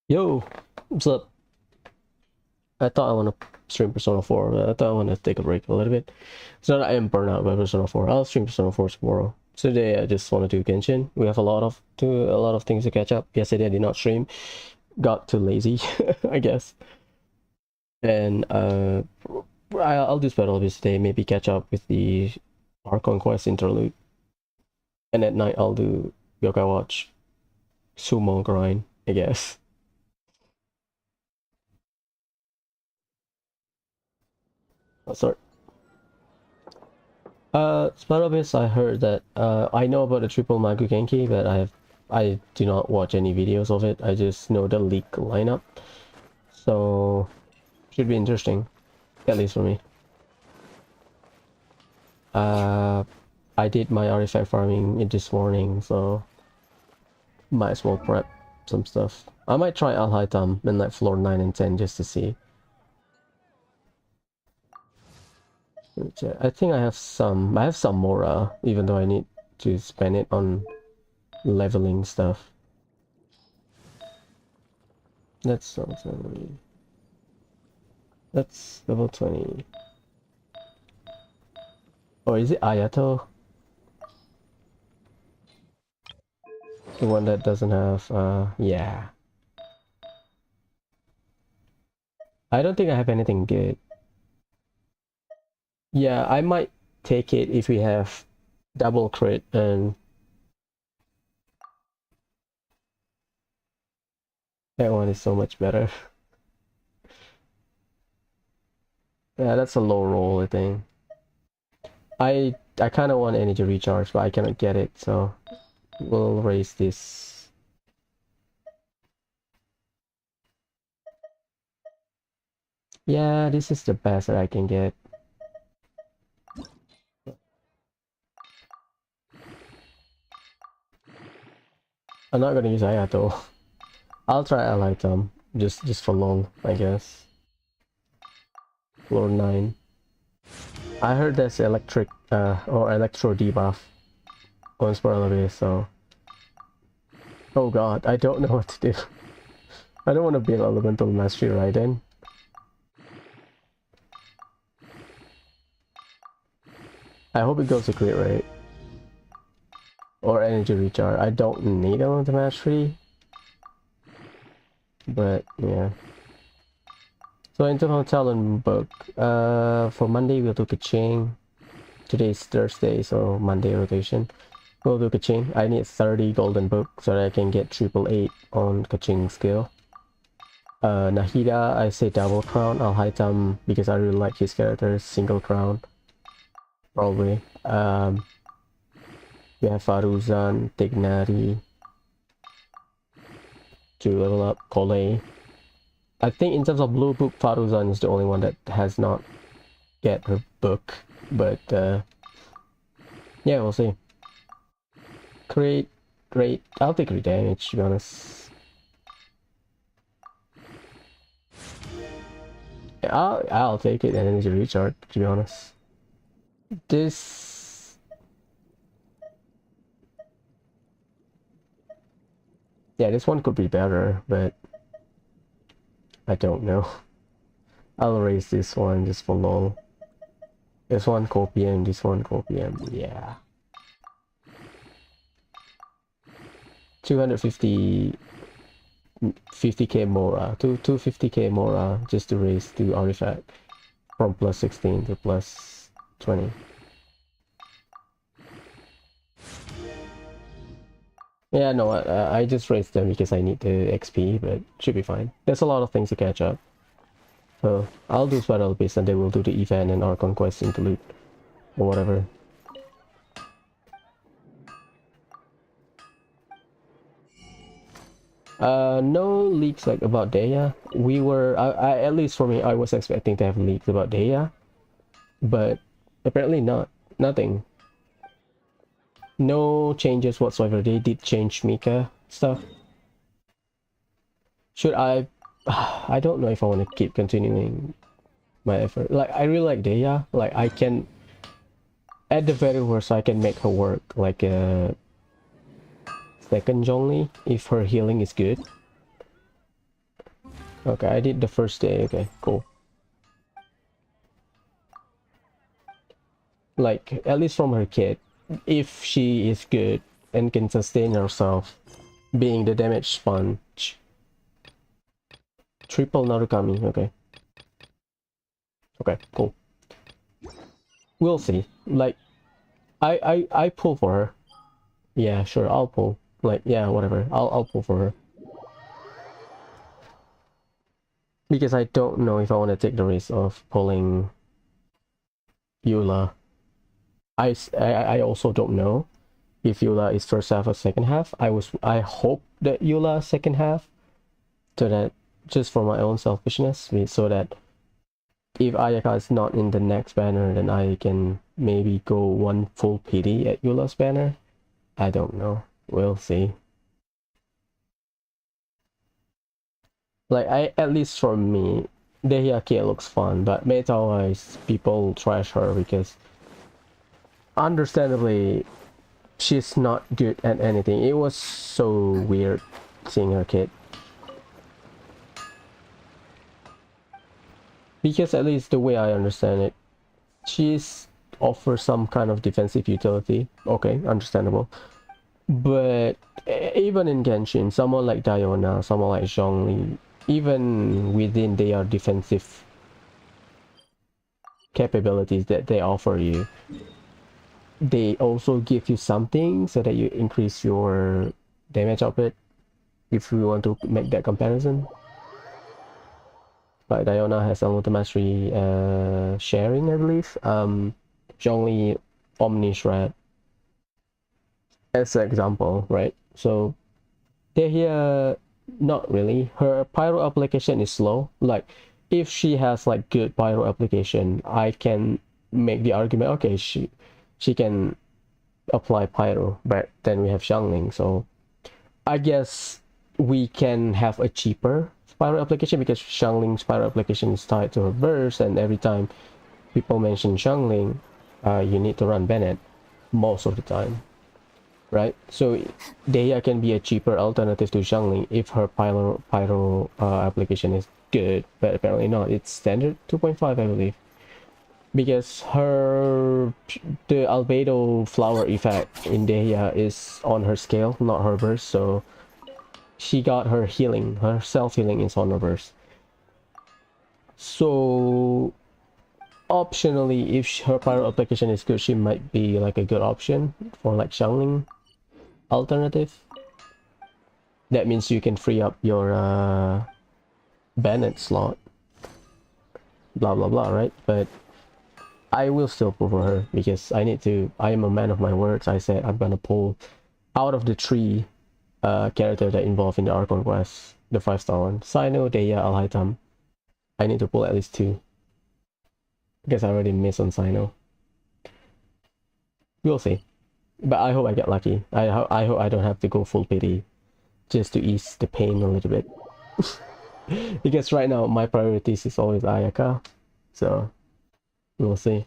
Yo, what's up? I thought I want to stream Persona 4. I thought I want to take a break a little bit. It's not that I am burnt out by Persona 4. I'll stream Persona 4 tomorrow. Today I just want to do Genshin. We have a lot of things to catch up. Yesterday I did not stream. Got too lazy, I guess. And I'll do Battle Abyss today. Maybe catch up with the Archon quest interlude. And at night I'll do Yokai Watch Sumo grind, I guess. I'll start. Splatterbiss, I heard that, I know about the triple Magu Genki, but I do not watch any videos of it. I just know the leak lineup. So, should be interesting, at least for me. I did my artifact farming this morning, so might as well prep some stuff. I might try Al Haitam in like floor 9 and 10 just to see. I think I have some Mora, even though I need to spend it on leveling stuff. That's level 20. That's level 20. Or is it Ayato? The one that doesn't have, yeah. I don't think I have anything good. Yeah, I might take it if we have double crit and that one is so much better. Yeah, that's a low roll, I think. I kind of want energy recharge, but I cannot get it, so we'll raise this. Yeah, this is the best that I can get. I'm not gonna use Ayato. I'll try Alightum, just for long, I guess. Floor 9. I heard there's electric, or electro debuff on Spiralabe, so... Oh god, I don't know what to do. I don't want to be an elemental mastery right then. I hope it goes to crit rate. Or energy recharge. I don't need elemental mastery. But, yeah. So in terms of talent book, for Monday we'll do Kaching. Today is Thursday, so Monday rotation. We'll do Kaching. I need 30 golden book so that I can get 888 on Kaching skill. Nahida, I say double crown. I'll hide them because I really like his character. Single crown. Probably. We have Faruzan, Tignari. To level up Kole. I think in terms of blue book, Faruzan is the only one that has not get her book. But yeah, we'll see. Great. I'll take crit damage, to be honest. Yeah, I'll take it and energy recharge, to be honest. This... Yeah, this one could be better, but... I don't know. I'll raise this one just for lol. This one copium, this one copium, yeah. 250... 50k Mora, 250k Mora just to raise the artifact from plus 16 to plus 20. Yeah, no, I just raised them because I need the XP, but should be fine. There's a lot of things to catch up. So I'll do Battle Beast and then we'll do the event and Archon quest interlude or whatever. No leaks like about Deya. We were, at least for me, I was expecting to have leaks about Deya, but apparently not. Nothing. No changes whatsoever. They did change Mika stuff. Should I? I don't know if I want to keep continuing my effort. Like, I really like Deya. Like, I can, at the very worst, I can make her work like a second only if her healing is good. Okay, I did the first day. Okay, cool. Like, at least from her kit, if she is good and can sustain herself, being the damage sponge. Triple Narukami, okay. Okay, cool. We'll see. Like, I pull for her. Yeah, sure, I'll pull. Like, yeah, whatever. I'll pull for her. Because I don't know if I want to take the risk of pulling Eula. I also don't know if Eula is first half or second half. I hope that Eula second half, so that just for my own selfishness, so that if Ayaka is not in the next banner, then I can maybe go one full PD at Eula's banner. I don't know. We'll see. Like, at least for me, Dehiaki looks fun, but meta-wise, people trash her because understandably she's not good at anything. It was so weird seeing her kit. Because at least the way I understand it, she's offers some kind of defensive utility. Okay, understandable. But even in Genshin, someone like Diona, someone like Zhongli, even within their defensive capabilities that they offer you, they also give you something so that you increase your damage output, if we want to make that comparison. Like Diona has Unlimited Mastery sharing, I believe. Zhongli Omni Shred as an example, right? So they're here, not really. Her pyro application is slow. Like, if she has like good pyro application, I can make the argument, okay, she can apply pyro, but then we have Xiangling, so I guess we can have a cheaper pyro application because Xiangling's pyro application is tied to her burst, and every time people mention Xiangling, you need to run Bennett most of the time, right? So Deia can be a cheaper alternative to Xiangling if her pyro application is good, but apparently not. It's standard 2.5, I believe, because the albedo flower effect in Deia is on her scale, not her burst, so she got her healing, her self-healing is on her burst. So optionally, if her pyro application is good, she might be like a good option for like Xiangling alternative. That means you can free up your Bennett slot, blah blah blah, right? But I will still pull for her because I am a man of my words. I said I'm gonna pull out of the 3 characters that involved in the Archon quest, the 5-star one. Sino, Deia, Alhaitam. I need to pull at least 2. Because I already missed on Sino. We'll see. But I hope I get lucky. I hope I don't have to go full pity just to ease the pain a little bit. Because right now my priorities is always Ayaka. So we'll see.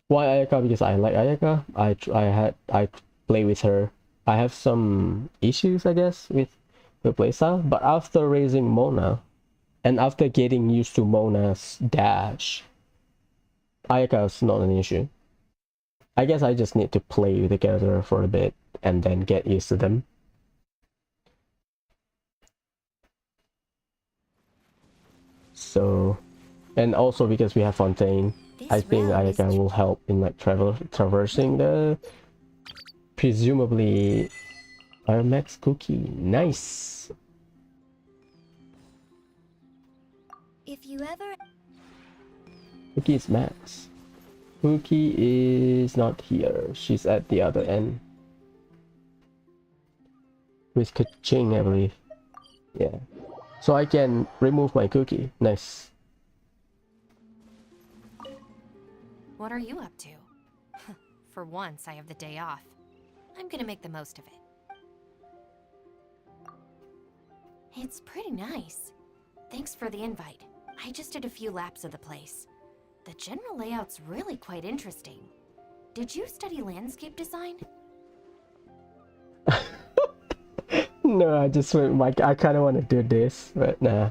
Why Ayaka? Because I like Ayaka. I play with her. I have some issues, I guess, with the playstyle, but after raising Mona and after getting used to Mona's dash, Ayaka is not an issue. I guess I just need to play with the character for a bit and then get used to them. So, and also because we have Fontaine, I think Ayaka will help in like traversing the presumably our max cookie. Nice. If you ever Cookie is max. Cookie is not here. She's at the other end. With Kaching, I believe. Yeah. So I can remove my cookie. Nice. What are you up to? For once, I have the day off. I'm gonna make the most of it. It's pretty nice. Thanks for the invite. I just did a few laps of the place. The general layout's really quite interesting. Did you study landscape design? No, I just went like I kind of want to do this, but nah.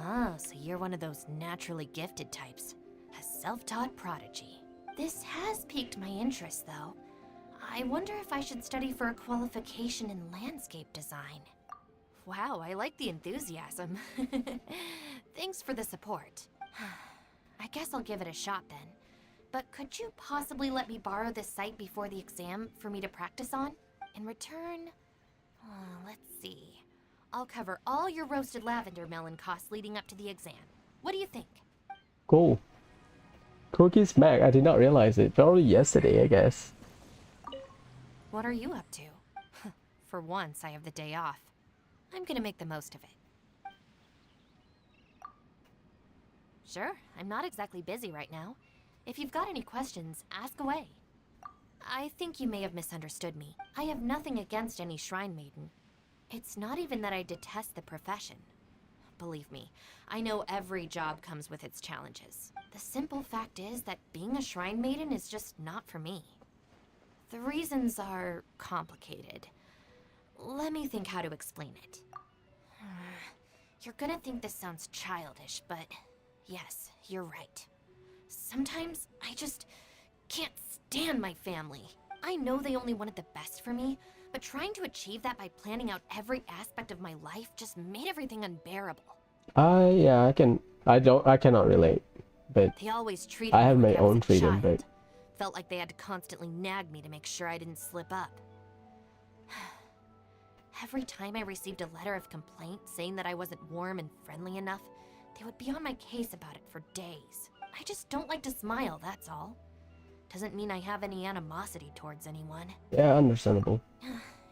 Ah, so you're one of those naturally gifted types. A self-taught prodigy. This has piqued my interest, though. I wonder if I should study for a qualification in landscape design. Wow, I like the enthusiasm. Thanks for the support. I guess I'll give it a shot then. But could you possibly let me borrow this site before the exam for me to practice on? In return, let's see. I'll cover all your roasted lavender melon costs leading up to the exam. What do you think? Cool. Cookies Mac, I did not realize it. Probably yesterday, I guess. What are you up to? For once, I have the day off. I'm gonna make the most of it. Sure, I'm not exactly busy right now. If you've got any questions, ask away. I think you may have misunderstood me. I have nothing against any shrine maiden. It's not even that I detest the profession. Believe me, I know every job comes with its challenges. The simple fact is that being a shrine maiden is just not for me. The reasons are complicated. Let me think how to explain it. You're gonna think this sounds childish, but yes, you're right. Sometimes I just can't stand my family. I know they only wanted the best for me, but trying to achieve that by planning out every aspect of my life just made everything unbearable. Yeah, I cannot relate, but They always treated I me have like my I was own a freedom, child. but Felt like they had to constantly nag me to make sure I didn't slip up. Every time I received a letter of complaint saying that I wasn't warm and friendly enough, they would be on my case about it for days. I just don't like to smile, that's all. Doesn't mean I have any animosity towards anyone. yeah, understandable.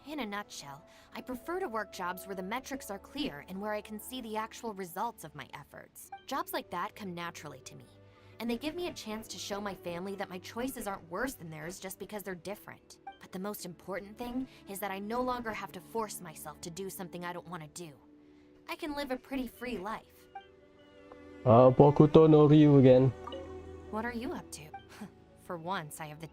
In a nutshell, I prefer to work jobs where the metrics are clear and where I can see the actual results of my efforts. Jobs like that come naturally to me, and they give me a chance to show my family that my choices aren't worse than theirs just because they're different. But the most important thing is that I no longer have to force myself to do something I don't want to do. I can live a pretty free life. Bokuto no Ryu again. What are you up to? For once, I have the...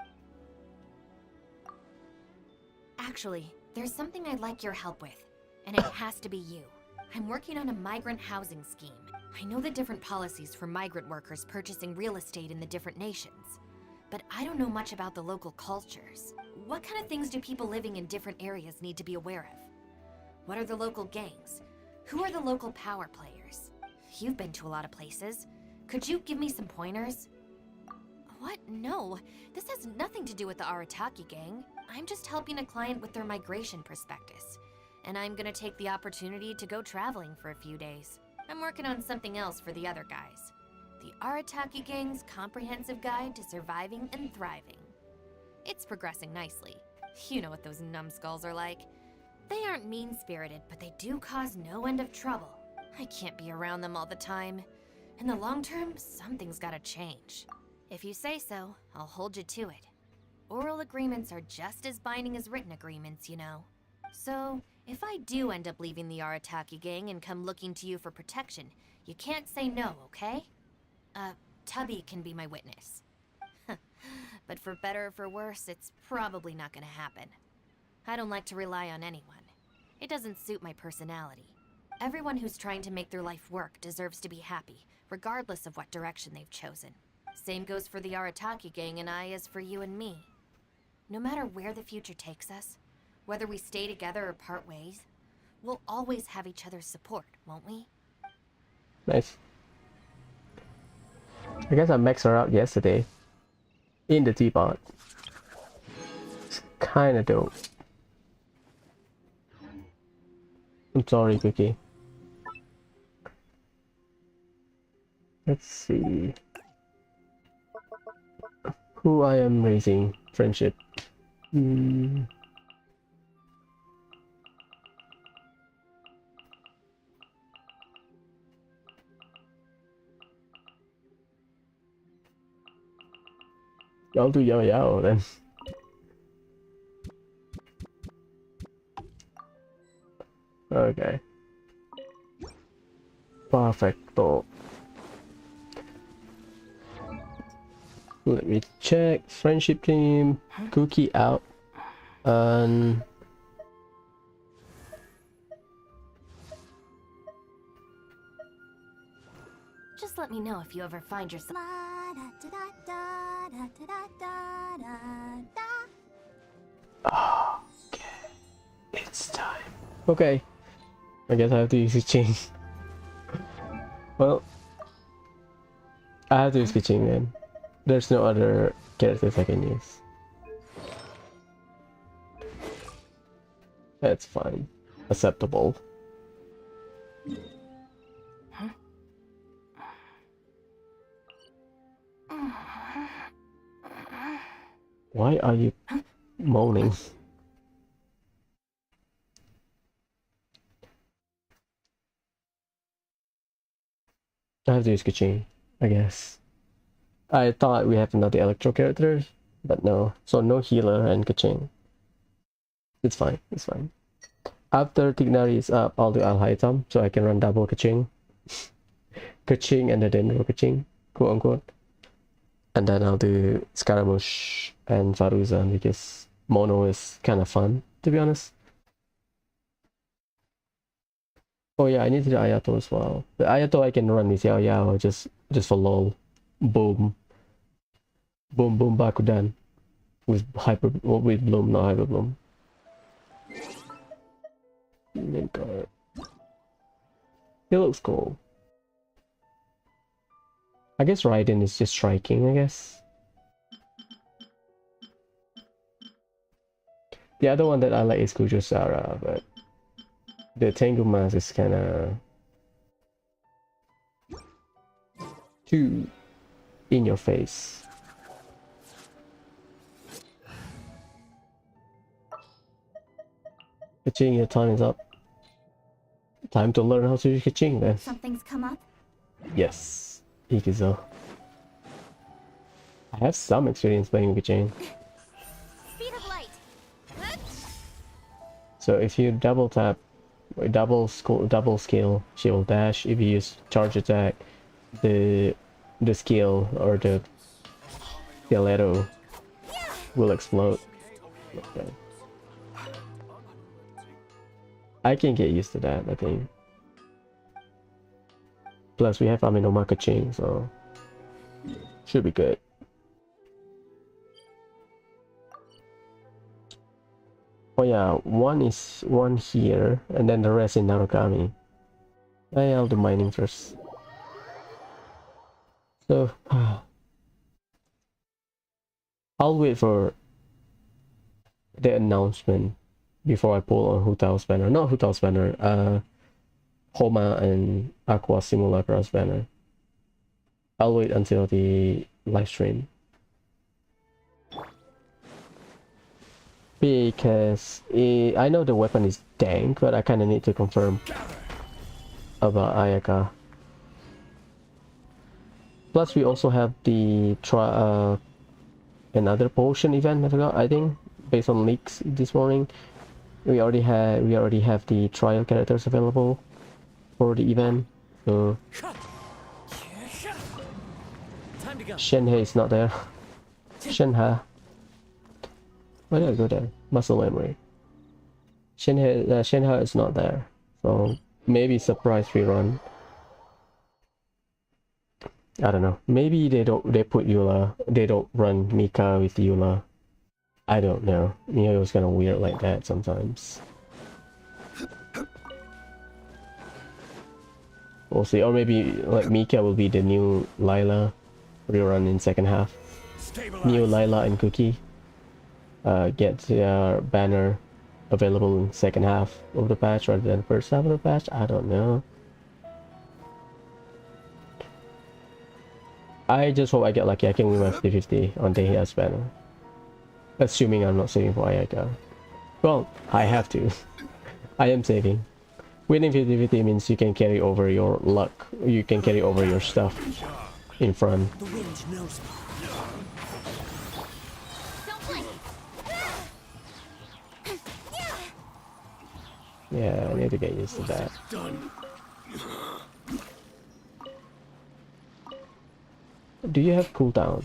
Actually, there's something I'd like your help with, and it has to be you. I'm working on a migrant housing scheme. I know the different policies for migrant workers purchasing real estate in the different nations, but I don't know much about the local cultures. What kind of things do people living in different areas need to be aware of? What are the local gangs? Who are the local power players? You've been to a lot of places. Could you give me some pointers? What? No, this has nothing to do with the Arataki gang. I'm just helping a client with their migration prospectus. And I'm gonna take the opportunity to go traveling for a few days. I'm working on something else for the other guys. The Arataki gang's comprehensive guide to surviving and thriving. It's progressing nicely. You know what those numbskulls are like. They aren't mean-spirited, but they do cause no end of trouble. I can't be around them all the time. In the long term, something's gotta change. If you say so, I'll hold you to it. Oral agreements are just as binding as written agreements, you know. So, if I do end up leaving the Arataki gang and come looking to you for protection, you can't say no, okay? Tubby can be my witness. But for better or for worse, it's probably not gonna happen. I don't like to rely on anyone. It doesn't suit my personality. Everyone who's trying to make their life work deserves to be happy, regardless of what direction they've chosen. Same goes for the Arataki gang and I as for you and me. No matter where the future takes us, whether we stay together or part ways, we'll always have each other's support, won't we? Nice. I guess I maxed her out yesterday. In the teapot. It's kinda dope. I'm sorry, Cookie. Let's see. Who I am raising friendship. I'll do Yao Yao then. Okay. Perfecto. Let me check. Friendship team. Cookie out. And let me know if you ever find yourself. Okay, it's time. Okay, I guess I have to use Kiching. Well, I have to use Kiching then. There's no other characters I can use. That's fine. Acceptable. Why are you moaning? I have to use Kiching, I guess. I thought we have another electro character, but no. So no healer and Kiching. It's fine, it's fine. After Tignari is up, I'll do Alhaitam, so I can run double Kiching. Kiching and then no Kiching, quote unquote. And then I'll do Scaramouche and Faruzan because Mono is kind of fun, to be honest. Oh yeah, I need to do Ayato as well. But Ayato I can run with Yao Yao just for lol. Boom. Boom boom Bakudan. With with Bloom, not Hyper Bloom. Linkard. He looks cool. I guess Raiden is just striking, I guess. The other one that I like is Kujosara, but the Tengu Mask is kinda too in your face. Kiching, your time is up. Time to learn how to use Kiching then. Something's come up? Yes, Ikizo. I have some experience playing Kiching. Speed of light. So if you double tap, double skill, she will dash. If you use charge attack, the skill or the stiletto will explode. Okay. I can get used to that, I think. Plus we have Aminoma Kiching, so should be good. Oh yeah, one here, and then the rest in Narukami. I'll do mining first. So I'll wait for the announcement before I pull on Hutao's banner. Not Hutao's banner, Homa and Aqua Simulacra's banner. I'll wait until the live stream. Because I know the weapon is dank, but I kind of need to confirm about Ayaka. Plus we also have the another potion event, I think, based on leaks this morning. We already have the trial characters available for the event. So Shenhe is not there. Shenhe. Why did I go there? Muscle memory. Shenhe is not there. So maybe surprise rerun. I don't know. Maybe they put Eula. They don't run Mika with Eula. I don't know. Mio's kind of weird like that sometimes. We'll see. Or maybe like Mika will be the new Lila rerun in second half. New Lila and Cookie get their banner available in second half of the patch rather than first half of the patch. I don't know. I just hope I get lucky. I can win my 50-50 on Deiha's banner. Assuming I'm not saving for Ayaka. Well, I have to. I am saving. Winning 50-50 means you can carry over your luck. You can carry over your stuff in front. The wind knows me. Yeah, I need to get used to that. Do you have cooldown?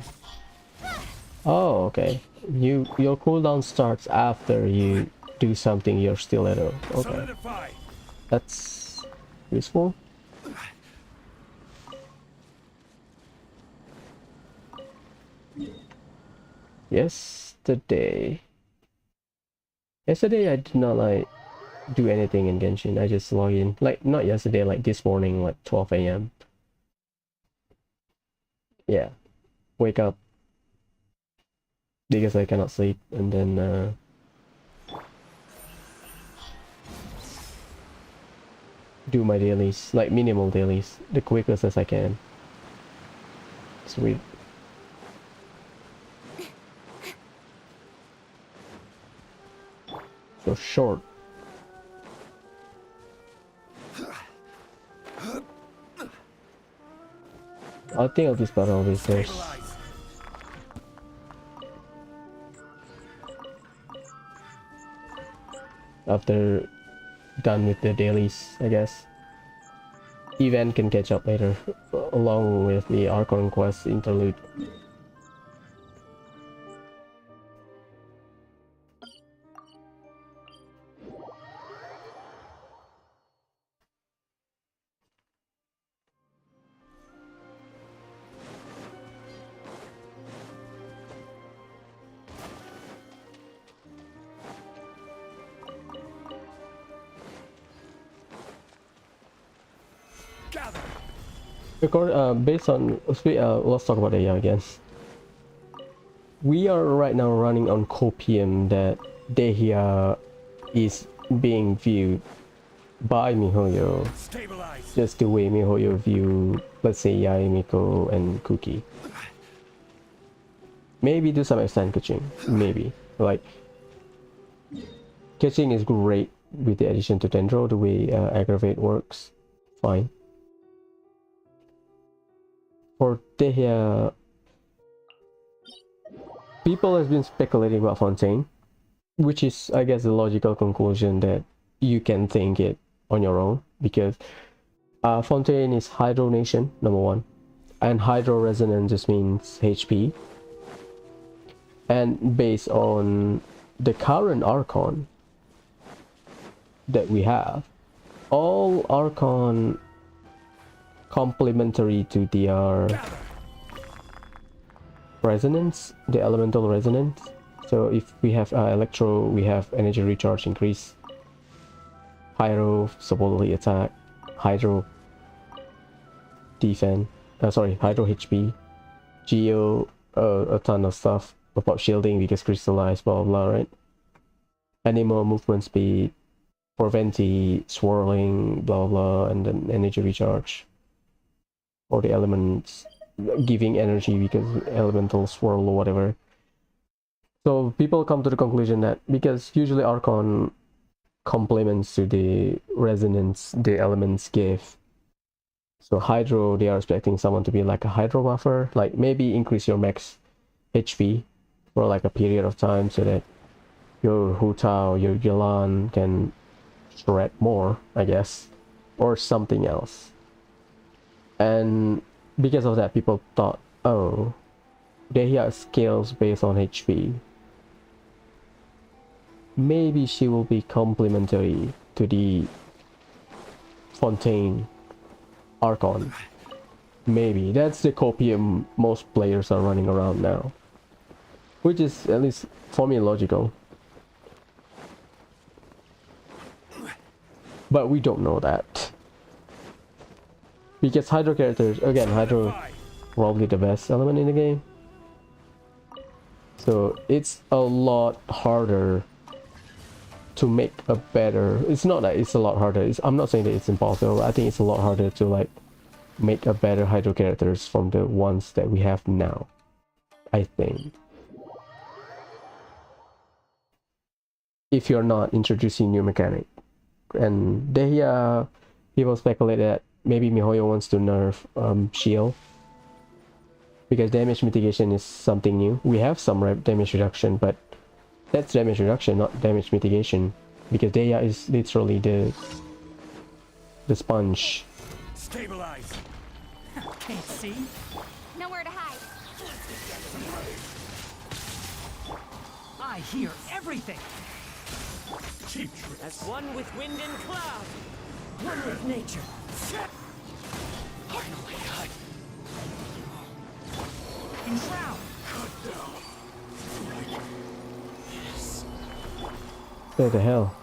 Oh, okay. Your cooldown starts after you do something you're still at. Okay. That's useful. Yesterday I did not like do anything in Genshin. I just log in, like not yesterday, like this morning, like 12 a.m. Yeah, wake up because I cannot sleep, and then do my dailies, like minimal dailies, the quickest as I can. Sweet. So short. I think I'll just battle this first. After done with the dailies, I guess. Event can catch up later, along with the Archon quest interlude. Based on let's talk about AI again. We are right now running on copium that Dehya is being viewed by MiHoYo, just the way MiHoYo view, let's say, Yae, Miko, and Kuki. Maybe to some extent Keqing, maybe. Like, Keqing is great with the addition to Dendro, the way Aggravate works, fine. For Dehya, people has been speculating about Fontaine, which is, I guess, the logical conclusion that you can think it on your own, because Fontaine is Hydro Nation, number one, and Hydro Resonance just means HP. And based on the current Archon that we have, all Archon complementary to their resonance, the elemental resonance. So if we have Electro, we have energy recharge increase, Pyro supposedly attack, Hydro defense, Hydro HP, Geo, a ton of stuff about shielding because crystallized, blah blah blah, right? Animal movement speed, for Venti, swirling, blah blah, and then energy recharge. Or the elements giving energy because elemental swirl or whatever. So people come to the conclusion that because usually Archon complements to the resonance the elements give. So Hydro, they are expecting someone to be like a Hydro buffer, like maybe increase your max HP for like a period of time so that your Hu Tao, your Yelan can shred more, I guess, or something else. And because of that, people thought, oh, Dehya scales based on HP. Maybe she will be complementary to the Fontaine Archon. Maybe. That's the copium most players are running around now. Which is, at least for me, logical. But we don't know that. Because Hydro characters, again, Hydro probably the best element in the game. So it's a lot harder to make a better, it's not that it's a lot harder, I'm not saying that it's impossible, I think it's a lot harder to like make a better Hydro characters from the ones that we have now, I think. If you're not introducing new mechanic. And Dehya, people speculate that maybe MiHoYo wants to nerf shield, because damage mitigation is something new. We have some damage reduction, but that's damage reduction, not damage mitigation, because Dehya is literally the sponge. Stabilize. Can't see. Nowhere to hide. I hear everything. Cheap tricks. As one with wind and cloud. One with nature. Finally, Enshroud. cut down. What the hell?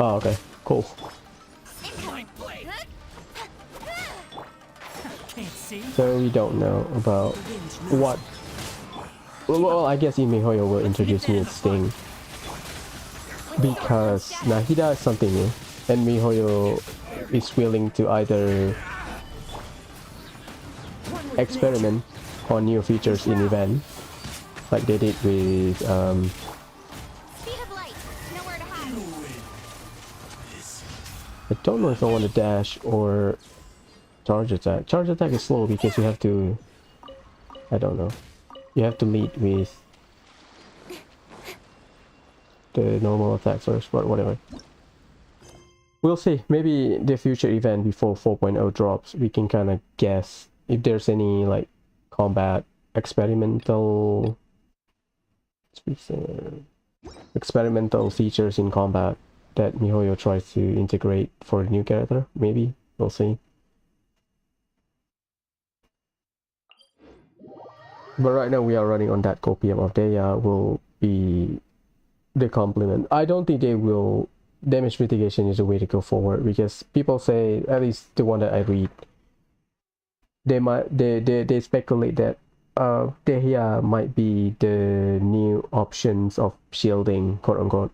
Oh, okay. Cool. Can't see. So we don't know about what... Well, I guess Imihoyo will introduce new Sting. Because now he does something new. And Mihoyo is willing to either experiment on new features in event, like they did with Speed of light. Nowhere to hide. I don't know if I want to dash or charge attack. Charge attack is slow because you have to, I don't know, you have to lead with the normal attack first, but whatever. We'll see. Maybe the future event before 4.0 drops, we can kind of guess if there's any like combat experimental features in combat that MiHoYo tries to integrate for a new character. Maybe we'll see. But right now we are running on that copium of Deya will be the complement. I don't think they will. Damage mitigation is the way to go forward because people say, at least the one that I read, they speculate that Deya might be the new options of shielding, quote unquote,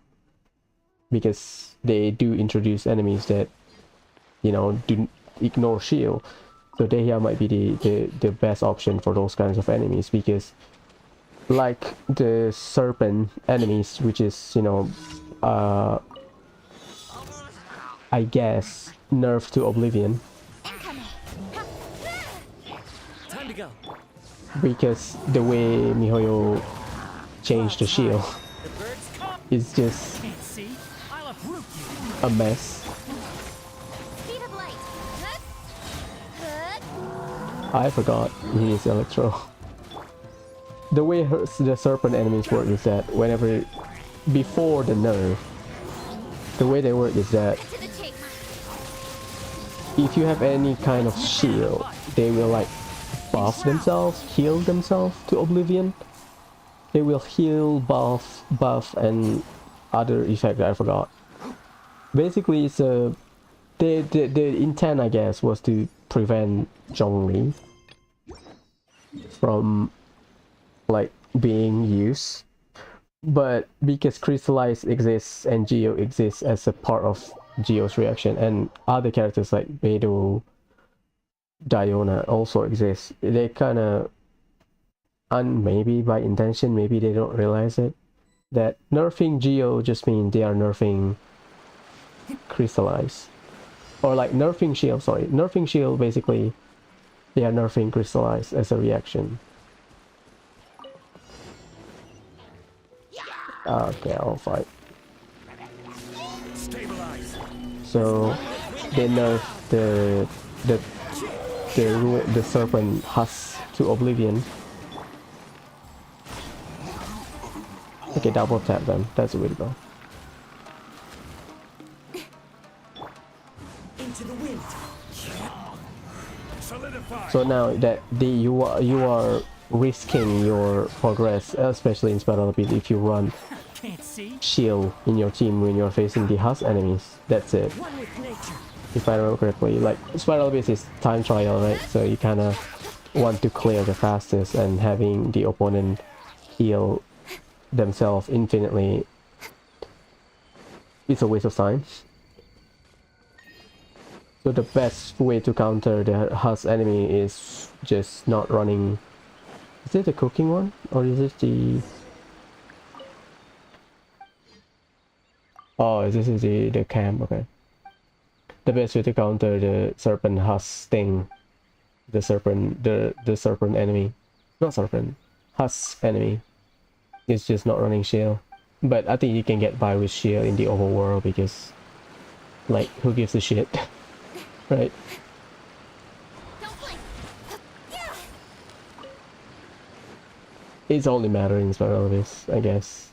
because they do introduce enemies that, you know, do ignore shield. So Deya might be the best option for those kinds of enemies because, like the serpent enemies, which is, you know, I guess nerf to Oblivion. Time to go. Because the way MiHoYo changed the shield The birds come. is just Can't see. I'll uproot you. a mess. Speed of light. I forgot he is Electro. The way the serpent enemies work is that whenever, before the nerf, the way they work is that To the chase. if you have any kind of shield, they will like buff themselves, heal themselves to Oblivion. They will heal, buff, and other effect that I forgot. Basically, it's a the intent, I guess, was to prevent Zhongli from like being used. But because Crystallize exists and Geo exists as a part of Geo's reaction, and other characters like Beidou, Diona also exist, they kind of, and maybe by intention, maybe they don't realize it, that nerfing Geo just means they are nerfing Crystallize. Or like nerfing Shield, sorry. Nerfing Shield, basically, they are nerfing Crystallize as a reaction. Okay, I'll fight. Stabilize. So they nerf the serpent husk to Oblivion. Okay, double tap them. That's the way to go. Into the wind. Solidify. So now that you are risking your progress, especially in Battle of the Beat, if you run Can't see. shield in your team when you're facing the husk enemies. That's it. One with nature. If I remember correctly, like Spiral Beast is time trial, right? So you kind of want to clear the fastest, and having the opponent heal themselves infinitely is a waste of time. So the best way to counter the husk enemy is just not running. Is it the cooking one, or is it the? Oh, this is the camp. Okay. The best way to counter the serpent husk sting, the serpent enemy, not serpent, husk enemy, is just not running shield. But I think you can get by with shield in the overworld because, like, who gives a shit, right? Don't blink. It's only matter in Spiral Abyss, I guess.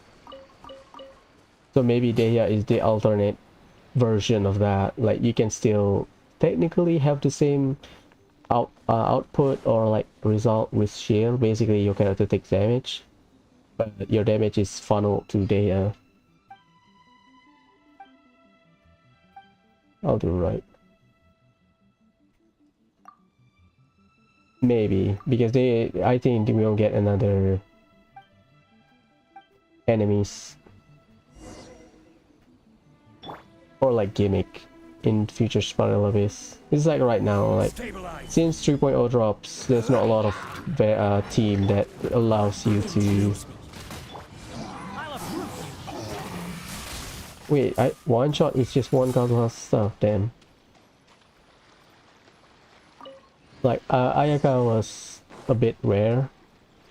So maybe Deya is the alternate version of that. Like, you can still technically have the same output or like result with shield. Basically your character takes damage, but your damage is funneled to Daya. I'll do right. Maybe because I think we'll get another enemies or like gimmick in future Spiral Abyss. It's like right now, like Stabilize. since 3.0 drops, there's not a lot of team that allows you to. I'll uproot you. Wait, one shot is just one Kazuha stuff. Damn. Like Ayaka was a bit rare,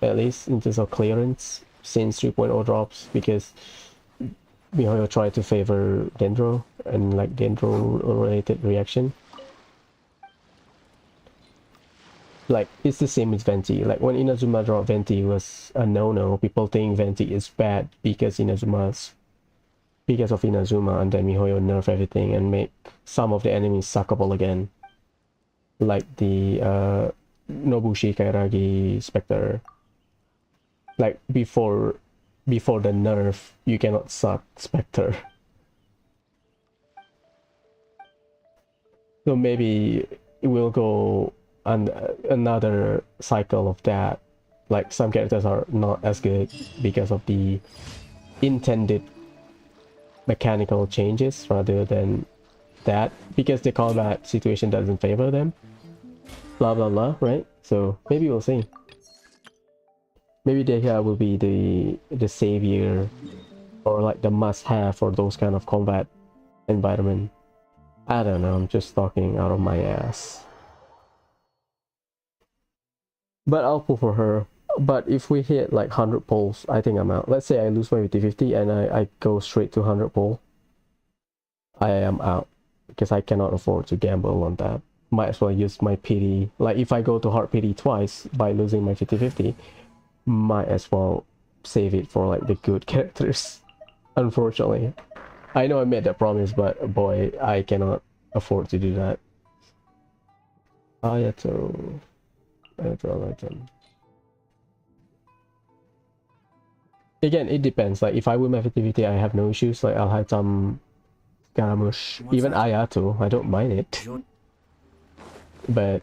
at least in terms of clearance since 3.0 drops, because miHoYo tried to favor Dendro and like Dendro related reaction. Like it's the same with Venti. Like when Inazuma dropped Venti was a no-no. People think Venti is bad because of Inazuma, and then miHoYo nerf everything and make some of the enemies suckable again. Like the Nobushi Kairagi Spectre. Like before the nerf, you cannot suck Spectre. So maybe it will go on another cycle of that. Like some characters are not as good because of the intended mechanical changes rather than that, because the combat situation doesn't favor them. Blah blah blah, right? So maybe we'll see. Maybe Dehya will be the savior or like the must-have for those kind of combat environment. I don't know, I'm just talking out of my ass. But I'll pull for her. But if we hit like 100 pulls, I think I'm out. Let's say I lose my 50-50 and I go straight to 100 pull. I am out because I cannot afford to gamble on that. Might as well use my pity. Like if I go to hard pity twice by losing my 50-50, might as well save it for like the good characters. Unfortunately, I know I made that promise, but boy, I cannot afford to do that. Ayato. Again, it depends. Like if I win my 50-50, I have no issues. Like I'll have some Garamush, even Ayato. I don't mind it. But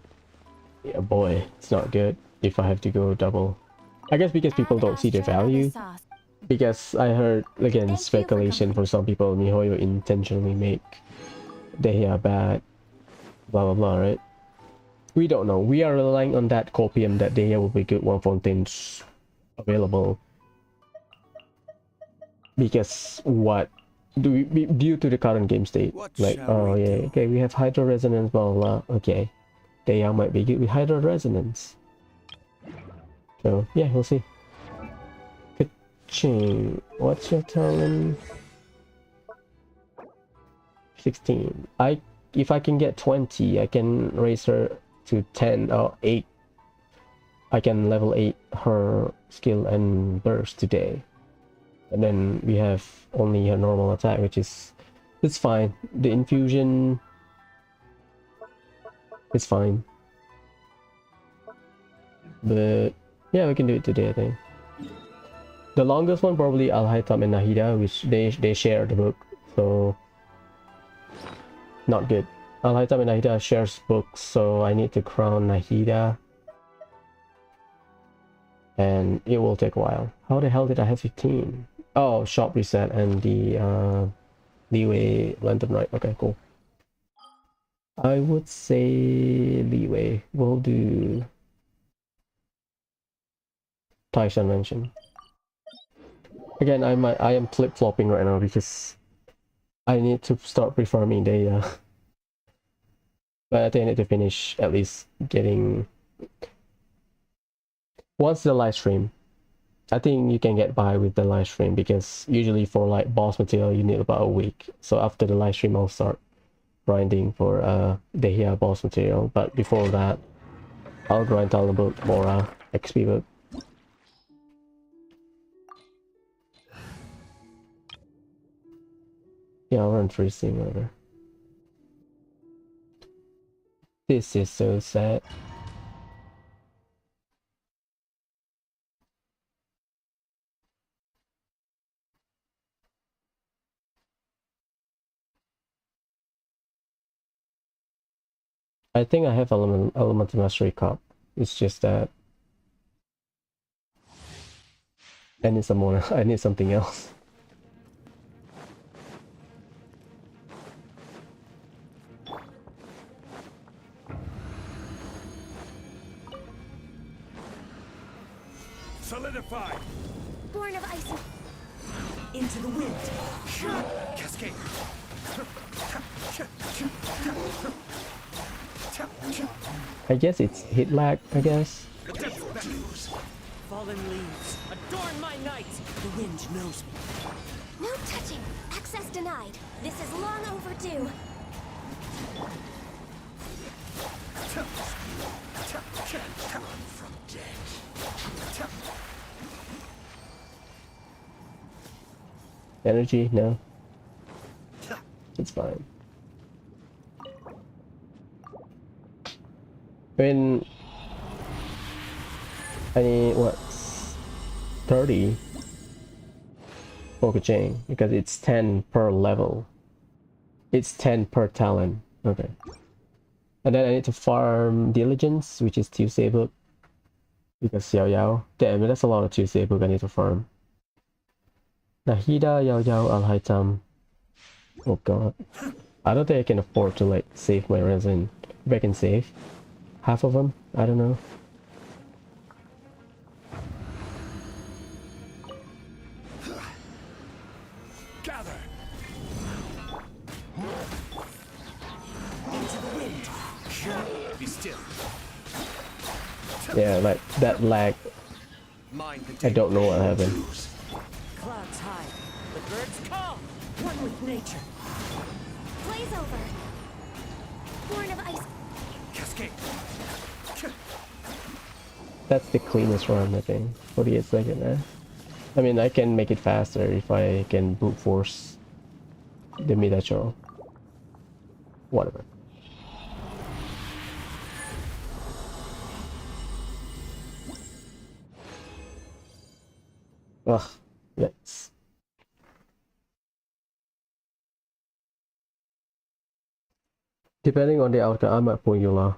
yeah, boy, it's not good if I have to go double. I guess because people don't see the value. Because I heard, again, speculation for some people, miHoYo intentionally make Dehya bad, blah blah blah, right? We don't know. We are relying on that copium that Dehya will be good when Fontaine's available. Because what? Due to the current game state. Like, oh yeah, okay, we have Hydro Resonance, blah blah blah. Okay. Dehya might be good with Hydro Resonance. So, yeah, we'll see. Ka-ching. What's your talent? 16. If I can get 20, I can raise her to 10 or 8. I can level 8 her skill and burst today. And then we have only her normal attack, which is... It's fine. The infusion... It's fine. But yeah, we can do it today, I think. The longest one probably Al-Haytham and Nahida, which they share the book, so not good. Al-Haytham and Nahida shares books, so I need to crown Nahida. And it will take a while. How the hell did I have 15? Oh, shop reset and the leeway random, right? Okay, cool. I would say leeway. We'll do Taishan mention. Again, I am flip-flopping right now because I need to start reforming the but I think I need to finish at least getting once the live stream. I think you can get by with the live stream because usually for like boss material you need about a week. So after the live stream I'll start grinding for Dehya boss material, but before that I'll grind a little bit more XP book. Yeah, I'll run freezing over. This is so sad. I think I have elemental mastery cup. It's just that I need some more. I need something else. Solidify! Born of ice. Into the wind. Cascade! I guess it's hit lag, I guess. Fallen leaves. Adorn my night. The wind knows me. No touching. Access denied. This is long overdue. Energy? No. It's fine. When I need what 30 focusing because it's 10 per level. It's 10 per talent. Okay. And then I need to farm diligence, which is Tuesday book. Because Yao Yao. Damn, that's a lot of Tuesday book I need to farm. Nahida, Yao Yao, Al-Haitam. Oh god. I don't think I can afford to like save my resin. If I can save half of them, I don't know. Gather! Into the wind. Be still. Yeah, like that lag. Mind the I don't know what happened. Clouds high. The birds call. One with nature. Blaze over. Born of ice. Cascade! That's the cleanest run, I think. 48 seconds, eh? I mean, I can make it faster if I can brute force the Midachoro. Whatever. Ugh, yikes. Depending on the outcome, I might pull Yula.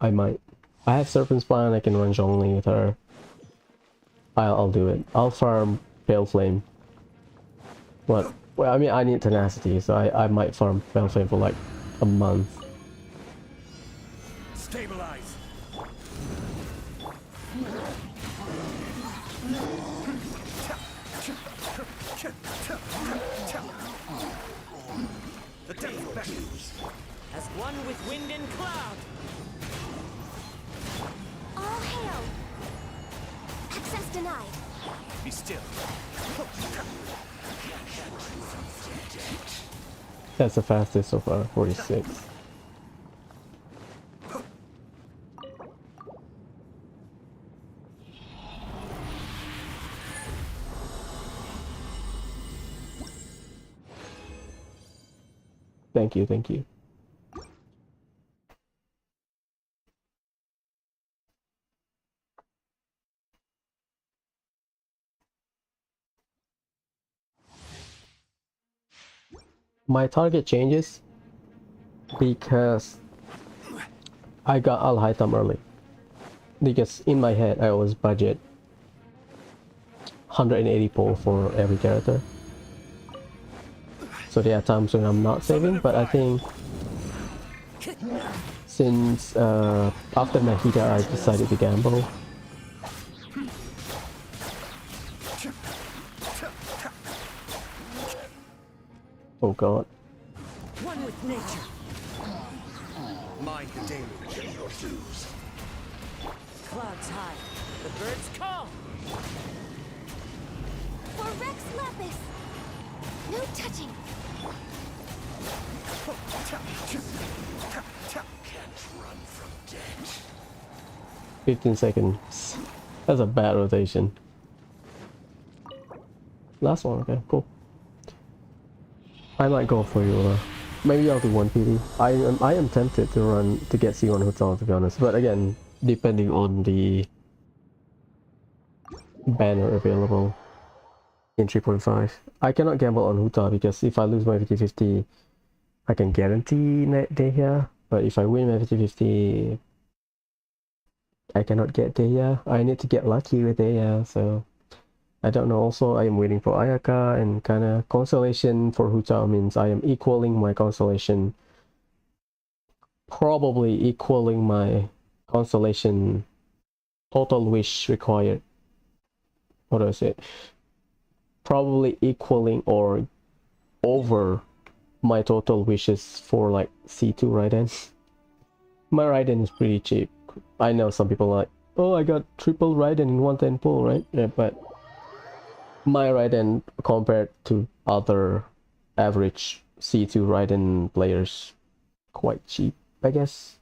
I might. I have Serpent's Spine, I can run Zhongli with her. I'll do it. I'll farm Pale Flame. What? Well, I mean, I need tenacity, so I might farm Pale Flame for like a month. Stabilize! The death beckons. As one with wind and cloud. All hail. Access denied. Be still. That's the fastest so far, 46. Thank you, thank you. My target changes because I got Al-Haitam early. Because in my head I always budget 180 pull for every character. So there are times when I'm not saving, but I think since after Nahida I decided to gamble. Oh god. One with nature. Mind the daily. Clouds high. The birds call. For Rex Lapis. No touching. Can't run from death. 15 seconds. That's a bad rotation. Last one, okay, cool. I might go for you. Maybe I'll do 1 PD. I am tempted to run to get C1 Hotel, to be honest, but again, depending on the banner available in 3.5. I cannot gamble on Huta because if I lose my 50-50, I can guarantee day here, But if I win my 50-50, I cannot get Deya. I need to get lucky with Deya, so I don't know. Also, I am waiting for Ayaka, and kind of constellation for Hutao means I am equaling my constellation, probably equaling my constellation total wish required. What do I say? Probably equaling or over my total wishes for like C2 Raiden. My Raiden is pretty cheap. I know some people are like, oh, I got triple Raiden in 110 pull, right? Yeah, but my Raiden compared to other average C2 Raiden players, quite cheap, I guess.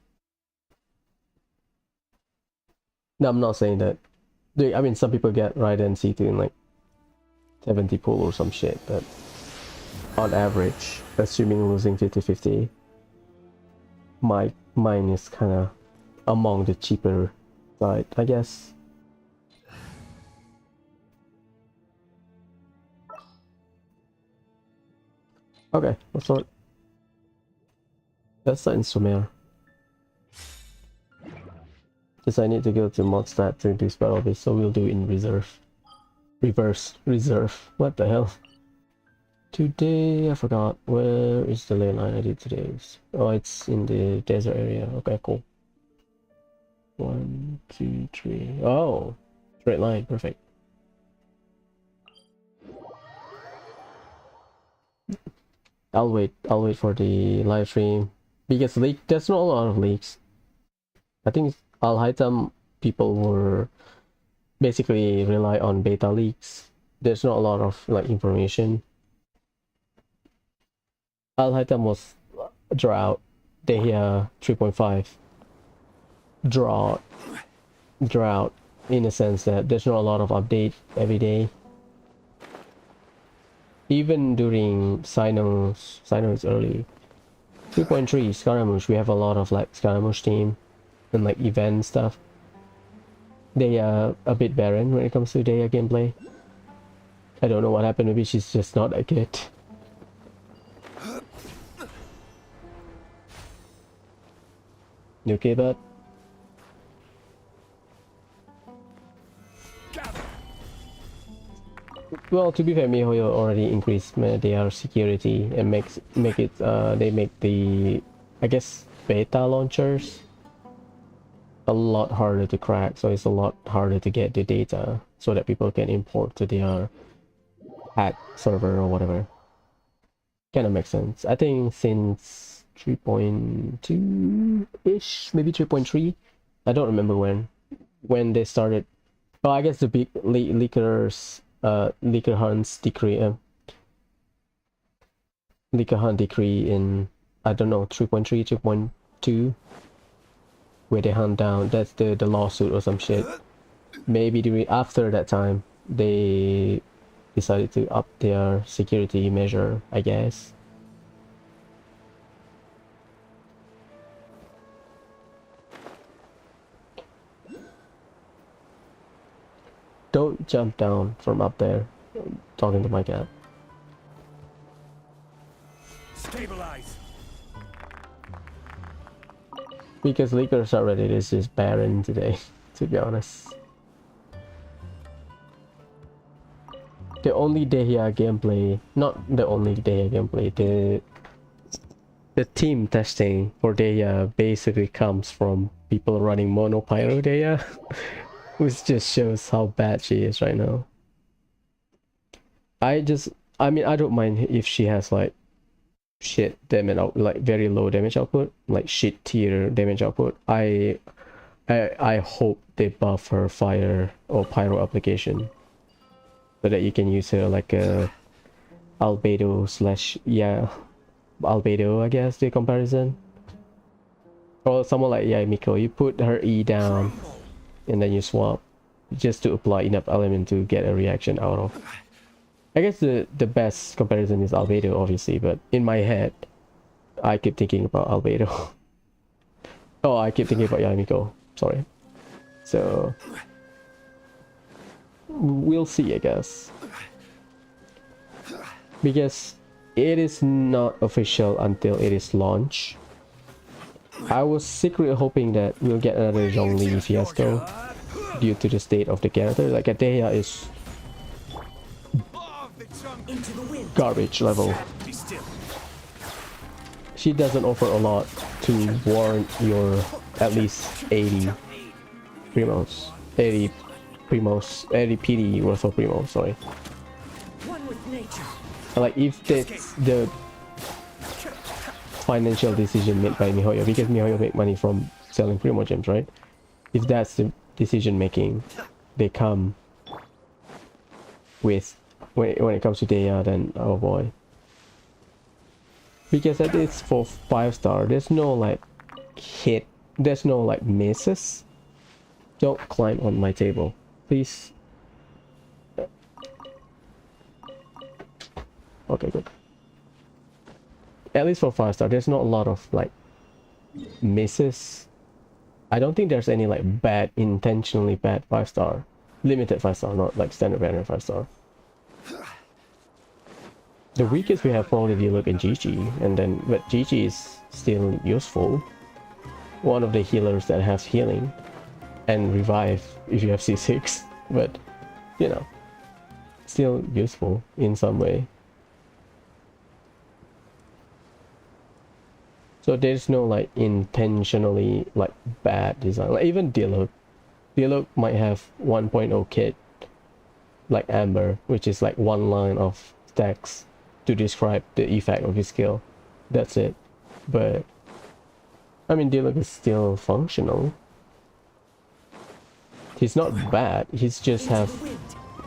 No, I'm not saying that. I mean, some people get Raiden C2 in like 70 pull or some shit, but on average, assuming losing 50-50, mine is kind of among the cheaper side, I guess. Okay, let's start. That's the instrument. Because I need to go to mod stat to do spell of it, so we'll do in reserve. Reserve. What the hell? Today, I forgot. Where is the ley line I did today? Oh, it's in the desert area. Okay, cool. 1, 2, 3. Oh, straight line. Perfect. I'll wait for the live stream because there's not a lot of leaks. I think Al-Haytham people were basically rely on beta leaks. There's not a lot of like information. Al-Haytham was drought. Dehya 3.5 drought in a sense that there's not a lot of update every day. Even during Sino is early. 3.3 Scaramouche, we have a lot of like Scaramouche team and like event stuff. They are a bit barren when it comes to Deya gameplay. I don't know what happened, maybe she's just not that good. You okay, bud? Well, to be fair, MiHoYo already increased their security and make it they make the, I guess, beta launchers a lot harder to crack, so it's a lot harder to get the data so that people can import to their hack server or whatever. Kind of makes sense. I think since 3.2 ish, maybe 3.3. I don't remember when they started. Oh, I guess the big leakers. Leaker Hunt's decree, Leaker Hunt decree in, I don't know, 3.3, 3.2, where they hunt down, that's the lawsuit or some shit. Maybe after that time, they decided to up their security measure, I guess. Don't jump down from up there. I'm talking to my cat. Stabilize. Because Leakers already is just barren today, to be honest. The only Dehya gameplay, not the only Dehya gameplay, the team testing for Dehya basically comes from people running mono pyro Dehya. Which just shows how bad she is right now. I mean, I don't mind if she has like shit damage out, like very low damage output, like shit tier damage output. I hope they buff her fire or pyro application so that you can use her like a albedo slash, yeah, albedo, I guess, the comparison. Or someone like Miko, you put her E down and then you swap just to apply enough element to get a reaction out of. I guess the best comparison is albedo, obviously, but in my head I keep thinking about albedo. Oh, I keep thinking about Yamiko, sorry. So we'll see, I guess, because it is not official until it is launched. I was secretly hoping that we'll get another Zhongli fiasco due to the state of the character. Like Adeya is Into the wind. garbage level. Be still. She doesn't offer a lot to warrant your at least 80 primos. 80 primos, 80 PD worth of primos, sorry. One with nature. Like if that's the financial decision made by MiHoYo, because MiHoYo make money from selling primo gems, right? If that's the decision making they come with when it comes to Deya, then oh boy. Because that is for 5-star, there's no like hit, there's no like misses. Don't climb on my table, please. Okay, good. At least for 5-star, there's not a lot of like misses. I don't think there's any like bad, intentionally bad 5-star. Limited 5-star, not like standard banner 5-star. The weakest we have probably Diluc and GG, and then but GG is still useful. One of the healers that has healing and revive if you have C6, but you know, still useful in some way. So there's no like intentionally like bad design. Like even Diluc might have 1.0 kit like Amber, which is like one line of text to describe the effect of his skill. That's it. But I mean, Diluc is still functional. He's not bad. He's just have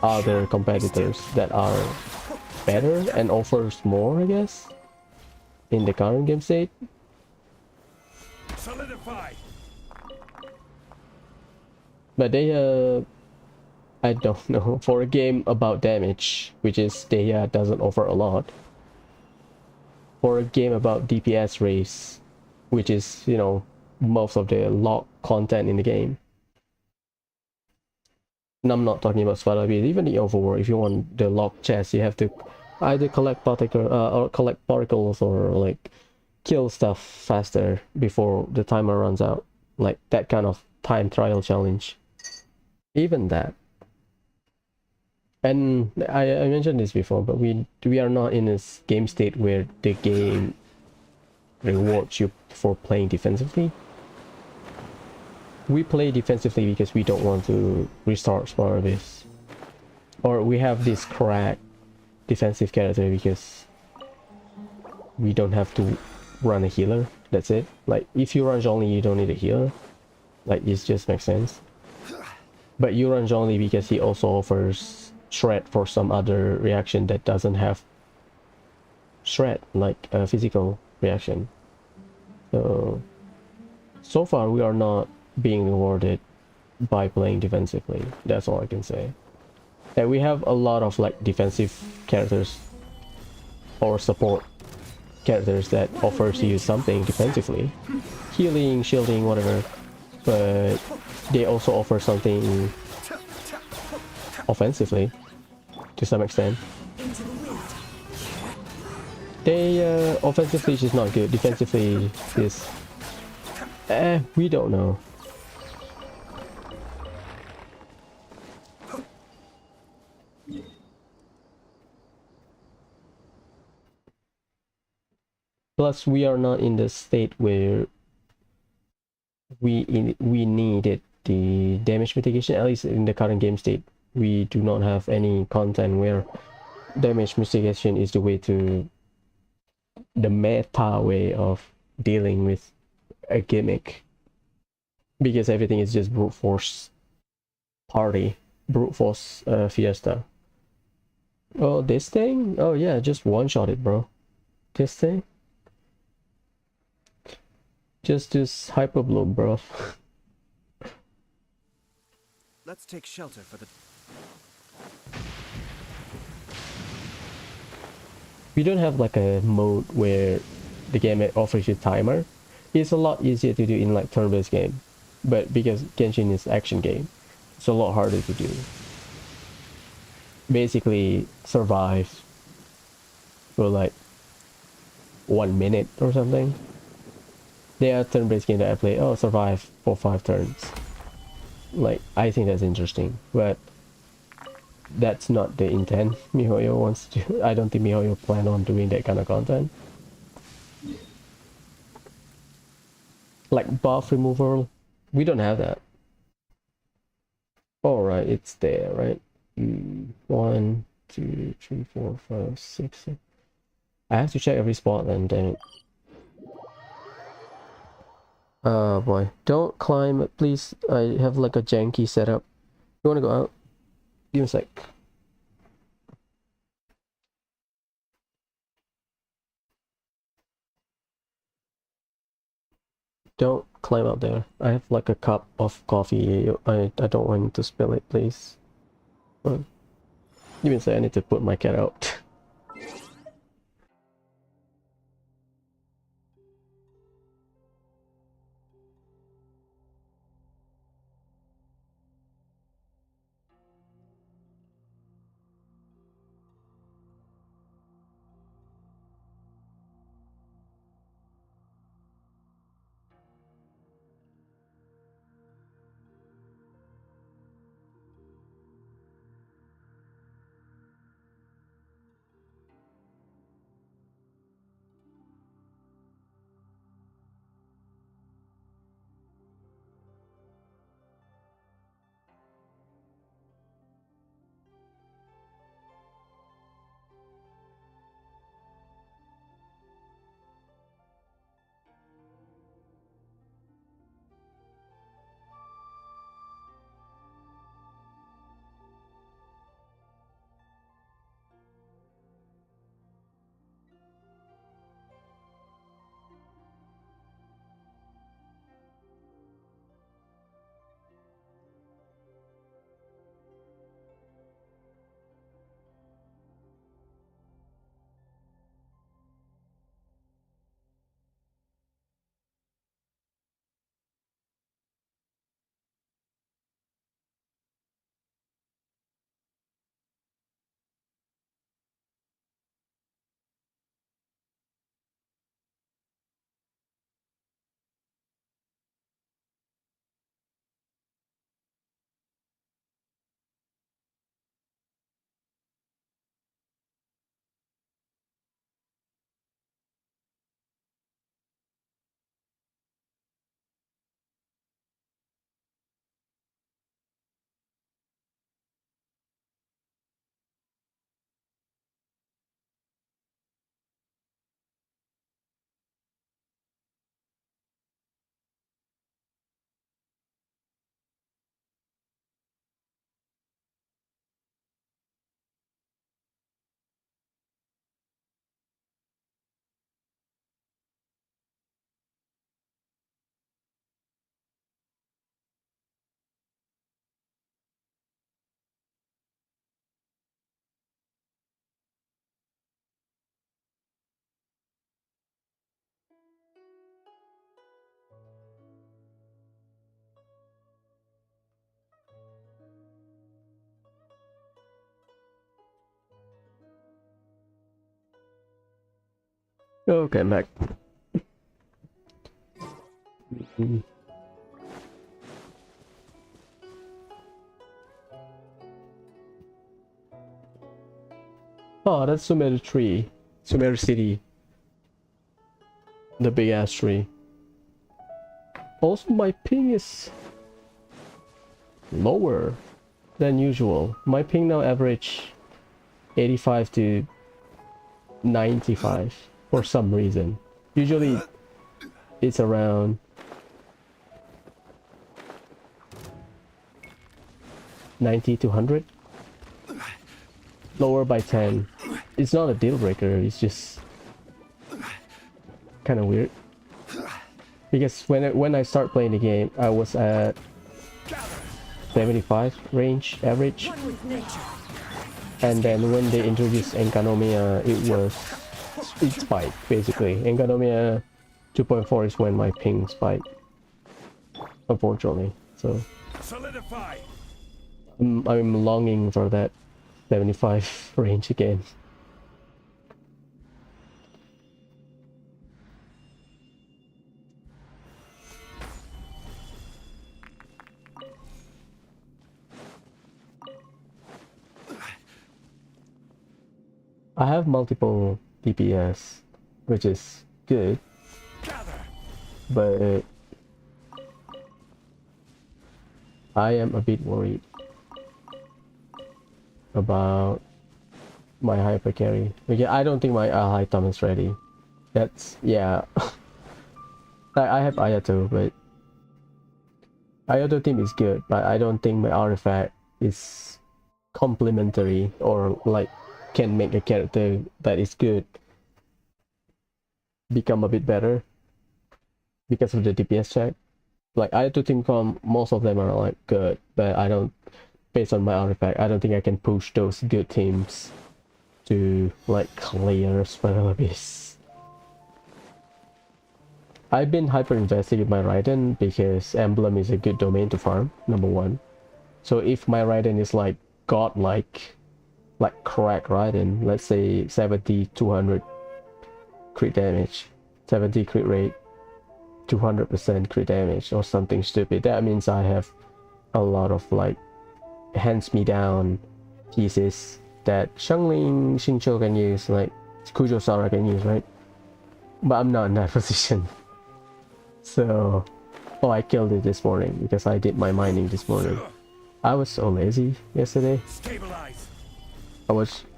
other competitors that are better and offers more, I guess, in the current game state. Solidify. But they I don't know, for a game about damage, which is Deya doesn't offer a lot. For a game about DPS race, which is, you know, most of the log content in the game. And I'm not talking about Spider Beat, even the Overworld. If you want the log chest, you have to either collect particles or like kill stuff faster before the timer runs out. Like that kind of time trial challenge. Even that. And I mentioned this before, but we are not in a game state where the game rewards you for playing defensively. We play defensively because we don't want to restart Spar Abyss. Or we have this crack defensive character because we don't have to run a healer. That's it. Like if you run only, you don't need a healer. Like it just makes sense. But you run only because he also offers shred for some other reaction that doesn't have shred, like a physical reaction. So far we are not being rewarded by playing defensively. That's all I can say. And we have a lot of like defensive characters or support characters that offers you something defensively, healing, shielding, whatever, but they also offer something offensively to some extent. They offensively is just not good, defensively is we don't know. Plus we are not in the state where we needed the damage mitigation, at least in the current game state. We do not have any content where damage mitigation is the way to the meta way of dealing with a gimmick, because everything is just brute force fiesta. Oh, this thing? Oh yeah, just one-shot it, bro. This thing? Just this hyper bloom, bro. Let's take shelter for the... We don't have like a mode where the game offers you timer. It's a lot easier to do in like turn-based game, but because Genshin is action game, it's a lot harder to do. Basically survive for like 1 minute or something. They are turn-based game that I play. Oh, survive for 5 turns. Like, I think that's interesting, but that's not the intent MiHoYo wants to do. I don't think MiHoYo plan on doing that kind of content. Like buff removal, we don't have that. Alright, it's there, right? 1, 2, 3, 4, 5, 6, 7. I have to check every spot then, damn it. Oh boy, don't climb, please. I have like a janky setup. You wanna go out? Give me a sec. Don't climb up there. I have like a cup of coffee. I don't want to spill it, please. Give me a sec, I need to put my cat out. Okay, I'm back. Oh, that's Sumeru tree. Sumeru City. The big ass tree. Also, my ping is lower than usual. My ping now average 85 to 95 for some reason. Usually it's around 90 to 100. Lower by 10. It's not a deal breaker, it's just kind of weird. Because when I start playing the game, I was at 75 range average. And then when they introduced Enkanomiya, it spiked basically. Enkanomiya 2.4 is when my ping spiked, unfortunately. So Solidify. I'm longing for that 75 range again. I have multiple DPS, which is good, but I am a bit worried about my hyper carry. Because I don't think my item is ready. That's, yeah. I have Ayato, but Ayato team is good, but I don't think my artifact is complementary or like can make a character that is good become a bit better because of the DPS check. Like Ayato team com, most of them are like good, but I don't, based on my artifact, I don't think I can push those good teams to like clear Spiral Abyss. I've been hyper invested in my Raiden because Emblem is a good domain to farm, number one. So if my Raiden is like godlike, like crack Raiden, let's say 70, 200 crit damage, 70 crit rate, 200% crit damage or something stupid, that means I have a lot of like hands me down pieces that Xiangling Xingqiu can use, like Kujo Sara can use, right? But I'm not in that position. So, oh, I killed it this morning because I did my mining this morning. I was so lazy yesterday. Stabilize.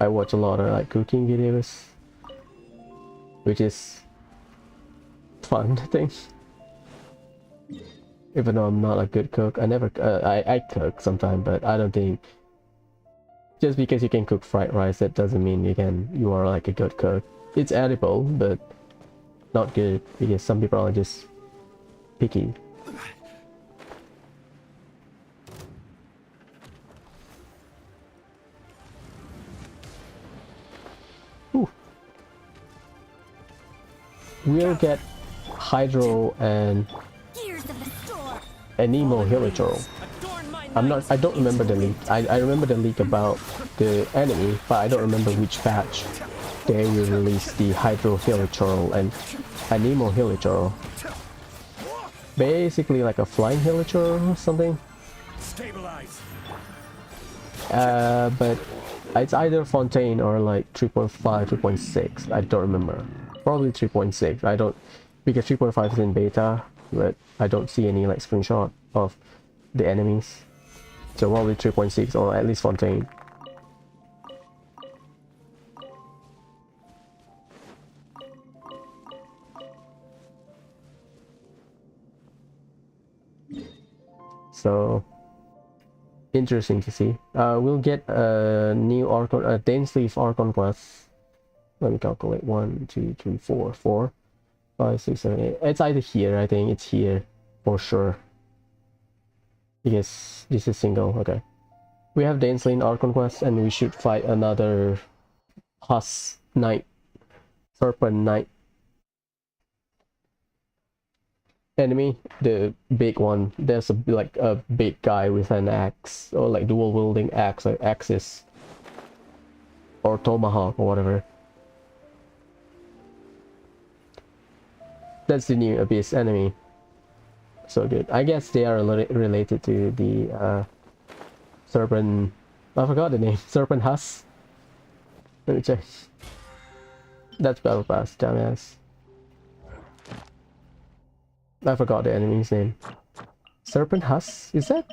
I watch a lot of like cooking videos, which is fun, I think. Even though I'm not a good cook, I cook sometimes, but I don't think just because you can cook fried rice that doesn't mean you are like a good cook. It's edible, but not good because some people are just picky. Ooh. We'll get Hydro and Nemo Hilichurl. I don't remember the leak. I remember the leak about the enemy, but I don't remember which patch they will release the Hydro Hilichurl and Nemo Hilichurl. Basically like a flying Hilichurl or something. Stabilize. But it's either Fontaine or like 3.5, 3.6. I don't remember. Probably 3.6. I don't, because 3.5 is in beta, but I don't see any like screenshot of the enemies. So probably 3.6 or at least Fontaine. So interesting to see. We'll get a new Archon, a Dainsleif Archon quest. Let me calculate. 1, 2, 3, 4, 4, 5, 6, 7, 8. It's either here. I think it's here for sure. Yes, this is single. Okay. We have Dainsleif Archon quest, and we should fight another Huss Knight, Serpent Knight enemy, the big one. There's like a big guy with an axe or like dual wielding axe, like axis or tomahawk or whatever. That's the new Abyss enemy. So good. I guess they are related to the Serpent. I forgot the name. Serpent Huss. Let me check. That's Battle Pass, dumbass. I forgot the enemy's name. Serpent Huss, is that?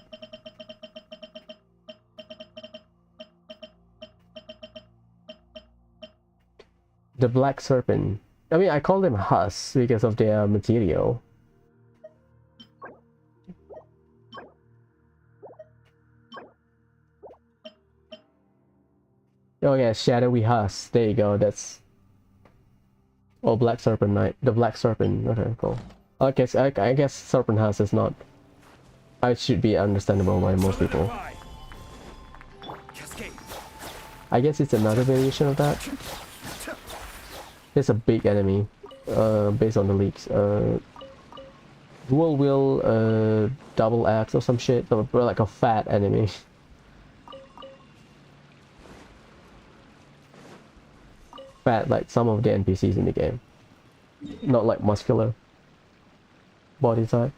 The Black Serpent. I mean, I call them Huss because of their material. Oh yeah, Shadowy Huss. There you go, that's... Oh, Black Serpent Knight. The Black Serpent. Okay, cool. Okay, so I guess Serpent Huss is not... It should be understandable by most people. I guess it's another variation of that. It's a big enemy, based on the leaks. Dual wheel, double axe or some shit, or like a fat enemy. Fat like some of the NPCs in the game. Not like muscular body type.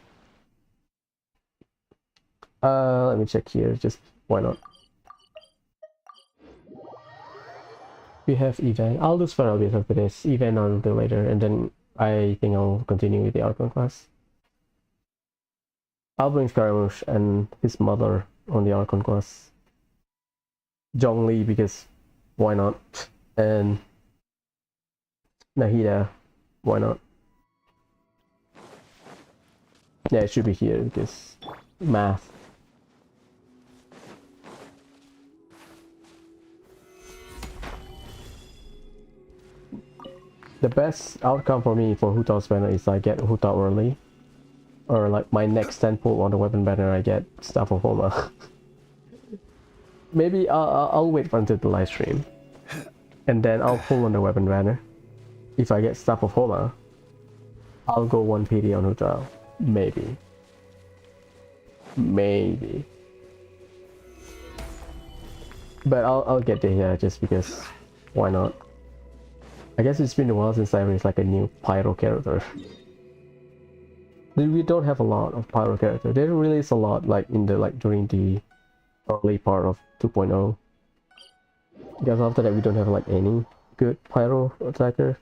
Let me check here, just why not? we have event. I'll do Spiral Beast after this. Event I'll do later, and then I think I'll continue with the Archon class. I'll bring Scaramouche and his mother on the Archon class. Zhongli, because why not? And Nahida, why not? Yeah, it should be here because math. The best outcome for me for Hu Tao's banner is I get Hu Tao early. Or like my next 10 pull on the weapon banner, I get Staff of Homa. Maybe I'll wait until the live stream. And then I'll pull on the weapon banner. If I get Staff of Homa, I'll go 1 PD on Hu Tao. Maybe. Maybe. But I'll get there here just because why not? I guess it's been a while since I raised like a new Pyro character. We don't have a lot of Pyro character. They release a lot like in the during the early part of 2.0. Because after that we don't have like any good Pyro attacker.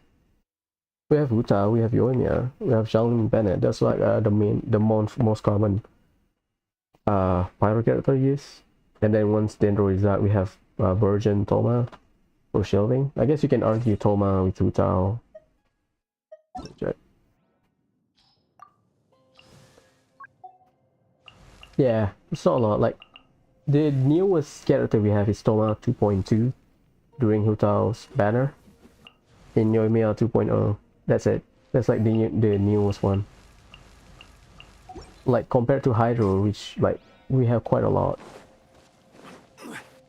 We have Wuta, we have Yoimiya, we have Shaolin Bennett. That's like the most common Pyro character use. And then once Dendro is out, we have Virgin Toma for shielding. I guess you can argue Toma with Wutao. Check. Yeah, it's not a lot. Like the newest character we have is Toma 2.2 during Hu Tao's banner. In Yoimiya 2.0, that's it. That's like the newest one. Like compared to Hydro, which like we have quite a lot.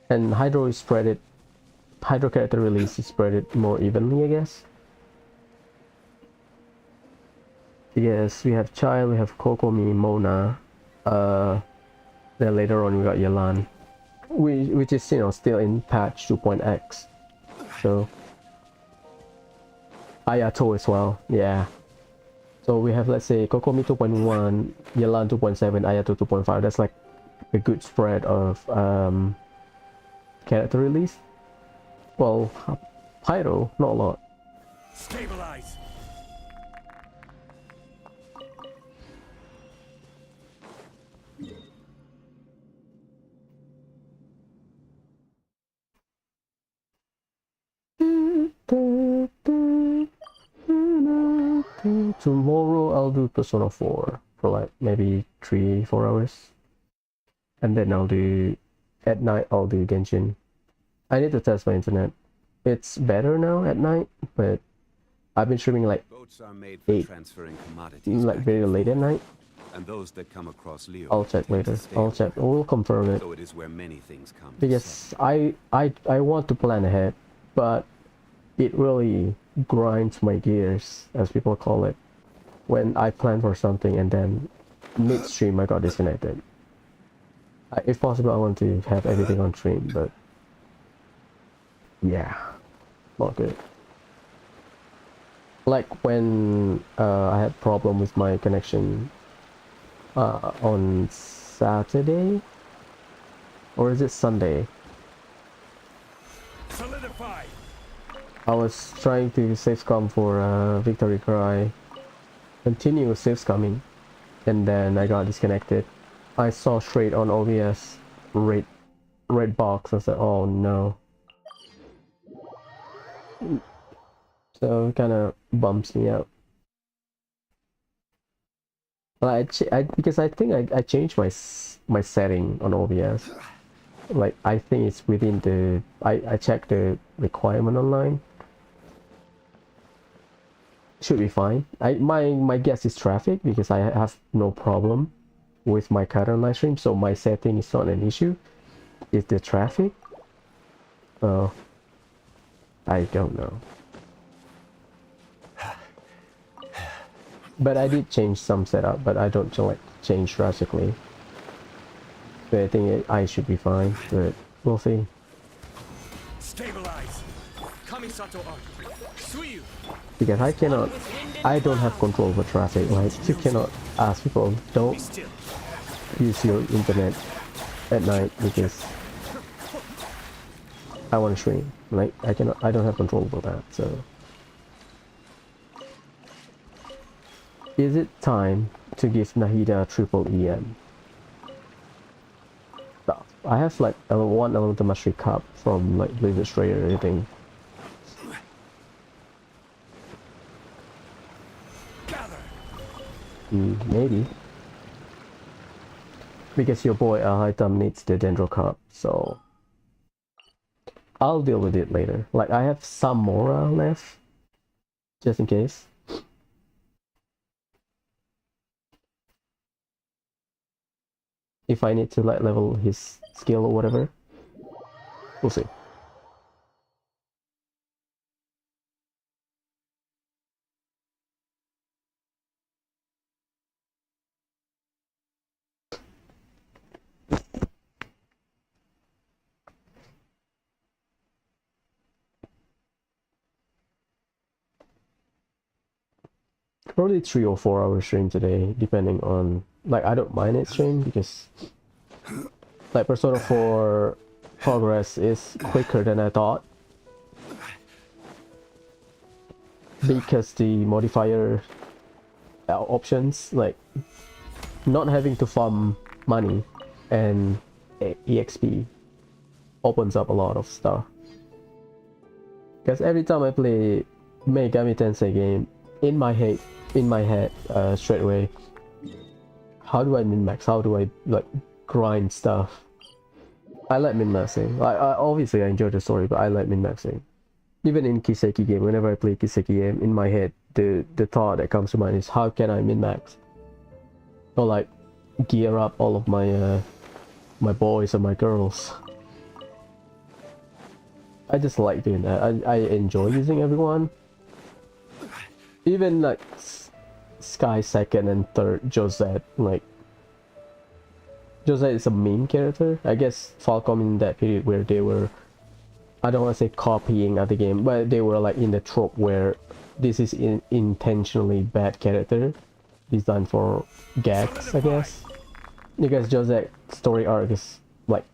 And Hydro is spread Hydro character release is spread more evenly, I guess. Yes, we have Child, we have Kokomi, Mona. Then later on we got Yelan, which is still in patch 2.x. So Ayato as well, yeah. So we have, let's say, Kokomi 2.1, Yelan 2.7, Ayato 2.5. That's like a good spread of character release. Well, Pyro, not a lot. Stabilize. Tomorrow I'll do Persona 4 for like maybe 3-4 hours, and then at night I'll do Genshin. I need to test my internet. It's better now at night, but I've been streaming like Boats are made for 8, transferring commodities like very late at night. and those that come across Leo. I'll check later. I'll check. We'll confirm it. So it is where many things come. Because I want to plan ahead, but it really grinds my gears, as people call it, when I plan for something and then midstream I got disconnected. If possible, I want to have everything on stream, but yeah, not good. Like when I had problem with my connection on Saturday, or is it Sunday? Solidify. I was trying to save scum for Victory Cry, continue save scumming, and then I got disconnected. I saw straight on OBS red box. I said, "Oh no!" So it kind of bumps me out. Because I think I changed my setting on OBS. Like I think it's within the I checked the requirement online. Should be fine. My guess is traffic, because I have no problem with my current live stream, so my setting is not an issue. Is the traffic? Oh, I don't know. But I did change some setup, but I don't change drastically. So I think I should be fine, but we'll see. Stabilize. Kamisato Archon. Suiyu. Because I don't have control over traffic. Like, you cannot ask people, don't use your internet at night, because I want to stream. Like I don't have control over that. So, is it time to give Nahida triple EM? No. I have like one Elemental Mastery Cup from like Blizzard Strayer or anything. Maybe. Because your boy Item needs the Dendro Cup, so I'll deal with it later. Like I have some Mora left, just in case. If I need to like level his skill or whatever, we'll see. Probably 3 or 4 hour stream today, depending on like I don't mind it stream because like Persona 4 progress is quicker than I thought. Because the modifier options, like not having to farm money and EXP opens up a lot of stuff. Because every time I play Megami Tensei game, in my head straight away, how do I min-max? How do I like grind stuff? I like min-maxing. Like obviously I enjoy the story, but I like min-maxing. Even in Kiseki game, whenever I play Kiseki game, in my head, the thought that comes to mind is how can I min-max? Or like gear up all of my my boys and my girls. I just like doing that. I enjoy using everyone. Even like Sky second and third Josette, like Josette is a meme character. I guess Falcom in that period where they were, I don't want to say copying other game, but they were like in the trope where this is intentionally bad character designed for gags, I guess. Because Josette story arc is like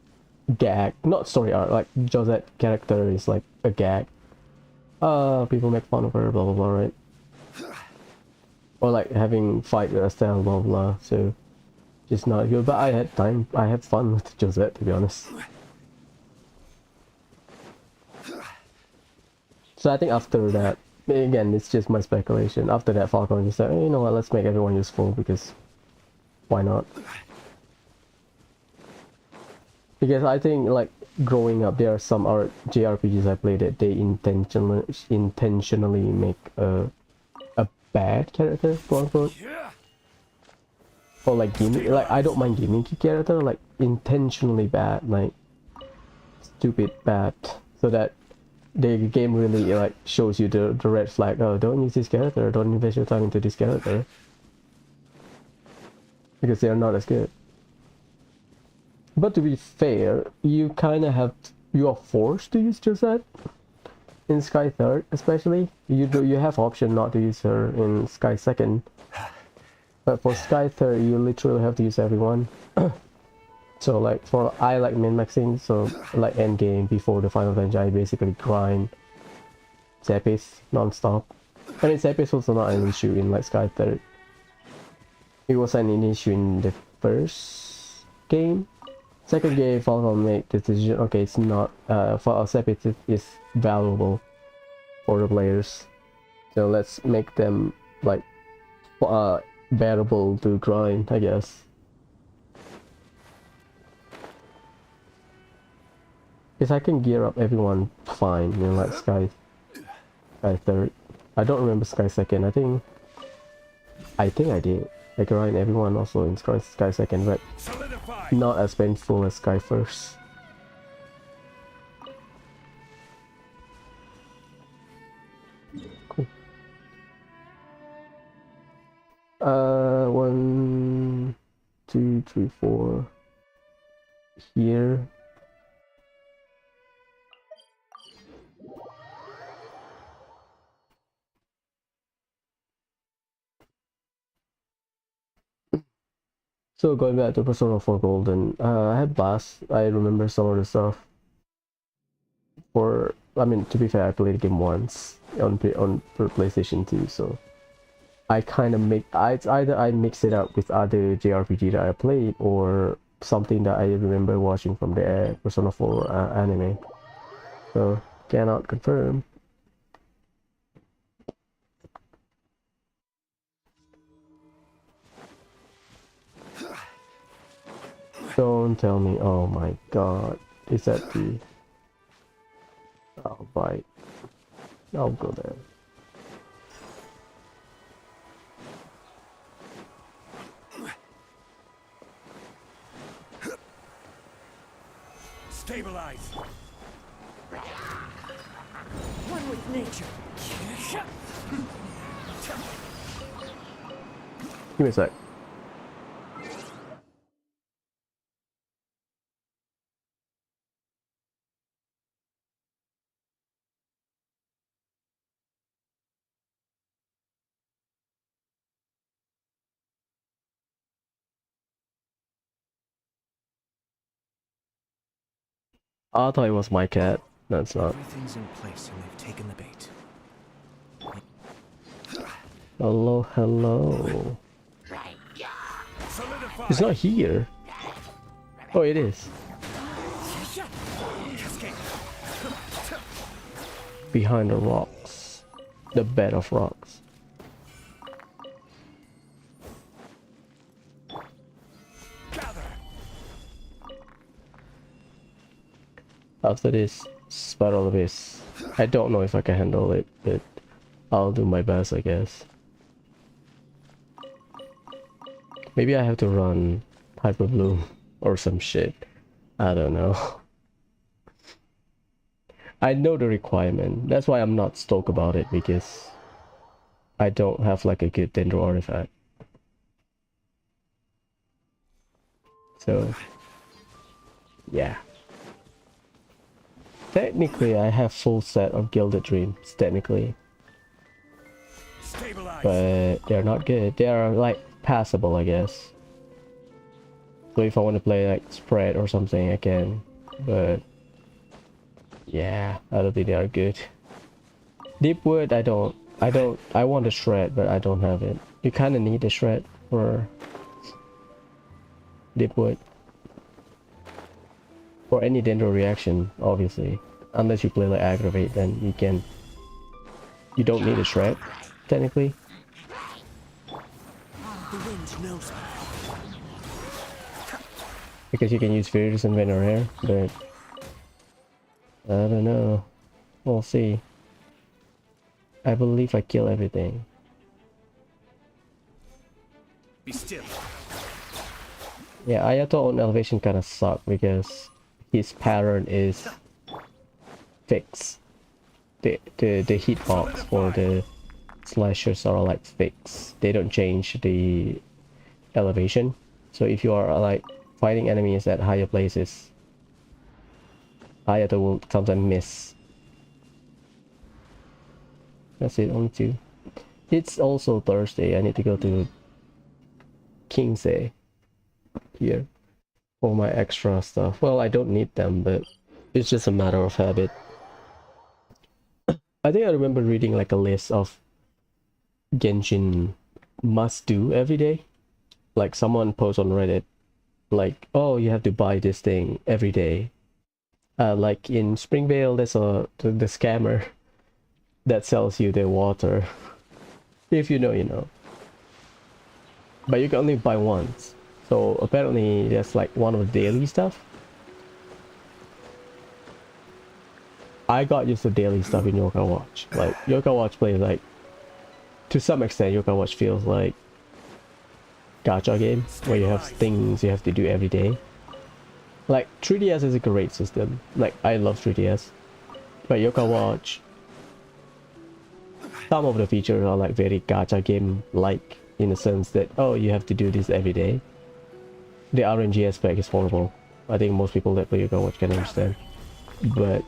gag, not story arc, like Josette character is like a gag. People make fun of her, blah blah blah, right? Or like having fight with Estelle, blah blah, so just not good. But I had time, I had fun with Josette, to be honest. So I think after that, again, it's just my speculation. After that, Falcon just said, hey, you know what, let's make everyone useful because why not? Because I think like growing up, there are some JRPGs I played that they intentionally make a bad character, quote unquote. Or like gimmick, like I don't mind gimmicky character, like intentionally bad, like stupid bad, so that the game really like shows you the red flag. Oh, don't use this character, don't invest your time into this character, because they are not as good. But to be fair, you kind of you are forced to use Josette in Sky 3rd, especially. You have option not to use her in Sky 2nd, but for Sky 3rd you literally have to use everyone. So like I like min-maxing, so like end game before the final dungeon I basically grind Zepis non-stop. I mean Zepis was not an issue in like Sky 3rd. It was an issue in the first game. Second game, Falcon make the decision, okay, it's not, for Zepis is valuable for the players. So let's make them like bearable to grind, I guess. Because I can gear up everyone fine, you know, like Sky 3rd. I don't remember Sky 2nd. I think I did. I grind everyone also in Sky 2nd, but not as painful as Sky 1st. Cool. 1, 2, 3, 4 here. So going back to Persona 4 Golden, I had Blast. I remember some of the stuff. Or I mean, to be fair, I played the game once for PlayStation 2, so I kind of it's either I mix it up with other JRPG that I played or something that I remember watching from the Persona 4 anime. So cannot confirm. Don't tell me. Oh my god, is that the? I'll bite. I'll go there. Stabilize. One with nature. Give me a sec. I thought it was my cat. That's not. Everything's in place and they've taken the bait. Hello, hello. Solidify. It's not here. Oh, it is. Behind the rocks. The bed of rocks. Gather. After this battle abyss, I don't know if I can handle it, but I'll do my best, I guess. Maybe I have to run Hyper Bloom or some shit. I don't know. I know the requirement. That's why I'm not stoked about it, because I don't have like a good Dendro artifact. So yeah. Technically I have full set of Gilded Dreams, technically. Stabilize. But they're not good. They are like passable, I guess. So if I want to play like spread or something, I can. But yeah, I don't think they are good. Deepwood, I want a shred, but I don't have it. You kind of need a shred for Deepwood. For any Dendro reaction, obviously. Unless you play like Aggravate, then you don't need a shred, technically. The wind knows me. Because you can use Furious and Venom Rare, but I don't know. We'll see. I believe I kill everything. Be still. Yeah, Ayato on elevation kind of suck because his pattern is fixed. The hitbox for the slashers are like fixed. They don't change the elevation. So if you are like fighting enemies at higher places, Ayato will sometimes miss. That's it, only two. It's also Thursday. I need to go to Kingsay here for my extra stuff. Well, I don't need them, but it's just a matter of habit. I think I remember reading like a list of Genshin must do every day. Like someone posts on Reddit, like, oh, you have to buy this thing every day. Like in Springvale, there's the scammer that sells you the water. If you know, you know. But you can only buy once. So apparently that's like one of the daily stuff. I got used to daily stuff in Yokai Watch. Like Yokai Watch plays like, to some extent Yokai Watch feels like gacha game where you have things you have to do every day. Like 3DS is a great system. Like I love 3DS. But Yokai Watch, some of the features are like very gacha game like, in the sense that, oh, you have to do this every day. The RNG aspect is horrible. I think most people that play Yokai Watch can understand. But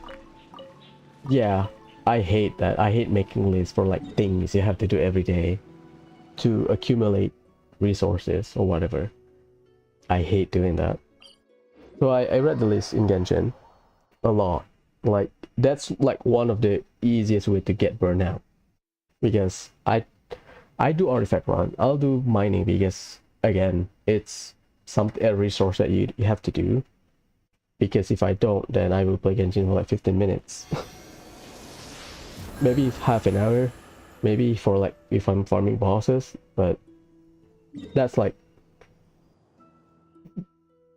yeah, I hate that. I hate making lists for like things you have to do every day to accumulate resources or whatever. I hate doing that. So I read the list in Genshin a lot. Like that's like one of the easiest way to get burnout, because I do artifact run. I'll do mining because again it's a resource that you have to do. Because if I don't, then I will play Genshin for like 15 minutes. Maybe half an hour, maybe for like if I'm farming bosses, but that's like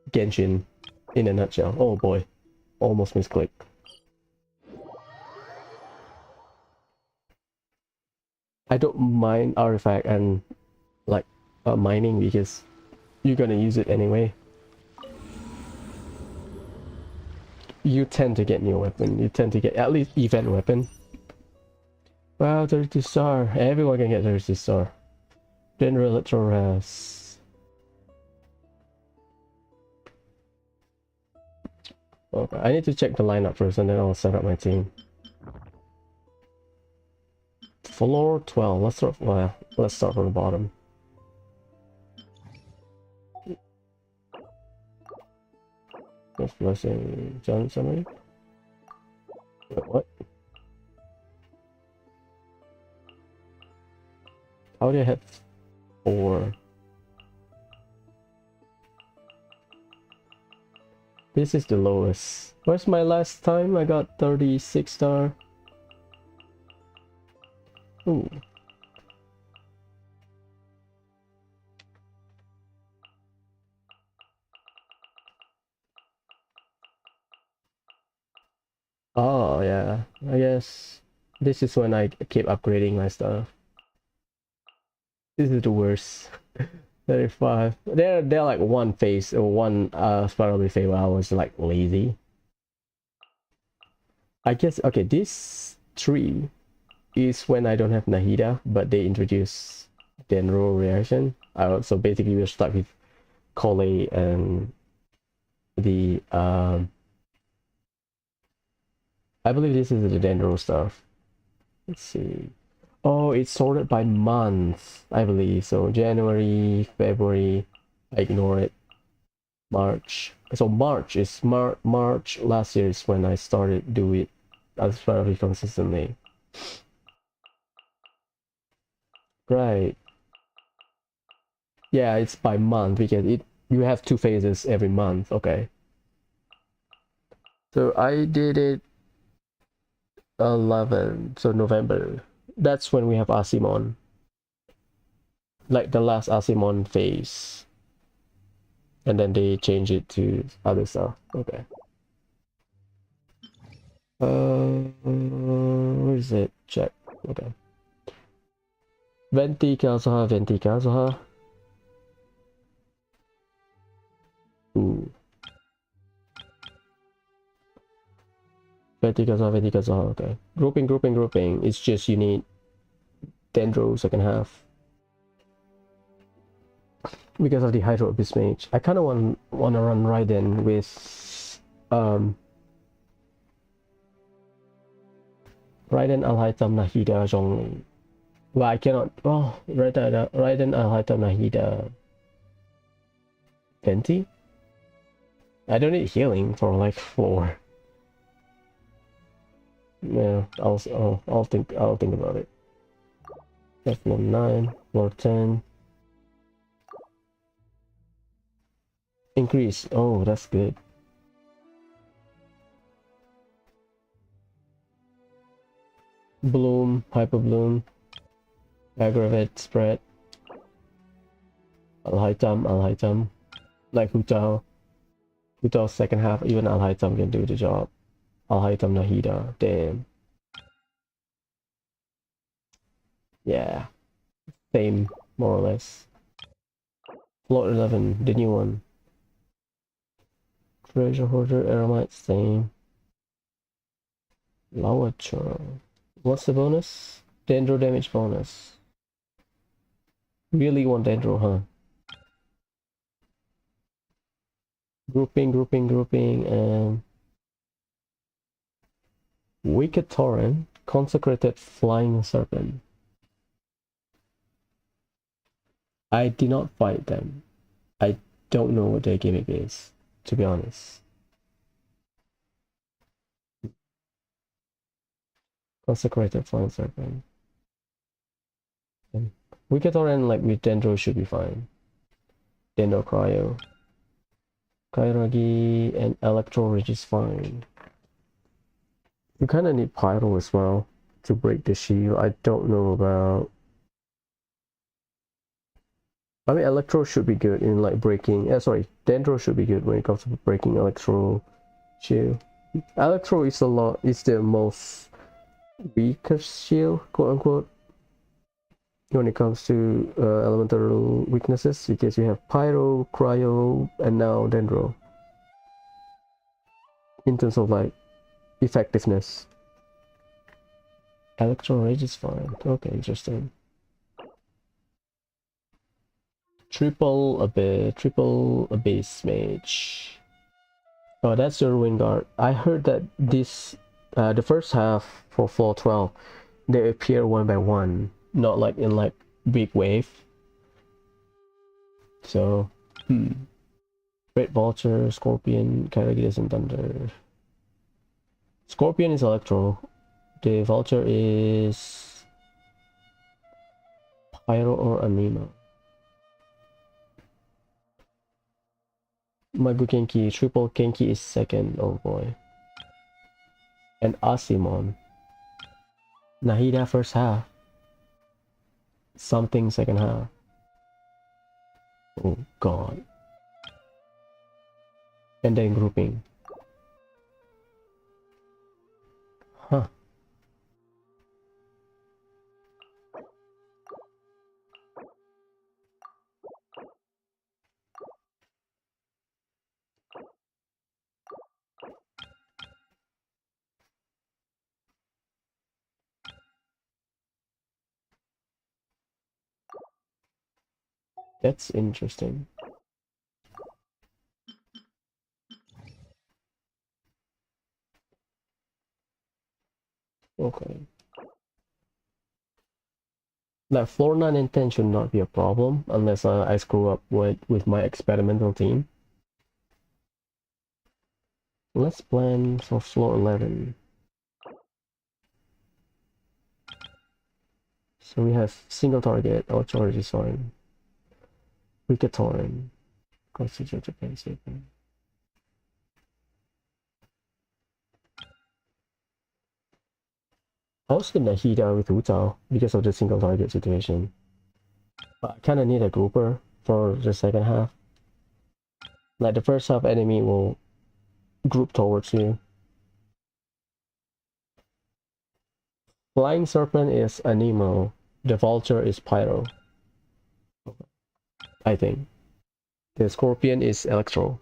Genshin in a nutshell. Oh boy, almost misclick. I don't mind artifact and like mining because you're gonna use it anyway. You tend to get new weapon. You tend to get at least event weapon. Wow, 32 star. Everyone can get 32 star. General Electro-Res. Okay, I need to check the lineup first and then I'll set up my team. Floor 12. Let's start from the bottom. Blessing John summary. Wait, what? How do I have 4? This is the lowest. Where's my last time? I got 36 star. Ooh. Oh yeah, I guess this is when I keep upgrading my stuff. This is the worst. 35. They're like one phase or one spiral phase where I was like lazy. I guess okay, this 3 is when I don't have Nahida, but they introduce Denro reaction. So basically we're stuck with Kole and the I believe this is the Dendro stuff. Let's see. Oh, it's sorted by month, I believe. So January, February, I ignore it. March. So March is March last year is when I started do it as fairly consistently. Right. Yeah, it's by month because you have 2 phases every month. Okay. So I did it 11, so November. That's when we have Asimon. Like the last Asimon phase. And then they change it to other stuff. Okay. Where is it? Check. Okay. Venti Kazuha. Ooh. Venti Kazuha, okay. Grouping. It's just you need Dendro second half. Because of the Hydro Abyss Mage. I kinda wanna run Raiden with Raiden Alhaitam Nahida Zhongli. Well, I cannot. Oh, Raiden Alhaitam Nahida Venti? I don't need healing for like 4. Yeah, I'll think about it. That's floor 9, floor 10. Increase. Oh, that's good. Bloom, Hyper Bloom, Aggravate, Spread. Alhaitam. Like Hutao. Hutao's second half, even Alhaitam can do the job. Alhaitam Nahida, damn. Yeah. Same, more or less. Floor 11, the new one. Treasure Hoarder, Aramite, same. Lower Churl. What's the bonus? Dendro damage bonus. Really want Dendro, huh? Grouping, and Wicked Torrent, Consecrated Flying Serpent. I did not fight them. I don't know what their gimmick is, to be honest. Consecrated Flying Serpent. And Wicked Torrent like with Dendro should be fine. Dendro Cryo. Kairagi and Electro Ridge is fine. You kinda need Pyro as well to break the shield. I don't know about... I mean, Electro should be good in like breaking... sorry, Dendro should be good when it comes to breaking Electro shield. Electro is the most weakest shield, quote unquote, when it comes to elemental weaknesses, because you have Pyro, Cryo, and now Dendro. In terms of like effectiveness, Electro Rage is fine. Okay, interesting. Triple Abyss Mage. Oh, that's your Ruin Guard. I heard that this, the first half for floor 12, they appear one by one, not like in like big wave. So, Red Vulture, Scorpion, Kairagis and Thunder. Scorpion is Electro. The Vulture is Pyro or Anima. Magu Genki, triple Genki is second, oh boy. And Asimon. Nahida first half. Something second half. Oh god. And then grouping. Huh. That's interesting. Okay. Like floor 9 and 10 should not be a problem unless I screw up with my experimental team. Let's plan for floor 11. So we have single target, our charge is fine. Wicked Torrent. Constitute Japan Statement. I was gonna heat out with Utao because of the single target situation. But I kinda need a grouper for the second half. Like the first half enemy will group towards you. Flying Serpent is Anemo. The Vulture is Pyro. I think. The Scorpion is Electro.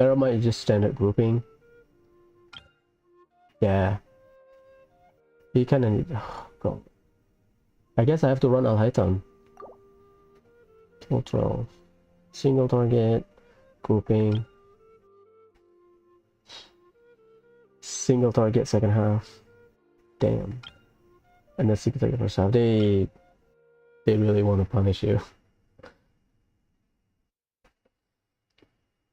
Erema is just standard grouping. Yeah. You kinda need... Oh, God. I guess I have to run Alhaitan. 12. Single target. Grouping. Single target second half. Damn. And the single target first half. They really want to punish you.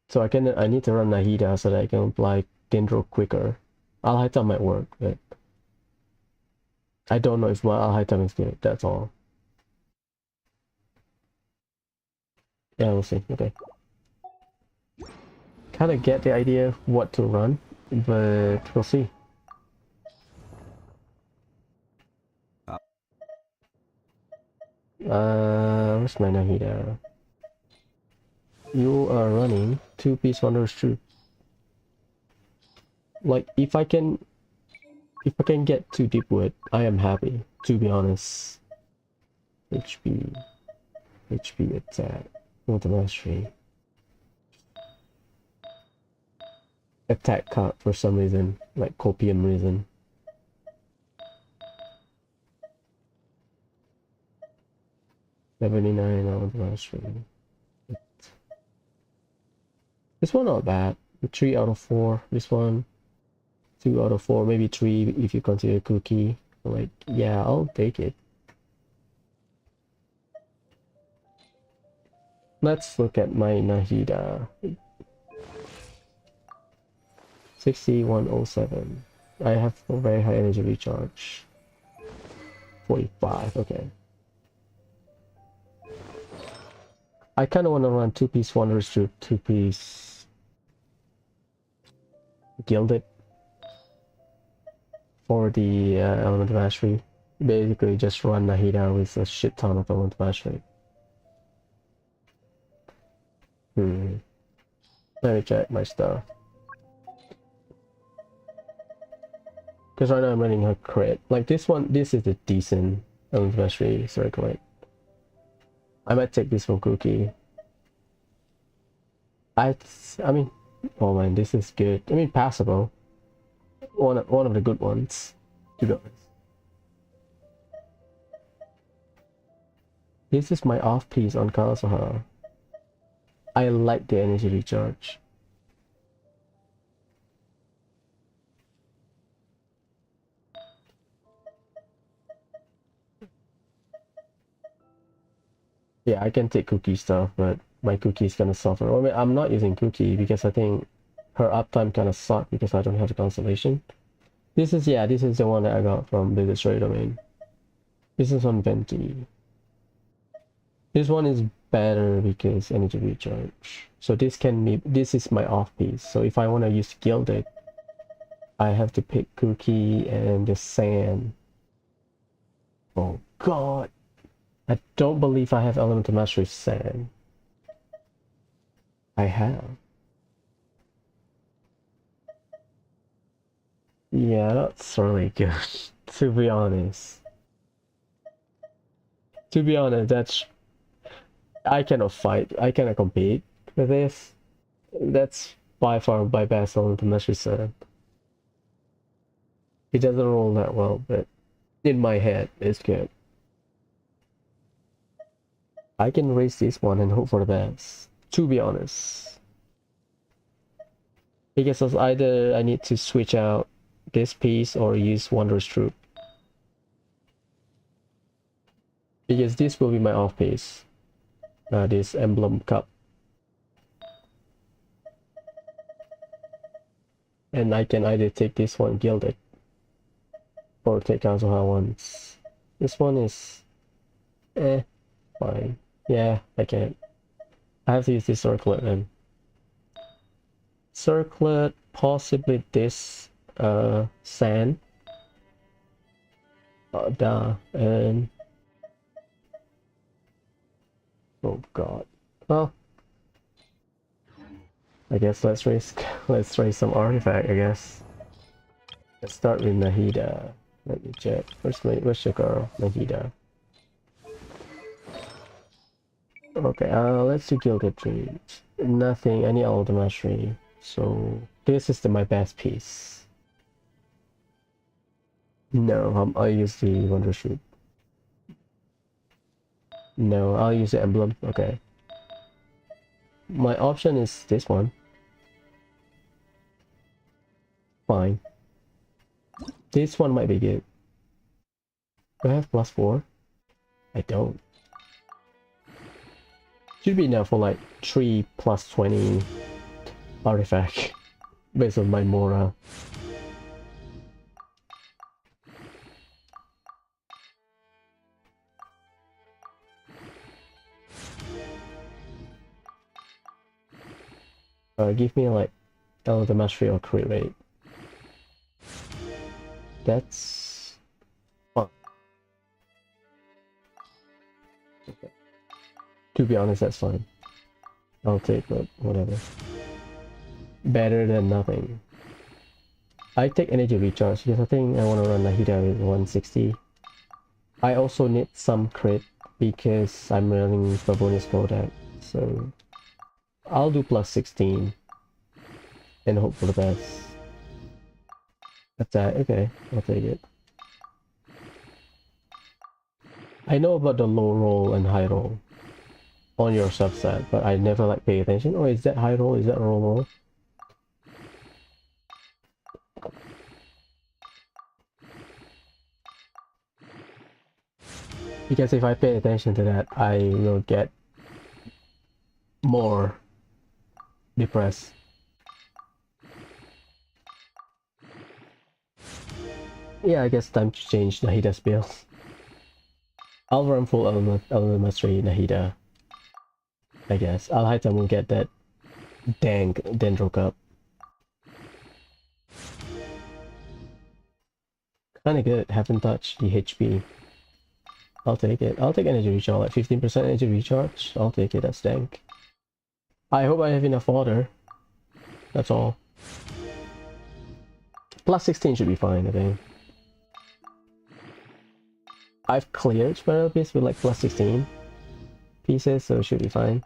So I need to run Nahida so that I can apply Dendro quicker. Alhaitan might work, but I don't know if my Alhaitan is good, that's all. Yeah, we'll see. Okay. Kinda get the idea of what to run, but we'll see. Where's my Nahida? You are running 2-piece Wanderer's Troop. Like, if I can get to Deepwood, I am happy, to be honest. HP attack, not the mastery. Attack card for some reason, like copium reason. $79 on the mastery. This one not bad. 3 out of 4. This one 2 out of 4, maybe 3 if you consider cookie. Like, yeah, I'll take it. Let's look at my Nahida. 6107. I have a very high energy recharge. 45, okay. I kind of want to run 2-piece Wanderer's Troop, 2-piece Gilded for the Element Mastery. Basically just run Nahida with a shit ton of Element Mastery. Let me check my stuff. Because right now I'm running a crit. Like this one, this is a decent Element Mastery circlet. I might take this from Cookie. I mean, oh man, this is good. I mean, passable. One of the good ones, to be honest. This is my off piece on Kazuha. I like the energy recharge. Yeah, I can take Cookie stuff, but my Cookie is gonna suffer. I mean, I'm not using Cookie because I think her uptime kind of sucked because I don't have the constellation. This is the one that I got from Biggest Trade Domain. This is on Venti. This one is better because energy recharge. So this is my off piece. So if I want to use Gilded, I have to pick Cookie and the Sand. Oh god. I don't believe I have Elemental Mastery Sand. I have. Yeah, that's really good, to be honest. To be honest, that's... I cannot fight, I cannot compete with this. That's by far my best Elemental Mastery Sand. It doesn't roll that well, but in my head, it's good. I can raise this one and hope for the best, to be honest. Because either I need to switch out this piece or use Wanderer's Troop. Because this will be my off piece. This Emblem Cup. And I can either take this one Gilded or take Kazuha once. This one is fine. Yeah, I can't. I have to use this circlet then. Circlet, possibly this Sand. And oh god. Well, I guess let's raise some artifact, I guess. Let's start with Nahida. Let me check. Where's your girl? Nahida. Okay, let's do Gilded Dreams. Nothing, I need all the mastery. So this is my best piece. No, I'll use the Wonder Shoot. No, I'll use the Emblem. Okay. My option is this one. Fine. This one might be good. Do I have +4? I don't. Should be enough for like 3 + 20 artifact based on my Mora. Give me like the mastery or crit rate. That's fun. Okay. To be honest, that's fine. I'll take it, whatever. Better than nothing. I take energy recharge because I think I want to run Nahida with 160. I also need some crit because I'm running Favonius Kodak, so I'll do +16 and hope for the best. Attack, okay, I'll take it. I know about the low roll and high roll on your subset, but I never like pay attention. Oh, is that high roll? Is that low roll? Because if I pay attention to that, I will get more depressed. Yeah, I guess time to change Nahida's build. I'll run full element mastery Nahida. I guess. I'll hide them and get that dang Dendro Cup. Kinda good, haven't touched the HP. I'll take it. I'll take energy recharge, like 15% energy recharge. I'll take it, that's dank. I hope I have enough water. That's all. Plus 16 should be fine, I think. I've cleared Spiral Beast with like plus 16 pieces, so it should be fine.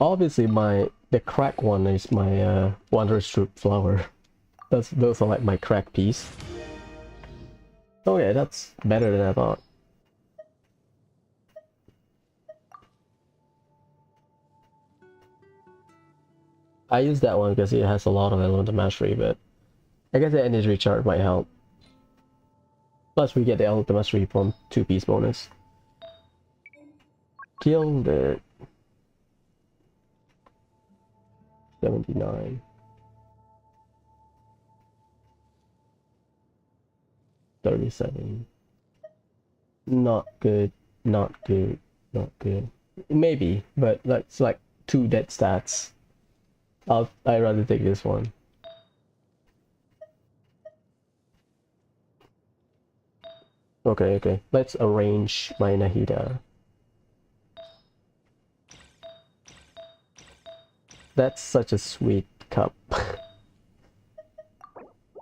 Obviously the crack one is my Wanderer's Troop flower. Those are like my crack piece. Oh yeah, that's better than I thought. I use that one because it has a lot of elemental mastery, but I guess the energy recharge might help. Plus we get the elemental mastery from 2-piece bonus. Killed it. 79. 37. Not good, not good, not good. Maybe, but that's like 2 dead stats. I'd rather take this one. Okay. Let's arrange my Nahida. That's such a sweet cup.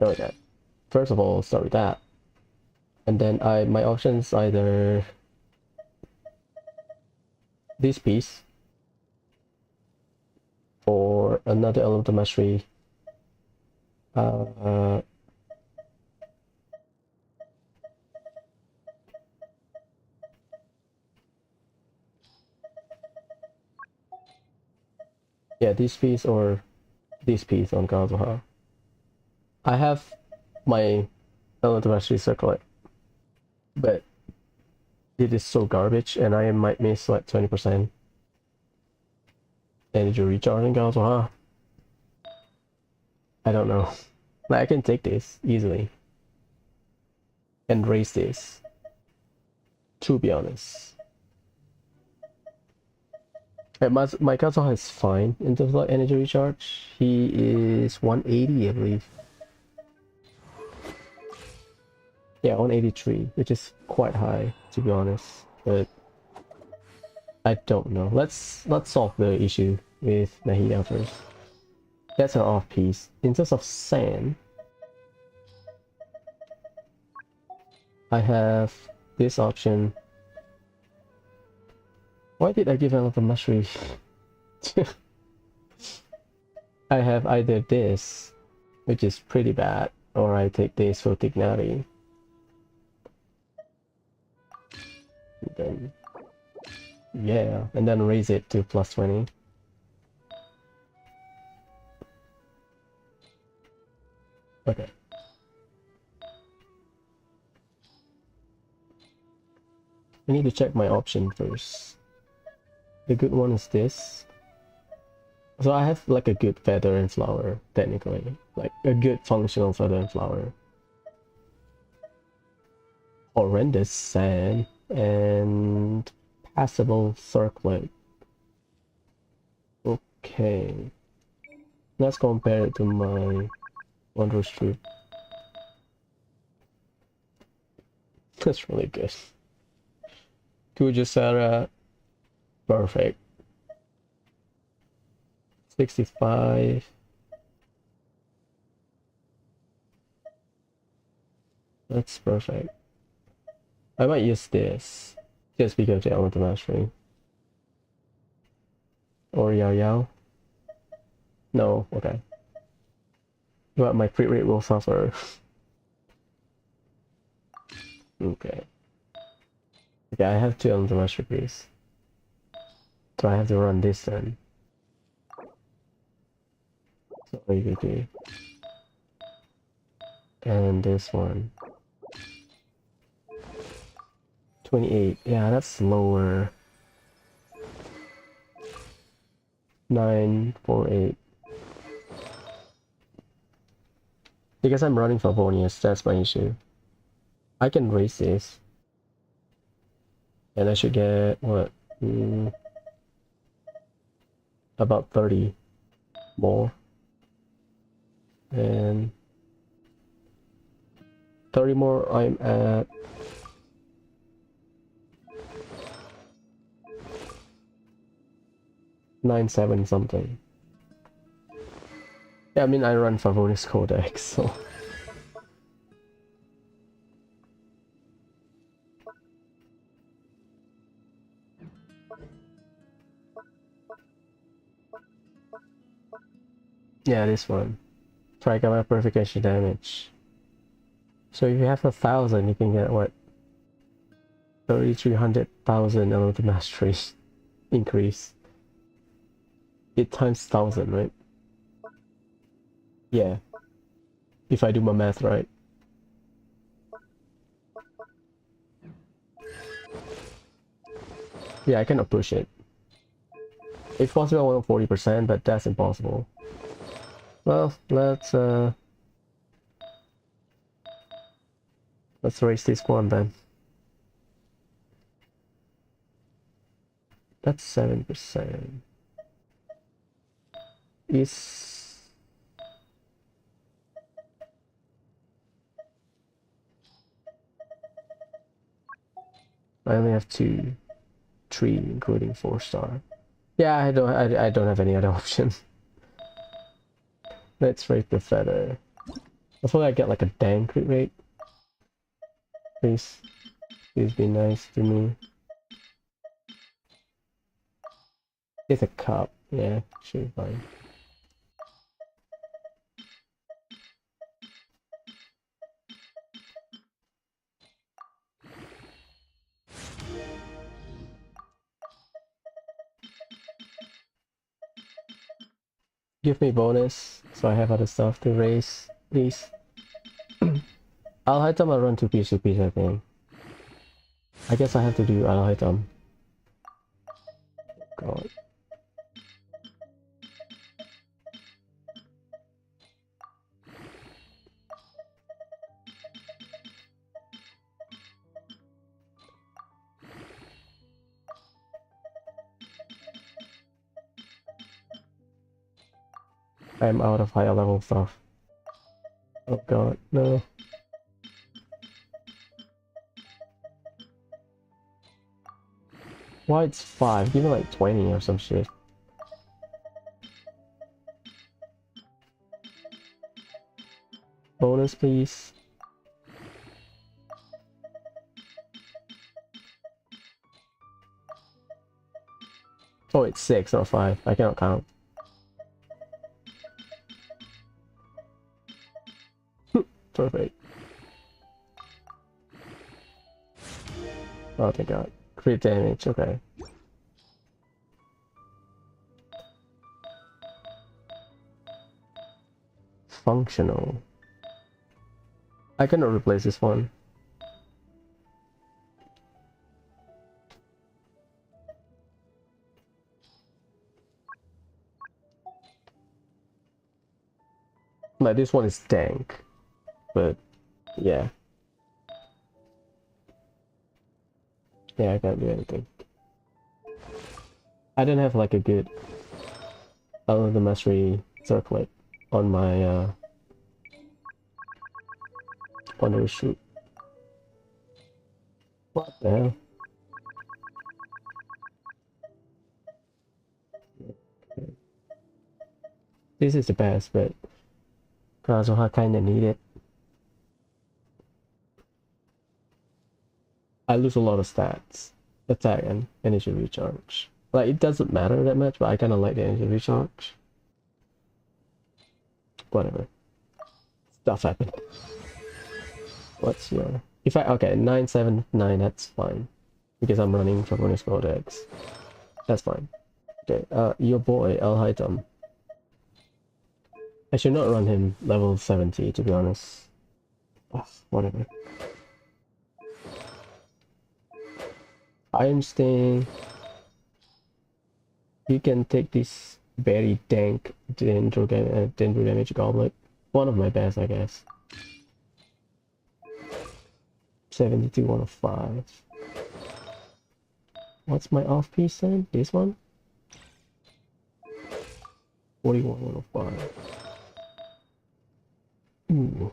Okay. First of all, start with that. And then my options either this piece or another elemental mastery. Yeah, this piece or this piece on Kazuha. I have my elemental mastery circlet, but it is so garbage and I might miss like 20% energy recharge in Kazuha. I don't know. Like, I can take this easily and raise this, to be honest. My Kazuha is fine in terms of like energy recharge. He is 180, I believe. Yeah, 183, which is quite high, to be honest. But I don't know. Let's solve the issue with Nahida first. That's an off piece. In terms of sand, I have this option. Why did I give another mastery? I have either this, which is pretty bad, or I take this for Tignari. Then, yeah, and then raise it to plus 20. Okay. I need to check my option first. The good one is this. So I have like a good feather and flower, technically. Like a good functional feather and flower. Horrendous sand and passable circlet. Okay. Let's compare it to my Wanderer's Troop. That's really good. Kujusara, perfect. 65. That's perfect. I might use this just because the elemental mastery. Or Yao Yao. No, okay. But my crit rate will suffer. Okay. Okay, I have 2 elemental mastery piece. So I have to run this then. So you can do. And this one. 28. Yeah, that's lower. 948. Because I'm running for bonus, that's my issue. I can raise this. And I should get, what? About 30 more. And 30 more, I'm at 9.7 something. Yeah, I mean, I run Favonius Codex, so... Yeah, this one. Try gamma purification damage. So if you have 1,000, you can get what? 3,300,000 element mastery increase. It times 1,000, right? Yeah. If I do my math right. Yeah, I cannot push it. If possible, I want 40%, but that's impossible. Well, let's raise this one then. That's 7%. Is I only have 2, 3, including 4-star. Yeah, I don't have any other option. Let's rate the feather. Hopefully I get like a dang crit rate. Please. Please be nice to me. It's a cup. Yeah, should be fine. Give me bonus, so I have other stuff to raise, please. I'll hide them, I'll run 2-piece, I think. I guess I have to do I'll hide them. God. I'm out of higher level stuff. Oh god, no. Why it's 5? Give me like 20 or some shit. Bonus, please. Oh, it's 6, not 5. I cannot count. Perfect. Oh, thank god. Crit damage, okay. Functional. I cannot replace this one. Like, this one is dank. But, yeah. Yeah, I can't do anything. I don't have like a good the mastery circlet on my on the shoot. What the hell? Okay. This is the best, but because I kinda need it. I lose a lot of stats, attack and energy recharge. Like, it doesn't matter that much, but I kind of like the energy recharge. Whatever. Stuff happened. What's your... If I... Okay, 979, that's fine. Because I'm running from bonus codex. That's fine. Okay, your boy, I'll hide him. I should not run him level 70, to be honest. Whatever. Iron Sting. You can take this very dank dendro damage goblet. One of my best, I guess. 72 105. What's my off piece then? This one? 41 105. Ooh.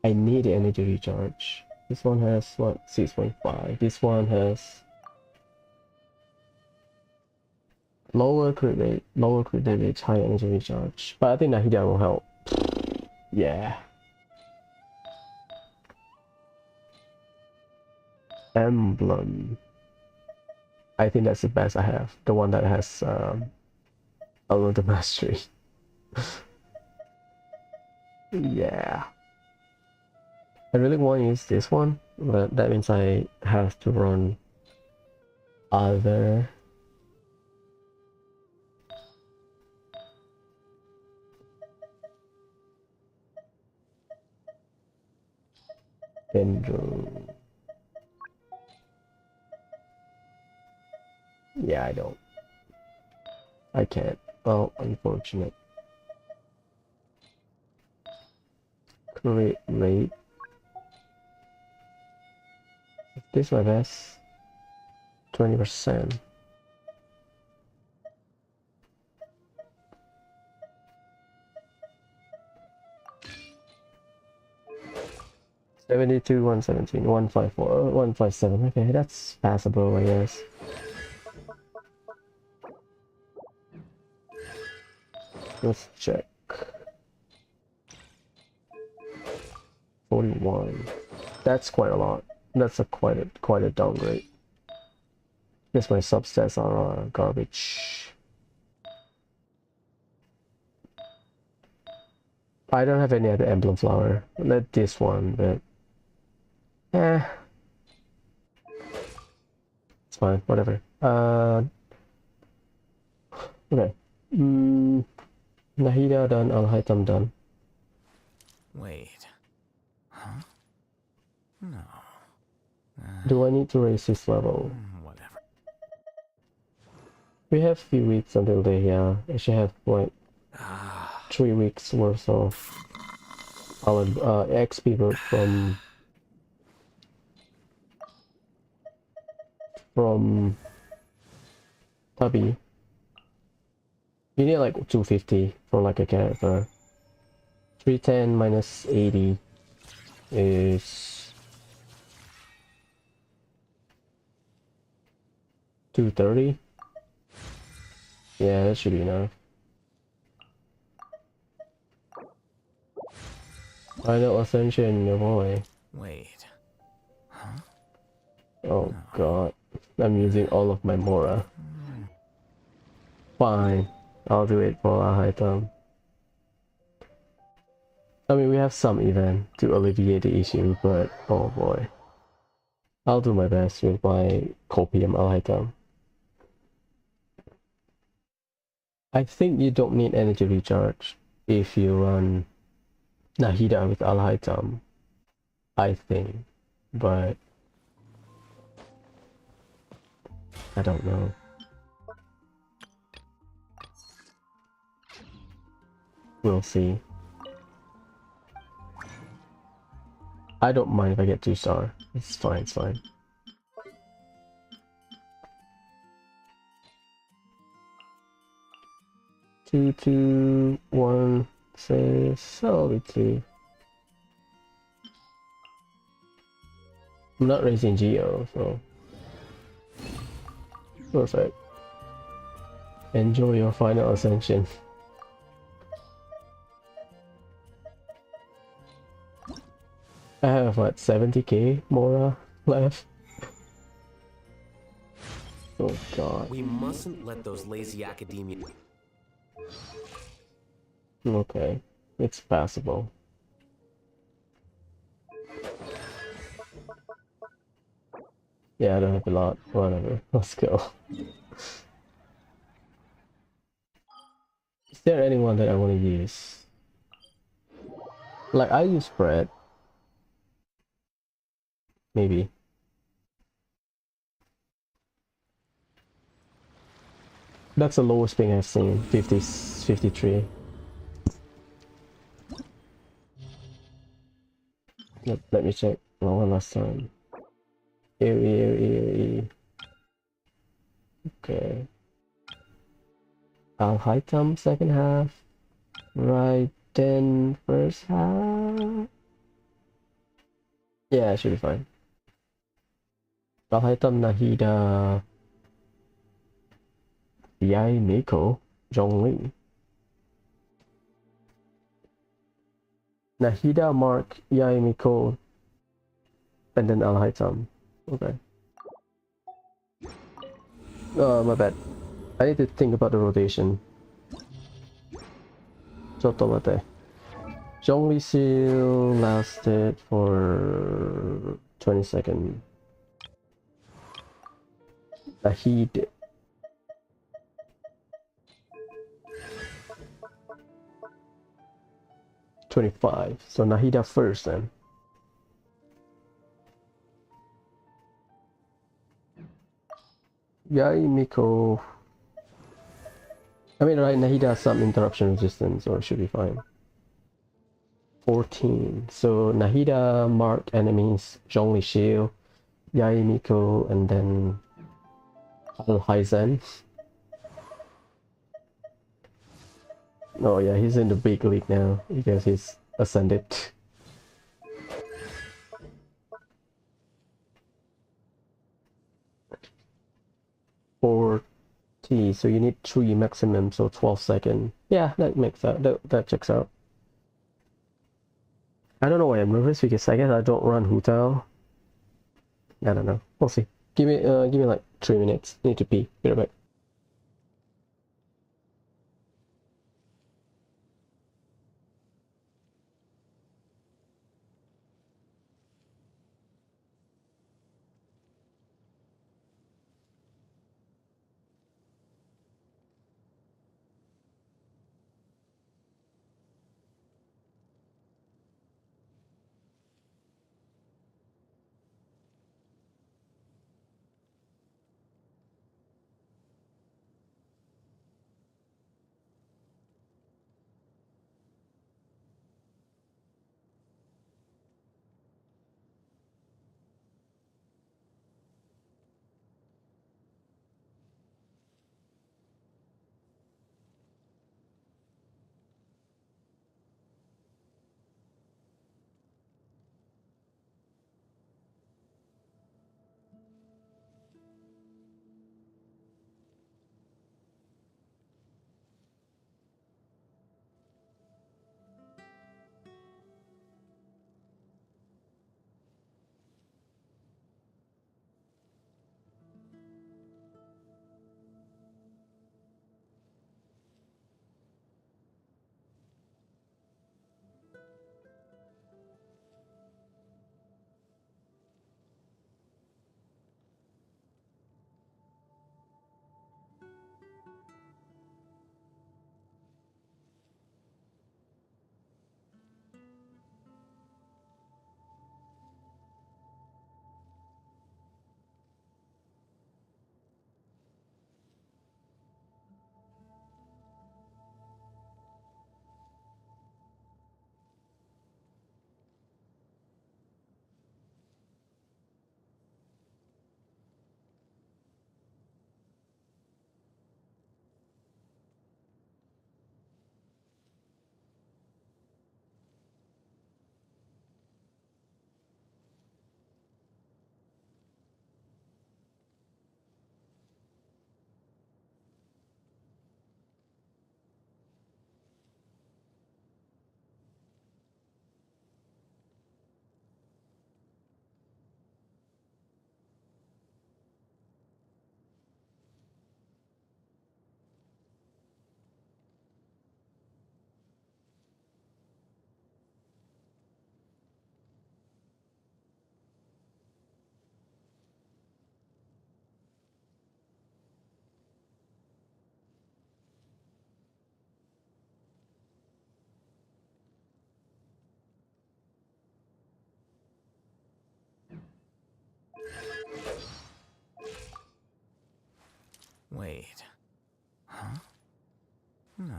I need energy recharge. This one has what? 6.5. This one has lower crit rate, lower crit damage, high energy recharge. But I think Nahida will help. Yeah. Emblem. I think that's the best I have. The one that has Unlimited Mastery. Yeah. I really want to use this one, but that means I have to run other. Dendro. Yeah, I don't. I can't. Oh, unfortunate. Crit rate. Is this my best? 20%. $72, 117, 154, 157. Okay, that's passable, I guess. Let's check. 41. That's quite a lot. That's quite a downgrade. Guess my substats are garbage. I don't have any other emblem flower. Let this one, but it's fine. Whatever. Okay. Nahida done. Alhaitam done. Wait. Huh? No. Do I need to raise his level? Whatever. We have few weeks until they I should have like 3 weeks worth of XP build from Tubby. You need like 250 for like a character. 310 minus 80 is 230. Yeah, that should be enough. Final Ascension, your boy. Wait. Huh? Oh god. I'm using all of my Mora. Fine. I'll do it for a high term. I mean, we have some event to alleviate the issue, but oh boy. I'll do my best with my Copium Alhaitam. I think you don't need energy recharge if you run Nahida with Alhaitam. I think. But I don't know. We'll see. I don't mind if I get 2-star. It's fine, it's fine. Two, 2, 1 says I'll be 2. I'm not raising Geo, so perfect. Enjoy your final ascension. I have what, 70k Mora left? Oh god. We mustn't let those lazy academia. Okay. It's passable. Yeah, I don't have a lot. Whatever. Let's go. Is there anyone that I want to use? Like, I use spread. Maybe. That's the lowest ping I've seen. 53. Let me check. One last time. Eerie. Okay. Al-Haytham second half. Right then first half. Yeah, it should be fine. Al-Haytham, Nahida, Yai Miko, Zhongli. Nahida, Mark, Yai Miko, and then Al-Haytham. Okay. Oh, my bad. I need to think about the rotation. Chotomate. Zhongli seal lasted for 20 seconds. Nahid. $25. So Nahida first then. Yai Miko. I mean, right, Nahida has some interruption resistance, or it should be fine. 14. So Nahida, mark enemies, Zhongli shield, Yai Miko, and then Al-Haizen. Oh yeah, he's in the big league now because he's ascended. So you need 3 maximum, so 12 seconds. Yeah, that makes that checks out. I don't know why I'm nervous because I guess I don't run Hu Tao. I don't know. We'll see. Give me like 3 minutes. Need to pee. Be right back. Wait. Huh? No.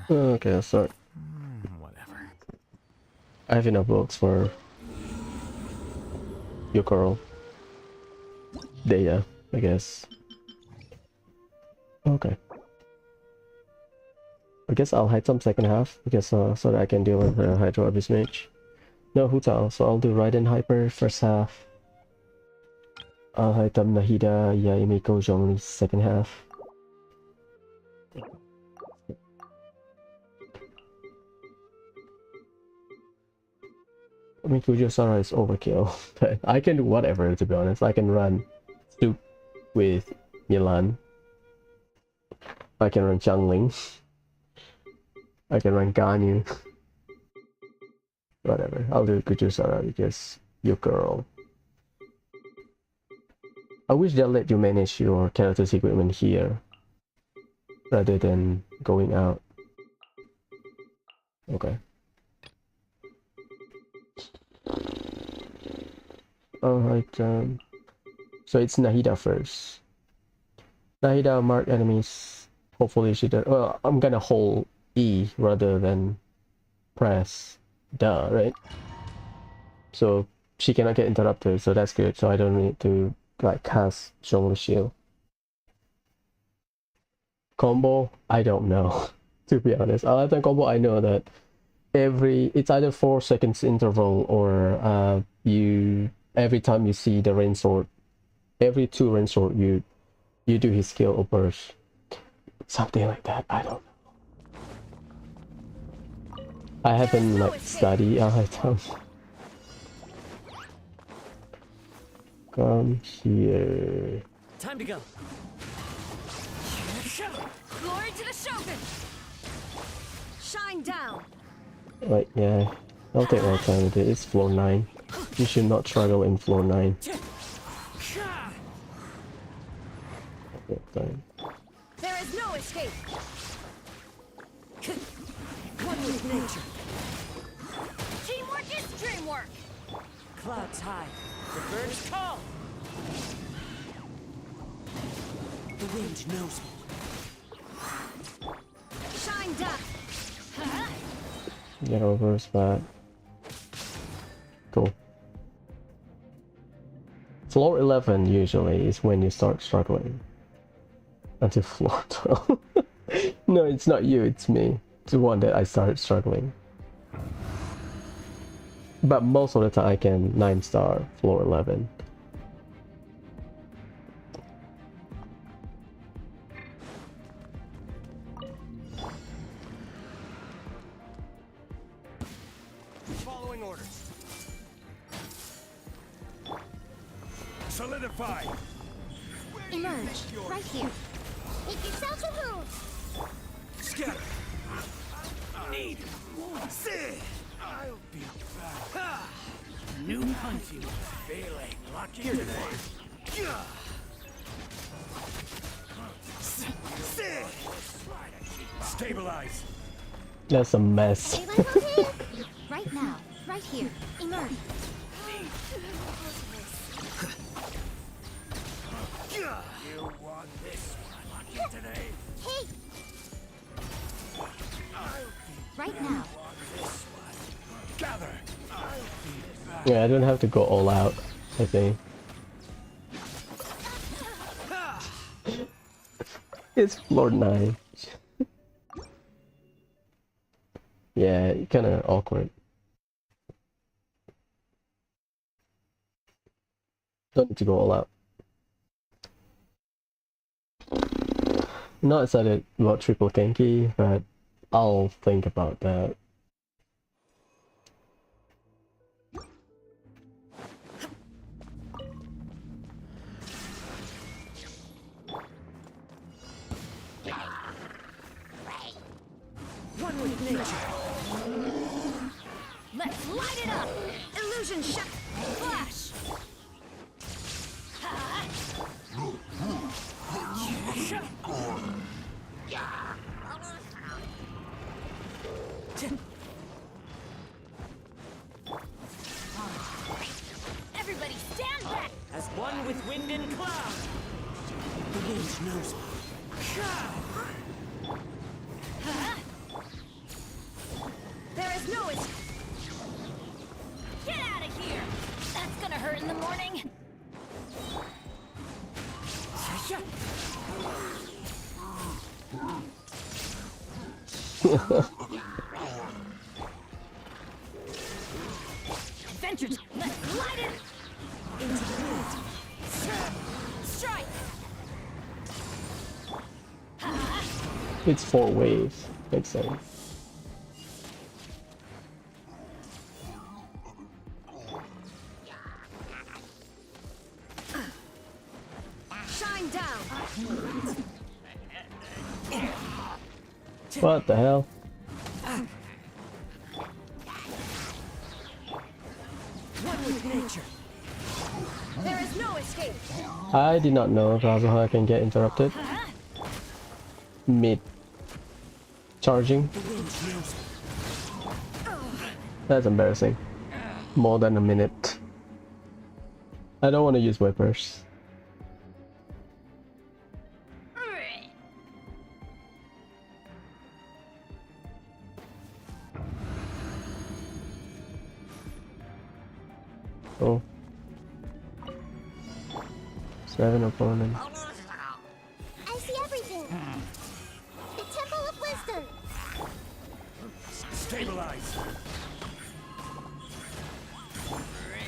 Okay, I'll start. Whatever. I have enough books for your girl. Data, I guess. Okay. I guess I'll hide some second half because so that I can deal with the Hydro Abyss Mage. No Hutao, so I'll do Raiden Hyper first half. I'll hide some Nahida, Yaimiko, Zhongli second half. I mean, Kujosara is overkill, but I can do whatever, to be honest. I can run Soup with Milan. I can run Changling. I can run Ganyu. Whatever. I'll do Kujosara because your girl. I wish they'll let you manage your character's equipment here rather than going out. Okay. Alright, so it's Nahida first. Nahida mark enemies. Hopefully she does. Well, I'm gonna hold E rather than press duh, right? So she cannot get interrupted, so that's good. So I don't need to like cast Zhongli Shield. Combo, I don't know. To be honest, other combo, I know that it's either 4 seconds interval or every time you see the rain sword, every 2 rain sword you do his skill or burst, something like that. I don't know. I haven't like studied item. Come here. Time to go. Glory to the Shogun! Shine down! Right, yeah. I'll take my time with it. It's floor 9. You should not struggle in floor 9. Okay, There is no escape! One with nature. Teamwork is dreamwork! Clouds high. The birds call. The wind knows me. Shine down! get over spot. Cool. Floor 11 usually is when you start struggling. Until floor 12. No, it's not you, it's me. It's the one that I started struggling. But most of the time I can 9-star floor 11. Following orders. Solidify. Emerge, right here. Make yourselves a room! Scatter. Need. Sit. I'll be back. New hunting. Feeling lucky today. Sit. Stabilize. That's a mess. Daylight on here? Right now, right here. Emerge. You want this one lucky today? Hey! I'll be Right now. on this one. Gather. I'll be back. Yeah, I don't have to go all out, I think. It's floor 9. Yeah, kinda awkward. Don't need to go all out. Not excited about triple Genki, but I'll think about that. One with nature. Let's light it up! Illusion shot! Flash! Everybody stand back! As one with wind and cloud. The wind knows me. There is no escape. Get out of here! That's gonna hurt in the morning. Adventures, let's light it! Into the wind. Strike! It's 4 waves. Makes sense. Shine down! What the hell? One with nature. There is no escape! I did not know Kazuha can get interrupted mid charging. The wind knows me. That's embarrassing. More than a minute. I don't want to use whippers. Oh. 7 opponents. I see everything. The Temple of Wisdom. Stabilize.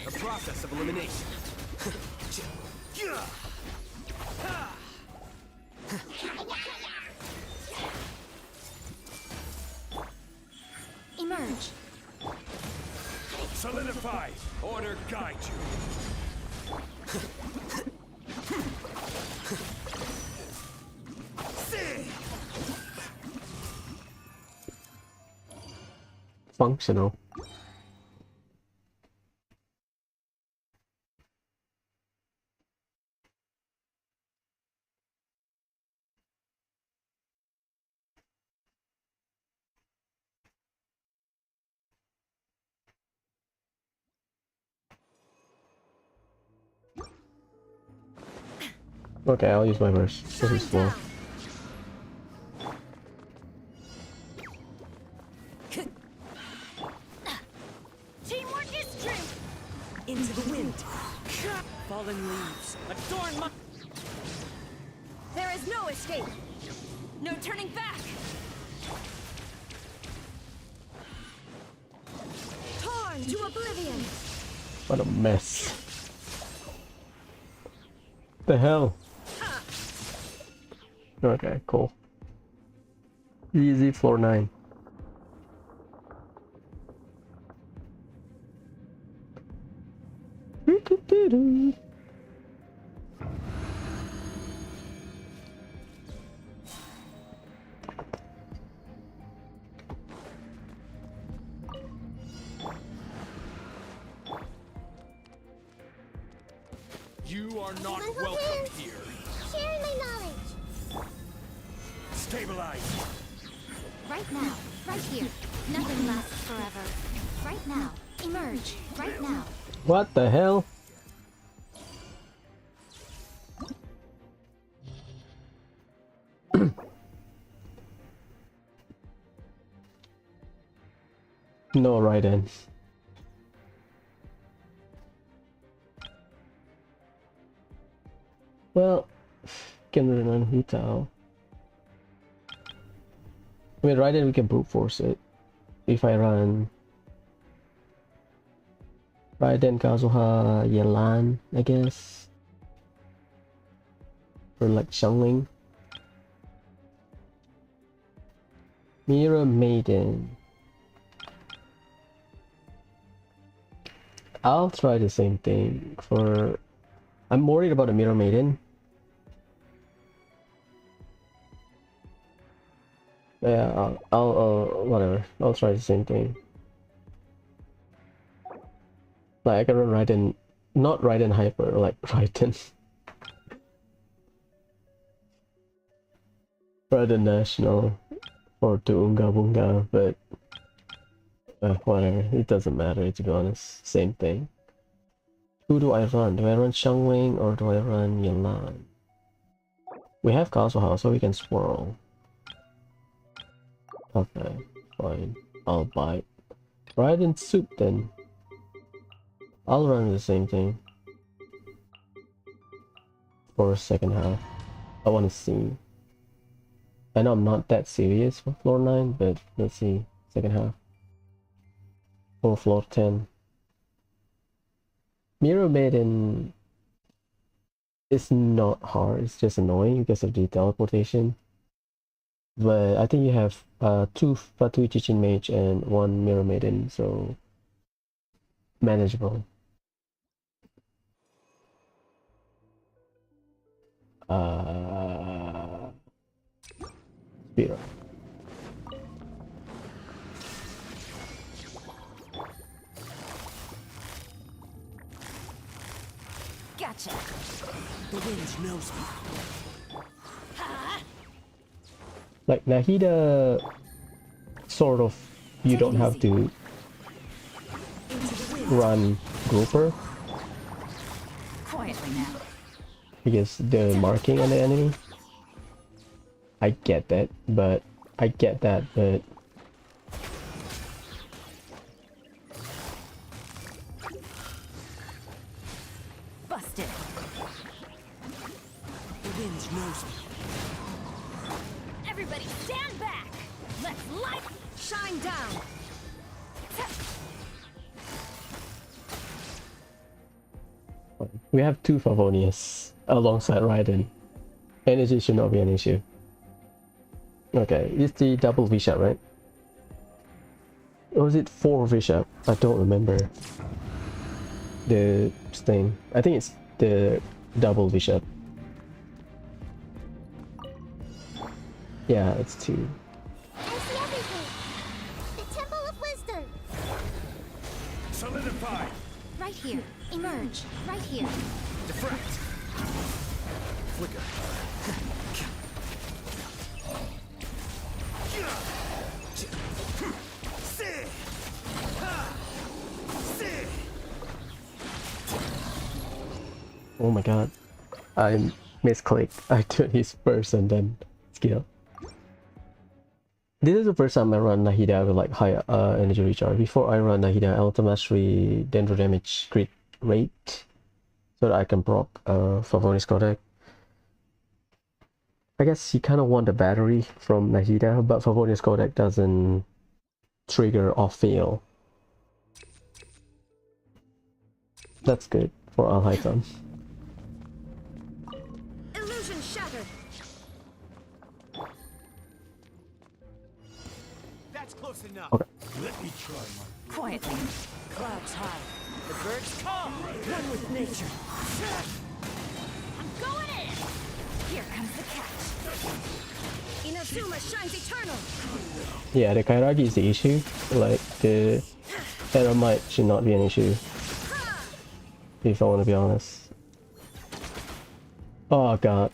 A process of elimination. Emerge. Solidify. Order guide you. Functional. Okay, I'll use my burst. This is slow. Teamwork is strength! Into the wind. Fallen leaves. Adorn my... There is no escape! No turning back! Torn to oblivion! What a mess. The hell? Okay, cool. Easy floor 9. You are not Everyone go welcome in. here. Sharing my knowledge. Stabilize. Right now, right here. Nothing lasts forever. Right now. Emerge. Right now. What the hell? No right end. Well, can run on Hitao. I mean, right end we can brute force it. If I run Raiden, Kazuha, Yelan, I guess. Or like Xiangling. Mirror Maiden. I'll try the same thing for... I'm worried about the Mirror Maiden. Yeah, I'll whatever. I'll try the same thing. Like I can run Raiden, not Raiden Hyper, like Raiden. Raiden National or to Unga Bunga, but whatever. It doesn't matter, to be honest. Same thing. Who do I run? Do I run Xiangling or do I run Yelan? We have Castle House, so we can swirl. Okay, fine. I'll buy it. Right in soup then. I'll run the same thing. For a second half. I want to see. I know I'm not that serious for floor 9, but let's see. Second half. For floor 10. Mirror Maiden is not hard, it's just annoying because of the teleportation. But I think you have 2 Fatui Teaching Mage and 1 Mirror Maiden, so manageable. Speed up. Gotcha. The wind knows me. Like Nahida, sort of, you don't have to run grouper Quietly now. because the marking on the enemy. I get that, but Busted. The wind knows me. Everybody stand back! Let's light shine down! we have 2 Favonius alongside Raiden. Energy should not be an issue. Okay, it's the double V-Shot, right? Or was it 4 V-Shot? I don't remember the thing. I think it's the double V-Shot. Yeah, it's 2. I see everything. The Temple of Wisdom. Solidify. Right here. Emerge. Right here. Diffract. Flicker. Oh my god. I misclicked. I took his first and then skill. This is the first time I run Nahida with like high energy recharge. Before I run Nahida, Ultra Mastery Dendro damage crit rate so that I can proc Favonius Kodak. I guess you kind of want the battery from Nahida, but Favonius Kodak doesn't trigger or fail. That's good for Alhaitam. Illusion shattered! That's close enough. Okay. Let me try my... Quietly. Clouds high. The birds come. One with nature. I'm going in! Here comes the catch! Inazuma shines eternal! Yeah, the Kairagi is the issue. Like, the Eremite should not be an issue. If I want to be honest. Oh god.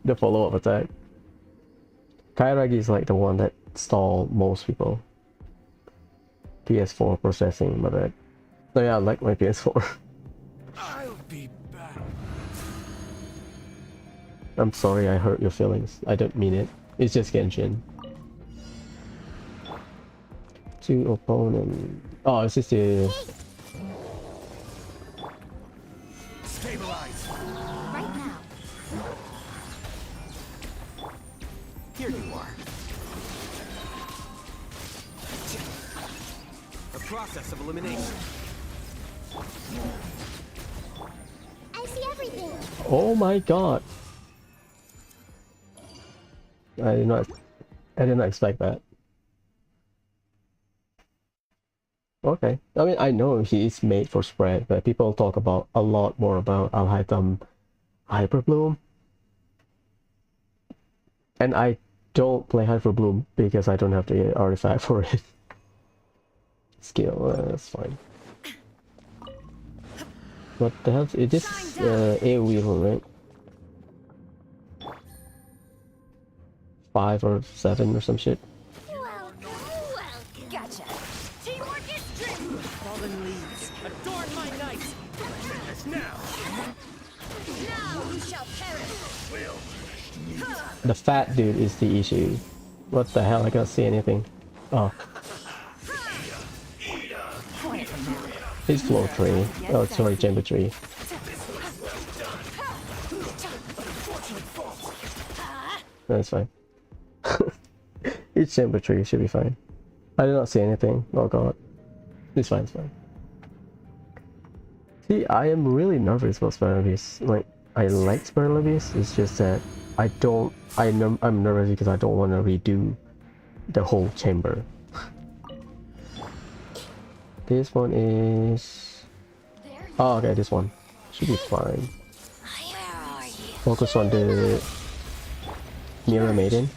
The follow-up attack. Kairagi is like the one that stall most people. PS4 processing, my bad. So yeah, I like my PS4. I'll be back. I'm sorry I hurt your feelings. I don't mean it. It's just Genshin. 2 opponent. Oh, it's just a... Stabilize. Right now. Here you are. A process of elimination. I see everything. Oh my god! I did not expect that. Okay. I mean, I know he is made for spread, but people talk about a lot more about Alhaitam Hyperbloom. And I don't play Hyperbloom because I don't have the artifact for it. Skill, that's fine. What the hell? It is AoE rule, right? 5 or 7 or some shit. Welcome. Gotcha! Teamwork is dream! Fallen leaves. Adorn my night. Now. Now you shall perish! Will. The fat dude is the issue. What the hell? I can't see anything. Oh. It's floor 3. Oh, sorry, chamber 3. That's fine. It's chamber 3, should be fine. I did not see anything. Oh god. It's fine, it's fine. See, I am really nervous about Spider Abyss. Like, I like Spider Abyss, it's just that I'm nervous because I don't want to redo the whole chamber. This one is... Oh, okay, this one. Should be fine. Focus on the Mirror Maiden.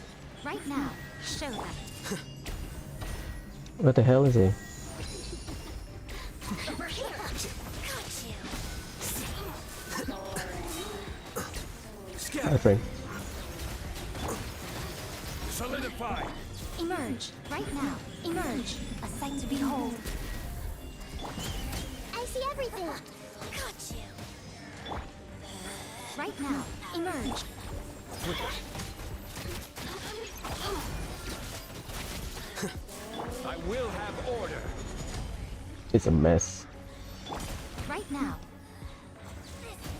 Right now, show them. What the hell is he? Hi, friend. Solidify. Emerge, right now. Emerge. A sight to behold. I see everything. Got you. Right now, emerge. I will have order. It's a mess. Right now.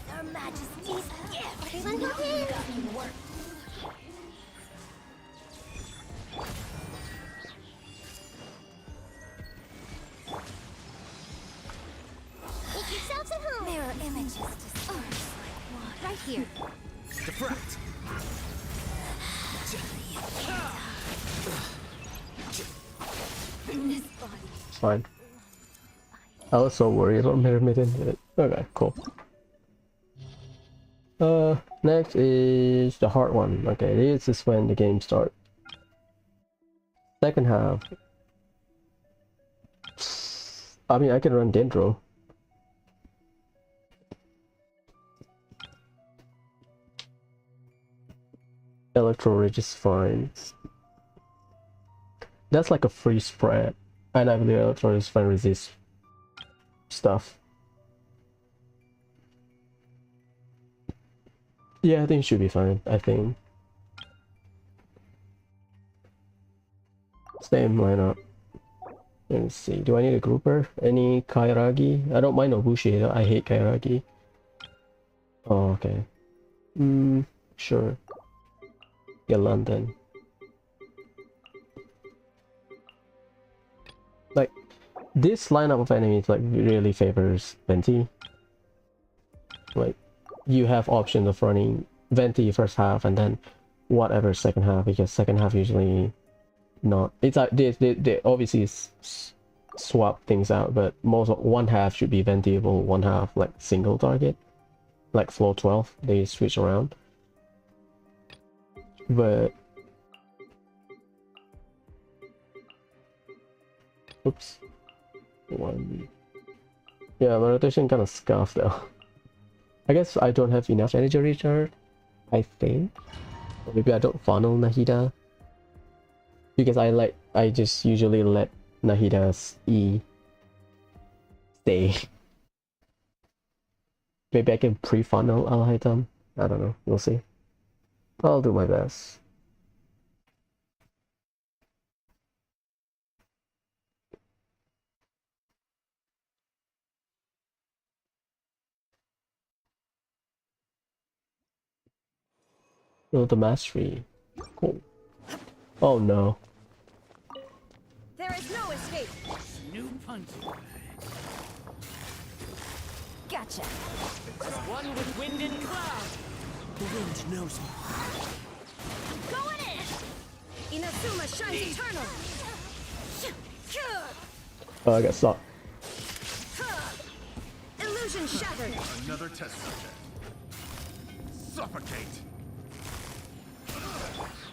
Her Majesty's gift. Everyone go here. Make yourselves at home. Mirror images disperse like water. Right here. Defract. It's fine. I was so worried about Mirror Maiden. Okay, cool. Next is the hard one. Okay, this is when the game starts. Second half. I mean, I can run Dendro. Electro Ridge is fine. That's like a free spread. And I believe Electro is fine resist stuff. Yeah, I think it should be fine, I think. Same lineup. Let's see, do I need a grouper? Any Kairagi? I don't mind Nobushi, I hate Kairagi. Oh, okay. Sure. Yeah, London. Like, this lineup of enemies like really favors Venti. Like, you have options of running Venti first half and then whatever second half, because second half usually not. It's like they obviously swap things out, but most of one half should be Ventiable, one half like single target, like floor 12. They switch around, but oops, one. Yeah, my rotation kind of scuffed though. I guess I don't have enough energy recharge, I think. Or maybe I don't funnel Nahida. Because I just usually let Nahida's E stay. Maybe I can pre-funnel Al-Haytham. I don't know, we'll see. I'll do my best. Oh, the mastery. Cool. Oh no. There is no escape. New punch. Gotcha. One with wind and cloud. The wind knows me. Going in. Inazuma shines eternal. Oh, I got stuck. Illusion shattered. Another test subject. Suffocate.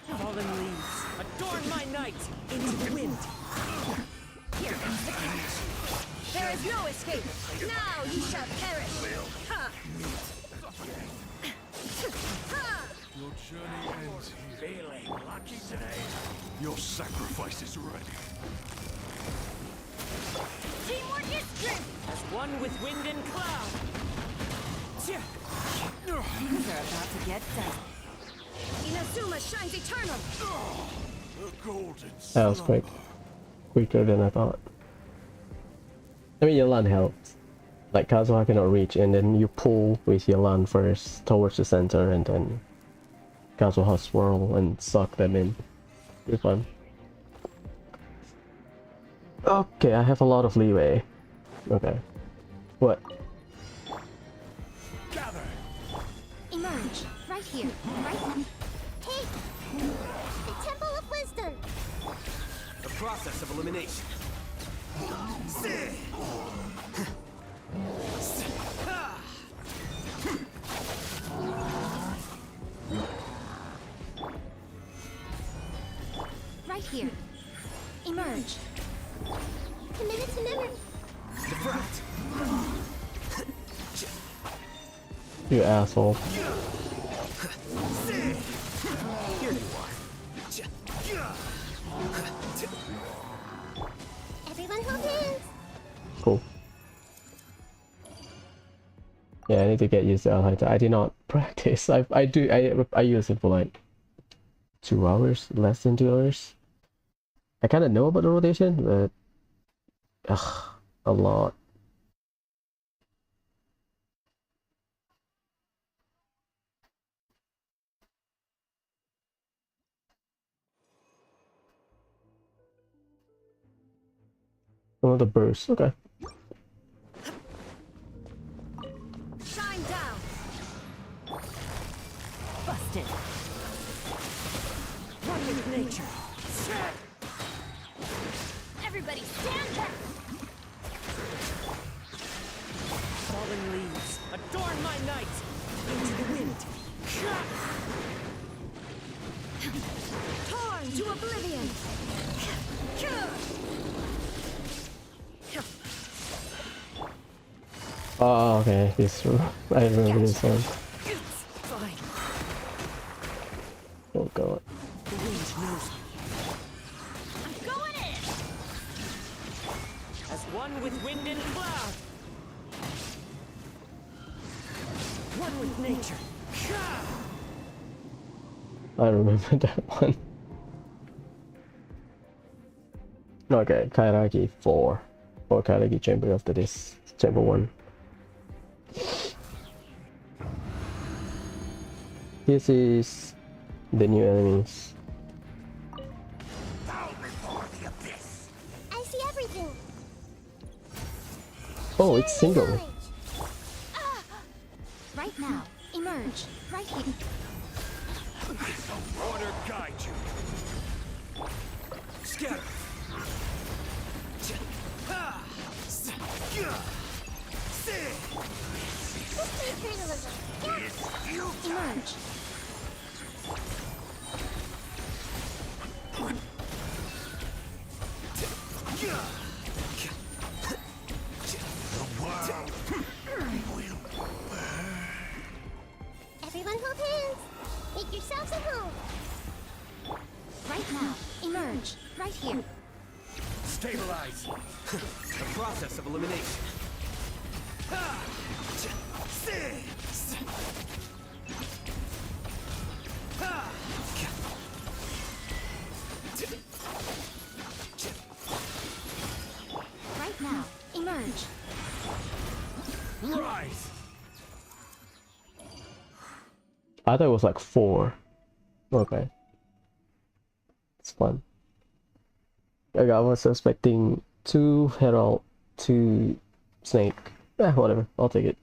Fallen leaves. Adorn my night into the wind. Here comes the catch. There is no escape. Now you shall perish. Ha! Ha! Your journey ends here. Feeling lucky today. Your sacrifice is ready. Teamwork is strength. As one with wind and cloud. Things are about to get done. Inazuma shines eternal. The golden That was quick. Quicker than I thought. I mean, Yelan helped. Like, Kazuha cannot reach, and then you pull with Yelan first towards the center, and then Kazuha swirl and suck them in. It's fun. Okay, I have a lot of leeway. Okay. What? gather. Emerge. Right here. Right now. Hey! The Temple of Wisdom! The process of elimination. Right here. Emerge. Committed to memory. Diffract. You asshole. Here you are. Everyone hold hands. Cool. Yeah, I need to get used to Alhaita. I did not practice. I use it for like 2 hours, less than 2 hours. I kind of know about the rotation, but a lot. Oh, the burst. Okay. Shine down. Busted. One with nature. Everybody stand back. Falling leaves. Adorn my night. Into the wind. Torn to oblivion. Oh, okay. This I remember this one. Fine. Oh god. The wind knows me. I'm going in. As one with wind and cloud. One with nature. I remember that one. Okay, Kairagi 4. Or Kairagi Chamber after this. Chamber 1. This is the new enemies. Bow before the abyss. I see everything. Oh, it's single. Knowledge. Right now. Emerge. Right here. Order guide you. Scatter. Eternalism. Emerge. Everyone hold hands. Make yourselves at home. Right now. Emerge. Right here. Stabilize. The process of elimination. Right now. Emerge. Rise. I thought it was like 4. Okay. It's fun. I was expecting 2 Herald, 2 Snake. Whatever. I'll take it.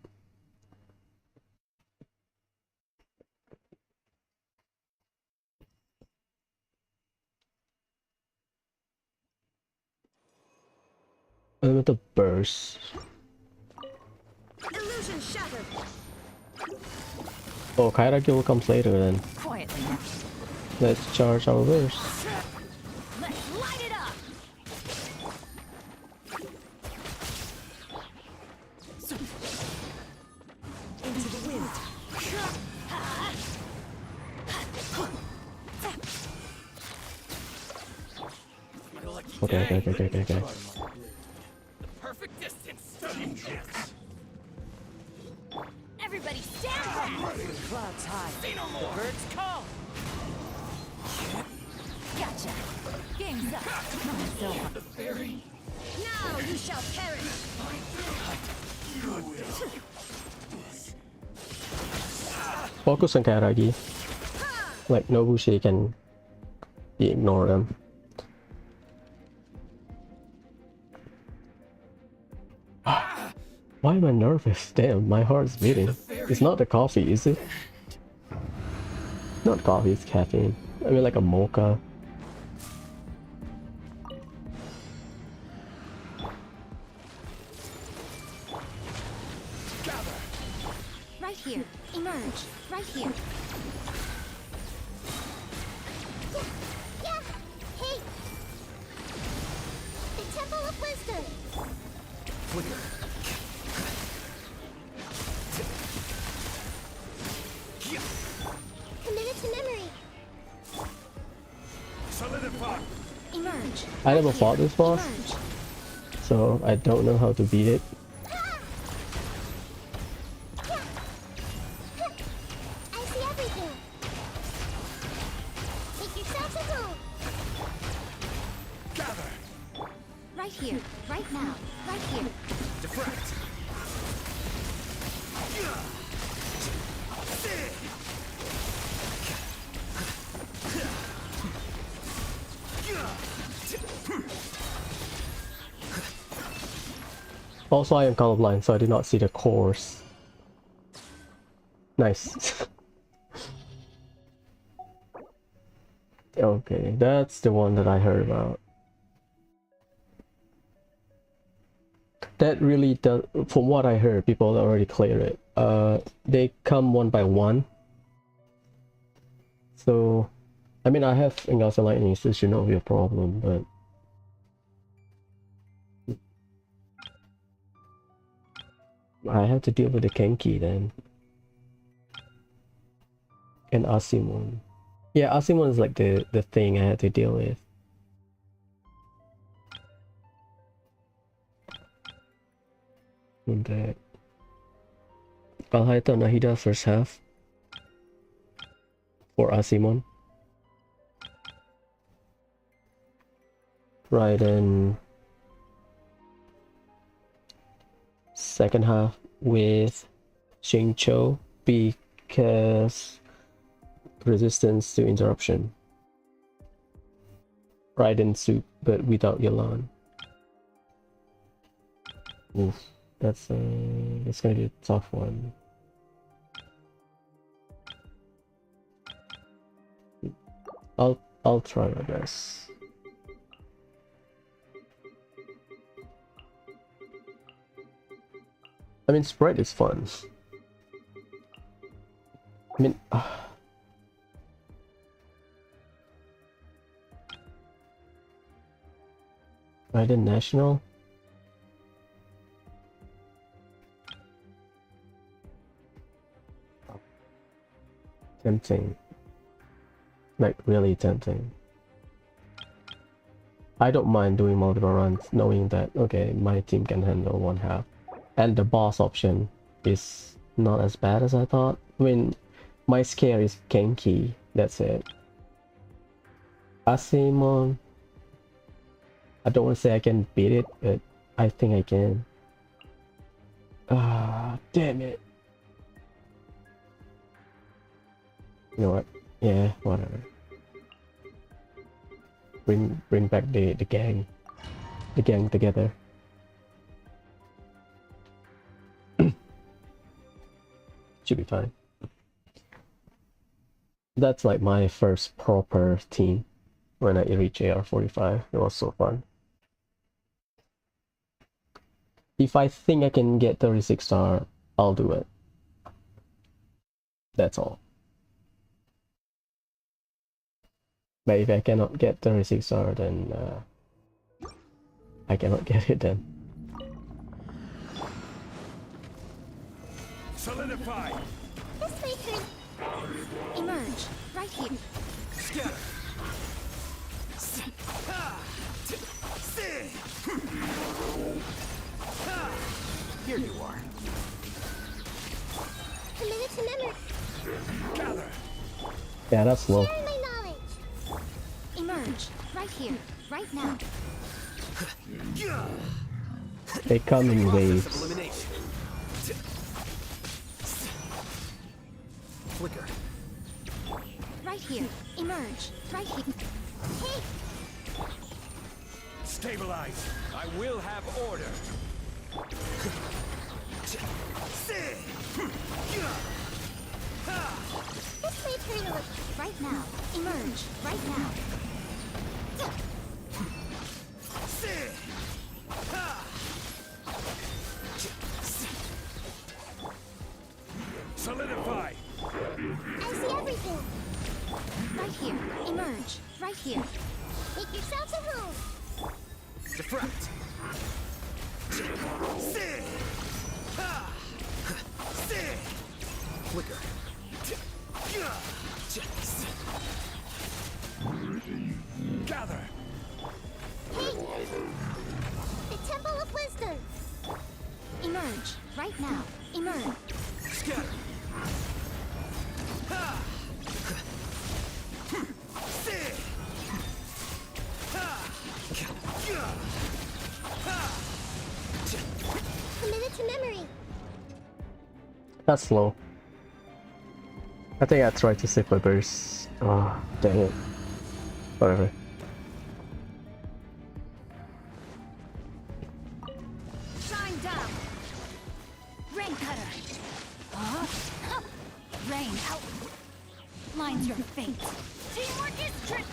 With the burst. Illusion shattered. Oh, Kairagi will come later then. Quietly now. Let's charge our burst. Let's light it up. Into the wind. Okay. The perfect distance. Everybody stand back. Clouds high. The birds call. Time's up. Now you shall perish. Focus on Kairagi. Like Nobushi can ignore them. Why am I nervous? Damn, my heart's beating. It's not the coffee, is it? Not coffee, it's caffeine. I mean like a mocha. Right here. Emerge. Right here. Yeah. Hey. The Temple of Wisdom. Flicker. Committed to memory. Solidify. Emerge. I never fought this boss, Emerge. so I don't know how to beat it. I see everything. Make yourselves at home. Gather. Right here. Right now. Right here. Diffract. Also, I am colorblind, so I did not see the course. Nice. Okay, that's the one that I heard about. That really does, from what I heard, people already clear it. They come one by one. So, I mean, I have Engulfs and Lightning, so it should not be a problem, but... I have to deal with the Kenki then. And Asimon. Yeah, Asimon is like the thing I had to deal with. And that. Balhaita Nahida first half. For Asimon. Right, and second half with Xingqiu because resistance to interruption. Raiden suit, but without Yelan. Oof, that's gonna be a tough one. I'll try my best. I mean, Sprite is fun. I mean, Raiden National? Tempting. Like, really tempting. I don't mind doing multiple runs, knowing that, okay, my team can handle one half. And the boss option is not as bad as I thought. I mean, my scare is Genki, that's it. Asimon, I don't want to say I can beat it, but I think I can. Ah, damn it. You know what? Yeah, whatever. Bring back the gang. The gang together. Should be fine. That's like my first proper team when I reach AR45. It was so fun. If I think I can get 36 star, I'll do it. That's all. But if I cannot get 36 star, then I cannot get it then. Solidify. This way, turn. Emerge. Right here. Scatter. Here you are. Committed to memory. Gather. Yeah, that's slow. Share my knowledge. Emerge. Right here. right now. They come in Process of waves. elimination. Flicker. Right here. Emerge. Right here. Hey! Stabilize. I will have order. This way, turn a look. Right now. Emerge. Right now. Solidify. I see everything. Right here. Emerge. Right here. Make yourselves at home. Deflect. Flicker. Gather. Hey! The Temple of Wisdom. Emerge. Right now. Emerge. Scatter. Committed to memory. That's slow. I think I tried to save my burst. Oh, dang it. Whatever. Shine down. Rain cutter. Rain out. Line's your fate. Teamwork is trick.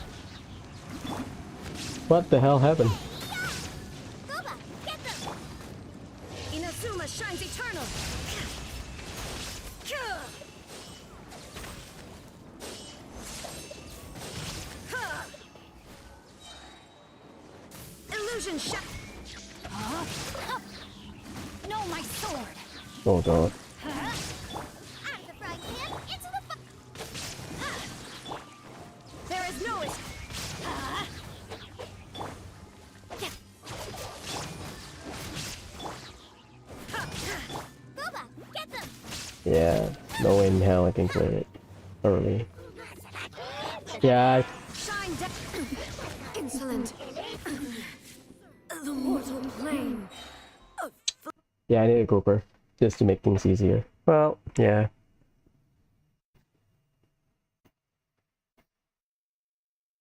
What the hell happened? Goba, get them. Inazuma shines eternal. Illusion shot. No, my sword. Oh god. Out of the frying pan, into the fire. There is no Goba, get them. Yeah, no way in hell I can clear it early. Yeah, shine down. Insolent. The mortal plane. yeah, I need a grouper just to make things easier. Well, yeah.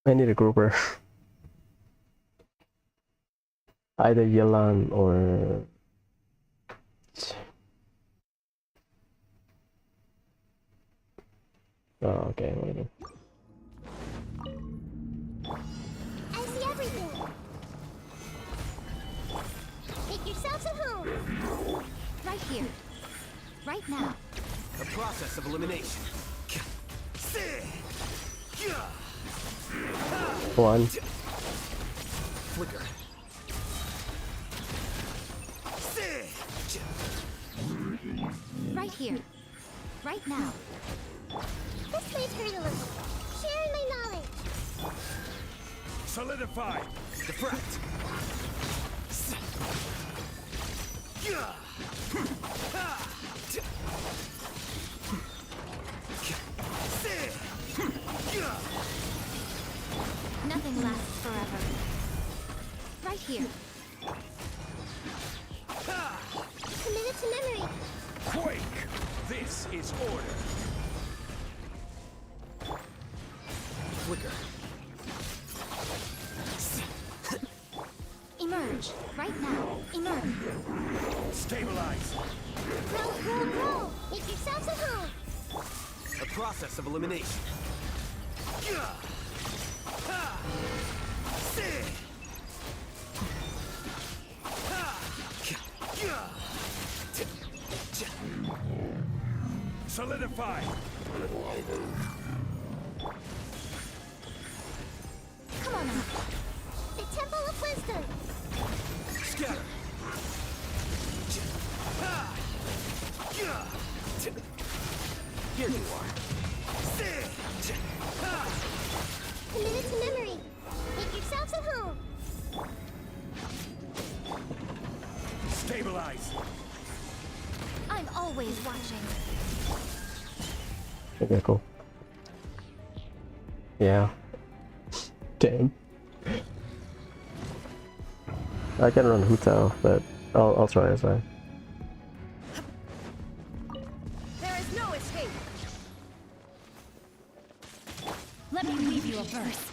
I need a grouper. Either Yelan or oh, okay, whatever. I see everything. Make yourselves at home. Right here. Right now. The process of elimination. One. Flicker. Right here. Right now. This way, turn a look. Sharing my knowledge. Solidify. Deflect. Nothing lasts forever. Right here. Committed to memory. Quake. This is order. Flicker. Emerge. Right now. Emerge. Stabilize. Roll. Make yourselves at home. The process of elimination. Solidify. Come on now. The Temple of Wisdom. Scatter. Here you are. Committed to memory. Make yourselves at home. Stabilize. I'm always watching. Okay, cool. Yeah. Damn. I can run Hu Tao, but I'll try as well. There is no escape. Let me leave you a verse.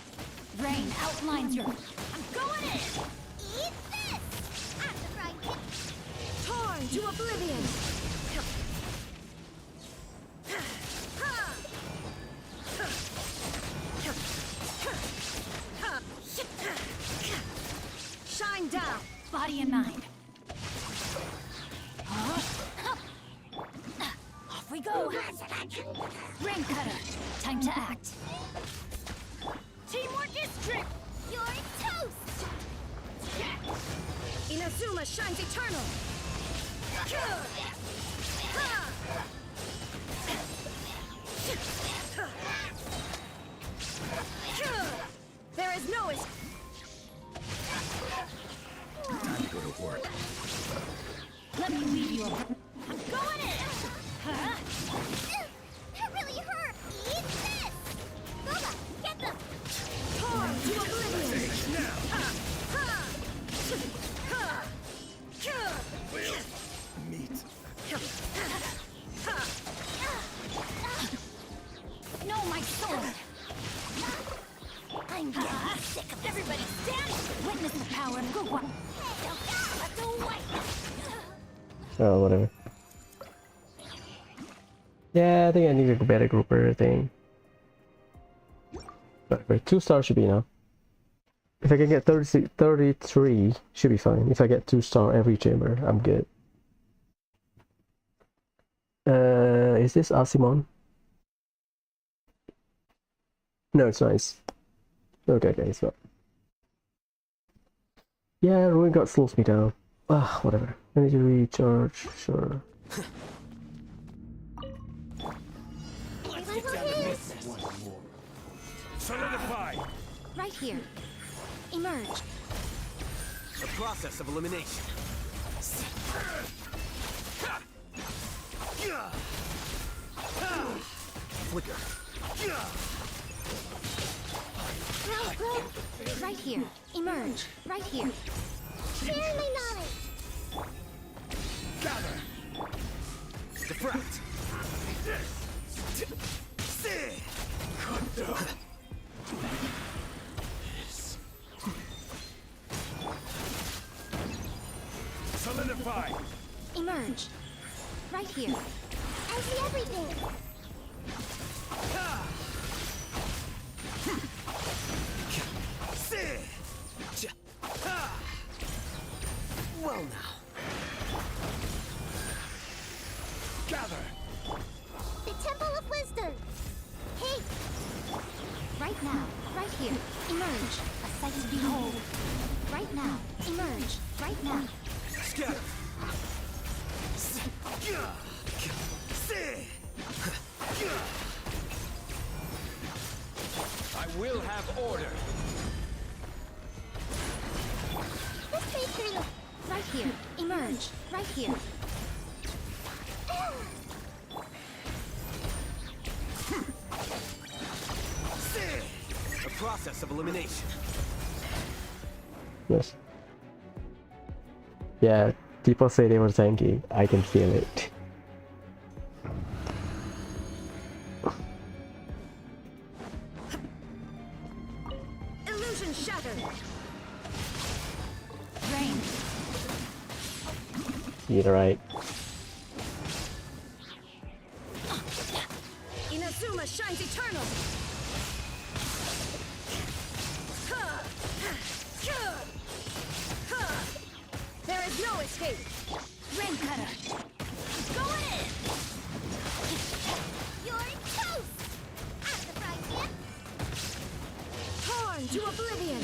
Rain outlines your... I'm going in. Eat this! After fried kid. Torn to oblivion. Shine down. Body and mind. Off we go. Rain cutter. Time to act. Teamwork is trick. You're toast! Inazuma shines eternal. There is no escape. Time to go to work. Let me leave you a... Going in. That really hurt! Eat this! Boba, get them! Torn to oblivion. Meat. No, my sword! I'm getting sick of everybody stand! Witness the power of good one! Let the white! Oh, whatever. Yeah, I think I need a better grouper thing. But 2 stars should be enough. If I can get 33, should be fine. If I get 2 star every chamber, I'm good. Is this Asimon? No, it's nice. Okay, it's not. Yeah, Ruin Guard slows me down. Ah, whatever. I need to recharge, sure. Solidify! Right here. Emerge. A process of elimination. Flicker. Right here. Emerge. Right here. Share my knowledge. Gather! Defract. Cut down! Solidify! Emerge. Right here. I see everything. Well now. Gather! The Temple of Wisdom. Hey. Right now. Right here. Emerge. A sight to behold. Right now. Emerge. Right now. Scatter. I will have order. Let's take through the... Right here. Emerge. Right here. A process of elimination. Yes. Yeah, people say they were tanky. I can feel it. Illusion shattered. Rain. You're right. Inazuma shines eternal. There is no escape. Rain cutter. Going in. You're toast! After fried kid. Torn to oblivion.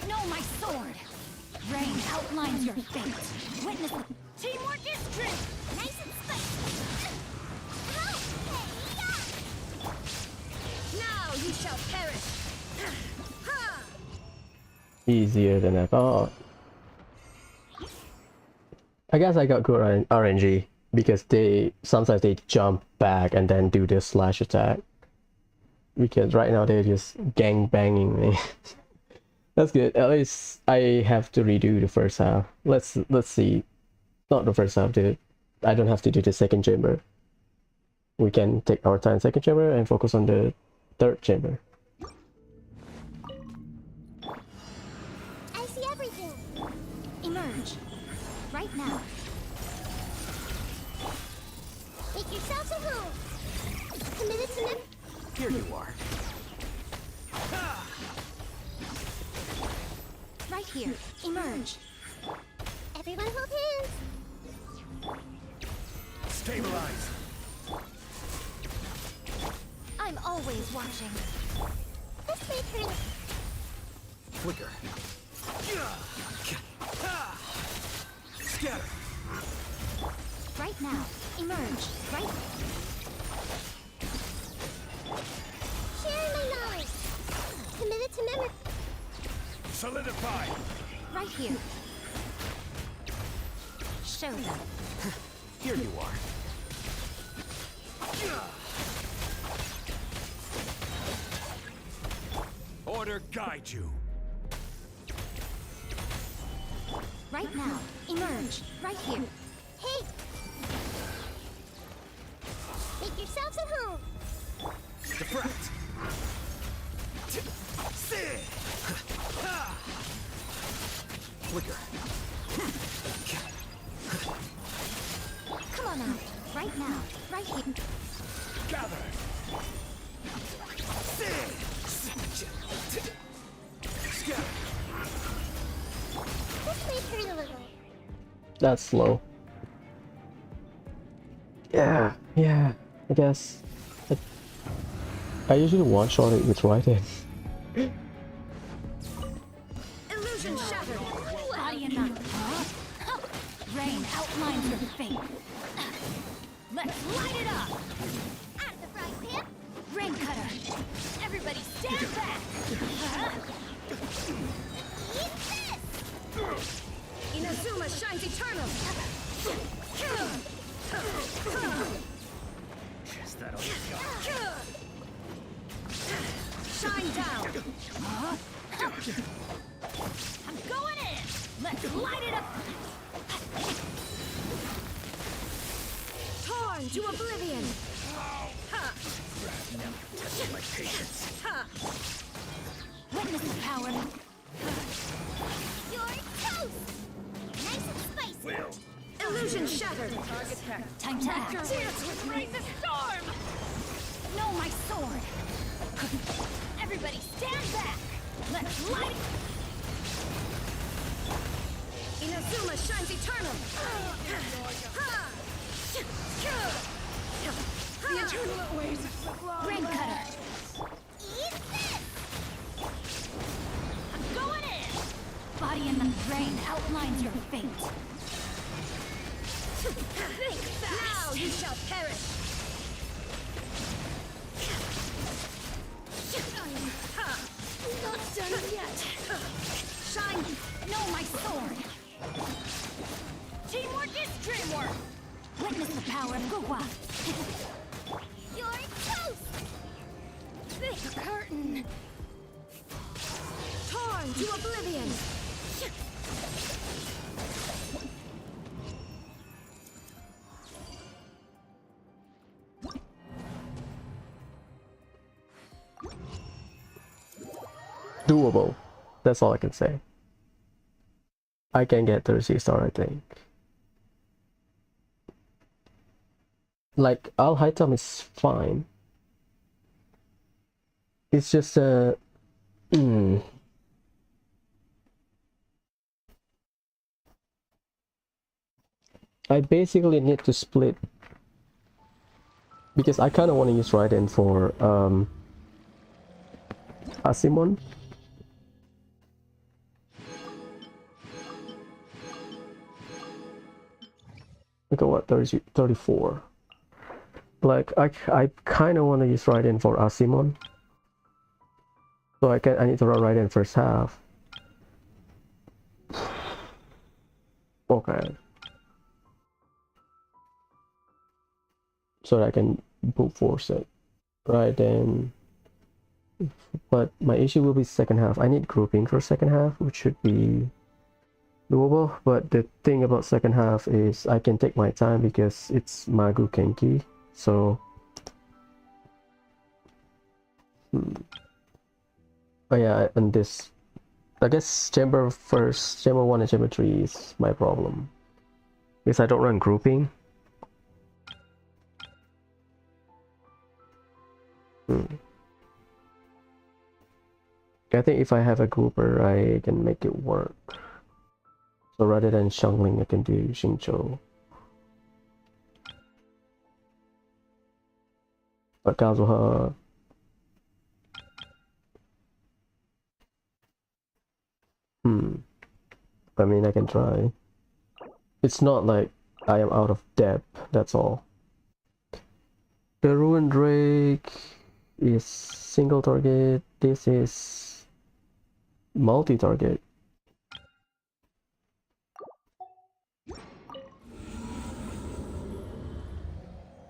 No, my sword. Rain outlines your fate. Witness the... Teamwork is strength. Nice and spicy. Help! Hey, Now you shall perish. Easier than I thought. I guess I got good RNG. because they sometimes they jump back and then do this slash attack. Because right now they're just gang banging me. That's good. At least I have to redo the first half. Let's see. Not the first half, dude. I don't have to do the second chamber. We can take our time second chamber and focus on the third chamber. I see everything. Emerge. Right now. Make yourselves at home. Committed to never. Here you are. Right here. Emerge. Everyone hold hands. Stabilize. I'm always watching. This may turn. Flicker. Scatter. Right now. Emerge. Right. Sharing my knowledge. Committed to memory. Solidify. Right here. Show them. Here you are. Order guide you. Right now. Emerge. Right here. Hey! Make yourselves at home. Deflect. Flicker. Come on out. Right now. Right here. Gather. Scatter. This may turn a little. That's slow. Yeah, I guess. I usually one-shot it with right hand. Illusion shattered. Body and not. Rain outlines your fate. Let's light it up. Out of the frying pan. Rain cutter. Everybody stand back. Eat this! Inazuma shines eternal. Is that all you got? Shine down. I'm going in. Let's light it up. Torn to oblivion. Ha. Testing my patience. Ha. Witness the power. You're toast! Nice and spicy. Illusion shattered. Time to act. Dance with raise the storm. No, my sword. Everybody stand back. Let's light it. Inazuma shines eternal. The eternal ways of sublime. Rain cutter. Eat this! I'm going in. Body in the rain outlines your fate. Think fast. Now you shall perish. Not done yet. Shine. No, my sword. Teamwork is dreamwork. Witness the power of Gugwa. You're toast! The curtain. Torn to oblivion. Doable. That's all I can say. I can get 30 star, I think. Like, all high time is fine. It's just I basically need to split because I kind of want to use Raiden for Asimon. Look at what, 30, 34. Like I kind of want to use Raiden for Asimon. So I need to run Raiden first half. Okay. so that I can brute force it. Right then. But my issue will be second half. I need grouping for second half, which should be doable. But the thing about second half is I can take my time because it's Magu Kenki. So oh yeah, and this, I guess chamber 1 and chamber 3 is my problem. Because I don't run grouping. I think if I have a grouper, I can make it work. So rather than Xiangling, I can do Xingqiu. But Kazuha... I mean, I can try. It's not like I am out of depth, that's all. The Ruined Drake is single target. This is multi-target.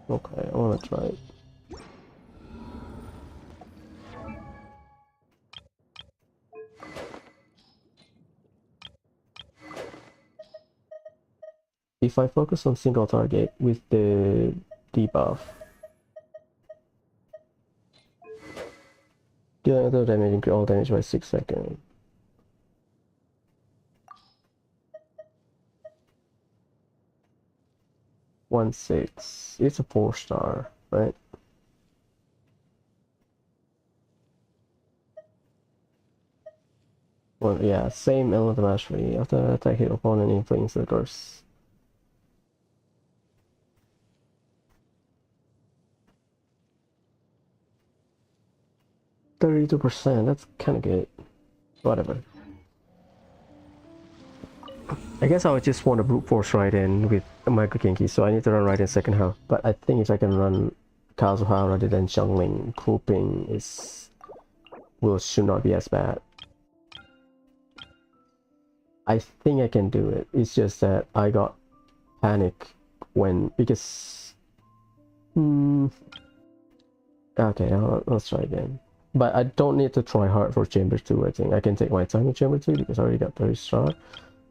Okay, I wanna try it. If I focus on single target with the debuff, dealing other damage, increase all damage by 6 seconds. One 6. It's a 4-star, right? Well, yeah, same element mastery. After attack hit opponent inflicts the curse. %. That's kind of good. Whatever. I guess I would just want to brute force right in with Micro Kinky, so I need to run right in second half. But I think if I can run Kazuha rather than Xiangling, grouping should not be as bad. I think I can do it. It's just that I got panic because okay, let's try again. But I don't need to try hard for chamber 2. I think I can take my time in chamber 2 because I already got 30 star.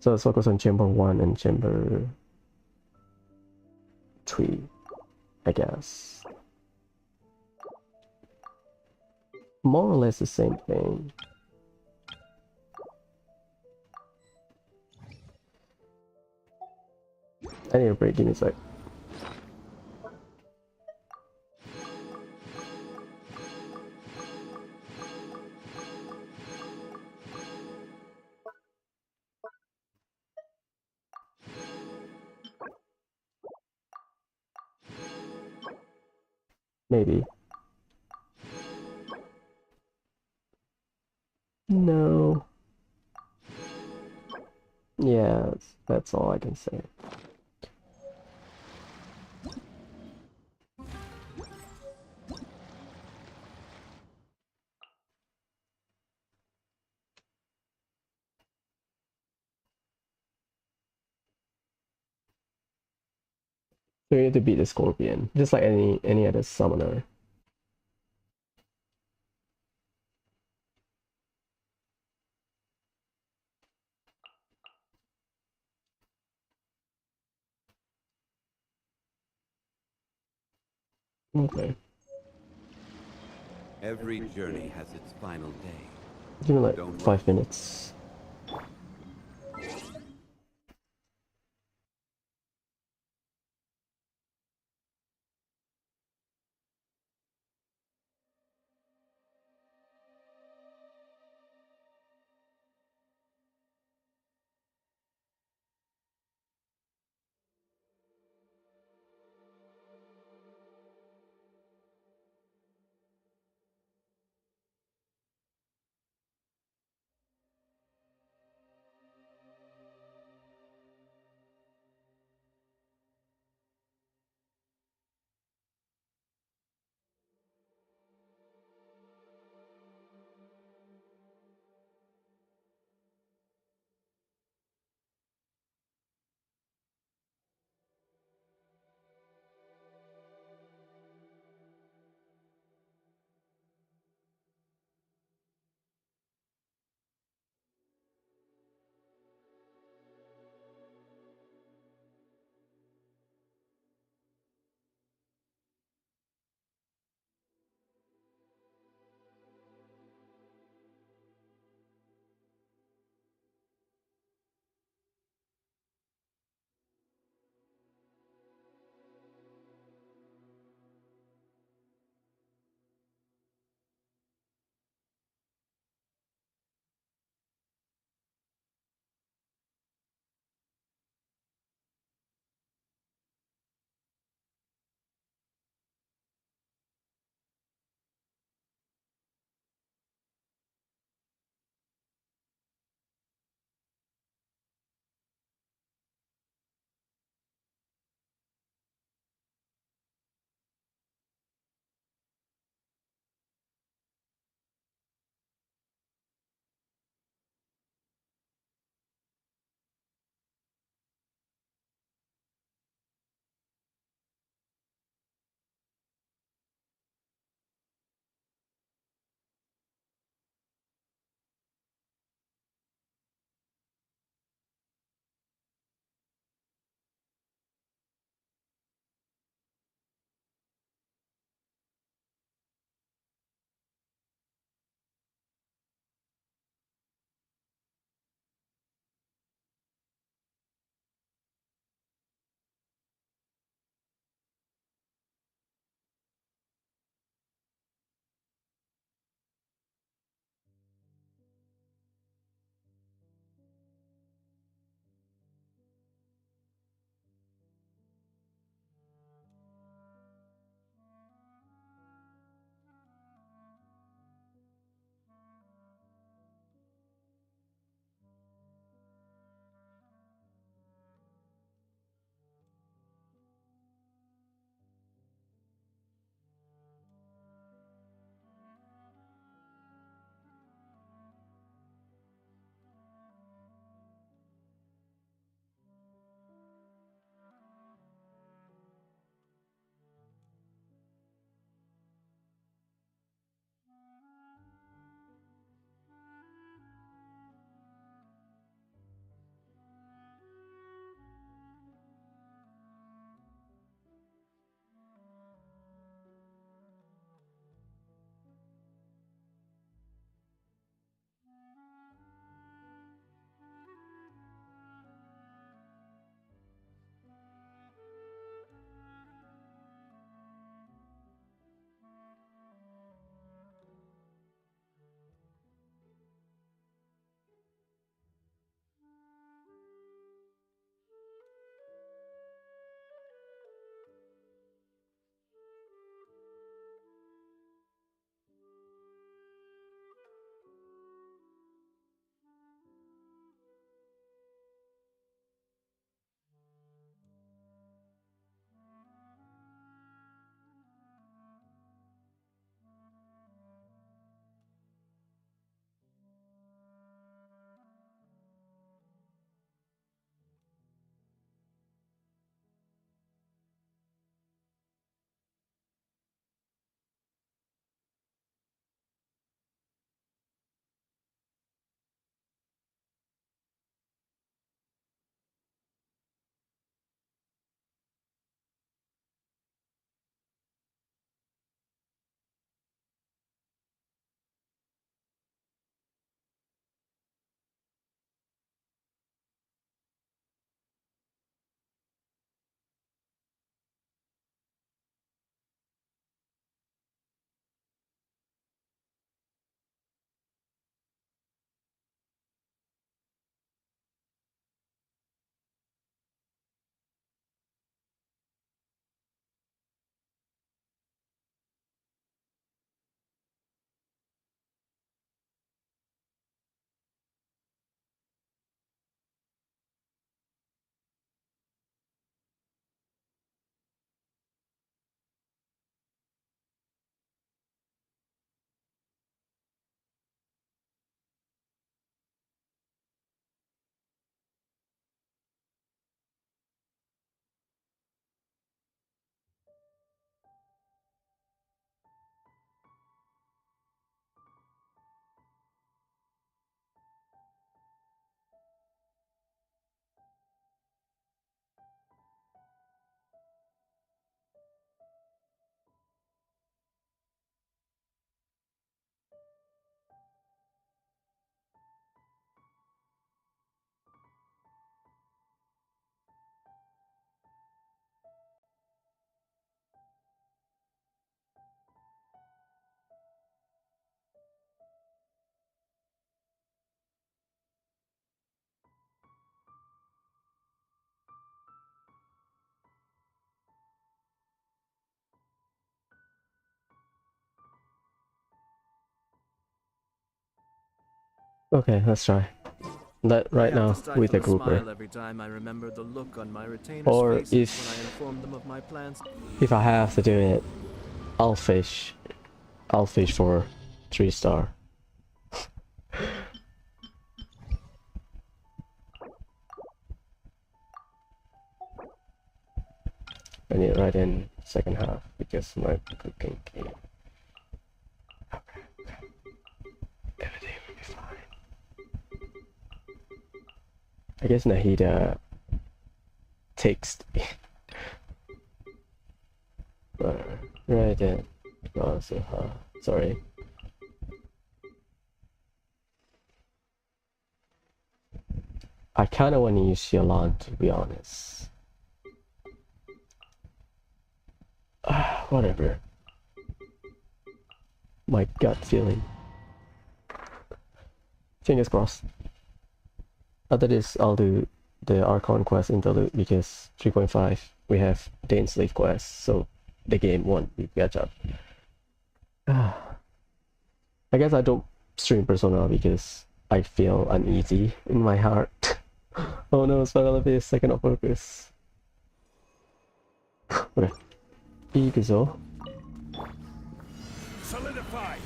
So let's focus on chamber 1 and chamber 3, I guess. More or less the same thing. I need a break, give me a sec. Maybe. No. Yeah, that's all I can say. So you need to beat the Scorpion, just like any other summoner. Okay. Every journey has its final day. Give me like 5 minutes. Okay, let's try. That right now with a grouper. Every time I remember the look on my retainers' Or faces if- when I informed them of my plans. If I have to do it, I'll fish for 3-star. I need it right in second half because my cooking game. Okay. Everything will be fine. I guess Nahida takes but right then. Oh, so sorry. I kinda wanna use Xialan, to be honest. Whatever. My gut feeling. Fingers crossed. After this, I'll do the Archon quest Interlude because 3.5 we have Dane Slave quest, so the game won't be catch up. I guess I don't stream Persona because I feel uneasy in my heart. Oh no, Spinal Abyss, second on purpose. Okay. Iguzo. Solidify!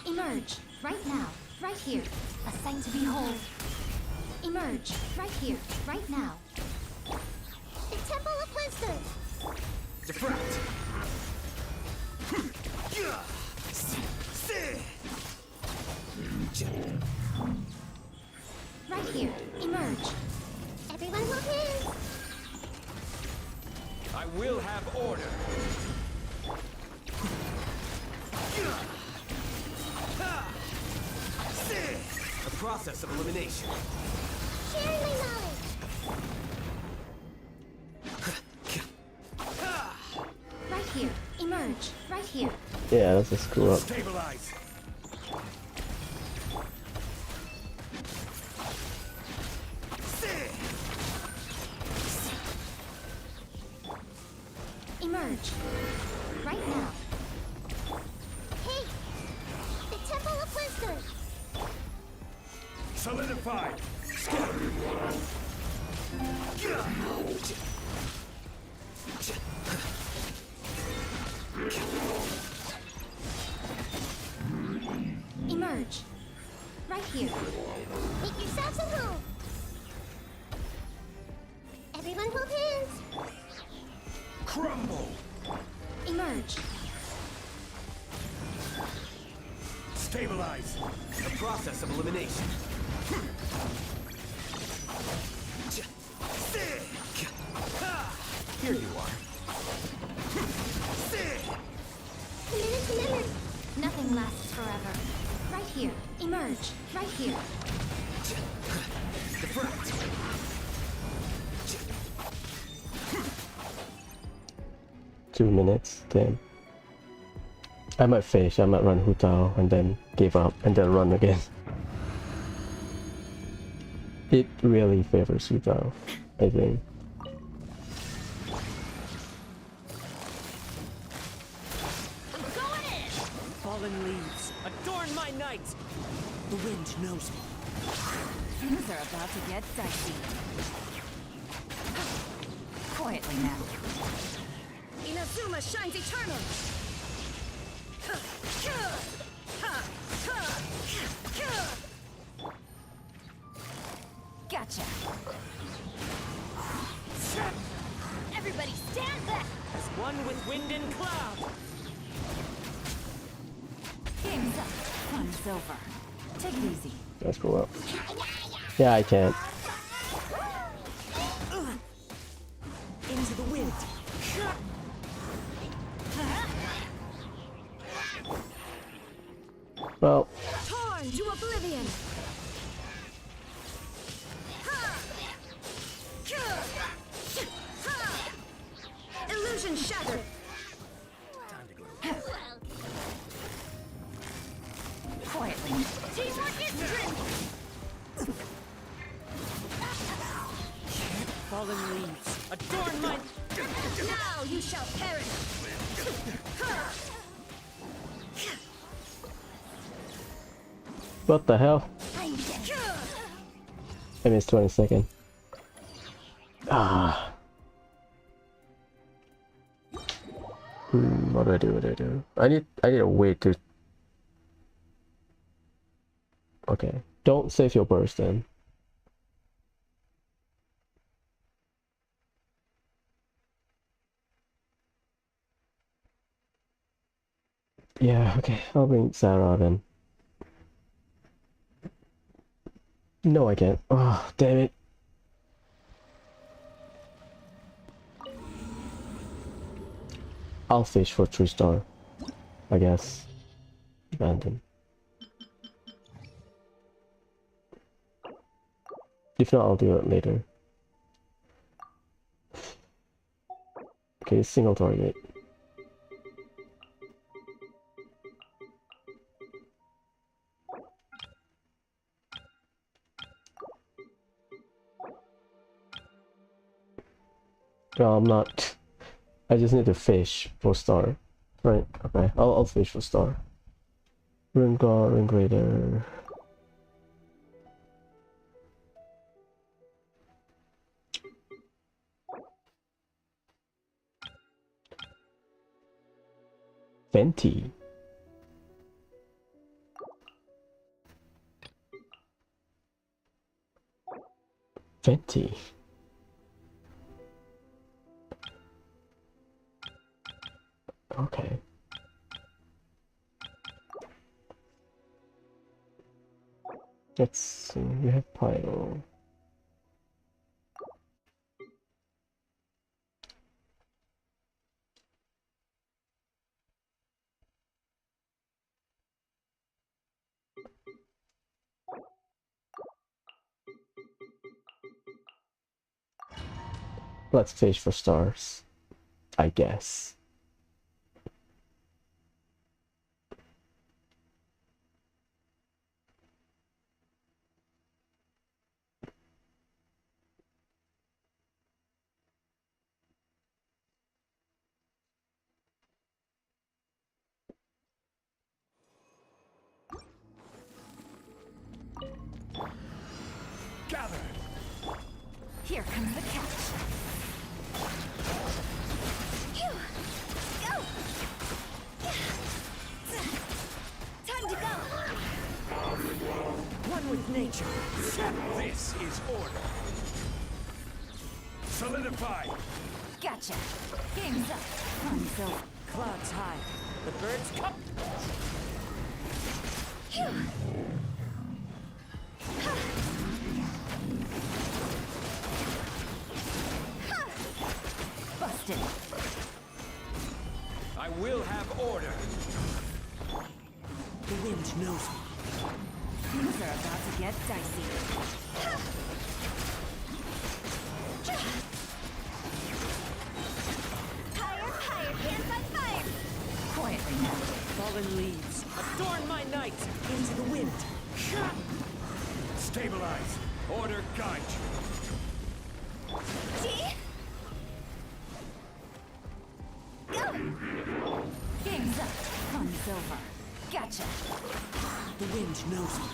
Emerge, right now, right here. A sight to behold. Emerge, right here, right now. The Temple of Wisdom! Defract! Right here, emerge. Everyone will hands! I will have order! A process of elimination. Sharing my knowledge! Right here, emerge, right here. Yeah, let's just screw up. Stabilize! Emerge, right now. Hey! The Temple of Wisdom! Solidify! Emerge, right here. Make yourselves at home! Everyone hold hands! Crumble! Emerge, Stabilize! A process of elimination. Here you are. committed. Nothing lasts forever. Right here, emerge, right here. Defract! 2 minutes, damn. I might fish, I might run Hutao and then give up and then run again. It really favors Hutao, I think. Fallen leaves, adorn my night! The wind knows me. Things are about to get dicey. Quietly now. Inazuma shines eternal! Gotcha. Everybody stand back! As one with wind and cloud! Game's up. Fun's over. Take it easy. Let's go up. Yeah, I can't. Into the wind. Well, Torn to oblivion! Illusion shattered! Quietly. Teamwork is strength! Fallen leaves, adorn my... Now you shall perish! What the hell? I missed 20 seconds. Ah. What do I do? What do I do? I need a way to. Okay. Don't save your burst then. Yeah, okay. I'll bring Sarah then. No, I can't. Oh, damn it. I'll fish for 3-star, I guess. Abandon. If not, I'll do it later. Okay, single target. No, I'm not. I just need to fish for star. Right, okay. I'll fish for star. Ring guard, ring raider. Venti. Venti. Okay. Let's see, we have pile. Let's fish for stars, I guess. Gather. Here comes the catch. Go! Time to go! One with nature. This is order. Solidify. Gotcha. Game's up. Fun's over. Clouds high. The birds come. Busted. I will have order. The wind knows me. Things are about to get dicey. Higher, higher, hands on fire! Quietly now. Fallen leaves. Adorn my night. Into the wind. Stabilize. Order guide you. See? Go! Game's up. Fun's over. Gotcha. The wind knows me.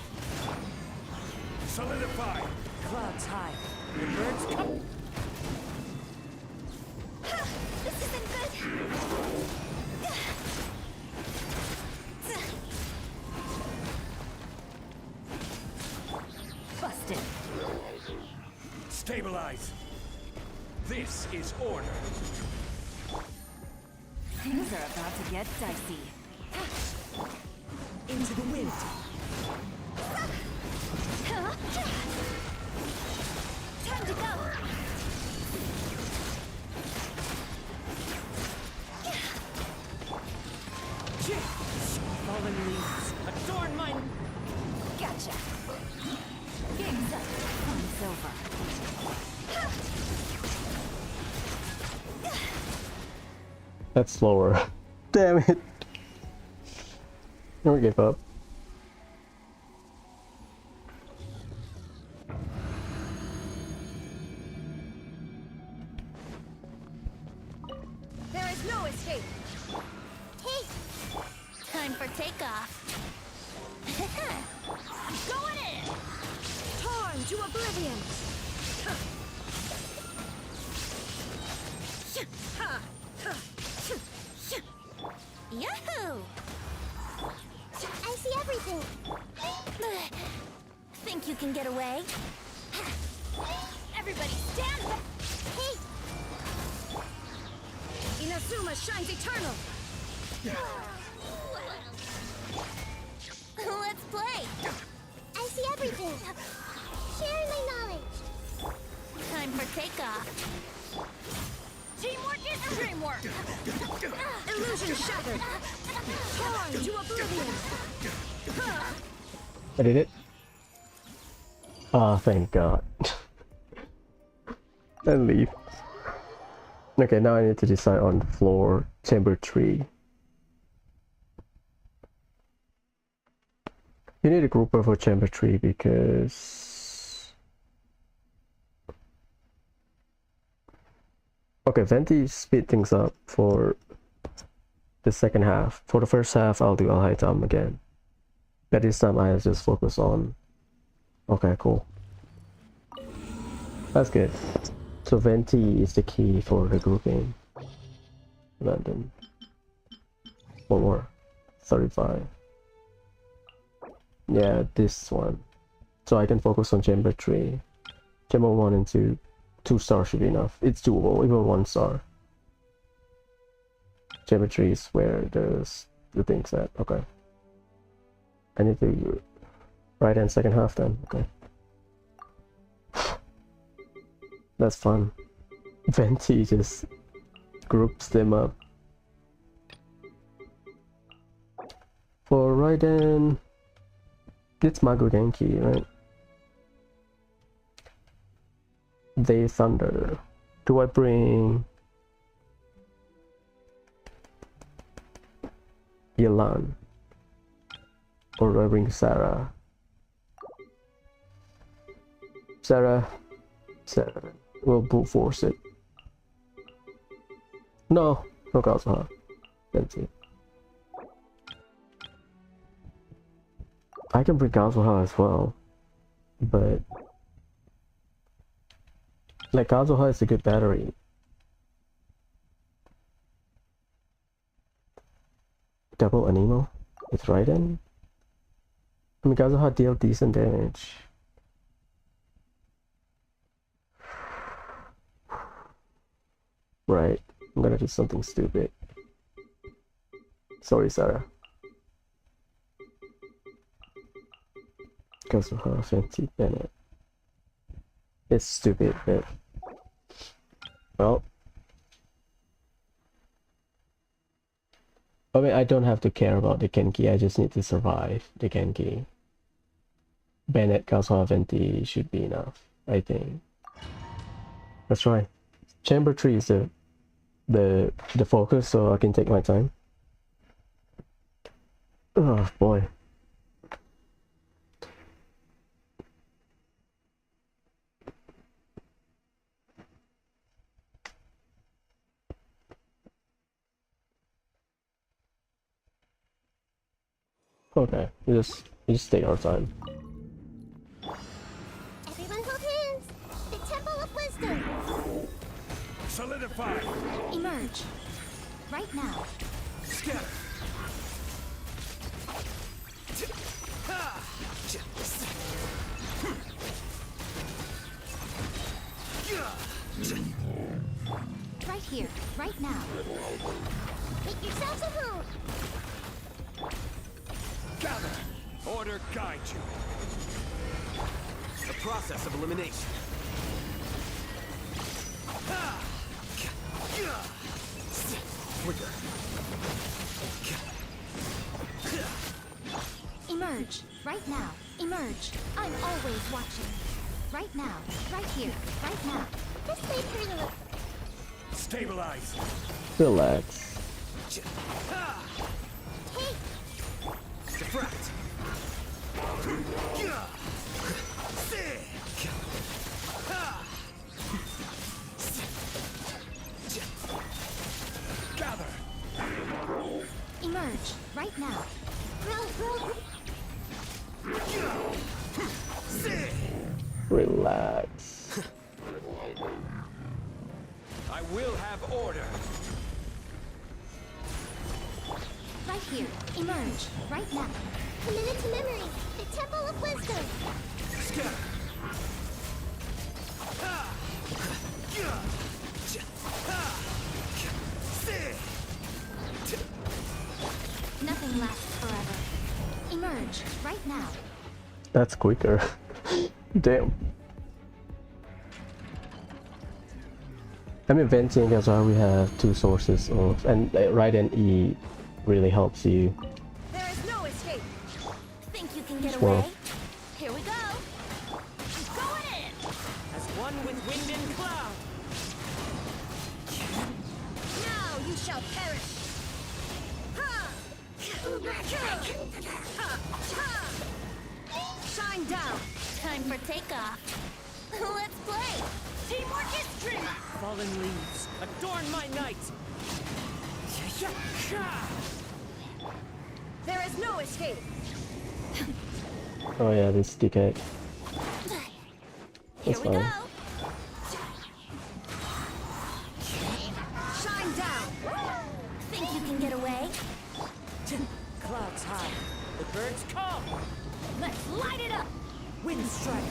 Solidify. Clouds high. The birds come. This isn't good! Busted. Stabilize. This is order. Things are about to get dicey. Into the wind. Time to go! Fallen leaves. Adorn my... Gotcha. Game's up. Fun's over. That's slower. Damn it. Never give up. There is no escape. Hey! Time for takeoff! Going in! Torn to oblivion! Yahoo! I see everything. Think you can get away? Everybody stand back! Hey, Inazuma shines eternal! Let's play! I see everything. Sharing my knowledge. Time for takeoff. Teamwork is dreamwork! Illusion shattered! Torn to oblivion! I did it. Ah, thank God. And leave. Okay, now I need to decide on floor chamber 3. You need a grouper for chamber 3 because... Okay, Venti speed things up for the second half. For the first half, I'll do Alhaitam again. But this time I just focus on... Okay, cool. That's good. So Venti is the key for the grouping. London. One more. 35. Yeah, this one. So I can focus on chamber 3. Chamber 1 and 2. 2 stars should be enough. It's doable, even 1 star. Chamber 3 is where there's the things at. Okay. I need to right hand second half then. Okay. That's fun. Venti just groups them up. For Raiden, it's Magogenki, right? They Thunder. Do I bring Yelan? Or do I bring Sarah? Sarah. We'll brute force it. No Kazuha. Venti. I can bring Kazuha as well, but like Kazuha is a good battery. Double Anemo with Raiden. I mean, Kazuha deal decent damage. Right, I'm gonna do something stupid. Sorry, Sarah. Kazuha, Venti, Bennett. It's stupid, but... Well... I mean, I don't have to care about the Genki, I just need to survive the Genki. Bennett, Kazuha, Venti should be enough, I think. Let's try. Chamber 3 is the focus, so I can take my time. Oh boy. Okay, we just take our time. everyone hold hands. The Temple of Wisdom. Solidify. Emerge. Right now. Scatter. Right here. Right now. Make yourselves at home. Gather. Order guide you. The process of elimination. Emerge. Right now. Emerge. I'm always watching. Right now. Right here. Right now. Just wait for the look. Stabilize. Relax. Hey, Diffract. Gather. emerge. Right now. Roll. Relax. I will have order. Right here. Emerge. Right now. Committed to memory. The Temple of Wisdom. Scatter. Nothing lasts forever. Emerge. Right now. That's quicker. Damn. I mean, venting, that's why we have two sources of, and right and E really helps you. There is no escape. Think you can get Swirl. away? Here we go. Going in. As one with wind and cloud. Now you shall perish. Ha! Ha! Ha! Shine down. Time for takeoff. Let's play. Teamwork is strength. Fallen leaves, adorn my night. There is no escape. Oh yeah, this DK. Here That's we fine. go. Shine down. Think you can get away? Clouds high, the birds come. Let's light it up. Wind strike.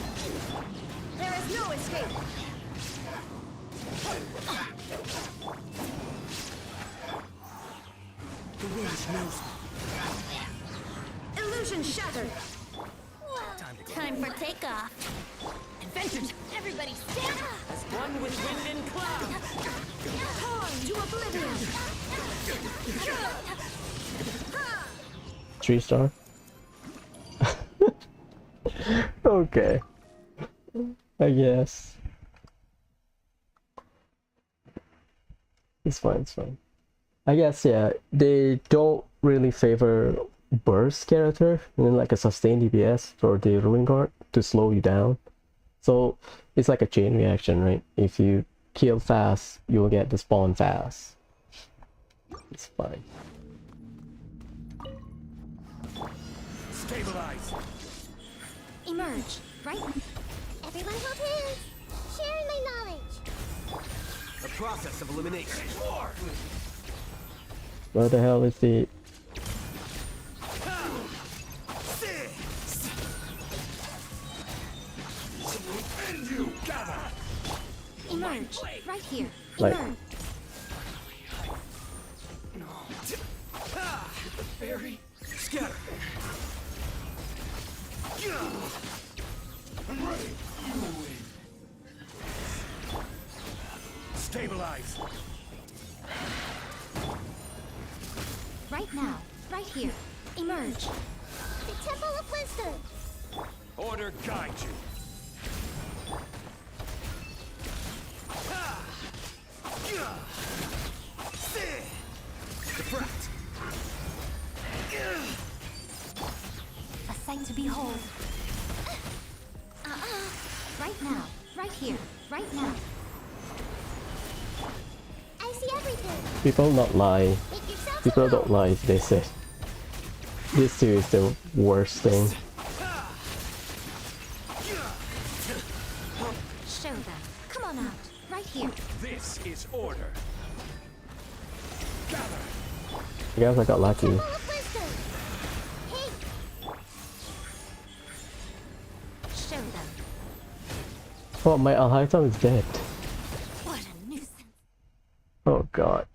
There is no escape. The wind knows me. Illusion shattered. Time for takeoff. Adventures. Everybody stand up. As one with wind and cloud. Torn to oblivion. 3-star. Okay. I guess. It's fine, it's fine. I guess, yeah, they don't really favor burst character, and then like a sustained DPS for the Ruin Guard to slow you down. So it's like a chain reaction, right? If you kill fast, you'll get the spawn fast. It's fine. Stabilize. Emerge. Right now. Everyone hold hands. Sharing my knowledge. The process of elimination. Where the hell is the... And you gather. Emerge. Right here. Like- Emerge. Fairy. Scatter. I'm ready. You win. Stabilize. Right now. Right here. Emerge. The Temple of Wisdom. Order guide you. Deflect. A sight to behold. Right now. Right here. Right now. I see everything. People not lie. Make yourselves People at don't home. lie if they say this too is the worst thing. Show them. Come on out. Right here. This is order. Gather. I guess I got lucky. Temple of Wisdom. Hey. Show them. Oh, my Alhaitam is dead. What a nuisance. Oh god.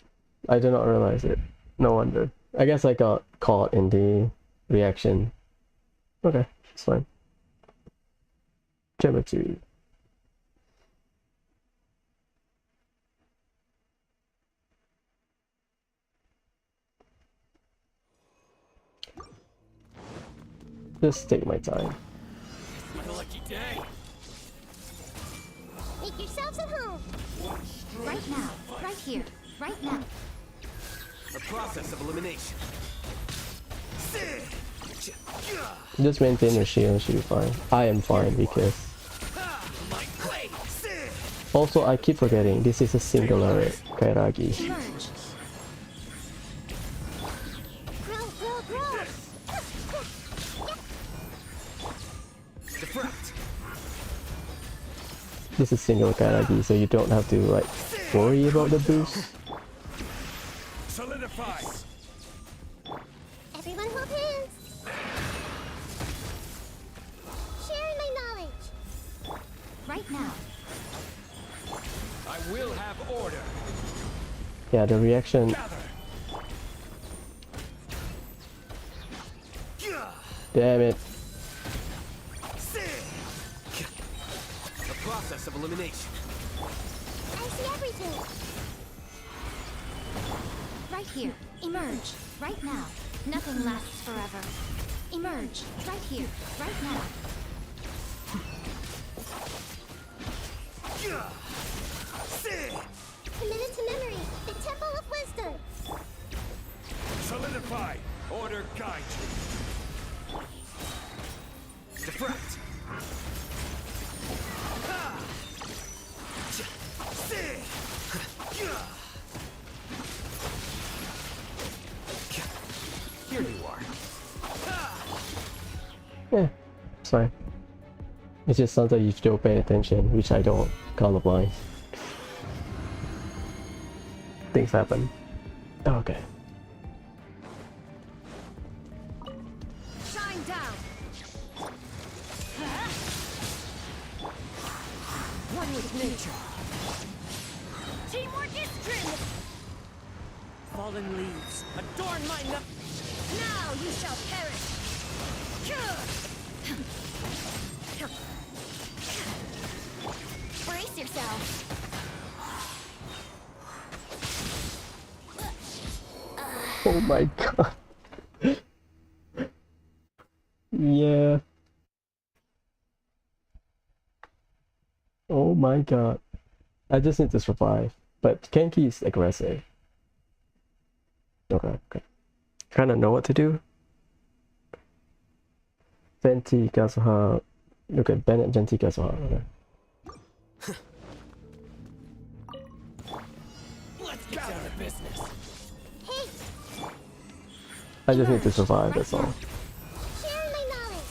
I did not realize it. No wonder. I guess I got caught in the reaction. Okay, it's fine. Geometry. Just take my time. A lucky day. Make yourselves at home. Right now. Right here. Right now. The process of elimination. Just maintain your shield, should be fine. I am fine because... Also, I keep forgetting, this is a singular Kairagi. Emerge. Grow, grow, grow. This is single Kanagi, so you don't have to like worry about the boost. Solidify. Everyone hold hands. Sharing my knowledge. Right now. I will have order. Yeah, the reaction. Gather. Damn it. A process of elimination. I see everything. Right here. Emerge. Right now. Nothing lasts forever. Emerge. Right here. Right now. Committed to memory. The Temple of Wisdom. Solidify. Order guide you. Diffract. Here you are. Yeah, it's fine. It's just sometimes you still pay attention, which I don't. Colorblind. Things happen. Okay. Shine down. One with nature. Teamwork is trimmed. Fallen leaves, adorn my Now you shall perish. Brace yourself. Oh my god. Yeah. Oh my god. I just need to survive. But Kenki is aggressive. Okay. Kinda know what to do. Venti Kazuha. Okay, Bennett Venti Kazuha. Okay. Let's get down to business. Hey, I just need to survive, that's all. sharing my knowledge.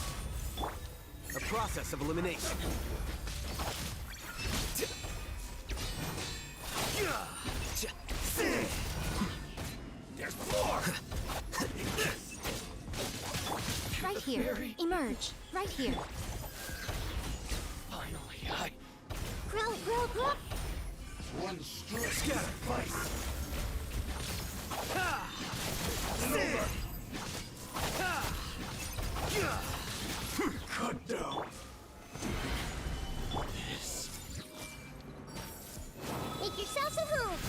A process of elimination. There's more. Right here. Emerge. Right here. Finally, I. Grow. One stroke. Scatter. Vice. Cut down. Make yourselves at home.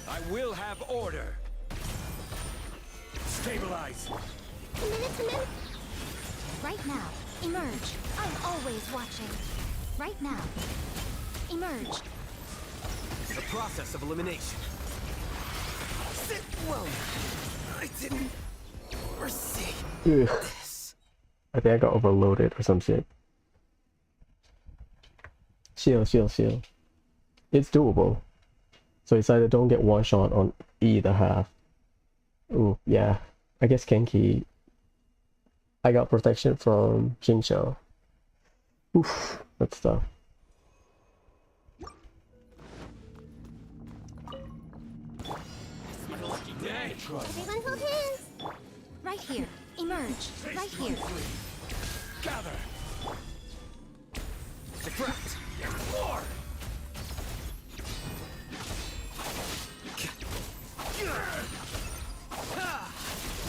I will have order. Stabilize. Committed to memory. Right now. Emerge. I'm always watching. Right now. Emerge. A process of elimination. Sit well. I didn't foresee Ugh. this. I think I got overloaded or some shit. Shield. It's doable. So it's either don't get one shot on either half. Ooh, yeah. I guess Kenki. I got protection from Jincho. Oof, that's tough. It's my lucky day. Everyone hold hands. Right here. Emerge. Right here. Gather. Diffract. There's more.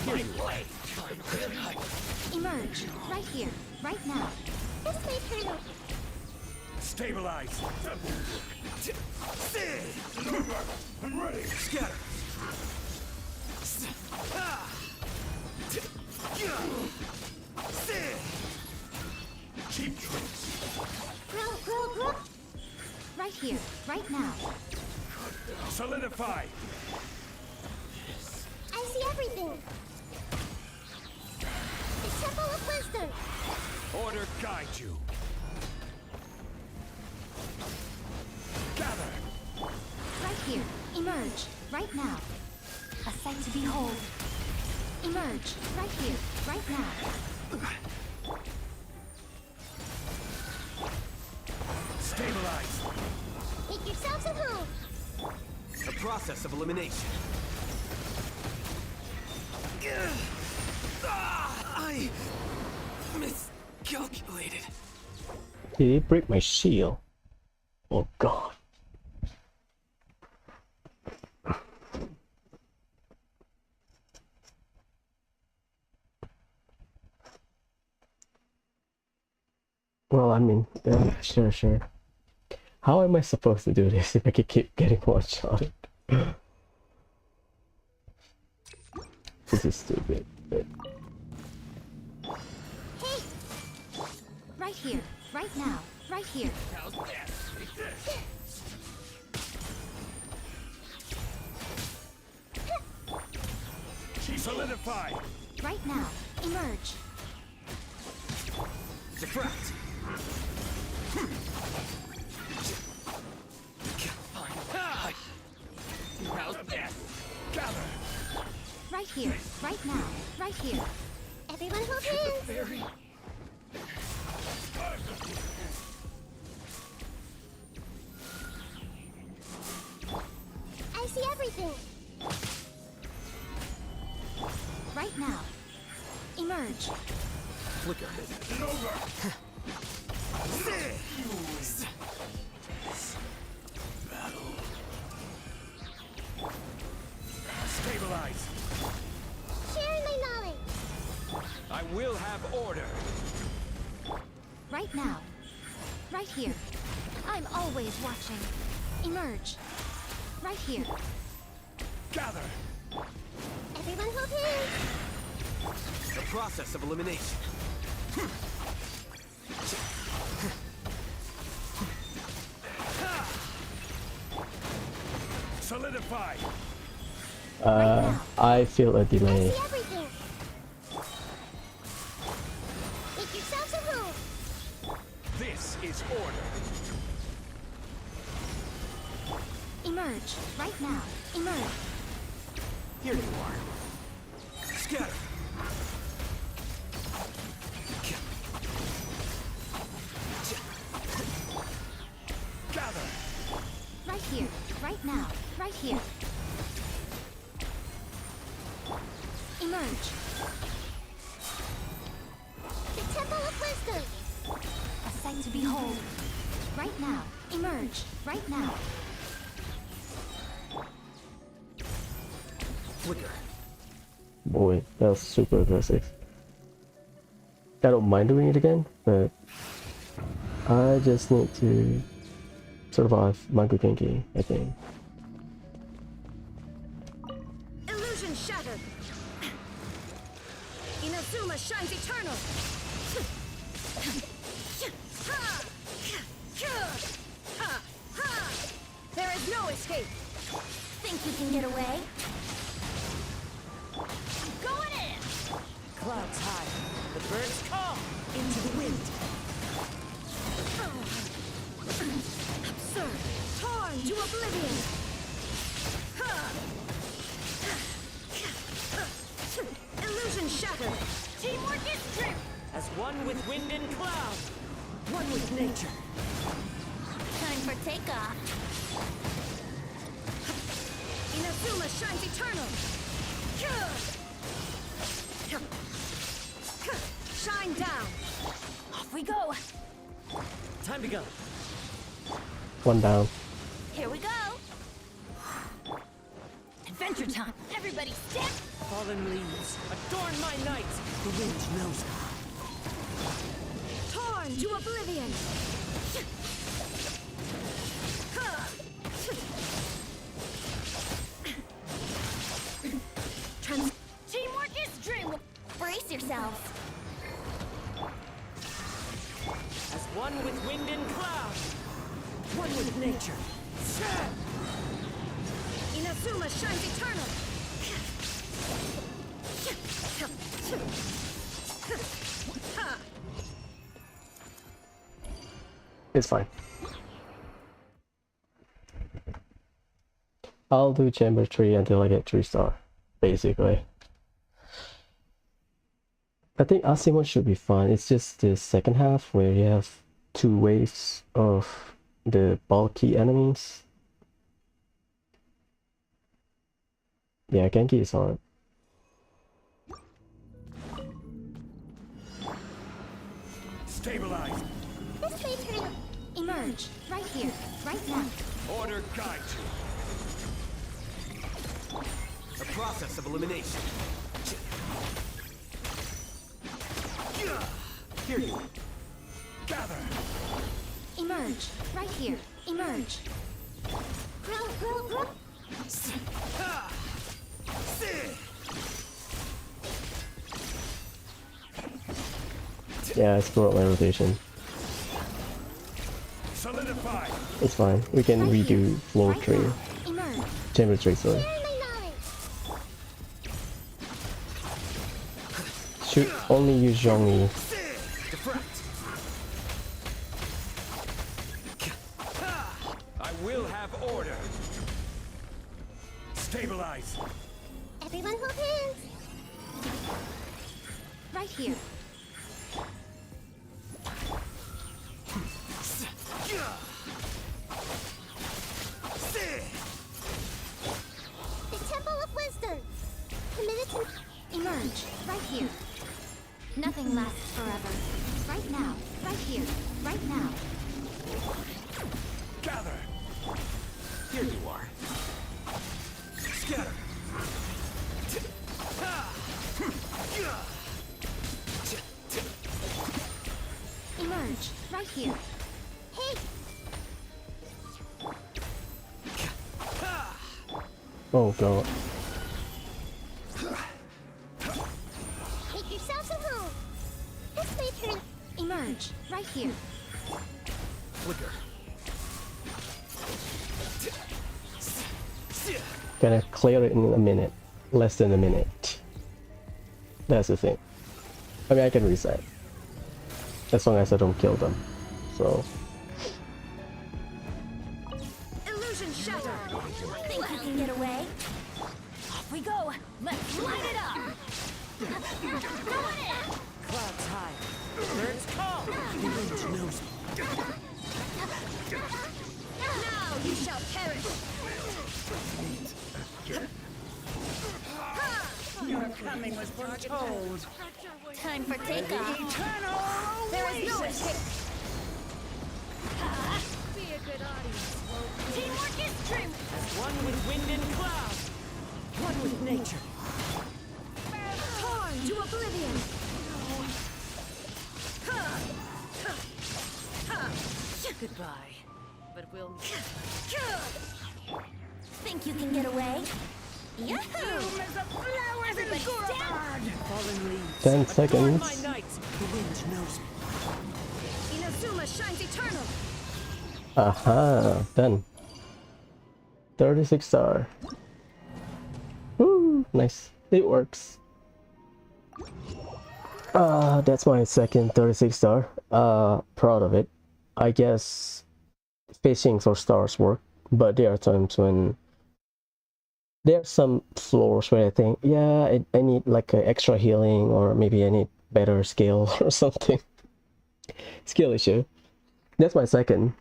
Here you are. Emerge. Right here. Right now. This may turn out. Stabilize. I'm ready. Scatter. Keep tricks. Grow. Right here. Right now. Solidify. I see everything. The Temple of Wisdom. Order guide you. Gather. Right here. Emerge. Right now. sight to behold. Emerge, right here, right now. Stabilize. Make yourselves at home. A process of elimination. I miscalculated. Did he break my shield? Oh god. Well, I mean, sure. How am I supposed to do this if I could keep getting one-shotted? This is stupid. Hey! Right here, right now, right here. Solidify. Right now, emerge. Diffract. Gather. Right here, right now, right here. Everyone hold hands. Very. I see everything. Right now, emerge. Flicker. Stabilize. Sharing my knowledge. I will have order. Right now, right here. I'm always watching. Emerge. Right here. Gather. Everyone hold hands. The process of elimination. Solidify. I feel a I delay. see everything. Make yourselves at home. This is order. Emerge. Right now. Emerge. Here you are. Scatter. Gather. Right here. Right now. Right here. Emerge. The Temple of Wisdom. A sight to behold. Right now. Emerge. Right now. Flicker. Boy, that was super aggressive. I don't mind doing it again, but I just need to survive Mango Genki, I think. Illusion shattered. Inazuma shines eternal. There is no escape. Think you can get away? Going in. Clouds high. The birds call into the wind. Absurd. Torn to oblivion. Illusion shattered. Teamwork is true. As one with wind and cloud. One with nature. Time for takeoff. Inazuma shines eternal. Shine down. Off we go. Time to go. One down. Here we go. Adventure time. Everybody stick. Fallen leaves, adorn my night. The wind knows it. Torn to oblivion. Teamwork is dream. Brace yourselves. As one with wind and cloud. One with nature. Inazuma shines eternal. It's fine. I'll do chamber 3 until I get 3 star. basically. I think Asimon should be fine. It's just the second half where you have 2 waves of the bulky enemies. Yeah, Genki is hard. Stabilize. This may turn. Emerge. Right here. Right now. Order guide you. A process of elimination. Here you are. Gather. Emerge. Right here. Emerge. Yeah, I screw up my rotation. Solidify. It's fine. We can redo floor Right 3. now. Emerge. Chamber 3, sorry. Share my knowledge. Should only use Zhongli. Deflect. I will have order. Stabilize. Everyone hold hands. Right here. The Temple of Wisdom. Committed to emerge. Right here. Nothing lasts forever. Right now. Right here. Right now. Gather. Here you are. Scatter. Emerge. Right here. Hey! Oh god. Make yourselves at home. This may turn. Emerge. Right here. Flicker. Gonna clear it in a minute. Less than a minute. That's the thing. I mean, I can reset. As long as I don't kill them. So, Illusion shatter. Think you can get away? Off we go. Let's light it up. Clouds high. Birds call. The wind knows me. Now you shall perish. Your coming was foretold. Time for takeoff. There is no escape. Be a good audience. Teamwork is true. As one with wind and cloud. One with nature. Torn to oblivion. Goodbye. But we'll... Think you can get away? Yahoo! Everybody stand! Fallen leaves. 10 Adorn seconds. my night. The wind knows me. Inazuma shines eternal. aha, done. 36 star. Woo, nice. It works. That's my second 36 star. Proud of it. I guess fishing for stars work, but there are times when there are some floors where I think, yeah, I need like an extra healing, or maybe I need better skill or something. Skill issue. That's my second.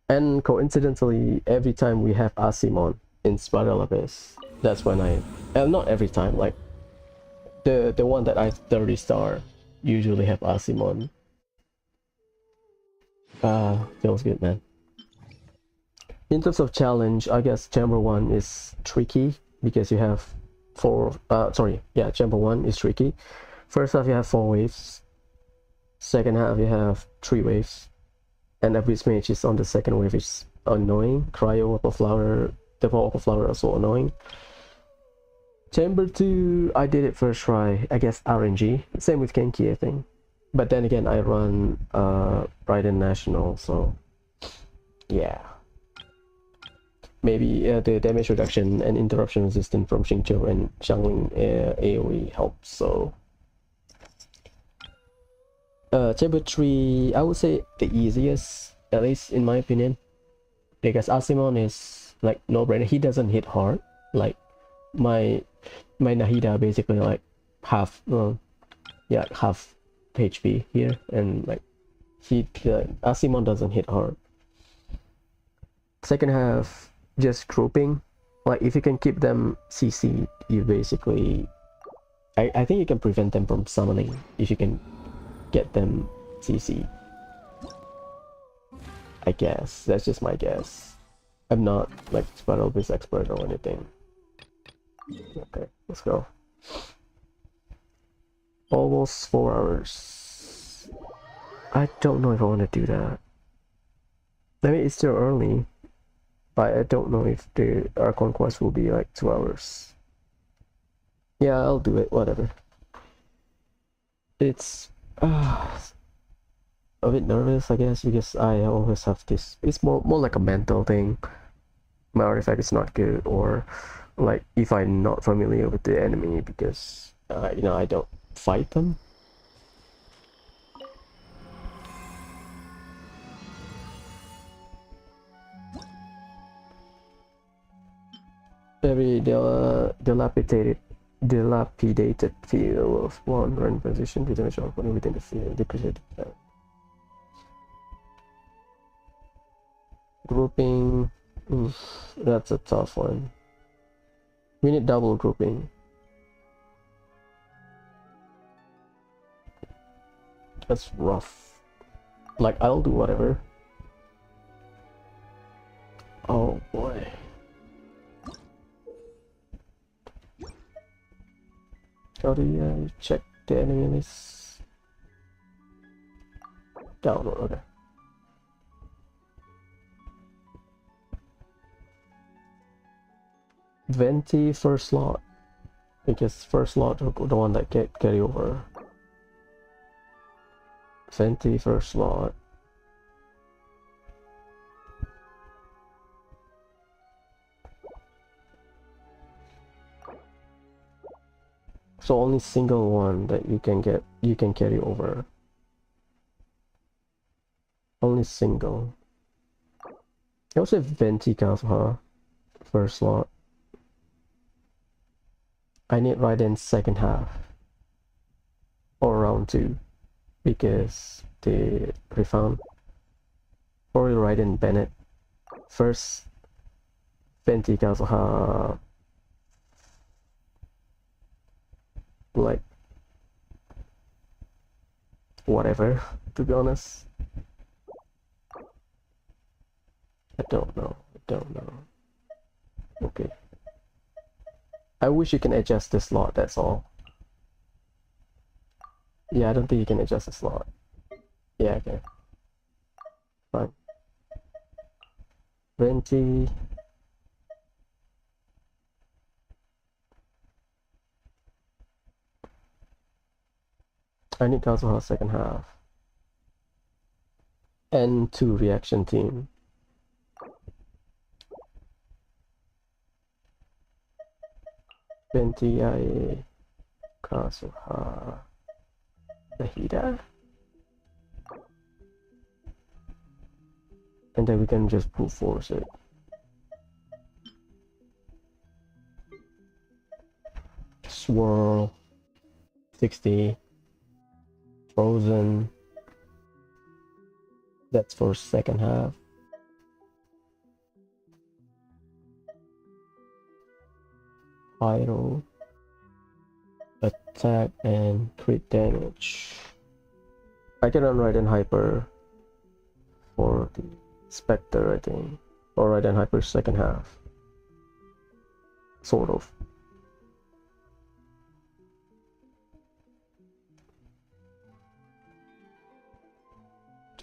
And coincidentally, every time we have Asimon in Spiral Abyss, that's when I... not every time, like the one that I 30 star usually have Asimon. Feels good, man. In terms of challenge, I guess Chamber 1 is tricky because you have Chamber 1 is tricky. First half you have 4 waves. Second half you have 3 waves. And Abyss Mage is on the second wave, is annoying. Cryo Wapper Flower, the Wapper Flower also annoying. Chamber 2, I did it first try, I guess RNG. Same with Genki, I think. But then again, I run Raiden National, so yeah. Maybe the damage reduction and interruption resistance from Xingqiu and Xiangling AoE helps, so... Chamber 3, I would say the easiest, at least in my opinion. Because Asimon is like no-brainer, he doesn't hit hard. Like, my my Nahida basically like half, yeah, half HP here, and like Asimon doesn't hit hard. Second half, just grouping. Like if you can keep them CC, you basically, I think you can prevent them from summoning if you can get them CC. I guess that's just my guess. I'm not like Spiral Beast expert or anything. Okay, let's go. Almost 4 hours. I don't know if I want to do that. I mean, it's still early, but I don't know if the Archon quest will be like 2 hours. Yeah, I'll do it, whatever. It's a bit nervous, I guess, because I always have this. It's more like a mental thing. My artifact is not good, or like if I'm not familiar with the enemy because you know, I don't fight them. Very dilapidated field of one run position with damage opponent within the field. Depreciated. Grouping, that's a tough one. We need double grouping. That's rough. Like, I'll do whatever. Oh boy. How do you check the enemy list? Download, okay. Venti first slot, because first slot the one that get carry over. Venti first slot. So only single one that you can get, you can carry over. Only single. I would say Venti Kazuha first slot. I need Raiden second half or round 2 because the refound or Raiden Bennett first, Venti Kazuha, like whatever, to be honest. I don't know. Okay. I wish you can adjust the slot, that's all. Yeah, I don't think you can adjust the slot. Yeah, okay. Fine. Venti. I need Kazuha second half. And 2 reaction team. Venti, Kazuha, Nahida, and then we can just brute force it. Swirl, 60, Frozen, that's for second half. Pyro, attack and crit damage. I can run Raiden Hyper for the Spectre, I think, or Raiden Hyper second half, sort of.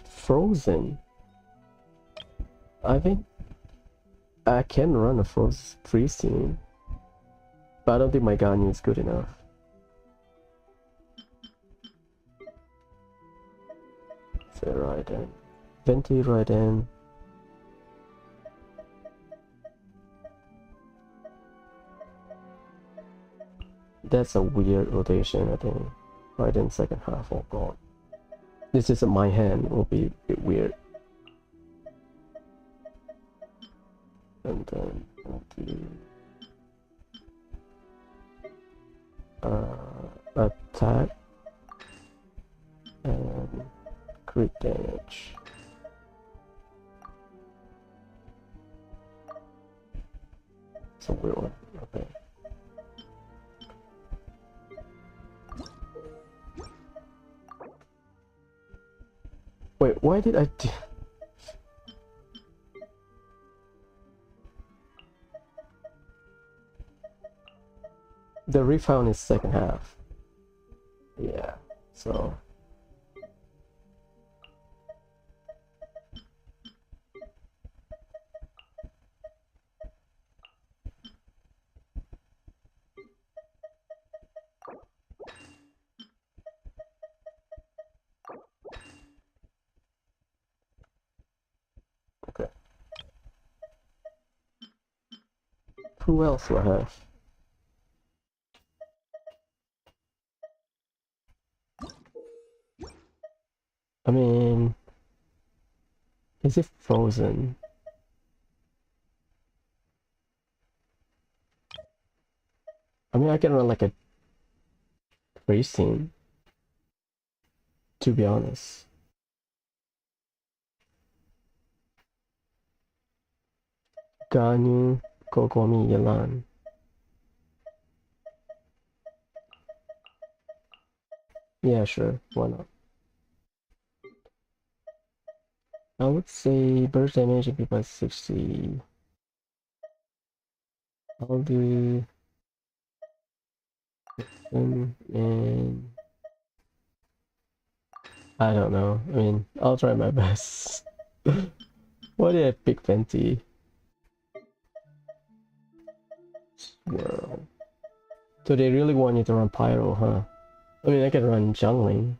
Frozen. I think I can run a freeze team. But I don't think my Ganyu is good enough. So Raiden. Venti Raiden. That's a weird rotation, I think. Raiden second half, oh god. This isn't my hand, it will be a bit weird. And then Attack and crit damage. It's a weird one. Okay. Wait, why did I do... The refound is second half. Yeah, so... Okay. Who else do I have? I mean, is it frozen? I mean, I can run like a racing, to be honest. Ganyu, Kokomi, Yalan. Yeah, sure, why not? I would say burst damage would be by 60. I'll do... and... I don't know. I mean, I'll try my best. Why did I pick Venti? Swirl. So they really want you to run Pyro, huh? I mean, I can run Jungling.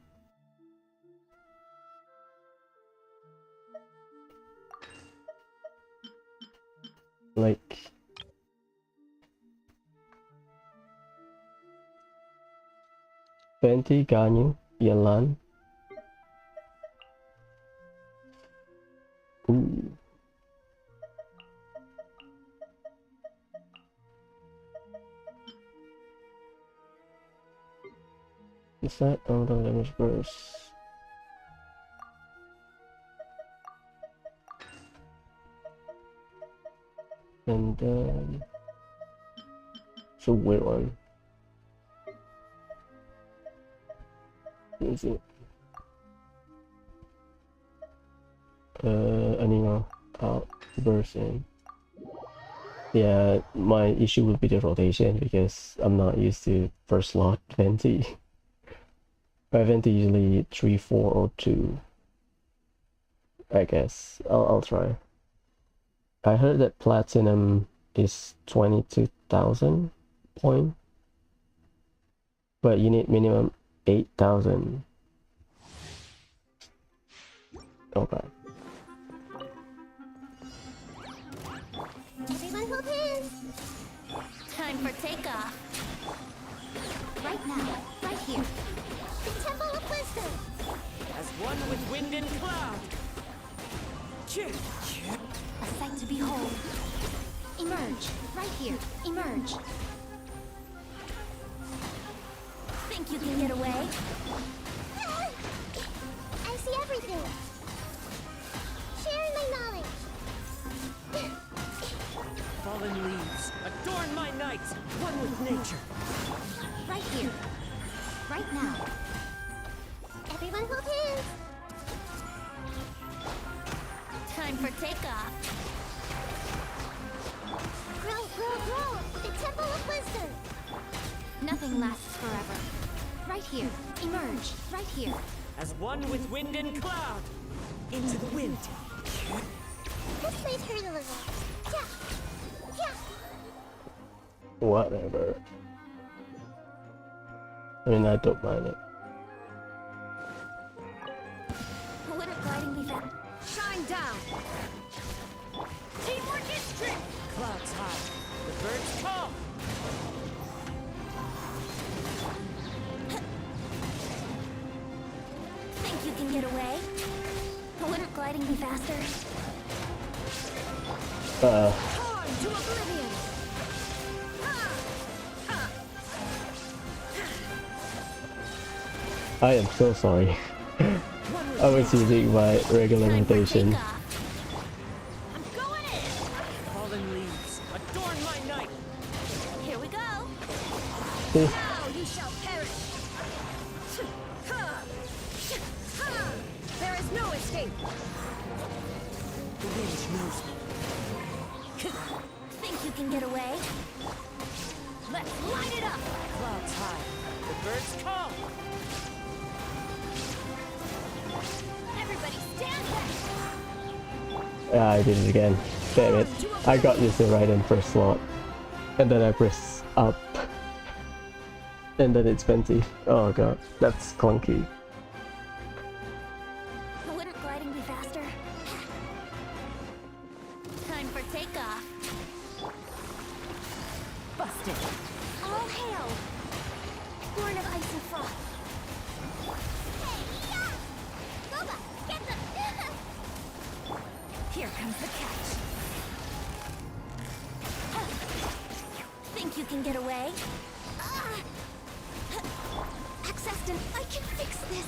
Like... Venti, Ganyu, Yalan. Ooh. Is that the damage burst? And then it's a weird one. Is it? Anino out burst in. Yeah, my issue would be the rotation because I'm not used to first slot Venti. My Venti usually 3, 4, or 2. I guess I'll try. I heard that platinum is 22,000 point, but you need minimum 8,000. Okay. Everyone hold hands. Time for takeoff. Right now, right here. The Temple of Wisdom. As one with wind and cloud. A sight to behold. Emerge. Right here. Emerge. Think you can get away? I see everything. Sharing my knowledge. Fallen leaves, adorn my night, one with nature. Right here. Right now. Everyone hold hands. Time for takeoff. Grow, grow, grow. The Temple of Wisdom. Nothing lasts forever. Right here. Emerge. Right here. As one with wind and cloud. Into the wind. This might hurt a little. Yeah. Yeah. Whatever. I mean, I don't mind it. Wouldn't gliding be fast? Shine down. Teamwork is strength. Clouds high, the birds call. Think you can get away? Wouldn't gliding be faster? Torn to oblivion. Ha! Ha! I am so sorry. I was using my regular rotation. I'm going in. Fallen leaves, adorn my night. Here we go. Eh, Now you shall perish. There is no escape. The wind knows me. Think you can get away? Let's light it up. Clouds high, the birds call. Everybody stand back. yeah, I did it again. Damn it. I got this right in first slot. And then I press up. And then it's Venti. Oh god, that's clunky. Wouldn't gliding be faster? Time for takeoff. Busted. All hail! Born of ice and frost. Hey, yeah! Boba, get the... Here comes the catch. Think you can get away? Accesston, I can fix this.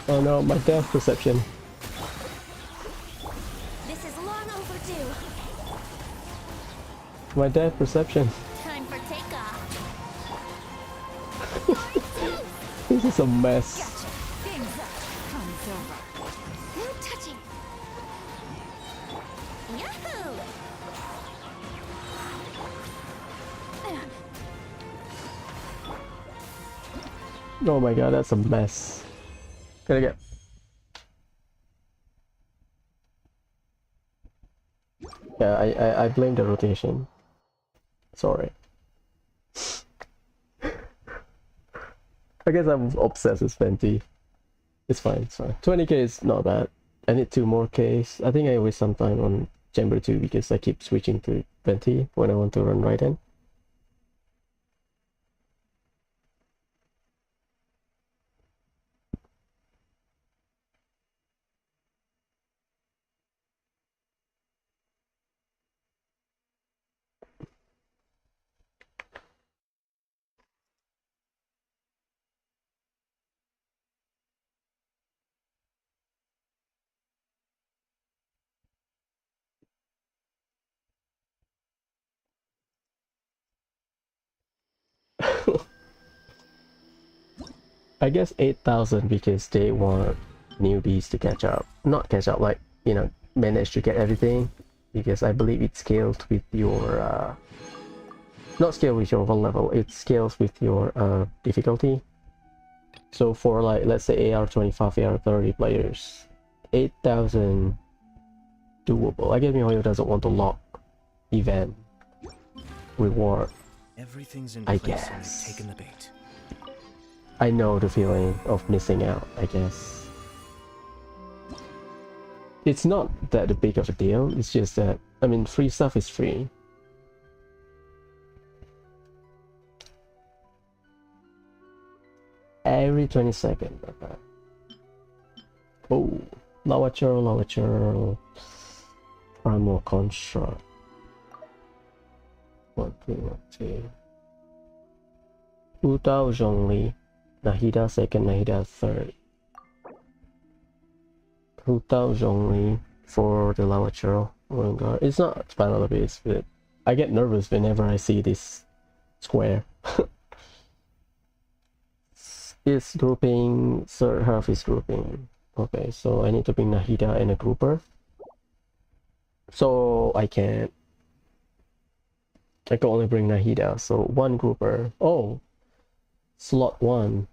Oh no, my depth perception. This is long overdue. My depth perception. Time for takeoff. This is a mess. Gotcha. Things up. Comes over. No touching. Yahoo! Oh my god, that's a mess. Gotta get... Yeah, I blame the rotation. Sorry. I guess I'm obsessed with Venti. It's fine, it's fine. 20k is not bad. I need 2 more Ks. I think I waste some time on Chamber 2 because I keep switching to Venti when I want to run right in. I guess 8,000 because they want newbies to catch up. Not catch up, like, you know, manage to get everything. Because I believe it scaled with your, not scaled with your overall level, it scales with your difficulty. So for like, let's say AR25, AR30 players, 8,000 doable. I guess MiHoYo doesn't want to lock event reward. Everything's in I place guess. and they've taken the bait. I know the feeling of missing out, I guess. It's not that big of a deal, it's just that, I mean, free stuff is free. Every 20 seconds. Okay. Oh, lava churl, primal construct. 1, 2, 1, 2. Uta Zhongli, Nahida second, Nahida third. Uta Zhongli for the lava churl. It's not Final Abyss, but I get nervous whenever I see this square. It's grouping, third half is grouping. Okay, so I need to bring Nahida and a grouper. So I can only bring Nahida, so 1 grouper. Oh, slot 1.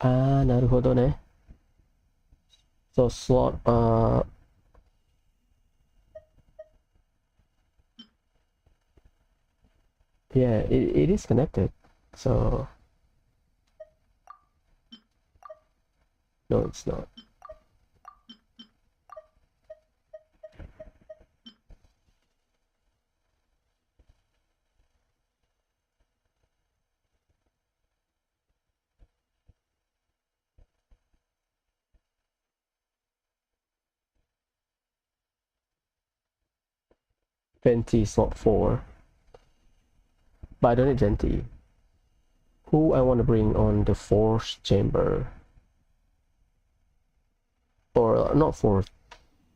Ah, naruhodo ne. So slot, yeah, it is connected. So no, it's not. Venti slot 4. But I don't need Venti. who I want to bring on the fourth chamber, or not fourth,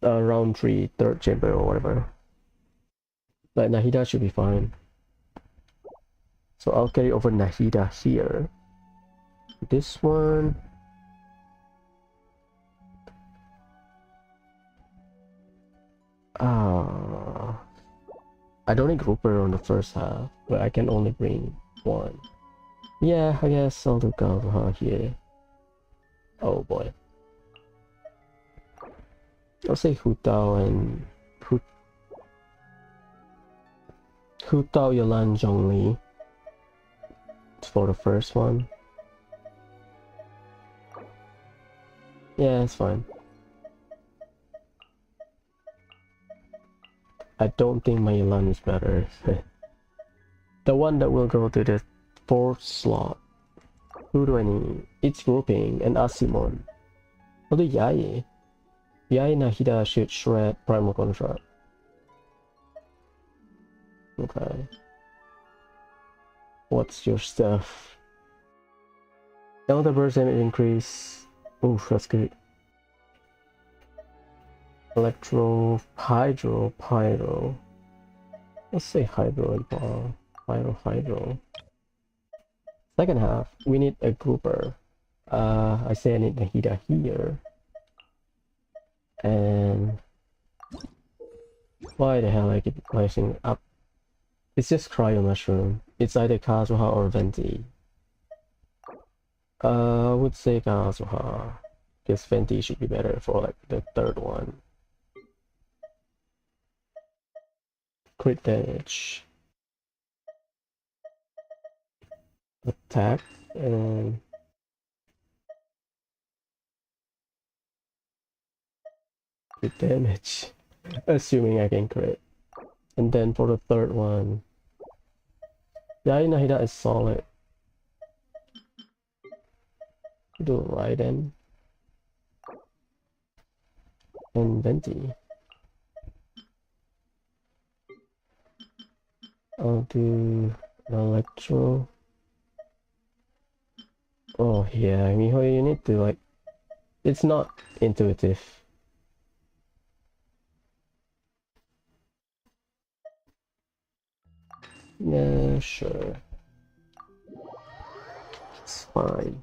round 3 third chamber or whatever. But Nahida should be fine. So I'll carry over Nahida here. This one. I don't need grouper on the first half, but I can only bring one. Yeah, I guess I'll do Kazuha here. Oh boy. I'll say Hutao and Hutao, Yolan, Zhongli for the first one. Yeah, it's fine. I don't think my Yolan is better. The one that will go to the 4th slot. Who do I need? It's grouping and Asimon. I'll do Yae. Yae Nahida should shred Primal Contract. Okay. What's your stuff? Elder burst damage increase. Oof, that's good. Electro, Hydro, Pyro. Let's say Hydro and Hydro. Second half, we need a grouper. I say I need Nahida here. And why the hell I keep placing up? It's just Cryo Mushroom. It's either Kazuha or Venti. I would say Kazuha, because Venti should be better for like the third one. Crit damage. Attack and crit damage. Assuming I can crit. And then for the third one, Yae Nahida is solid. Do Raiden and Venti. I'll do Electro. Oh yeah, Miho, you need to like... It's not intuitive. Yeah, sure. It's fine.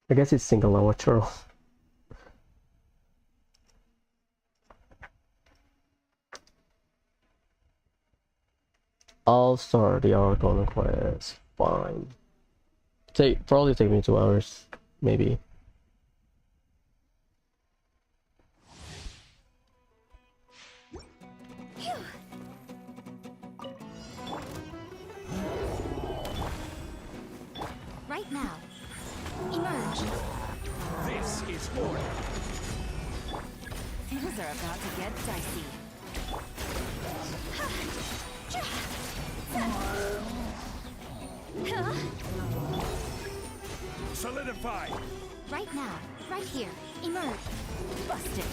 I guess it's single amateur. I'll start the Archon quest. Fine. Probably take me 2 hours, maybe. Right now. Emerge. This is order. Things are about to get dicey. Solidify. Right now. Right here. Emerge. Busted.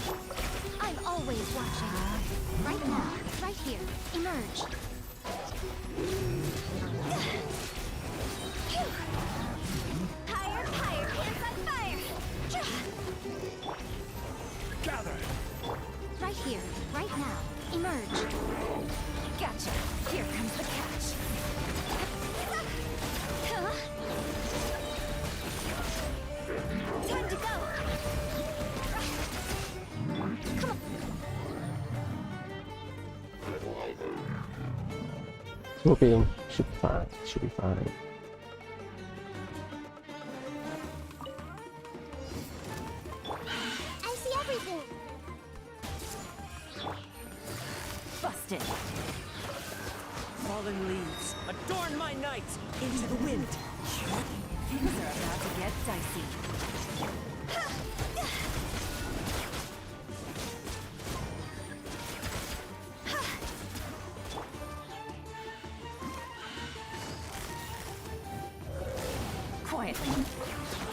I'm always watching. Right now. Right here. Emerge. Higher, higher, hands on fire! Gather. Right here. Right now. Emerge. Gotcha. Here comes the catch. Time to go! Come on! Swooping should be fine. Should be fine. I see everything. Busted. Fallen leaves, adorn my night into the wind. Things are about to get dicey. Quietly.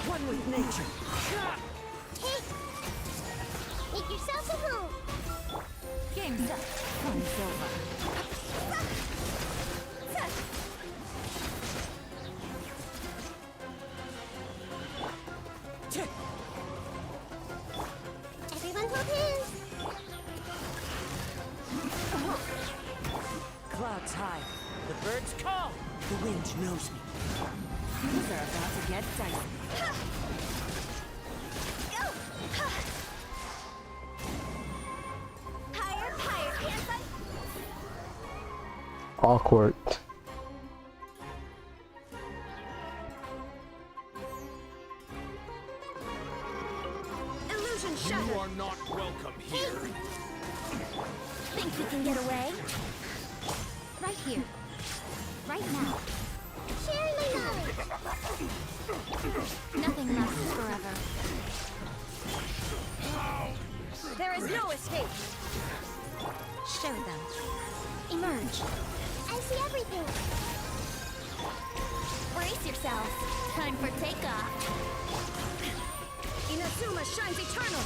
One with nature. Hey! Make yourself at home. Game's up. Fun's over. Everyone hold hands. Clouds high. The birds call. The wind knows me. Things are about to get dicey. Higher, higher, can't I? Awkward. Illusion You shattered. are not welcome here. Think we can get away? Right here. Right now. Sharing my knowledge. Nothing lasts forever. There is no escape. Show them. Emerge. I see everything. Brace yourselves. Time for takeoff. Inazuma shines eternal.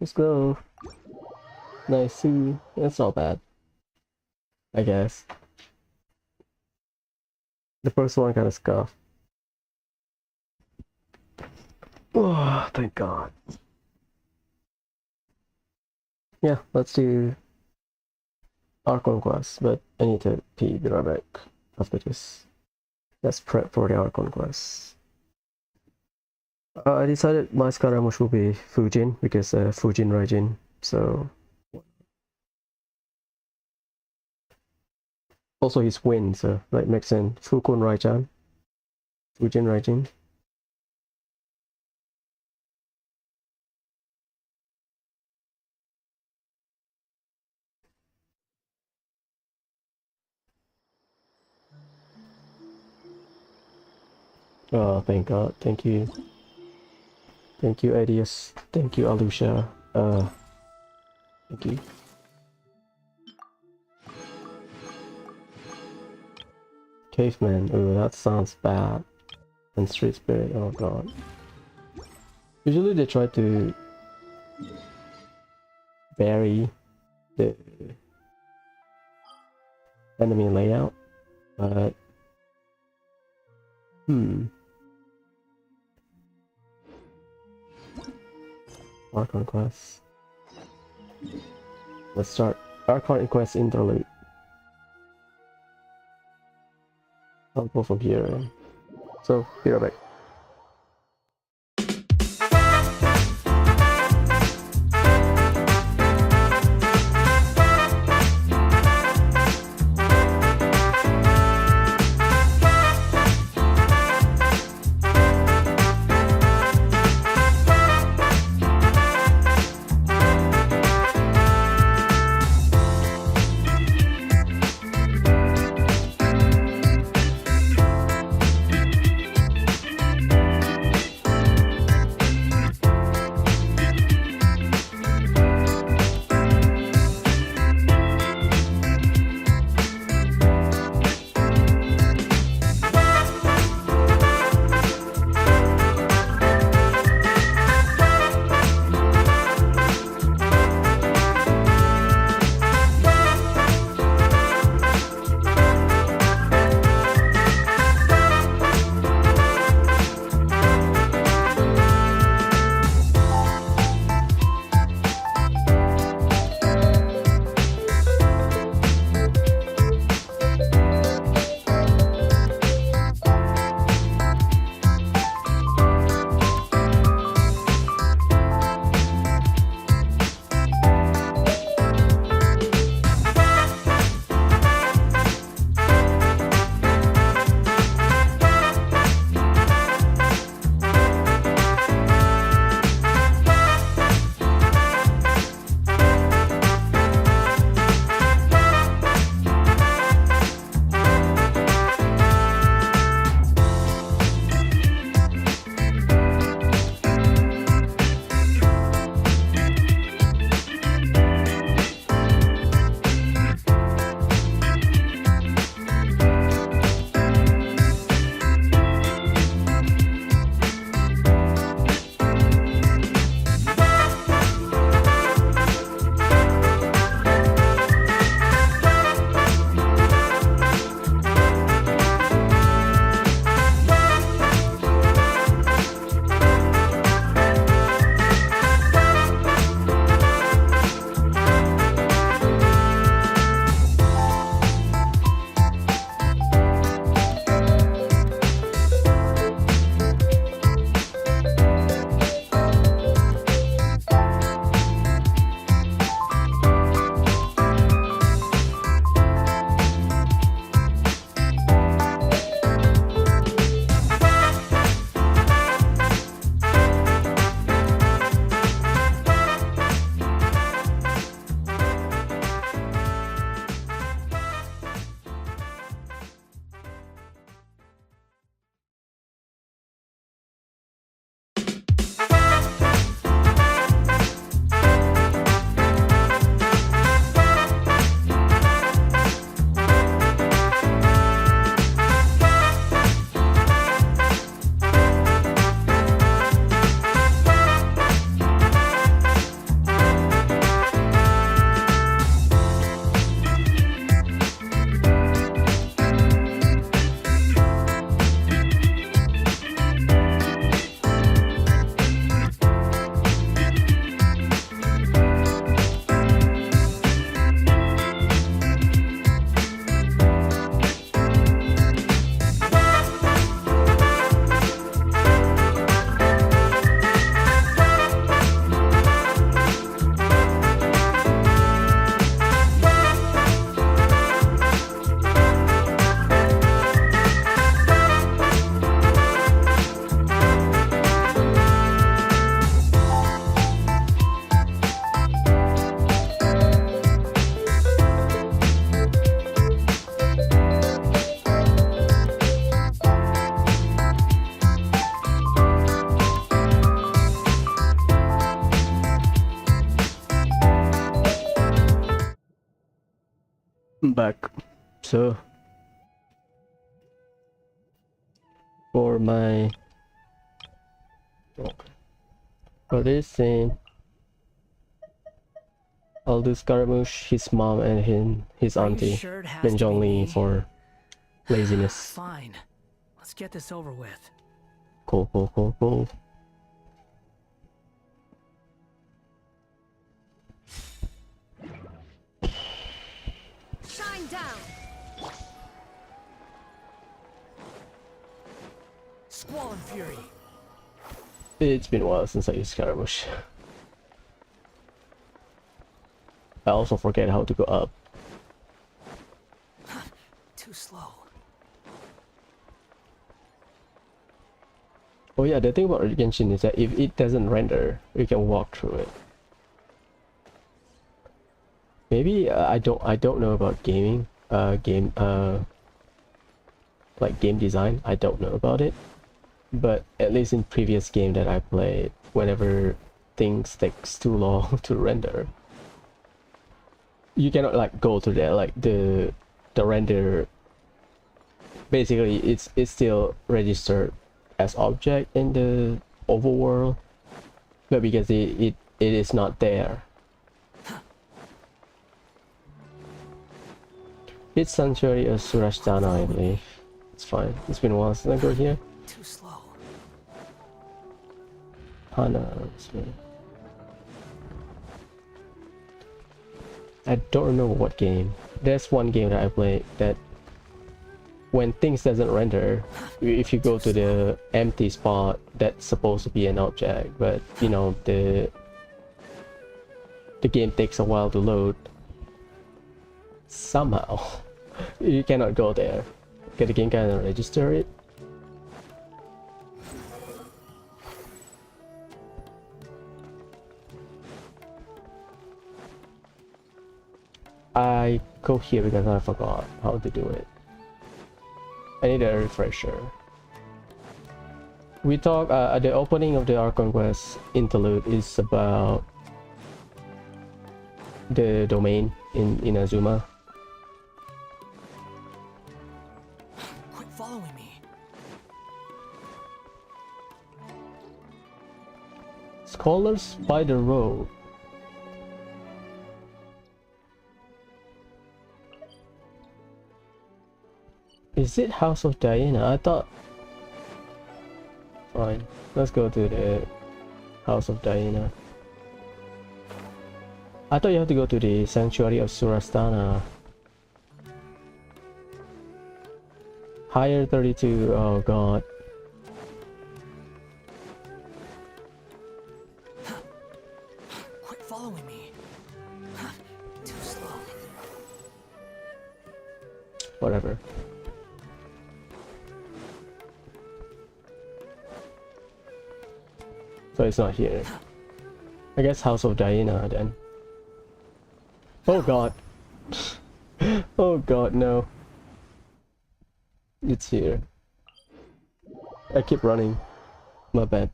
Let's go. Nice see. It's not bad, I guess. The first one kind of scuffed. Oh, thank God. Yeah, let's do Archon quest, but I need to pee, be right back after this. Let's prep for the Archon quest. I decided my Skyrim will be Fujin because Fujin Raijin, so also he's wind, so that makes sense. Fukun Raichan, Fujin Raijin. Oh, thank God. Thank you. Thank you, Adius. Thank you, Alusha. Thank you. Caveman. Ooh, that sounds bad. And Street Spirit. Oh God. Usually they try to bury the enemy layout, but Archon quest. Let's start Archon quest Interlude. I'll go from here. So, be right back. I'm back. So for my for this scene, I'll do Scaramouche, his mom, and his Are you auntie, sure it has to be Minjongli me? for laziness. Fine. Let's get this over with. Cool, cool, cool, cool. Shine down. Squall and Fury. It's been a while since I used Scaramouche. I also forget how to go up. Too slow. Oh yeah, the thing about Genshin is that if it doesn't render, you can walk through it. Maybe I don't know about gaming, like game design. I don't know about it, but at least in previous game that I played, whenever things takes too long to render, you cannot like go to there. Like the render, basically it's still registered as object in the overworld, but because it is not there. It's Sanctuary of Surashtana, I believe. It's fine. It's been a while since I go here. Too slow. Hana. I don't remember what game. There's one game that I played that when things doesn't render, if you go to the empty spot that's supposed to be an object, but you know the game takes a while to load. Somehow you cannot go there. Okay, the game cannot register it. I go here because I forgot how to do it. I need a refresher. We talk at the opening of the Archon quest. Interlude is about the domain in Inazuma. Quit following me. Scholars by the road. Is it House of Diana? I thought... Fine, let's go to the House of Diana. I thought you have to go to the Sanctuary of Surastana. Higher 32, oh god. Quit following me. Too slow. Whatever. So it's not here. I guess House of Diana then. Oh god. Oh god, no. It's here. I keep running. My bad.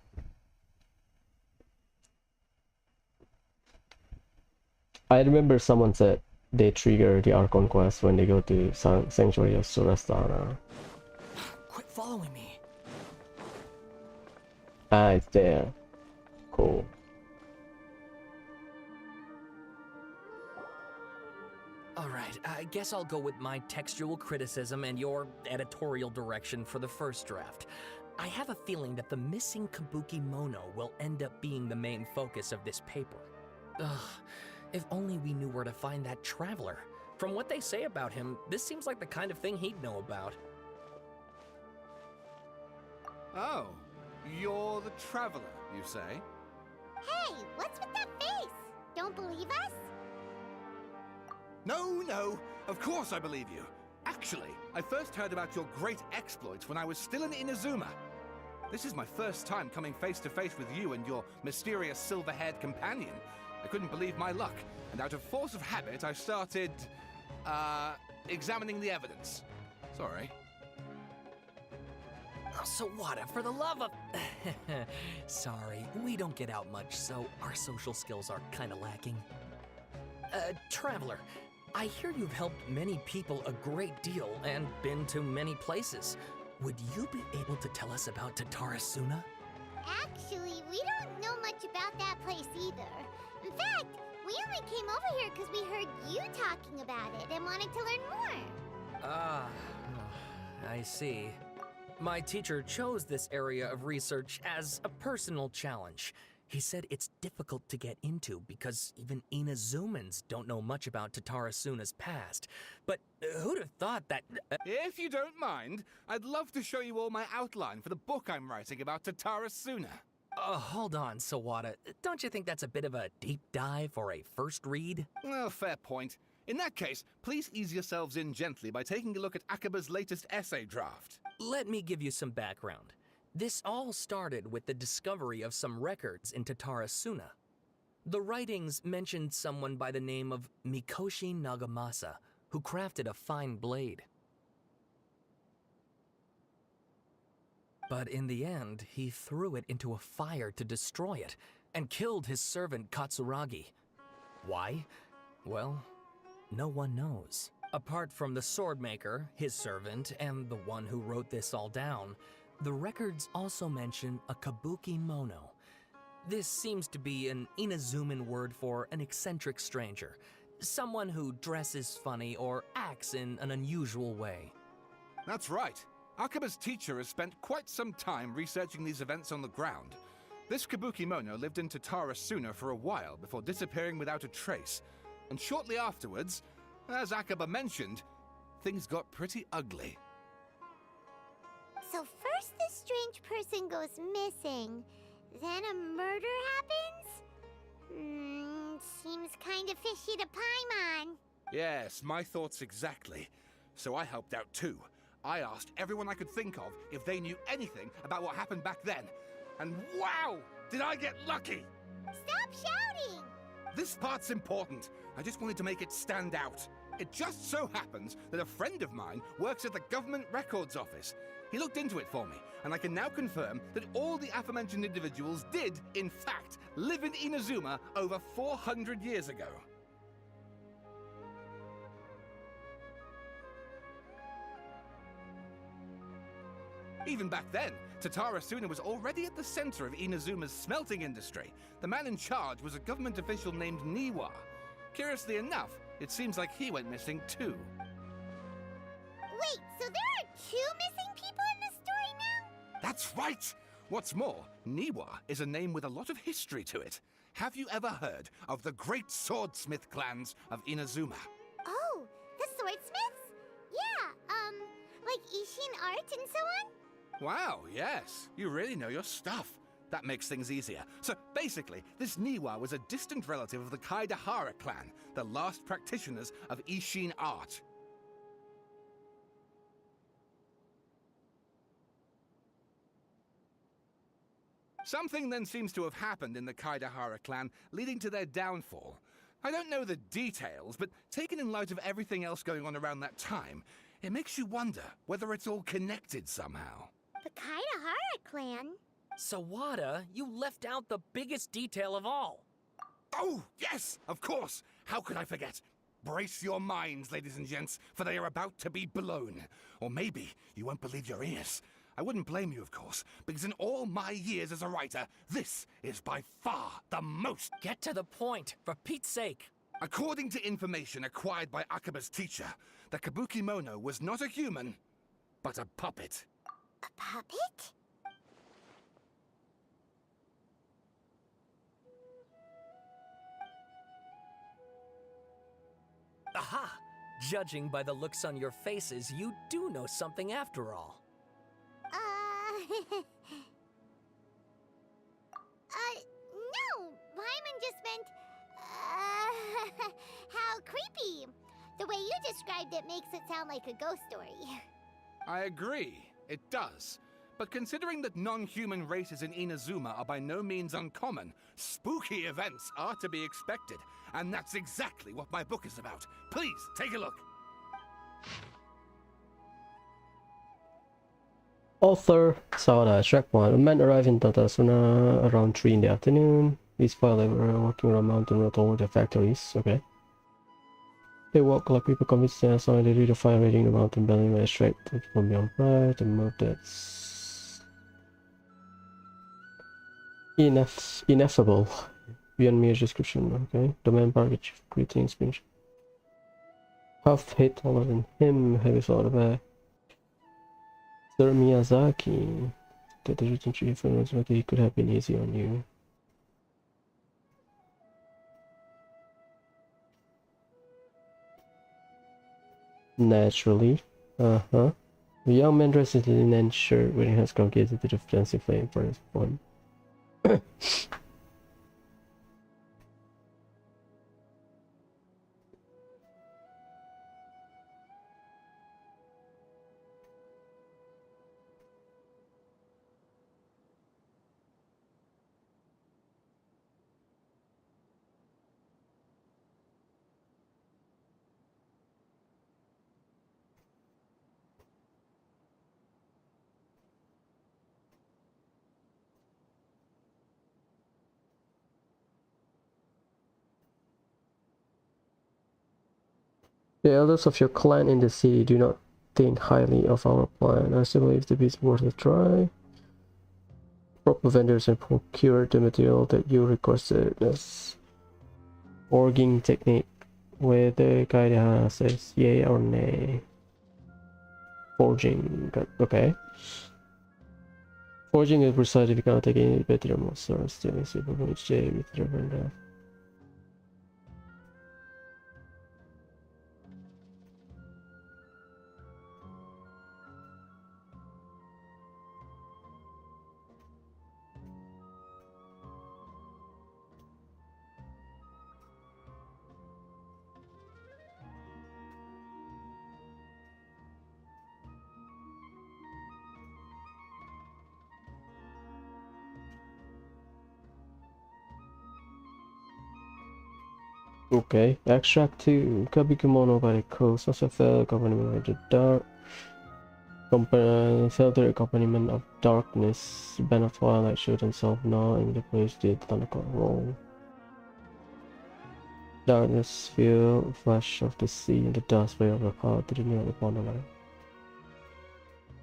I remember someone said they trigger the Archon quest when they go to Sanctuary of Surastana. Quit following me. Ah, it's there. Cool. Alright, I guess I'll go with my textual criticism and your editorial direction for the first draft. I have a feeling that the missing Kabuki Mono will end up being the main focus of this paper. Ugh, if only we knew where to find that traveler. From what they say about him, this seems like the kind of thing he'd know about. Oh, you're the traveler, you say? Hey, what's with that face? Don't believe us? No, of course I believe you. Actually, I first heard about your great exploits when I was still in Inazuma. This is my first time coming face to face with you and your mysterious silver-haired companion. I couldn't believe my luck, and out of force of habit, I started, examining the evidence. Sorry. Oh, so what? For the love of... Sorry, we don't get out much, so our social skills are kinda lacking. Traveler, I hear you've helped many people a great deal and been to many places. Would you be able to tell us about Tatarasuna? Actually, we don't know much about that place either. In fact, we only came over here because we heard you talking about it and wanted to learn more. Ah, I see. My teacher chose this area of research as a personal challenge. He said it's difficult to get into because even Inazumans don't know much about Tatarasuna's past. But who'd have thought that... If you don't mind, I'd love to show you all my outline for the book I'm writing about Tatarasuna. Hold on, Sawada. Don't you think that's a bit of a deep dive or a first read? Well, fair point. In that case, please ease yourselves in gently by taking a look at Akaba's latest essay draft. Let me give you some background. This all started with the discovery of some records in Tatarasuna. The writings mentioned someone by the name of Mikoshi Nagamasa, who crafted a fine blade. But in the end, he threw it into a fire to destroy it, and killed his servant Katsuragi. Why? Well, no one knows. Apart from the swordmaker, his servant, and the one who wrote this all down, the records also mention a kabuki mono. This seems to be an Inazuman word for an eccentric stranger, someone who dresses funny or acts in an unusual way. That's right. Akaba's teacher has spent quite some time researching these events on the ground. This kabuki mono lived in Tatarasuna for a while before disappearing without a trace. And shortly afterwards, as Akaba mentioned, things got pretty ugly. So first this strange person goes missing, then a murder happens? Seems kinda fishy to Paimon. Yes, my thoughts exactly. So I helped out too. I asked everyone I could think of if they knew anything about what happened back then. And wow, did I get lucky! Stop shouting! This part's important. I just wanted to make it stand out. It just so happens that a friend of mine works at the government records office. He looked into it for me, and I can now confirm that all the aforementioned individuals did, in fact, live in Inazuma over 400 years ago. Even back then, Tatarasuna was already at the center of Inazuma's smelting industry. The man in charge was a government official named Niwa. Curiously enough, it seems like he went missing too. Wait, so there are 2 missing people in this story now? That's right! What's more, Niwa is a name with a lot of history to it. Have you ever heard of the great swordsmith clans of Inazuma? Oh, the swordsmiths? Yeah, like Ishin art and so on? Wow, yes. You really know your stuff. That makes things easier. So basically, this Niwa was a distant relative of the Kaidahara clan, the last practitioners of Ishin art. Something then seems to have happened in the Kaidahara clan, leading to their downfall. I don't know the details, but taken in light of everything else going on around that time, it makes you wonder whether it's all connected somehow. The Kaidahara clan? Sawada, you left out the biggest detail of all. Oh, yes, of course. How could I forget? Brace your minds, ladies and gents, for they are about to be blown. Or maybe you won't believe your ears. I wouldn't blame you, of course, because in all my years as a writer, this is by far the most... Get to the point, for Pete's sake. According to information acquired by Akaba's teacher, the kabuki mono was not a human, but a puppet. A puppet? Aha! Judging by the looks on your faces, you do know something after all. No! Paimon just meant, how creepy! The way you described it makes it sound like a ghost story. I agree, it does. But considering that non-human races in Inazuma are by no means uncommon, spooky events are to be expected. And that's exactly what my book is about. Please, take a look. Author Sawada, track 1. A man arrived in Tatarasuna around 3 in the afternoon. These while they were walking around mountain road toward the factories. Okay. They walk like people convinced they saw they read a fire raiding the mountain belly by a straight from beyond pride, the move that's ineffable. Beyond mere description, okay? The man bargage greetings, speech. Half hate taller than him, heavy thought about. Sir Miyazaki. That the written tree for Miyazaki, he could have been easy on you. Naturally. Uh-huh. The young man dressed in a linen shirt wearing his congregated to the dancing flame for his fun. The elders of your clan in the city do not think highly of our plan. I still believe the beast worth a try. Proper vendors and procure the material that you requested. That's orging technique. Whether guide says yay or nay. Forging. Okay. Forging is precise if you cannot take any better monster. Stealing super from each day with Reverend. Okay, extract 2. Kabikumono by the coast. Also fell accompaniment of the dark. Filter accompaniment of darkness. Band of twilight showed himself now in the place did thundercloud roll. Darkness filled flash of the sea and the dust veil of the cloud to kneel upon the land.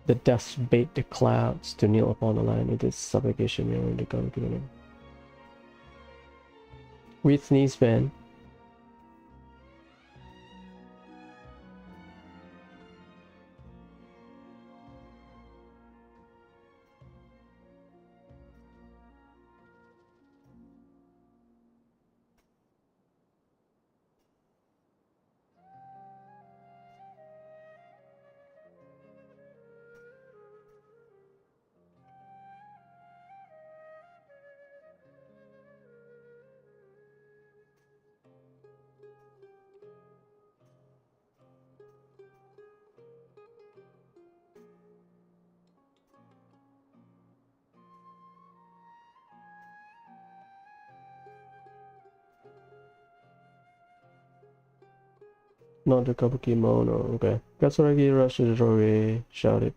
The dust bait the clouds to kneel upon the land with its supplication mirror in the Kabikumono. With knees bent. Not the Kabukimono, okay. Katsuragi rushed to the doorway, shouted.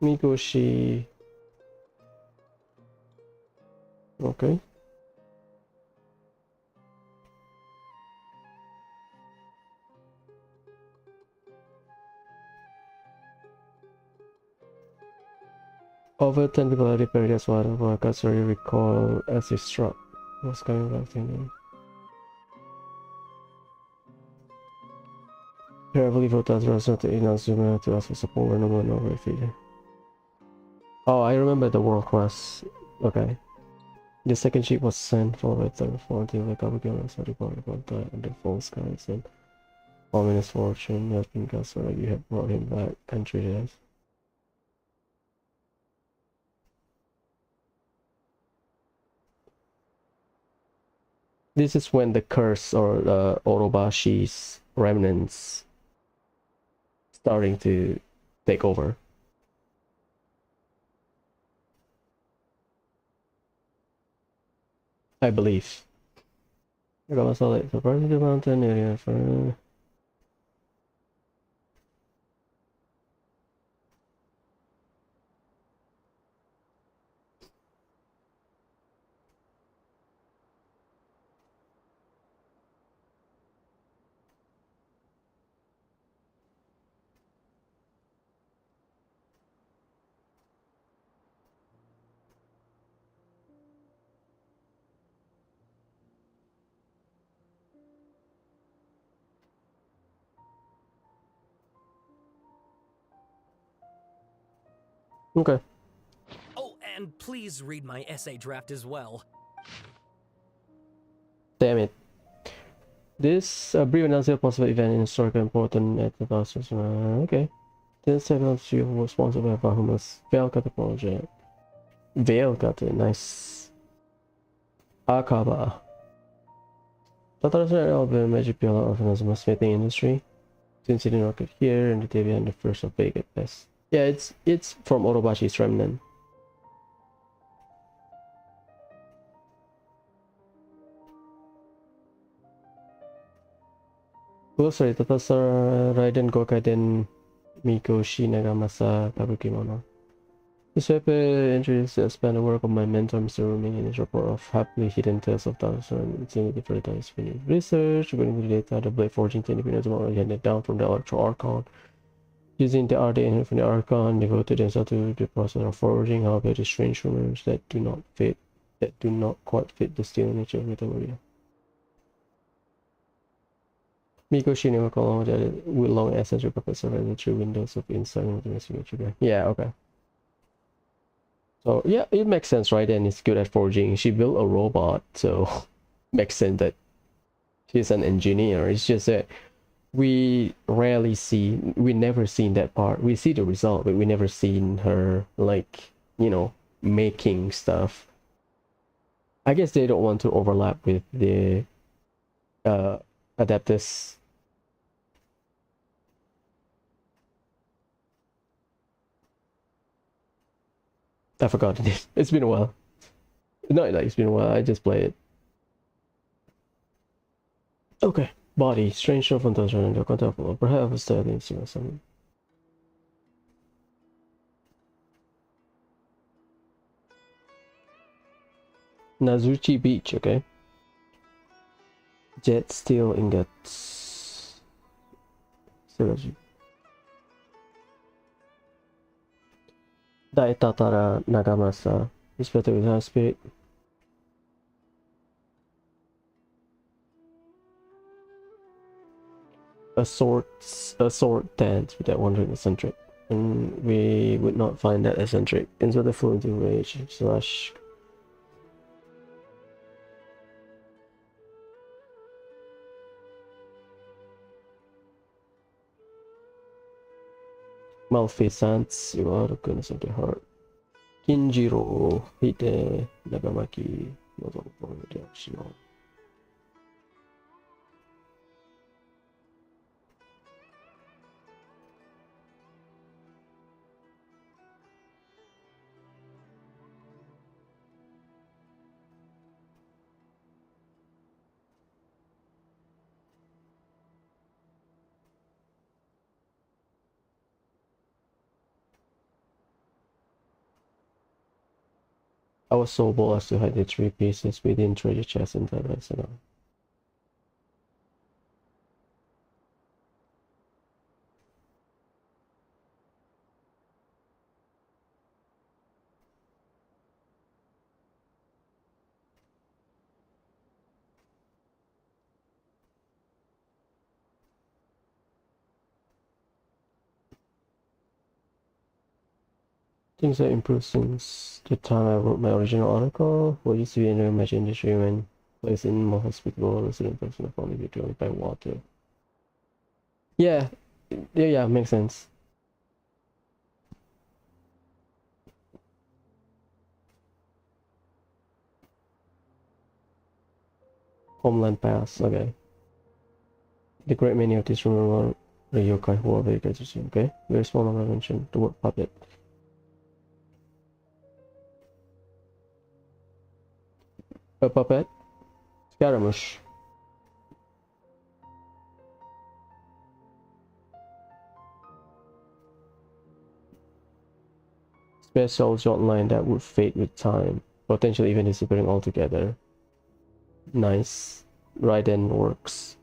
Mikoshi. Okay. Over 10 people are repaired as well, but Katsuri recalled as he struck. Was coming back thinking. Terribly voted Russell to Inazuma to ask for support when no one over feed. Oh, I remember the world class. Okay. The second ship was sent forward to until the Kabukimono was reported about the full skies and ominous fortune. Helping Katsuri, you have brought him back and treated us. This is when the curse or the Orobashi's remnants starting to take over. I believe. I got myself like surprising the mountain area for Okay. Oh, and please read my essay draft as well. Damn it. This brief announcement of possible event in historical important at the last okay. This technology was sponsored by Bahamas Veilkata project. Veilkata, nice. Akaba. The traditional album magic pillar of the smithing industry. Since it didn't rocket here and the day behind the first of big at best. Yeah, it's from Orobashi's remnant. Oh, sorry, Tatasara Raiden Gokaiden Mikoshi Nagamasa Kabukimono. This paper introduces the expanded work of my mentor, Mr. Rumi, in his report of happily hidden tales of Tatasara and its different types of research. According to the data, the blade forging technique was already handed down from the Archon. Using the art and from the Archon, devoted themselves to the process of forging, however, the strange rumors that do not quite fit the steel nature of the area. Miko Shinima along with long eccentric professor and the three windows of inside of the signature. Yeah, okay. So yeah, it makes sense, right? And it's good at forging. She built a robot, so makes sense that she's an engineer. It's just that we never seen that part. We see the result, but we never seen her, like, you know, making stuff. I guess they don't want to overlap with the Adeptus. I forgot it. It's been a while. Not like it's been a while. I just play it. Okay. Body. Strange show from those around the contemplative. Perhaps a study or something. Nazuchi Beach, okay. Jet steel ingots. Synergy. Daitatara Nagamasa. Is better with her spirit. A sword dance with that wandering eccentric. And we would not find that eccentric. Insert the fluent rage slash malfeasance, you are the goodness of the heart. Kinjiro Hide Nagamaki was on board with the optional. I was so bold as to hide the 3 pieces within treasure chest and that arsenal. Things have improved since the time I wrote my original article. What used to be in the magic industry when placed in more hospitable resident person of only be only by water. Yeah, makes sense. Homeland Pass, okay. The great many of these remember the yokai who are very good to see, okay? Very small number mentioned the word puppet. A puppet? Scaramouche. Special jot line that would fade with time, potentially even disappearing altogether. Nice. Raiden works.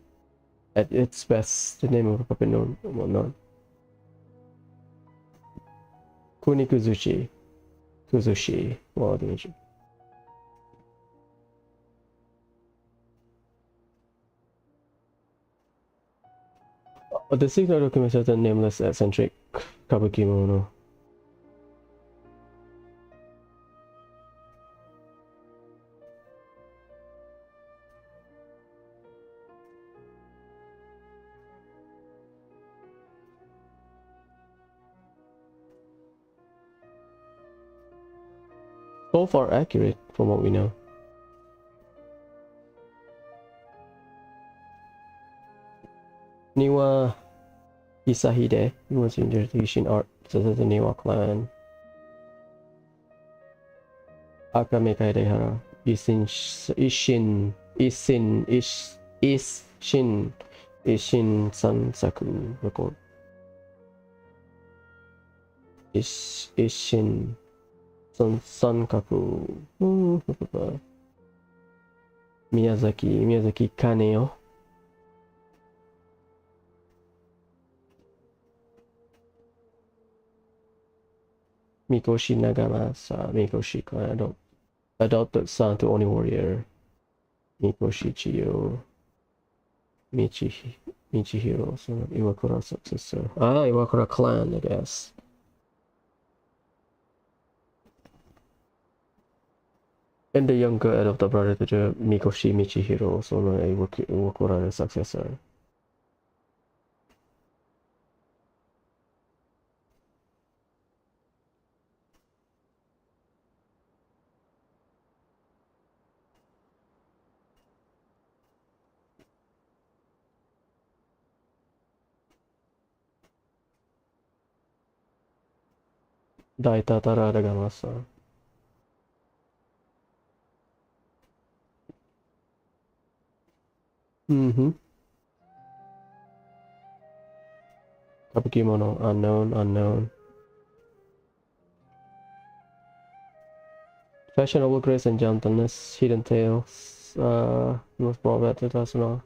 At its best, the name of a puppet known, well known. Kunikuzushi. Kuzushi. Well, the mention. The signal documents are the nameless eccentric Kabukimono. So far accurate from what we know. Niwa Hisahide, he was introducing art to the Niwa clan. Akame Kaidehara, Ishin Sansaku record. Ishin Sankaku. Miyazaki Kaneo. Mikoshi Nagamasa, Mikoshi adopted son to Oni Warrior. Mikoshi Chiyo. Michihiro, son of Iwakura successor. Ah, Iwakura clan, I guess. And the younger adopted brother to the Mikoshi Michihiro, son of Iwakura successor. Daitatara Dagamasa. Kabukimono, unknown. Fashionable grace and gentleness, hidden tales, was brought back 2000.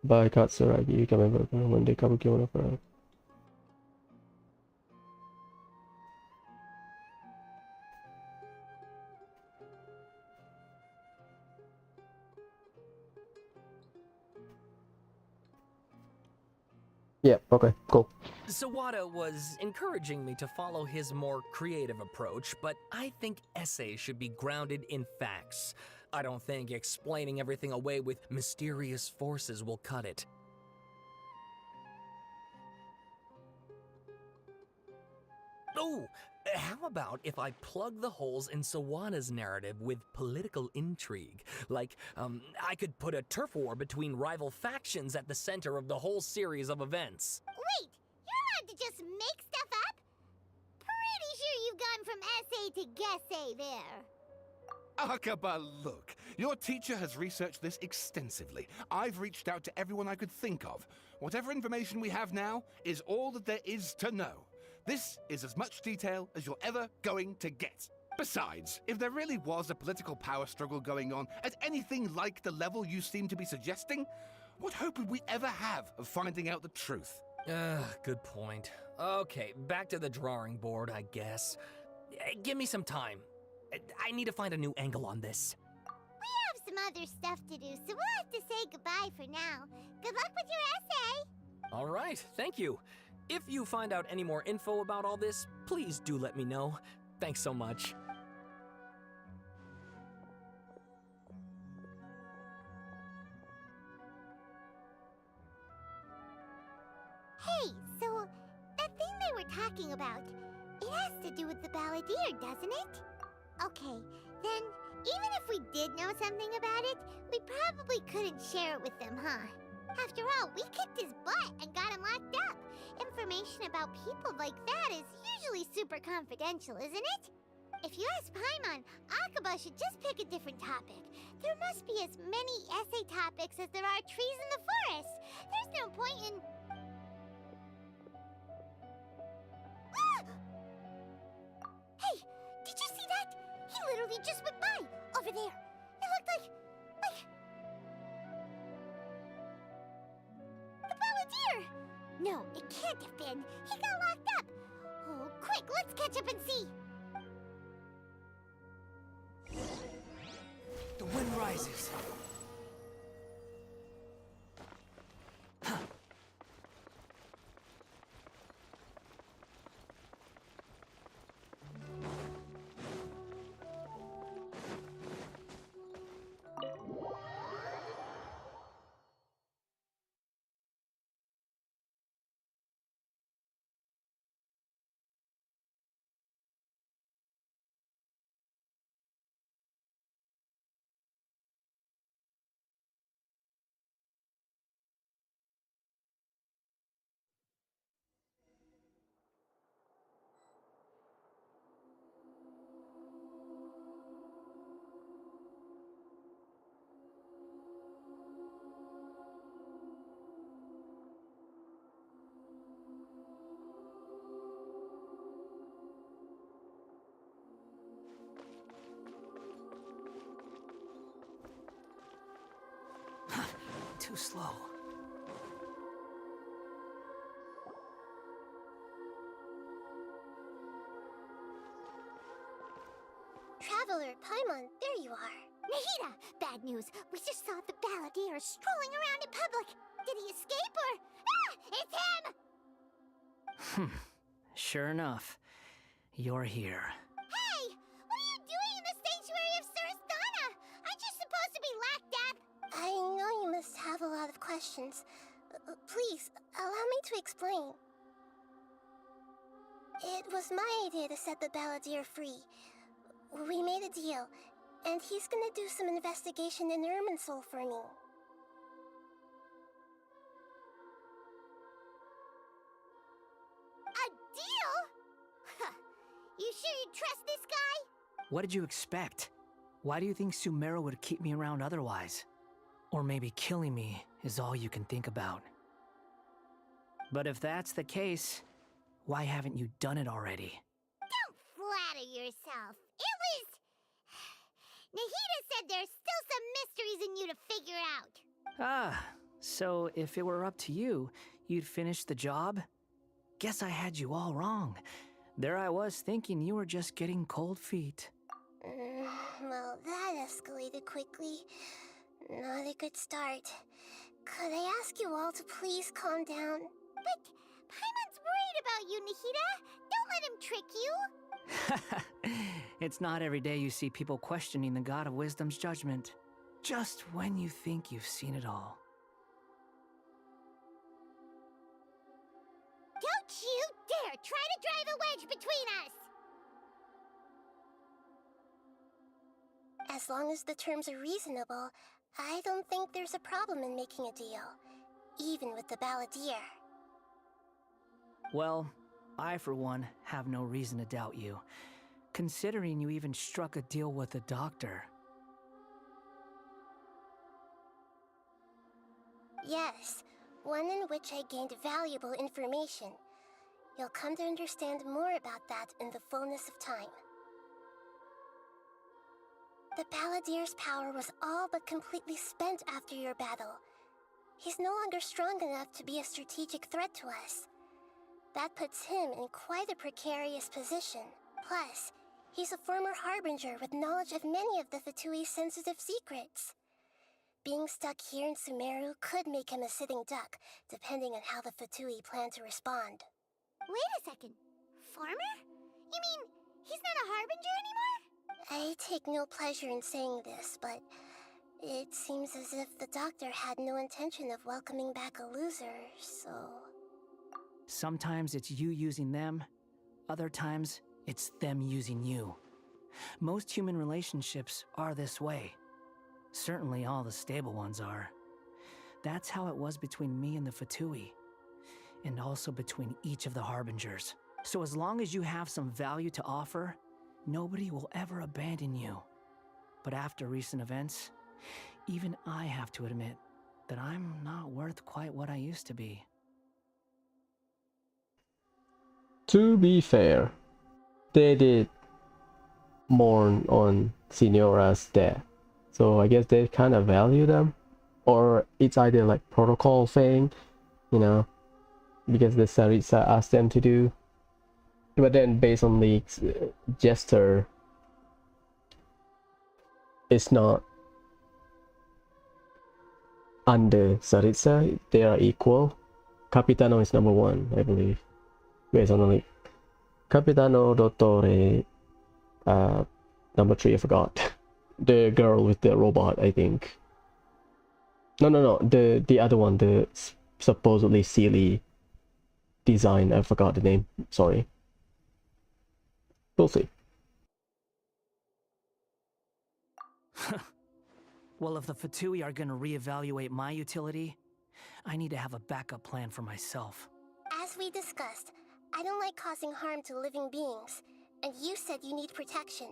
By Katsuragi Kameboka when the Kabukimono for. Yeah, okay, cool. Sawada was encouraging me to follow his more creative approach, but I think essays should be grounded in facts. I don't think explaining everything away with mysterious forces will cut it. Oh, how about if I plug the holes in Sawada's narrative with political intrigue? Like, I could put a turf war between rival factions at the center of the whole series of events. Wait, you're allowed to just make stuff up? Pretty sure you've gone from essay to guessay there. Akaba, look. Your teacher has researched this extensively. I've reached out to everyone I could think of. Whatever information we have now is all that there is to know. This is as much detail as you're ever going to get. Besides, if there really was a political power struggle going on at anything like the level you seem to be suggesting, what hope would we ever have of finding out the truth? Good point. Okay, back to the drawing board, I guess. Give me some time. I need to find a new angle on this. We have some other stuff to do, so we'll have to say goodbye for now. Good luck with your essay! All right, thank you. If you find out any more info about all this, please do let me know. Thanks so much. Hey, so that thing they were talking about, it has to do with the balladeer, doesn't it? Okay, then even if we did know something about it, we probably couldn't share it with them, huh? After all, we kicked his butt and got him locked up. Information about people like that is usually super confidential, isn't it? If you ask Paimon, Akaba should just pick a different topic. There must be as many essay topics as there are trees in the forest. There's no point in... Ah! Hey, did you see that? He literally just went by, over there. It looked like... the balladeer! No, it can't have been. He got locked up. Oh, quick, let's catch up and see. The wind rises. Too slow. Traveler, Paimon, there you are. Nahida! Bad news. We just saw the balladeer strolling around in public. Did he escape or... Ah! It's him! Sure enough, you're here. Hey! What are you doing in the sanctuary of Surasthana? Aren't you supposed to be lacked up? I know you must have a lot of questions. Please, allow me to explain. It was my idea to set the balladeer free. We made a deal, and he's gonna do some investigation in Irminsul for me. A deal? Huh. You sure you trust this guy? What did you expect? Why do you think Sumeru would keep me around otherwise? Or maybe killing me is all you can think about. But if that's the case, why haven't you done it already? Don't flatter yourself. It was... Nahida said there's still some mysteries in you to figure out. Ah, so if it were up to you, you'd finish the job? Guess I had you all wrong. There I was thinking you were just getting cold feet. Well, that escalated quickly. Not a good start. Could I ask you all to please calm down? But Paimon's worried about you, Nahida. Don't let him trick you. It's not every day you see people questioning the God of Wisdom's judgment. Just when you think you've seen it all. Don't you dare try to drive a wedge between us! As long as the terms are reasonable, I don't think there's a problem in making a deal. Even with the balladeer. Well, I for one have no reason to doubt you, considering you even struck a deal with the doctor. Yes, one in which I gained valuable information. You'll come to understand more about that in the fullness of time. The balladeer's power was all but completely spent after your battle. He's no longer strong enough to be a strategic threat to us. That puts him in quite a precarious position. Plus, he's a former harbinger with knowledge of many of the Fatui's sensitive secrets. Being stuck here in Sumeru could make him a sitting duck, depending on how the Fatui plan to respond. Wait a second. Farmer? You mean, he's not a harbinger anymore? I take no pleasure in saying this, but it seems as if the doctor had no intention of welcoming back a loser, so... Sometimes it's you using them, other times it's them using you. Most human relationships are this way. Certainly all the stable ones are. That's how it was between me and the Fatui, and also between each of the harbingers. So as long as you have some value to offer, nobody will ever abandon you. But after recent events, even I have to admit that I'm not worth quite what I used to be. To be fair, they did mourn on Signora's death, so I guess they kind of value them, or it's either like protocol thing, you know, because the Saritsa asked them to do. But then based on the gesture, it's not under Saritsa, they are equal. Capitano is number 1, I believe. Based on the link. Capitano Dottore, number 3, I forgot. The girl with the robot, I think. No, the other one, the supposedly silly design, I forgot the name, sorry. We'll see. Well, if the Fatui are gonna reevaluate my utility, I need to have a backup plan for myself. As we discussed, I don't like causing harm to living beings, and you said you need protection.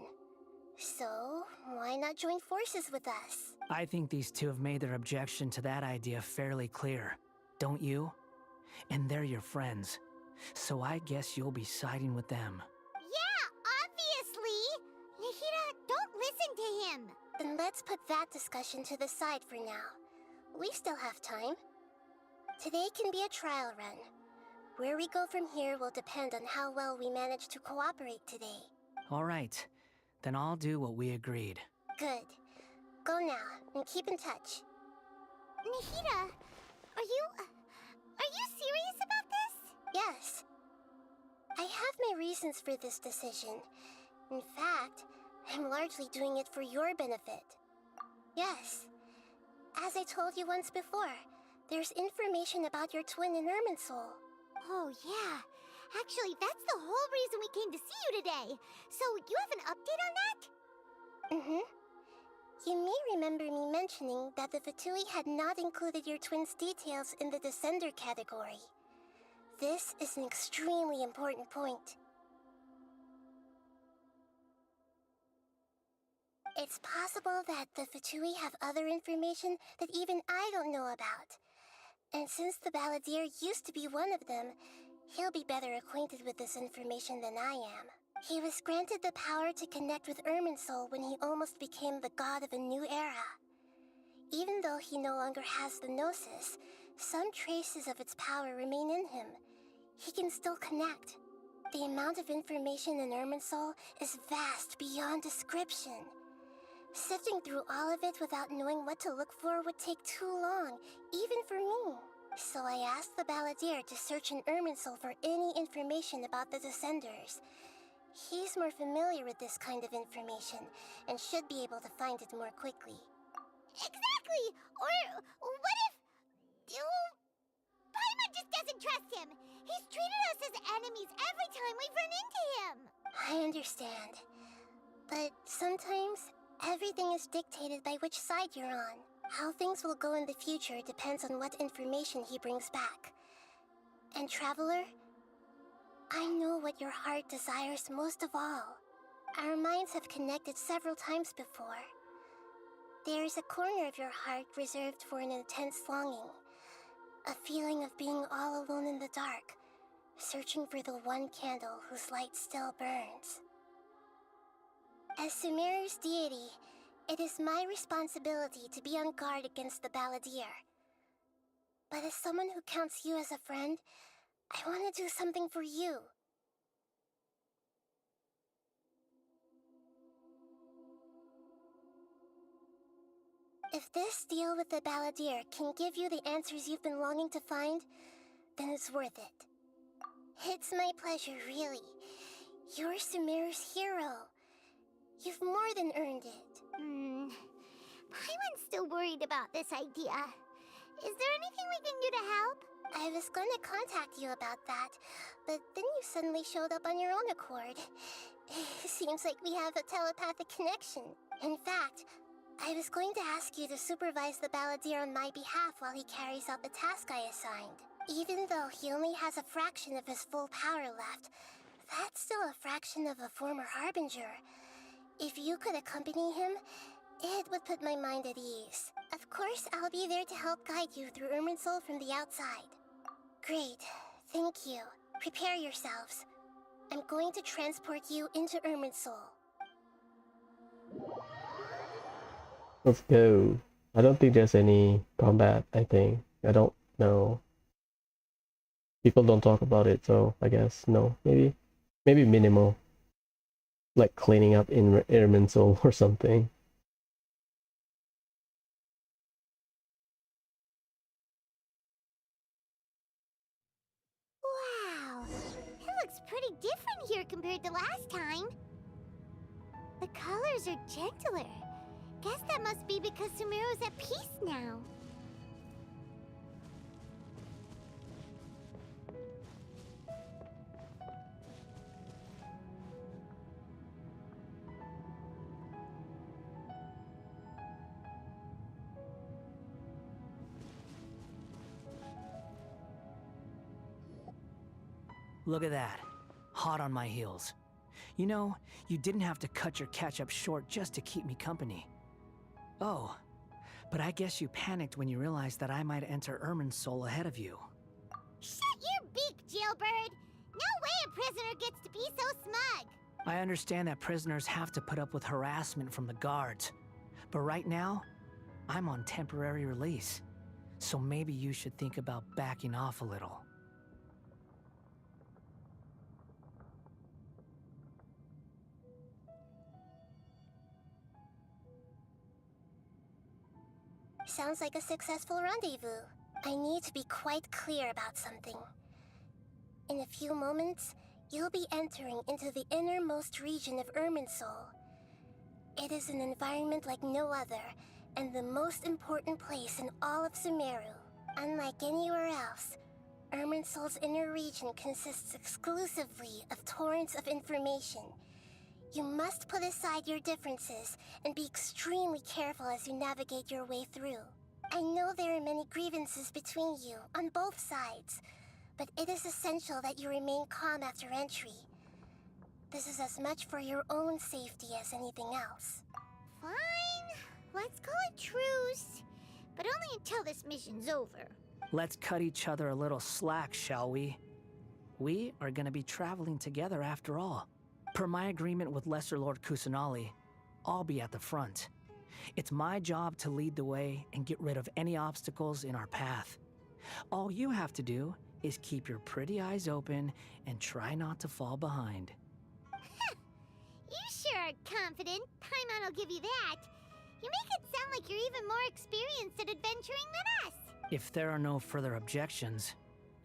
So, why not join forces with us? I think these two have made their objection to that idea fairly clear, don't you? And they're your friends, so I guess you'll be siding with them. Yeah, obviously! Nahida, don't listen to him! Then let's put that discussion to the side for now. We still have time. Today can be a trial run. Where we go from here will depend on how well we manage to cooperate today. All right. Then I'll do what we agreed. Good. Go now, and keep in touch. Nahida, are you serious about this? Yes. I have my reasons for this decision. In fact, I'm largely doing it for your benefit. Yes. As I told you once before, there's information about your twin in Irminsul. Oh, yeah. Actually, that's the whole reason we came to see you today. So, you have an update on that? Mm-hmm. You may remember me mentioning that the Fatui had not included your twin's details in the Descender category. This is an extremely important point. It's possible that the Fatui have other information that even I don't know about. And since the Balladeer used to be one of them, he'll be better acquainted with this information than I am. He was granted the power to connect with Irminsul when he almost became the god of a new era. Even though he no longer has the Gnosis, some traces of its power remain in him. He can still connect. The amount of information in Irminsul is vast beyond description. Sifting through all of it without knowing what to look for would take too long, even for me. So I asked the Balladeer to search in Irminsul for any information about the Descenders. He's more familiar with this kind of information, and should be able to find it more quickly. Exactly! Or what if... Paimon just doesn't trust him! He's treated us as enemies every time we've run into him! I understand. But sometimes, everything is dictated by which side you're on. How things will go in the future depends on what information he brings back. And Traveler, I know what your heart desires most of all. Our minds have connected several times before. There is a corner of your heart reserved for an intense longing. A feeling of being all alone in the dark, searching for the one candle whose light still burns. As Sumeru's deity, it is my responsibility to be on guard against the Balladeer. But as someone who counts you as a friend, I want to do something for you. If this deal with the Balladeer can give you the answers you've been longing to find, then it's worth it. It's my pleasure, really. You're Sumeru's hero. You've more than earned it. Paimon's still worried about this idea. Is there anything we can do to help? I was going to contact you about that, but then you suddenly showed up on your own accord. Seems like we have a telepathic connection. In fact, I was going to ask you to supervise the Balladeer on my behalf while he carries out the task I assigned. Even though he only has a fraction of his full power left, that's still a fraction of a former Harbinger. If you could accompany him, it would put my mind at ease. Of course, I'll be there to help guide you through Irminsul from the outside. Great. Thank you. Prepare yourselves. I'm going to transport you into Irminsul. Let's go. I don't think there's any combat, I think. I don't know. People don't talk about it, so I guess no. Maybe minimal. Like cleaning up in Irminsul or something. Wow, it looks pretty different here compared to last time. The colors are gentler. Guess that must be because Sumeru's at peace now. Look at that. Hot on my heels. You know, you didn't have to cut your catch-up short just to keep me company. Oh, but I guess you panicked when you realized that I might enter Irminsul ahead of you. Shut your beak, jailbird! No way a prisoner gets to be so smug! I understand that prisoners have to put up with harassment from the guards. But right now, I'm on temporary release. So maybe you should think about backing off a little. Sounds like a successful rendezvous. I need to be quite clear about something. In a few moments, you'll be entering into the innermost region of Irminsul. It is an environment like no other, and the most important place in all of Sumeru. Unlike anywhere else, Irminsul's inner region consists exclusively of torrents of information. You must put aside your differences and be extremely careful as you navigate your way through. I know there are many grievances between you on both sides, but it is essential that you remain calm after entry. This is as much for your own safety as anything else. Fine. Let's call it truce. But only until this mission's over. Let's cut each other a little slack, shall we? We are gonna be traveling together after all. Per my agreement with Lesser Lord Kusanali, I'll be at the front. It's my job to lead the way and get rid of any obstacles in our path. All you have to do is keep your pretty eyes open and try not to fall behind. You sure are confident. Paimon will give you that. You make it sound like you're even more experienced at adventuring than us. If there are no further objections,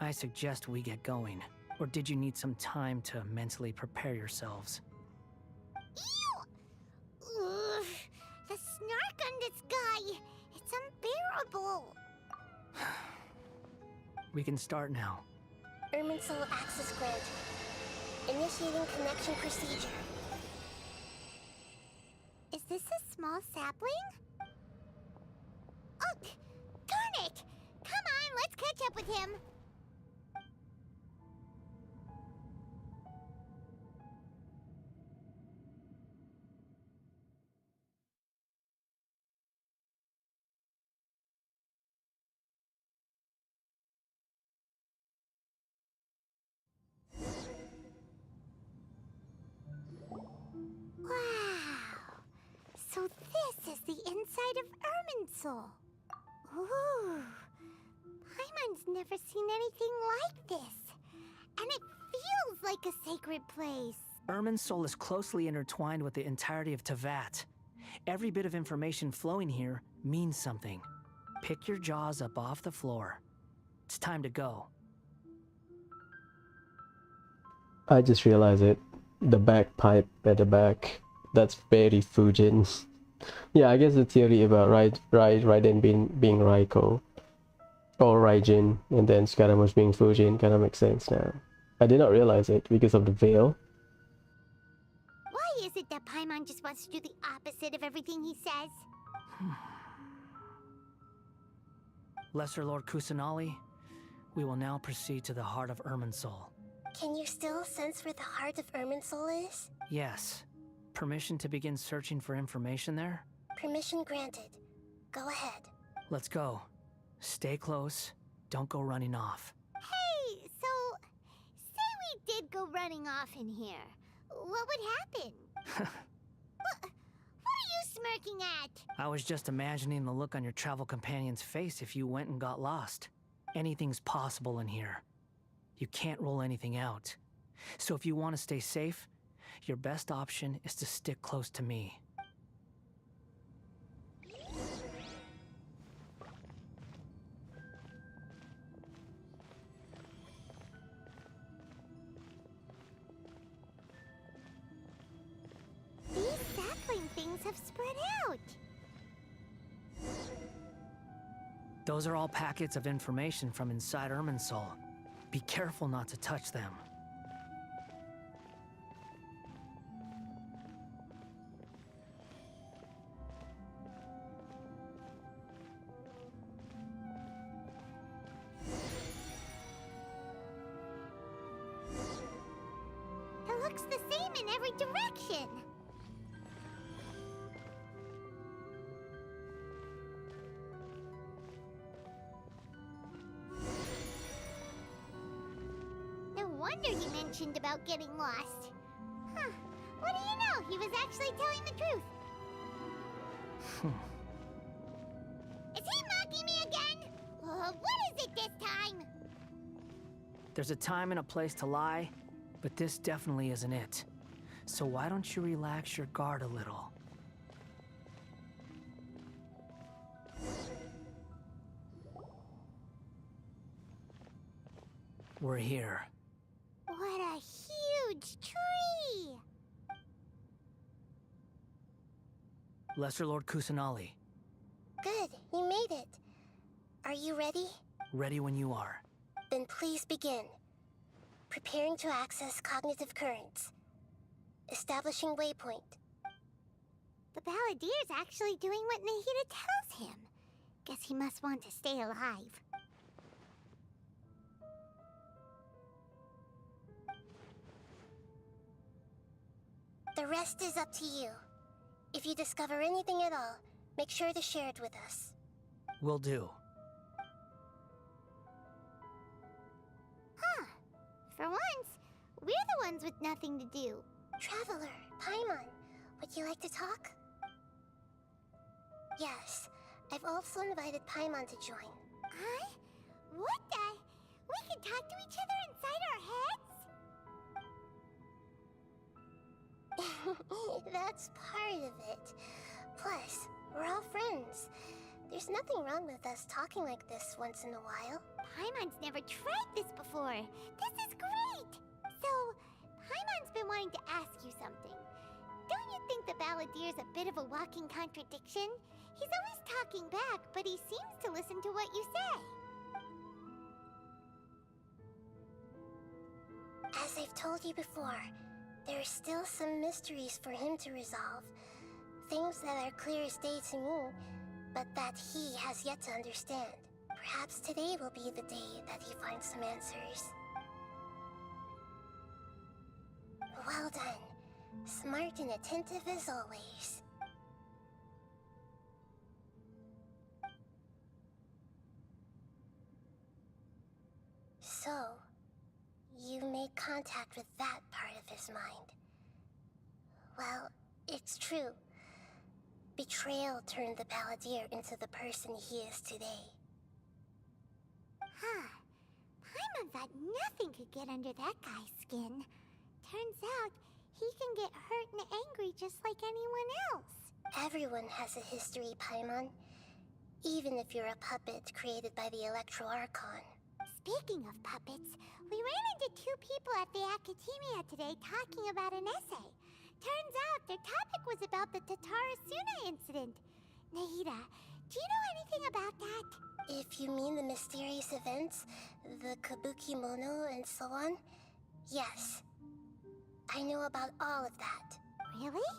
I suggest we get going. Or did you need some time to mentally prepare yourselves? Ew! Ugh, the snark on this guy. It's unbearable. We can start now. Irminsul access granted. Initiating connection procedure. Is this a small sapling? Oh, darn it! Come on, let's catch up with him. Wow! So this is the inside of Irminsul. Ooh! Paimon's never seen anything like this. And it feels like a sacred place. Irminsul is closely intertwined with the entirety of Teyvat. Every bit of information flowing here means something. Pick your jaws up off the floor. It's time to go. I just realized it. The bagpipe at the back. That's very Fujin. Yeah, I guess the theory about Raiden being Raiko or Raijin and then Scaramouche being Fujin kind of makes sense now. I did not realize it because of the veil. Why is it that Paimon just wants to do the opposite of everything he says? Lesser Lord Kusanali, we will now proceed to the heart of Irminsul. Can you still sense where the heart of Irminsul is? Yes. Permission to begin searching for information there? Permission granted. Go ahead. Let's go. Stay close. Don't go running off. Hey, so say we did go running off in here. What would happen? What are you smirking at? I was just imagining the look on your travel companion's face if you went and got lost. Anything's possible in here. You can't rule anything out. So if you want to stay safe, your best option is to stick close to me. These sapling things have spread out. Those are all packets of information from inside Irminsul. Be careful not to touch them. It looks the same in every direction. No wonder he mentioned about getting lost. Huh. What do you know? He was actually telling the truth. Is he mocking me again? There's a time and a place to lie, but this definitely isn't it. So why don't you relax your guard a little? We're here. What a huge tree! Lesser Lord Kusanali. Good, you made it. Are you ready? Ready when you are. Then please begin. Preparing to access cognitive currents. Establishing waypoint. The Balladeer's actually doing what Nahida tells him. Guess he must want to stay alive. The rest is up to you. If you discover anything at all, make sure to share it with us. Will do. Huh. For once, we're the ones with nothing to do. Traveler, Paimon, would you like to talk? Yes, I've also invited Paimon to join. Huh? What the? We can talk to each other inside our heads? That's part of it. Plus, we're all friends. There's nothing wrong with us talking like this once in a while. Paimon's never tried this before. This is great! So, Paimon's been wanting to ask you something. Don't you think the Balladeer's a bit of a walking contradiction? He's always talking back, but he seems to listen to what you say. As I've told you before, there are still some mysteries for him to resolve. Things that are clear as day to me, but that he has yet to understand. Perhaps today will be the day that he finds some answers. Well done. Smart and attentive as always. So, you made contact with that part of his mind. Well, it's true. Betrayal turned the Balladeer into the person he is today. Huh. Paimon thought nothing could get under that guy's skin. Turns out, he can get hurt and angry just like anyone else. Everyone has a history, Paimon. Even if you're a puppet created by the Electro Archon. Speaking of puppets, we ran into two people at the Academia today talking about an essay. Turns out their topic was about the Tatarasuna incident. Nahida, do you know anything about that? If you mean the mysterious events, the Kabuki Mono and so on, yes. I know about all of that. Really?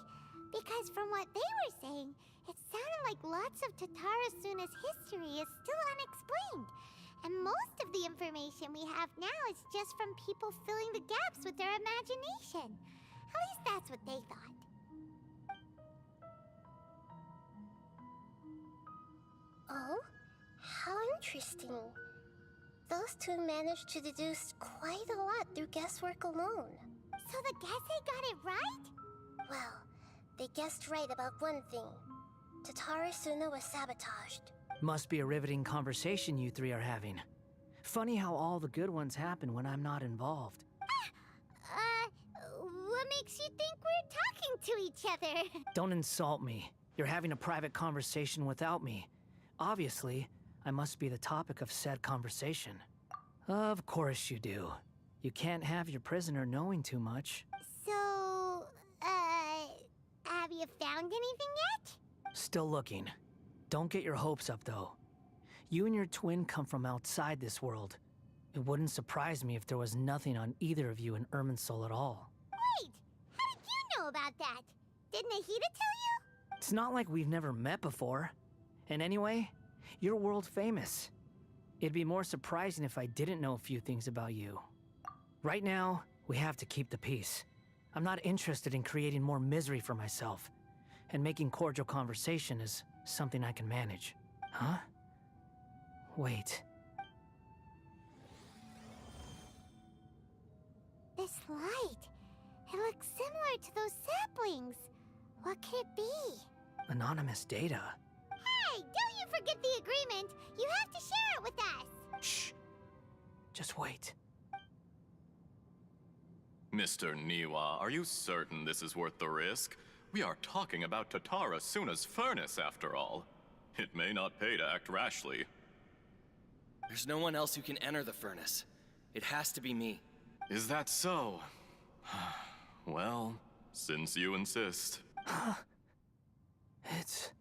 Because from what they were saying, it sounded like lots of Tatarasuna's history is still unexplained. And most of the information we have now is just from people filling the gaps with their imagination. At least that's what they thought. Oh? How interesting. Those two managed to deduce quite a lot through guesswork alone. So the Gese got it right? Well, they guessed right about one thing. Tatarasuna was sabotaged. Must be a riveting conversation you three are having. Funny how all the good ones happen when I'm not involved. What makes you think we're talking to each other? Don't insult me. You're having a private conversation without me. Obviously, I must be the topic of said conversation. Of course you do. You can't have your prisoner knowing too much. So, have you found anything yet? Still looking. Don't get your hopes up, though. You and your twin come from outside this world. It wouldn't surprise me if there was nothing on either of you in Irminsul at all. Wait! How did you know about that? Did Nahida tell you? It's not like we've never met before. And anyway, you're world famous. It'd be more surprising if I didn't know a few things about you. Right now, we have to keep the peace. I'm not interested in creating more misery for myself. And making cordial conversation is something I can manage. Huh? Wait. This light. It looks similar to those saplings. What could it be? Anonymous data. Hey, don't you forget the agreement. You have to share it with us. Shh. Just wait. Mr. Niwa, are you certain this is worth the risk? We are talking about Tatara Suna's furnace, after all. It may not pay to act rashly. There's no one else who can enter the furnace. It has to be me. Is that so? Well, since you insist. It's...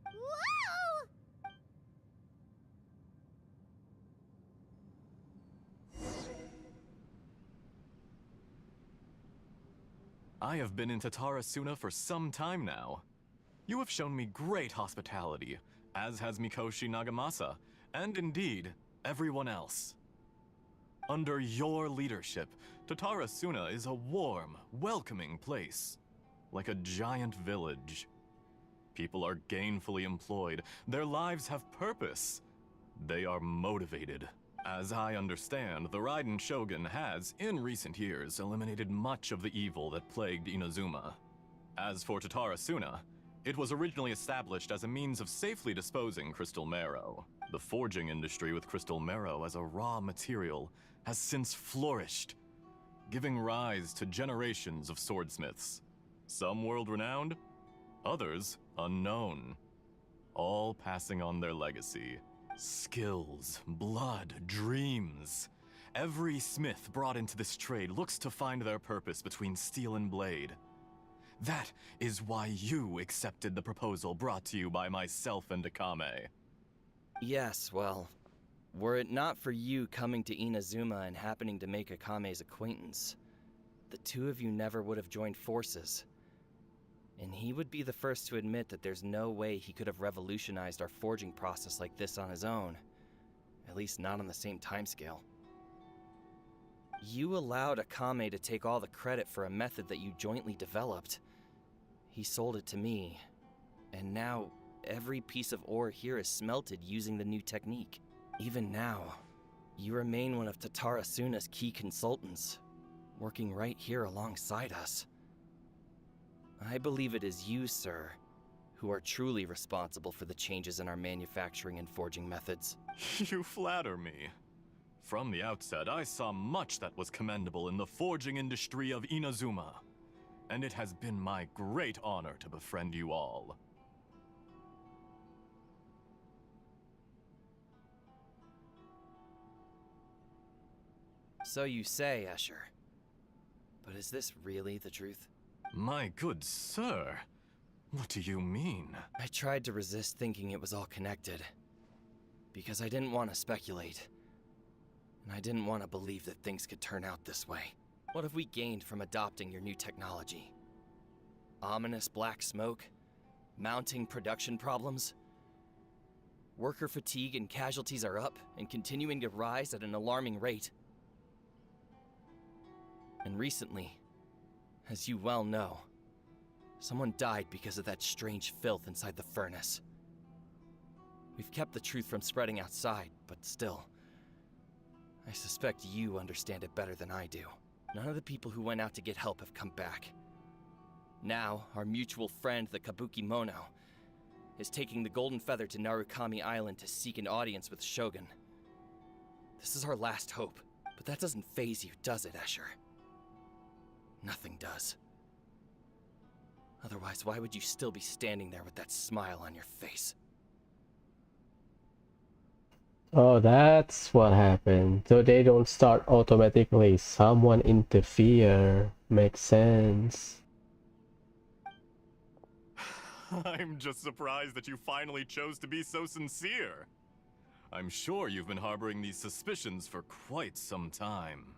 Whoa! I have been in Tatara Suna for some time now. You have shown me great hospitality, as has Mikoshi Nagamasa, and indeed, everyone else. Under your leadership, Tatara Suna is a warm, welcoming place, like a giant village. People are gainfully employed, their lives have purpose. They are motivated. As I understand, the Raiden Shogun has, in recent years, eliminated much of the evil that plagued Inazuma. As for Tatara Suna, it was originally established as a means of safely disposing crystal marrow. The forging industry with crystal marrow as a raw material has since flourished, giving rise to generations of swordsmiths. Some world-renowned, others unknown, all passing on their legacy. Skills, blood, dreams. Every smith brought into this trade looks to find their purpose between steel and blade. That is why you accepted the proposal brought to you by myself and Akame. Yes, well, were it not for you coming to Inazuma and happening to make Akame's acquaintance, the two of you never would have joined forces. And he would be the first to admit that there's no way he could have revolutionized our forging process like this on his own. At least not on the same timescale. You allowed Akame to take all the credit for a method that you jointly developed. He sold it to me, and now every piece of ore here is smelted using the new technique. Even now, you remain one of Tatara Suna's key consultants, working right here alongside us. I believe it is you, sir, who are truly responsible for the changes in our manufacturing and forging methods. You flatter me. From the outset, I saw much that was commendable in the forging industry of Inazuma, and it has been my great honor to befriend you all. So you say, Escher. But is this really the truth? My good sir, what do you mean? I tried to resist thinking it was all connected, because I didn't want to speculate. And I didn't want to believe that things could turn out this way. What have we gained from adopting your new technology? Ominous black smoke? Mounting production problems? Worker fatigue and casualties are up and continuing to rise at an alarming rate. And recently, as you well know, someone died because of that strange filth inside the furnace. We've kept the truth from spreading outside, but still, I suspect you understand it better than I do. None of the people who went out to get help have come back. Now, our mutual friend, the Kabuki Mono, is taking the Golden Feather to Narukami Island to seek an audience with Shogun. This is our last hope, but that doesn't faze you, does it, Escher? Nothing does. Otherwise, why would you still be standing there with that smile on your face? Oh, that's what happened. So they don't start automatically. Someone interfere. Makes sense. I'm just surprised that you finally chose to be so sincere. I'm sure you've been harboring these suspicions for quite some time.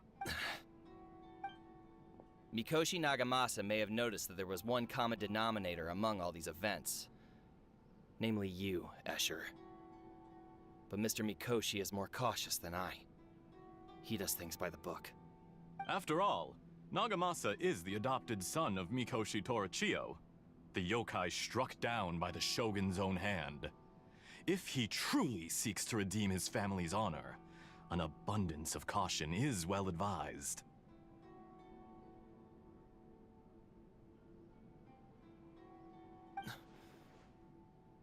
Mikoshi Nagamasa may have noticed that there was one common denominator among all these events. Namely you, Escher. But Mr. Mikoshi is more cautious than I. He does things by the book. After all, Nagamasa is the adopted son of Mikoshi Torichio, the yokai struck down by the Shogun's own hand. If he truly seeks to redeem his family's honor, an abundance of caution is well advised.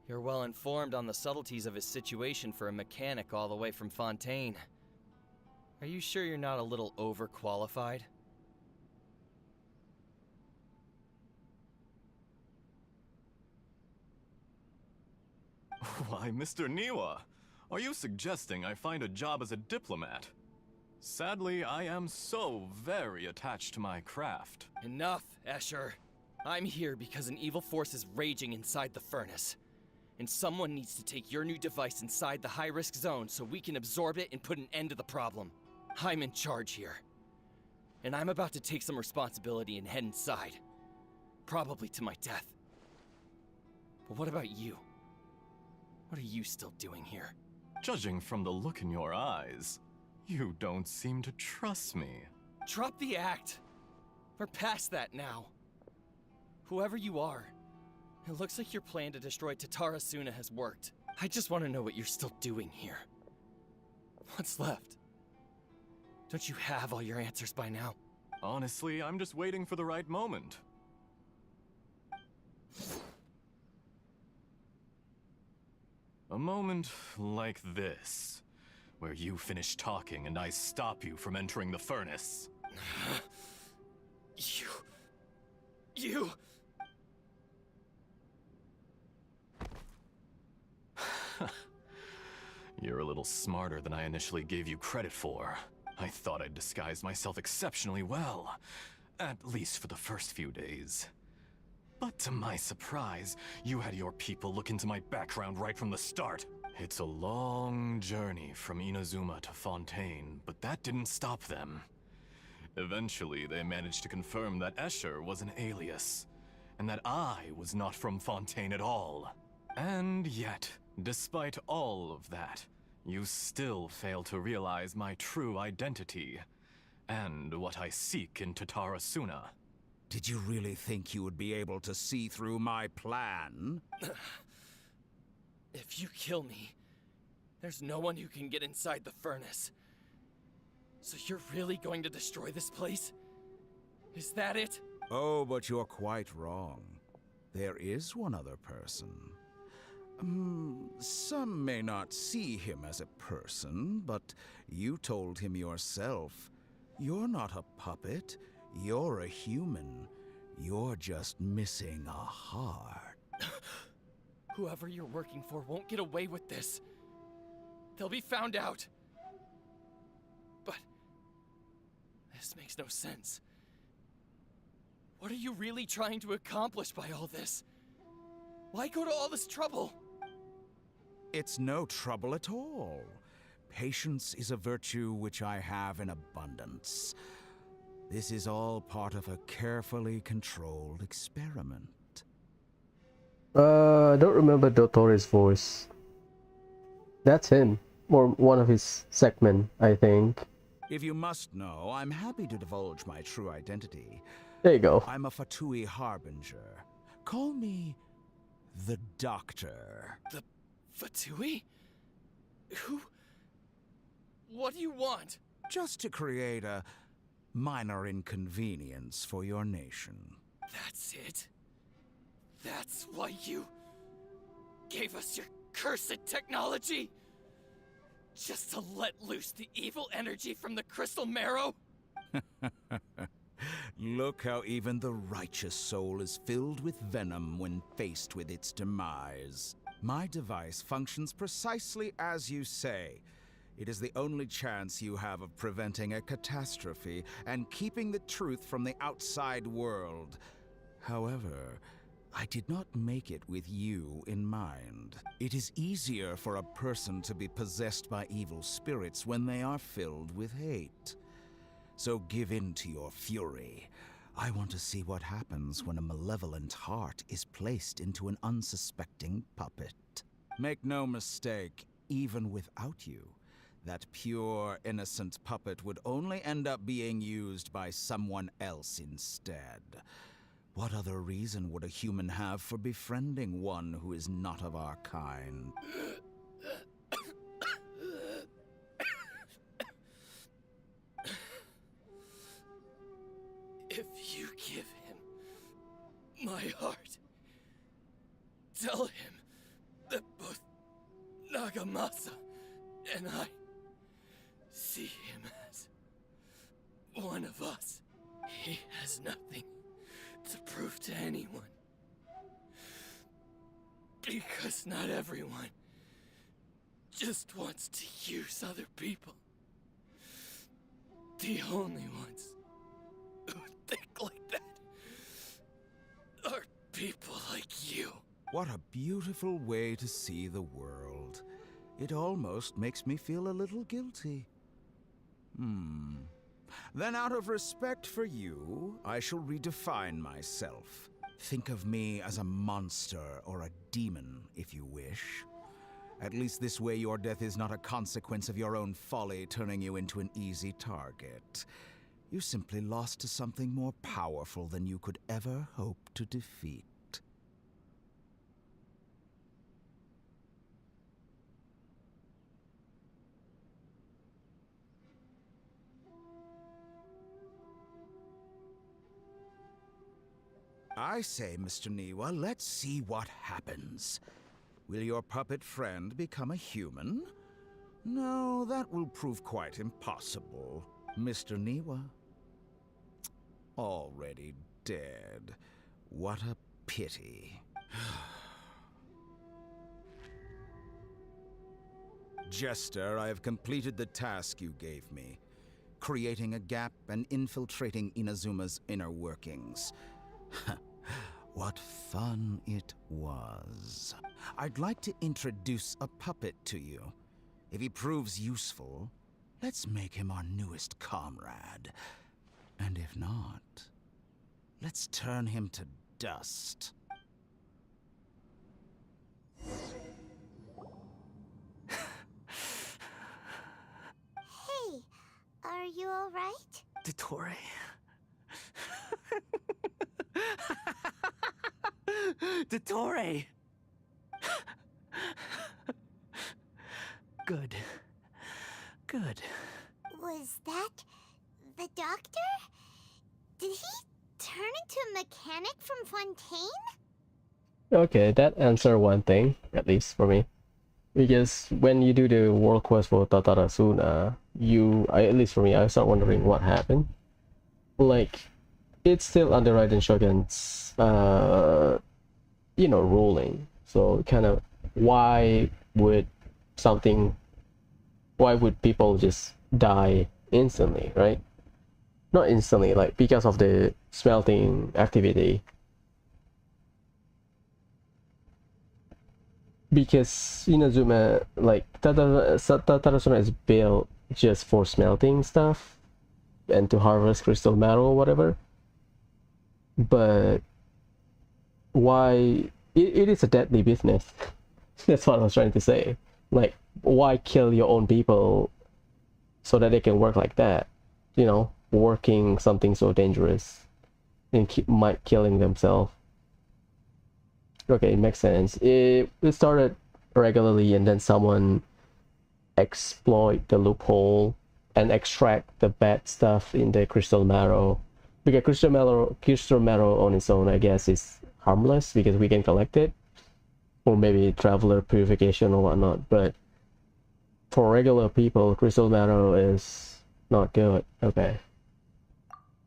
You're well informed on the subtleties of his situation for a mechanic all the way from Fontaine. Are you sure you're not a little overqualified? Why, Mr. Niwa, are you suggesting I find a job as a diplomat? Sadly, I am so very attached to my craft. Enough, Escher. I'm here because an evil force is raging inside the furnace. And someone needs to take your new device inside the high-risk zone so we can absorb it and put an end to the problem. I'm in charge here. And I'm about to take some responsibility and head inside. Probably to my death. But what about you? What are you still doing here? Judging from the look in your eyes, you don't seem to trust me. Drop the act! We're past that now. Whoever you are, it looks like your plan to destroy Tatarasuna has worked. I just want to know what you're still doing here. What's left? Don't you have all your answers by now? Honestly, I'm just waiting for the right moment. A moment like this, where you finish talking and I stop you from entering the furnace. You... You're a little smarter than I initially gave you credit for. I thought I'd disguised myself exceptionally well, at least for the first few days. But to my surprise, you had your people look into my background right from the start. It's a long journey from Inazuma to Fontaine, but that didn't stop them. Eventually, they managed to confirm that Escher was an alias, and that I was not from Fontaine at all. And yet, despite all of that, you still fail to realize my true identity, and what I seek in Tatarasuna. Did you really think you would be able to see through my plan? If you kill me, there's no one who can get inside the furnace. So you're really going to destroy this place? Is that it? Oh, but you're quite wrong. There is one other person. Some may not see him as a person, but you told him yourself. You're not a puppet. You're a human. You're just missing a heart. Whoever you're working for won't get away with this. They'll be found out. But this makes no sense. What are you really trying to accomplish by all this? Why go to all this trouble? It's no trouble at all. Patience is a virtue which I have in abundance. This is all part of a carefully controlled experiment. I don't remember Dotori's voice. That's him. Or one of his segment, I think. If you must know, I'm happy to divulge my true identity. There you go. I'm a Fatui Harbinger. Call me the Doctor. The Fatui? Who? What do you want? Just to create a minor inconvenience for your nation. That's it? That's why you gave us your cursed technology? Just to let loose the evil energy from the crystal marrow? Look how even the righteous soul is filled with venom when faced with its demise. My device functions precisely as you say. It is the only chance you have of preventing a catastrophe and keeping the truth from the outside world. However, I did not make it with you in mind. It is easier for a person to be possessed by evil spirits when they are filled with hate. So give in to your fury. I want to see what happens when a malevolent heart is placed into an unsuspecting puppet. Make no mistake, even without you, that pure, innocent puppet would only end up being used by someone else instead. What other reason would a human have for befriending one who is not of our kind? If you give him my heart, tell him that both Nagamasa and I see him as one of us. He has nothing to prove to anyone. Because not everyone just wants to use other people. The only ones who think like that are people like you. What a beautiful way to see the world. It almost makes me feel a little guilty. Then out of respect for you, I shall redefine myself. Think of me as a monster or a demon, if you wish. At least this way your death is not a consequence of your own folly turning you into an easy target. You simply lost to something more powerful than you could ever hope to defeat. I say, Mr. Niwa, let's see what happens. Will your puppet friend become a human? No, that will prove quite impossible. Mr. Niwa. Already dead. What a pity. Jester, I have completed the task you gave me. Creating a gap and infiltrating Inazuma's inner workings. What fun it was. I'd like to introduce a puppet to you. If he proves useful, let's make him our newest comrade. And if not, let's turn him to dust. Hey, are you alright? Dottore. Dottore! Good. Good. Was that the doctor? Did he turn into a mechanic from Fontaine? Okay, that answered one thing, at least for me. Because when you do the world quest for Tatarasuna, at least for me, I start wondering what happened. Like, it's still under Raiden Shogun's, ruling. So, kind of, why would people just die instantly, right? Not instantly, like, because of the smelting activity. Because Inazuma, like, Tatarasuna is built just for smelting stuff and to harvest crystal metal or whatever. But why? It is a deadly business. That's what I was trying to say. Like, why kill your own people so that they can work like that? Working something so dangerous and might killing themselves. Okay, it makes sense. It started regularly and then someone exploit the loophole and extract the bad stuff in the crystal marrow. Because crystal marrow on its own, I guess, is harmless because we can collect it. Or maybe traveler purification or whatnot. But for regular people, crystal marrow is not good. Okay.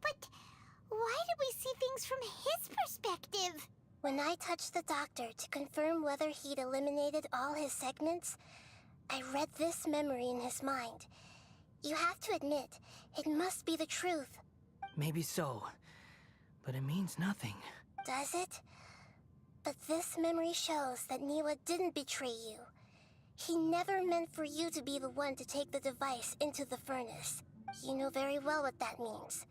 But why did we see things from his perspective? When I touched the doctor to confirm whether he'd eliminated all his segments, I read this memory in his mind. You have to admit, it must be the truth. Maybe so, but it means nothing. Does it? But this memory shows that Niwa didn't betray you. He never meant for you to be the one to take the device into the furnace. You know very well what that means.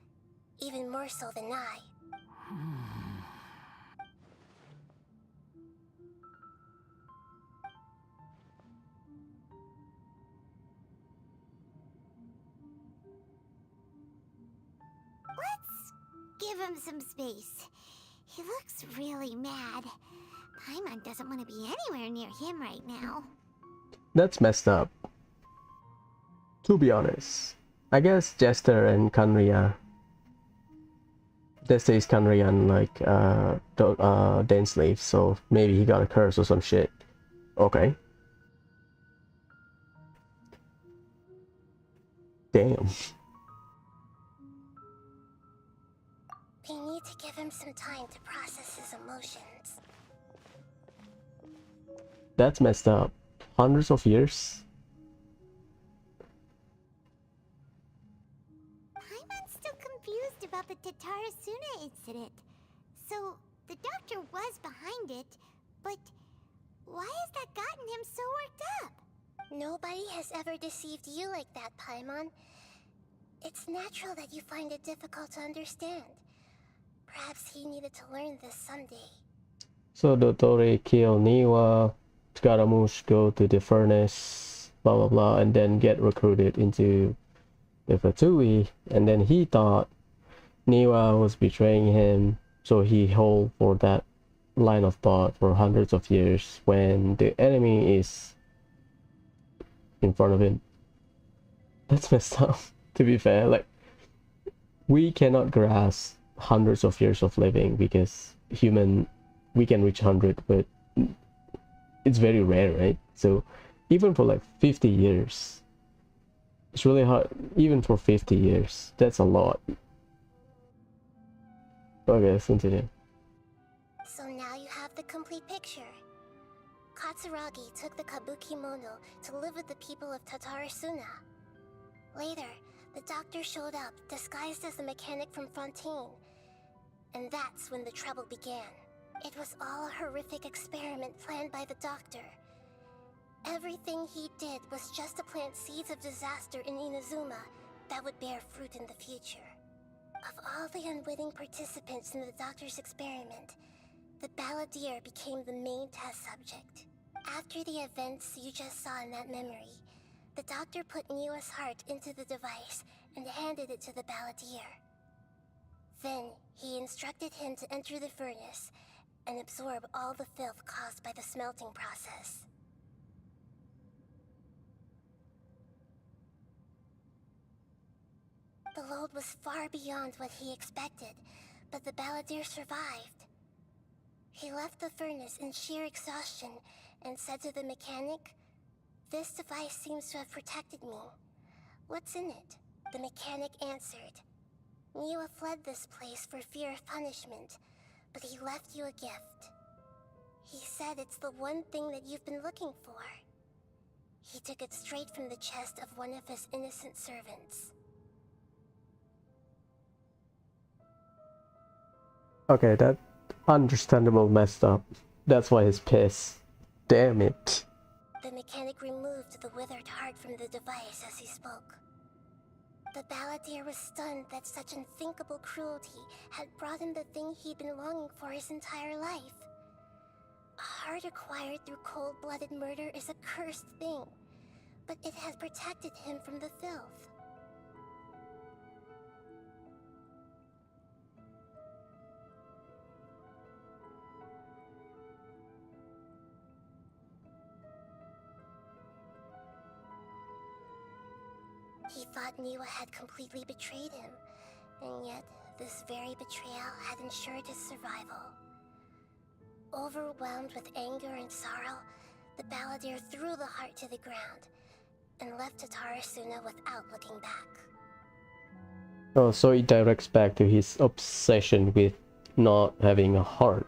Even more so than I. Let's give him some space. He looks really mad. Paimon doesn't want to be anywhere near him right now. That's messed up. To be honest. I guess Jester and Kanria. Jester is Kanrian, like, Dane slave, so maybe he got a curse or some shit. Okay. Damn. to give him some time to process his emotions. That's messed up. Hundreds of years? Paimon's still confused about the Tatarasuna incident. So, the doctor was behind it, but why has that gotten him so worked up? Nobody has ever deceived you like that, Paimon. It's natural that you find it difficult to understand. Perhaps he needed to learn this someday. So Dottore kill Niwa, Scaramouche go to the furnace, blah blah blah, and then get recruited into the Fatui, and then he thought Niwa was betraying him, so he hold for that line of thought for hundreds of years when the enemy is in front of him. That's messed up, to be fair. Like, we cannot grasp hundreds of years of living because we can reach 100, but it's very rare, right? So even for like 50 years, it's really hard. Even for 50 years, that's a lot. Okay, let's continue. So now you have the complete picture. Katsuragi took the Kabuki Mono to live with the people of Tatarasuna. Later, the doctor showed up, disguised as the mechanic from Fontaine. And that's when the trouble began. It was all a horrific experiment planned by the doctor. Everything he did was just to plant seeds of disaster in Inazuma that would bear fruit in the future. Of all the unwitting participants in the doctor's experiment, the balladeer became the main test subject. After the events you just saw in that memory, the doctor put Niwa's heart into the device and handed it to the balladeer. Then, he instructed him to enter the furnace and absorb all the filth caused by the smelting process. The load was far beyond what he expected, but the balladeer survived. He left the furnace in sheer exhaustion and said to the mechanic, "This device seems to have protected me. What's in it?" The mechanic answered, "Niwa fled this place for fear of punishment, but he left you a gift. He said it's the one thing that you've been looking for." He took it straight from the chest of one of his innocent servants. Okay, that understandable messed up. That's why he's pissed. Damn it. The mechanic removed the withered heart from the device as he spoke. The balladeer was stunned that such unthinkable cruelty had brought him the thing he'd been longing for his entire life. A heart acquired through cold-blooded murder is a cursed thing, but it has protected him from the filth. He thought Niwa had completely betrayed him, and yet this very betrayal had ensured his survival. Overwhelmed with anger and sorrow, the balladeer threw the heart to the ground and left Tatarasuna without looking back. Oh, so it directs back to his obsession with not having a heart.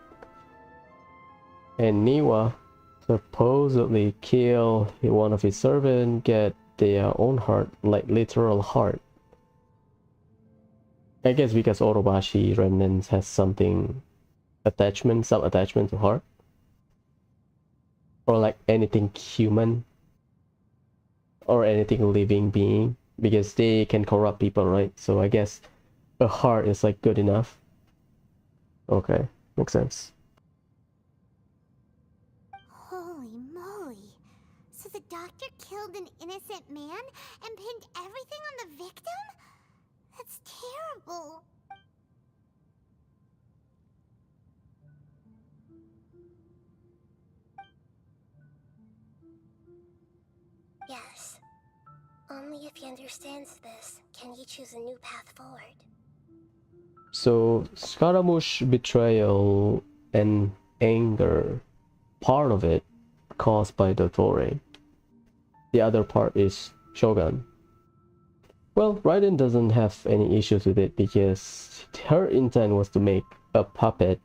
And Niwa supposedly killed one of his servants, get their own heart, like literal heart. I guess because Orobashi remnants has something attachment, some attachment to heart, or like anything human or anything living being, because they can corrupt people, right? So I guess a heart is like good enough. Okay, makes sense. Holy moly. So the doctor killed an innocent man and pinned everything on the victim? That's terrible. Yes. Only if he understands this can he choose a new path forward. So Scaramouche betrayal and anger, part of it caused by Dottore. The other part is Shogun. Well, Raiden doesn't have any issues with it because her intent was to make a puppet,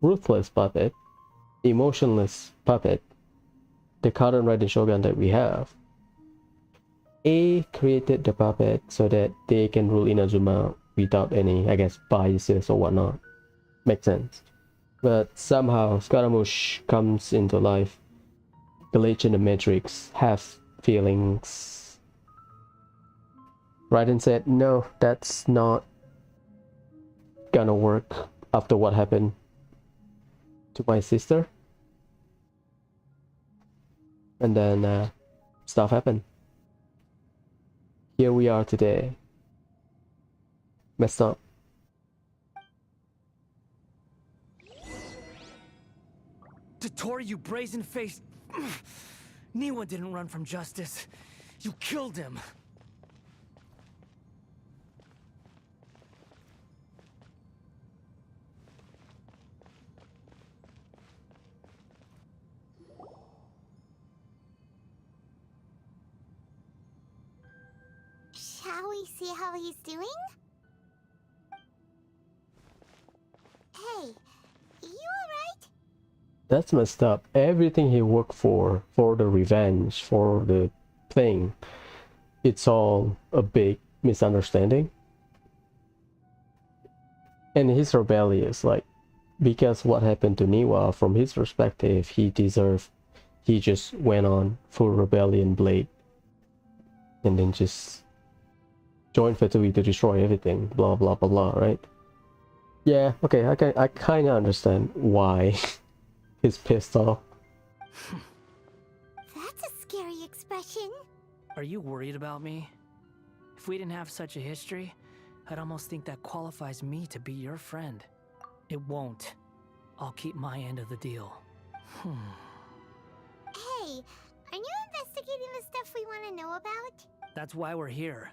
ruthless puppet, emotionless puppet, the current Raiden Shogun that we have. A created the puppet so that they can rule Inazuma without any, I guess, biases or whatnot. Makes sense. But somehow Scaramouche comes into life. Glitch in the Matrix have feelings. Raiden said, no, that's not gonna work after what happened to my sister. And then stuff happened. Here we are today. Messed up. Dottore, you brazen-faced... Niwa didn't run from justice. You killed him. Shall we see how he's doing? Hey, you alright? That's messed up. Everything he worked for the revenge, for the thing, it's all a big misunderstanding. And he's rebellious, like, because what happened to Niwa, from his perspective, he just went on full rebellion blade. And then just joined Fatui to destroy everything, blah blah blah blah, right? Yeah, okay, I kinda understand why he's pissed off. That's a scary expression. Are you worried about me? If we didn't have such a history, I'd almost think that qualifies me to be your friend. It won't. I'll keep my end of the deal. Hey, are you investigating the stuff we want to know about? That's why we're here.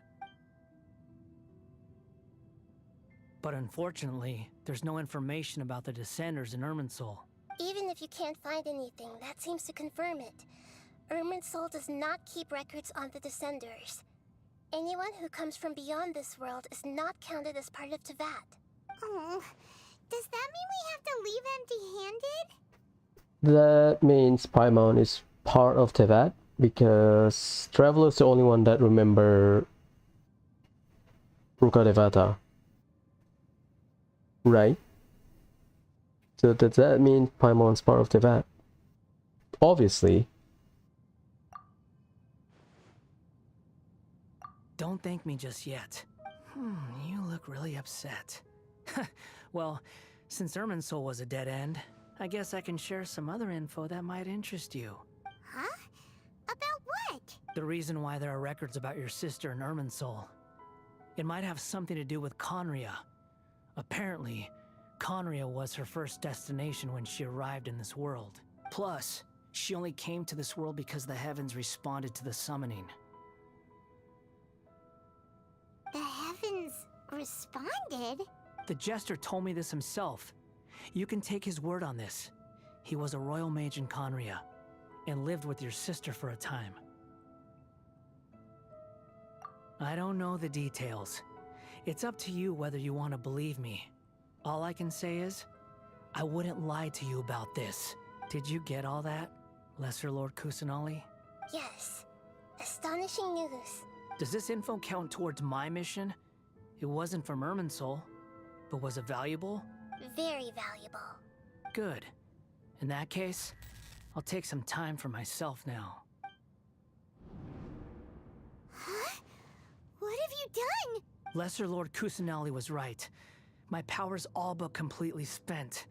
But unfortunately, there's no information about the Descenders in Irminsul. Even if you can't find anything, that seems to confirm it. Irminsul does not keep records on the Descenders. Anyone who comes from beyond this world is not counted as part of Tevat. Oh, does that mean we have to leave empty-handed? That means Paimon is part of Tevat, because Traveler's the only one that remember Ruka Devata. Right? So does that mean Paimon's part of Tevat? Obviously. Don't thank me just yet. You look really upset. Well, since Irminsul was a dead end, I guess I can share some other info that might interest you. Huh? About what? The reason why there are records about your sister in Irminsul. It might have something to do with Conria. Apparently, Conria was her first destination when she arrived in this world. Plus, she only came to this world because the heavens responded to the summoning. The heavens responded? The Jester told me this himself. You can take his word on this. He was a royal mage in Conria, and lived with your sister for a time. I don't know the details. It's up to you whether you want to believe me. All I can say is, I wouldn't lie to you about this. Did you get all that, Lesser Lord Kusanali? Yes. Astonishing news. Does this info count towards my mission? It wasn't from Irminsul, but was it valuable? Very valuable. Good. In that case, I'll take some time for myself now. Huh? What have you done? Lesser Lord Kusanali was right. My power's all but completely spent.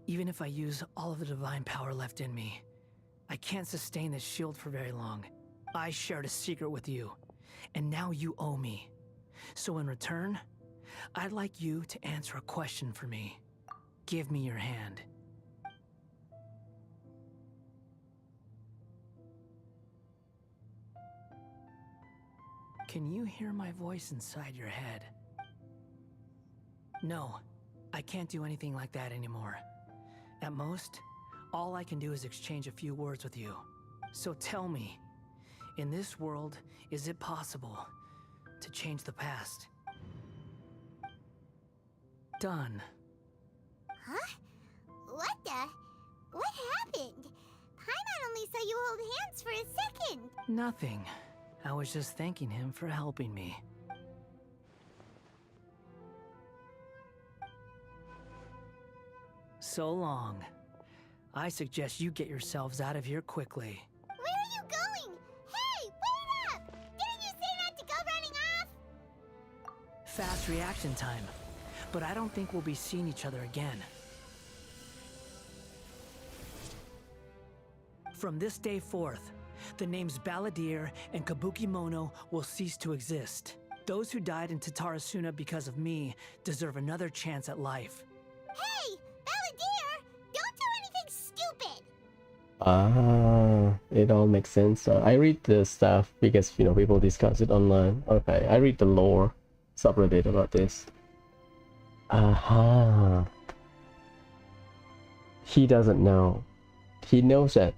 Even if I use all of the divine power left in me, I can't sustain this shield for very long. I shared a secret with you, and now you owe me. So in return, I'd like you to answer a question for me. Give me your hand. Can you hear my voice inside your head? No, I can't do anything like that anymore. At most, all I can do is exchange a few words with you. So tell me, in this world, is it possible to change the past. Done. Huh? What the? What happened? Paimon only saw you hold hands for a second. Nothing. I was just thanking him for helping me. So long. I suggest you get yourselves out of here quickly. Where are you going? Hey, wait up! Didn't you say not to go running off? Fast reaction time. But I don't think we'll be seeing each other again. From this day forth, the names Balladeer and Kabuki Mono will cease to exist. Those who died in Tatarasuna because of me deserve another chance at life. Hey, Balladeer! Don't do anything stupid! It all makes sense. I read the stuff because, you know, people discuss it online. Okay, I read the lore subreddit about this. Aha. He doesn't know. He knows that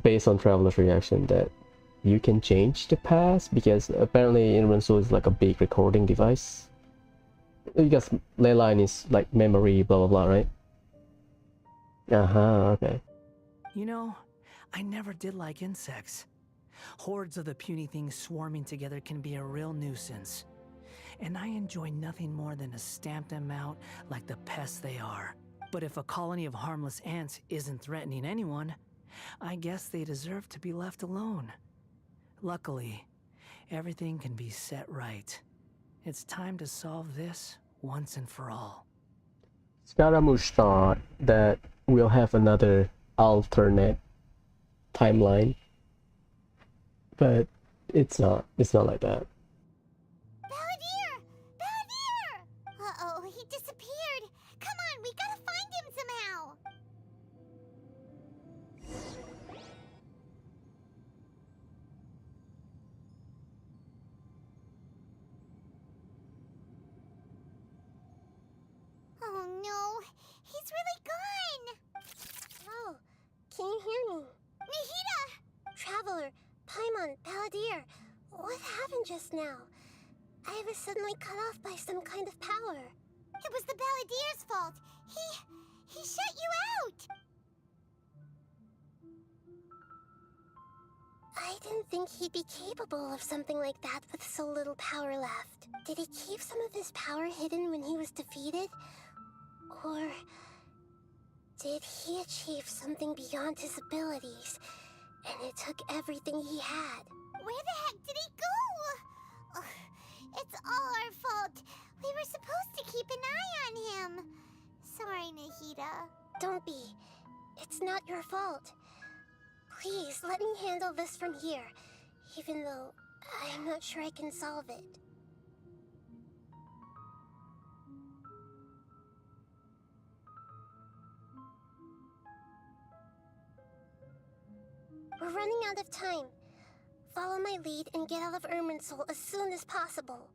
based on Traveler's reaction that you can change the past because apparently Inversion is like a big recording device. Because Leyline is like memory, blah blah blah, right? Okay. You know, I never did like insects. Hordes of the puny things swarming together can be a real nuisance. And I enjoy nothing more than to stamp them out like the pests they are. But if a colony of harmless ants isn't threatening anyone, I guess they deserve to be left alone. Luckily, everything can be set right. It's time to solve this once and for all. Scaramouche thought that we'll have another alternate timeline, but it's not like that. Balladeer! Balladeer! Uh-oh, he disappeared. Come on, we gotta find him somehow. Oh no, he's really gone. Oh, can you hear me? Nahida! Traveler, Paimon, Balladeer, what happened just now? I was suddenly cut off by some kind of power. It was the Balladeer's fault. He shut you out. I didn't think he'd be capable of something like that with so little power left. Did he keep some of his power hidden when he was defeated? Or did he achieve something beyond his abilities, and it took everything he had? Where the heck did he go? Ugh, it's all our fault. We were supposed to keep an eye on him. Sorry, Nahida. Don't be. It's not your fault. Please, let me handle this from here, even though I'm not sure I can solve it. We're running out of time. Follow my lead and get out of Irminsul as soon as possible.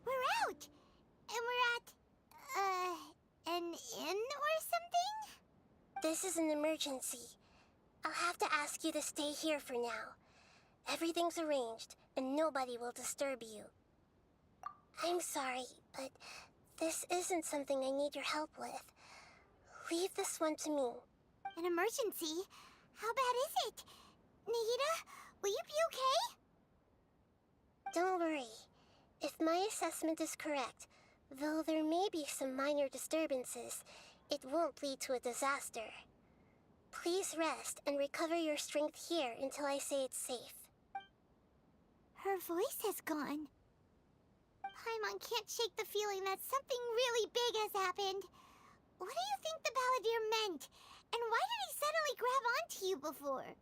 We're out! And we're at, an inn or something? This is an emergency. I'll have to ask you to stay here for now. Everything's arranged, and nobody will disturb you. I'm sorry, but this isn't something I need your help with. Leave this one to me. An emergency? How bad is it? Nahida, will you be okay? Don't worry. If my assessment is correct, though there may be some minor disturbances, it won't lead to a disaster. Please rest and recover your strength here until I say it's safe. Her voice has gone. Paimon can't shake the feeling that something really big has happened. What do you think the Balladeer meant? And why did he suddenly grab onto you before?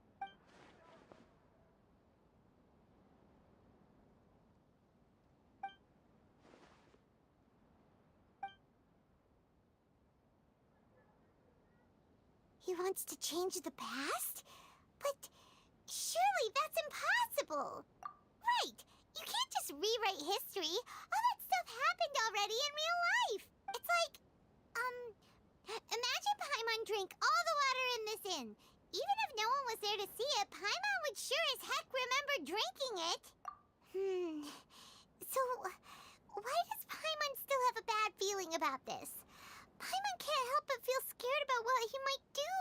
He wants to change the past? But surely that's impossible! Right! You can't just rewrite history! All that stuff happened already in real life! It's like, imagine Paimon drank all the water in this inn. Even if no one was there to see it, Paimon would sure as heck remember drinking it. So, why does Paimon still have a bad feeling about this? Paimon can't help but feel scared about what he might do.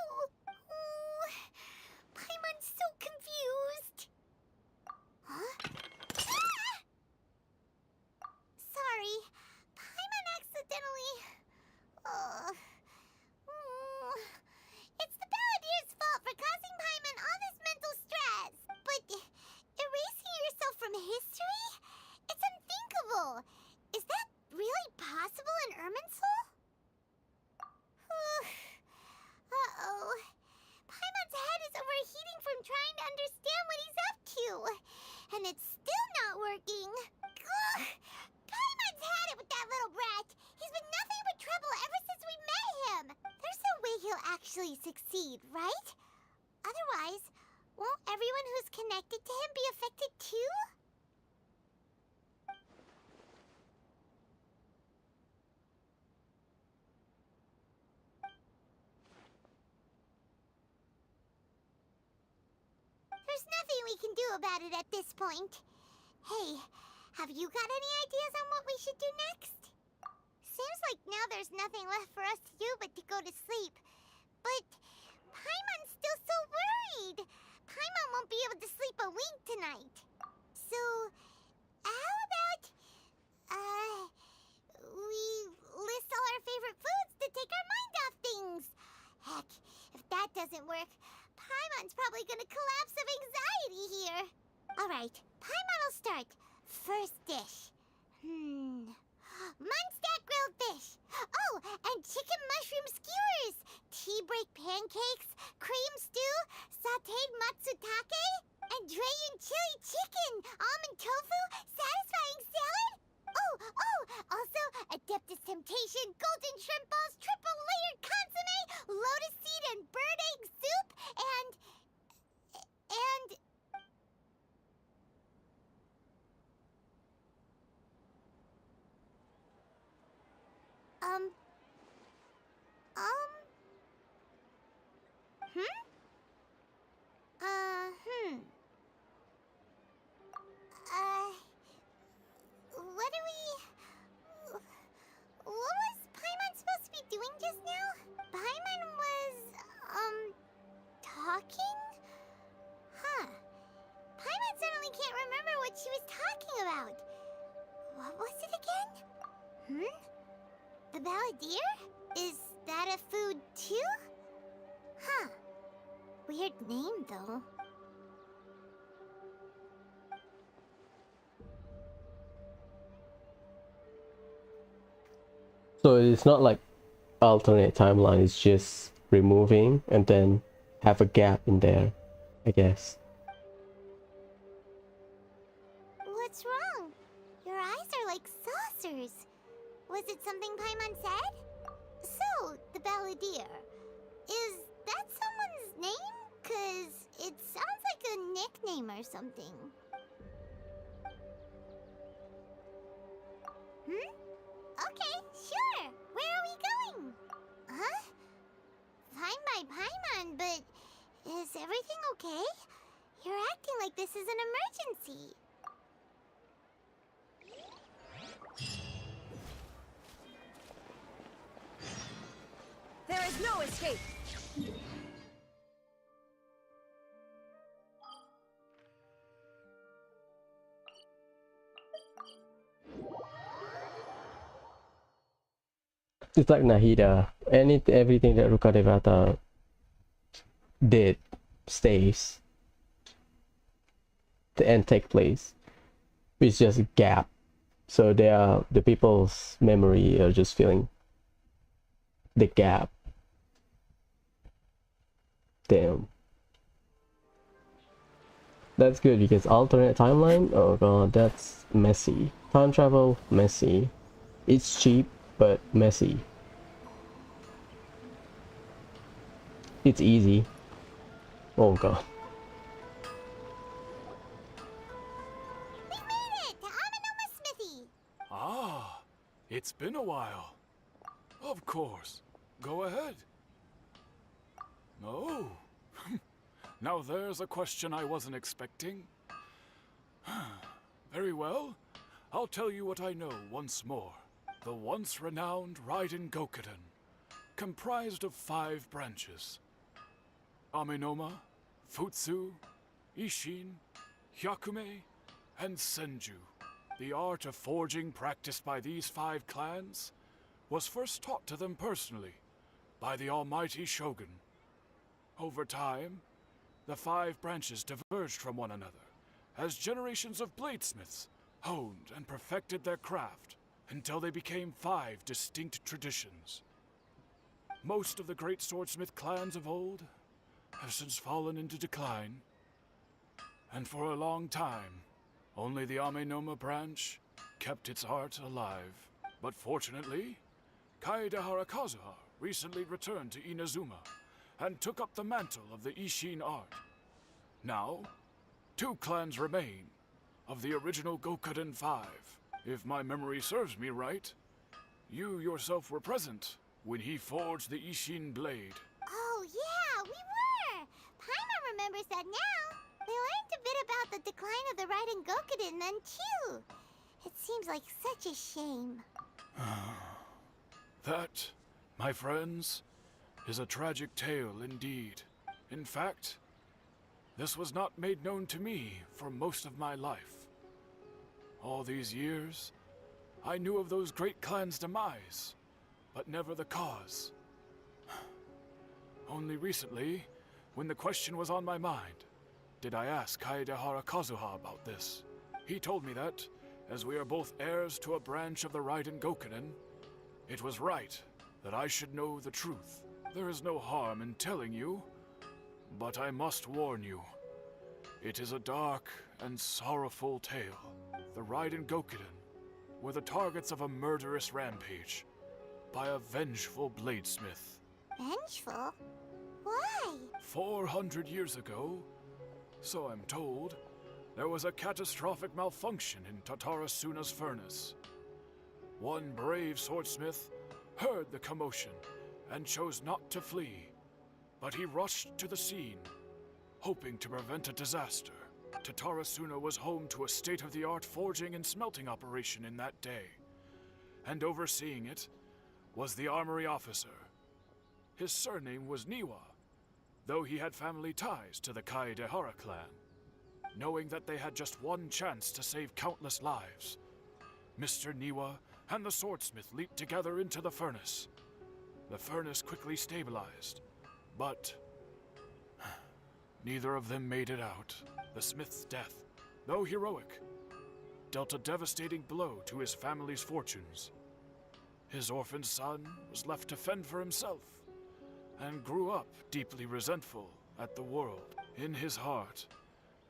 Oh, Paimon's so confused. Huh? Ah! Sorry, Paimon accidentally... It's the Balladeer's fault for causing Paimon all this mental stress. But erasing yourself from history? It's unthinkable. Is that really possible in Irminsul? Uh-oh. Paimon's head is overheating from trying to understand what he's up to. And it's still not working. Ugh. Paimon's had it with that little brat. He's been nothing but trouble ever since we met him. There's no way he'll actually succeed, right? Otherwise, won't everyone who's connected to him be affected too? There's nothing we can do about it at this point. Hey, have you got any ideas on what we should do next? Seems like now there's nothing left for us to do but to go to sleep. But Paimon's still so worried. Paimon won't be able to sleep a wink tonight. So, how about, we list all our favorite foods to take our mind off things? Heck, if that doesn't work, Paimon's probably gonna collapse of anxiety here. Alright, Paimon will start. First dish. Munstack grilled fish. Oh, and chicken mushroom skewers. Tea break pancakes, cream stew, sauteed matsutake, and Drayan chili chicken, almond tofu, satisfying salad. Oh, also Adeptus Temptation, golden shrimp balls, triple layered consomme, lotus seed and bird egg soup, and... What was Paimon supposed to be doing just now? Paimon was, talking? Huh. Paimon suddenly can't remember what she was talking about. What was it again? The Balladeer? Is that a food too? Huh. Weird name, though. So it's not like alternate timeline, it's just removing and then have a gap in there, I guess. What's wrong? Your eyes are like saucers. Was it something Paimon said? So, the Balladeer. Is that someone's name? 'Cause it sounds like a nickname or something. Okay, sure. Where are we going? Huh? Fine by Paimon, but is everything okay? You're acting like this is an emergency. There is no escape! It's like Nahida. Everything that Rukadevata did stays. The end take place. It's just a gap. So the people's memory are just feeling the gap. Damn. That's good because alternate timeline, oh god, that's messy. Time travel, messy. It's cheap, but messy. It's easy. Oh god. We made it to Amanoma Smithy! Ah, it's been a while. Of course. Go ahead. Oh. Now there's a question I wasn't expecting. Very well. I'll tell you what I know once more. The once renowned Raiden Gokuden, comprised of 5 branches. Amenoma, Futsu, Ishin, Hyakume, and Senju. The art of forging practiced by these 5 clans was first taught to them personally by the almighty Shogun. Over time, the 5 branches diverged from one another as generations of bladesmiths honed and perfected their craft until they became 5 distinct traditions. Most of the great swordsmith clans of old have since fallen into decline, and for a long time, only the Amenoma branch kept its art alive. But fortunately, Kaedehara Kazuha recently returned to Inazuma and took up the mantle of the Ishin art. Now, 2 clans remain of the original Gokuden 5. If my memory serves me right, you yourself were present when he forged the Ishin blade. Oh yeah, we were! Paimon remembers that now. We learned a bit about the decline of the Raiden Gokuden then too. It seems like such a shame. That, my friends, is a tragic tale indeed. In fact, this was not made known to me for most of my life. All these years, I knew of those great clans' demise, but never the cause. Only recently, when the question was on my mind, did I ask Kaedehara Kazuha about this. He told me that, as we are both heirs to a branch of the Raiden Gokuden, it was right that I should know the truth. There is no harm in telling you, but I must warn you. It is a dark and sorrowful tale. The Raiden Gokuden were the targets of a murderous rampage by a vengeful bladesmith. Vengeful? Why? 400 years ago, so I'm told, there was a catastrophic malfunction in Tatarasuna's furnace. One brave swordsmith heard the commotion and chose not to flee, but he rushed to the scene, hoping to prevent a disaster. Tatarasuna was home to a state-of-the-art forging and smelting operation in that day, and overseeing it was the armory officer. His surname was Niwa, though he had family ties to the Kaedehara clan. Knowing that they had just one chance to save countless lives, Mr. Niwa and the swordsmith leaped together into the furnace. The furnace quickly stabilized, but neither of them made it out. The smith's death, though heroic, dealt a devastating blow to his family's fortunes. His orphaned son was left to fend for himself, and grew up deeply resentful at the world. In his heart,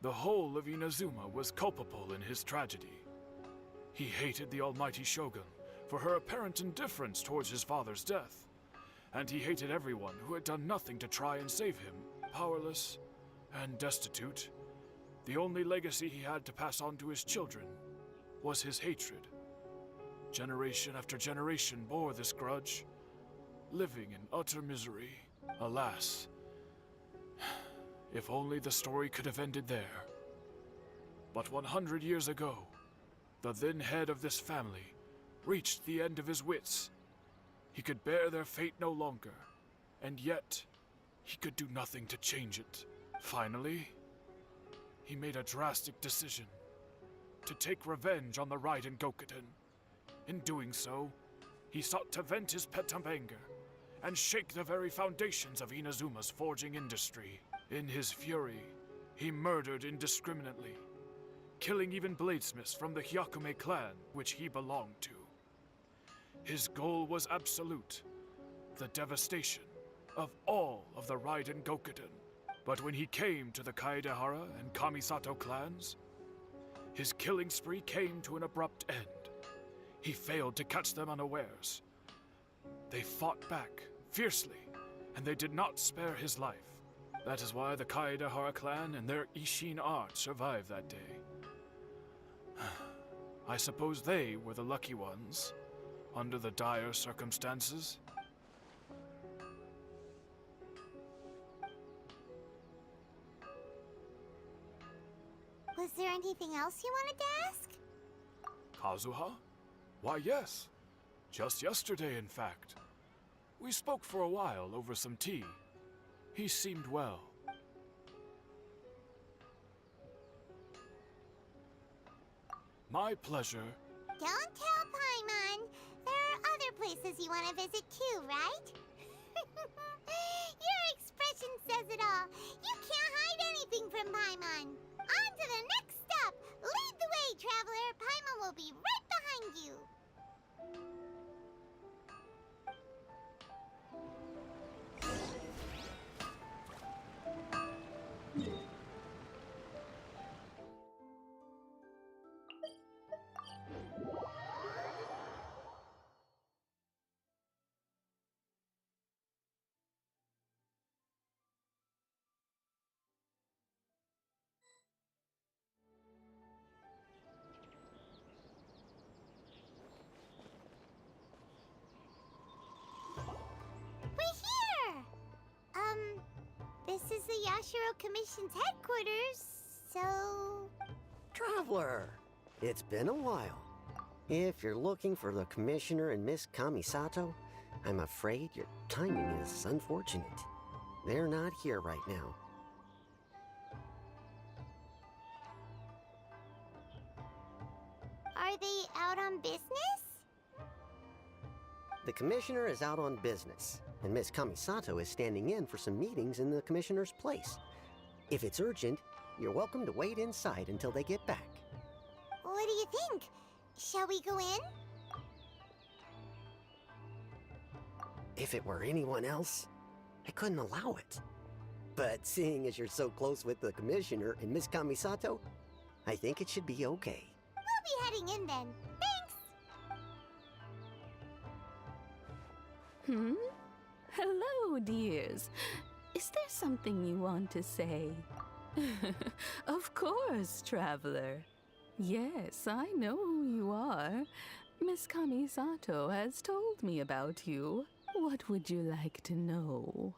the whole of Inazuma was culpable in his tragedy. He hated the almighty Shogun for her apparent indifference towards his father's death, and he hated everyone who had done nothing to try and save him. Powerless and destitute, the only legacy he had to pass on to his children was his hatred. Generation after generation bore this grudge, living in utter misery. Alas, if only the story could have ended there. But 100 years ago, the then head of this family reached the end of his wits. He could bear their fate no longer, and yet he could do nothing to change it. Finally, he made a drastic decision to take revenge on the Raiden Gokuden. In doing so, he sought to vent his pent-up anger and shake the very foundations of Inazuma's forging industry. In his fury, he murdered indiscriminately, killing even bladesmiths from the Hyakume clan which he belonged to. His goal was absolute, the devastation of all of the Raiden Gokuden. But when he came to the Kaedehara and Kamisato clans, his killing spree came to an abrupt end. He failed to catch them unawares. They fought back fiercely, and they did not spare his life. That is why the Kaedehara clan and their Ishin art survived that day. I suppose they were the lucky ones, under the dire circumstances. Was there anything else you wanted to ask? Kazuha? Why, yes. Just yesterday, in fact. We spoke for a while over some tea. He seemed well. My pleasure. Don't tell Paimon. There are other places you want to visit too, right? Your expression says it all. You can't hide anything from Paimon. On to the next stop. Lead the way, traveler. Paimon will be right behind you. This is the Yashiro Commission's headquarters, so... Traveler, it's been a while. If you're looking for the Commissioner and Miss Kamisato, I'm afraid your timing is unfortunate. They're not here right now. Are they out on business? The Commissioner is out on business, and Miss Kamisato is standing in for some meetings in the Commissioner's place. If it's urgent, you're welcome to wait inside until they get back. What do you think? Shall we go in? If it were anyone else, I couldn't allow it. But seeing as you're so close with the Commissioner and Miss Kamisato, I think it should be okay. We'll be heading in then. Thanks! Hello, dears. Is there something you want to say? Of course, traveler. Yes, I know who you are. Miss Kamisato has told me about you. What would you like to know?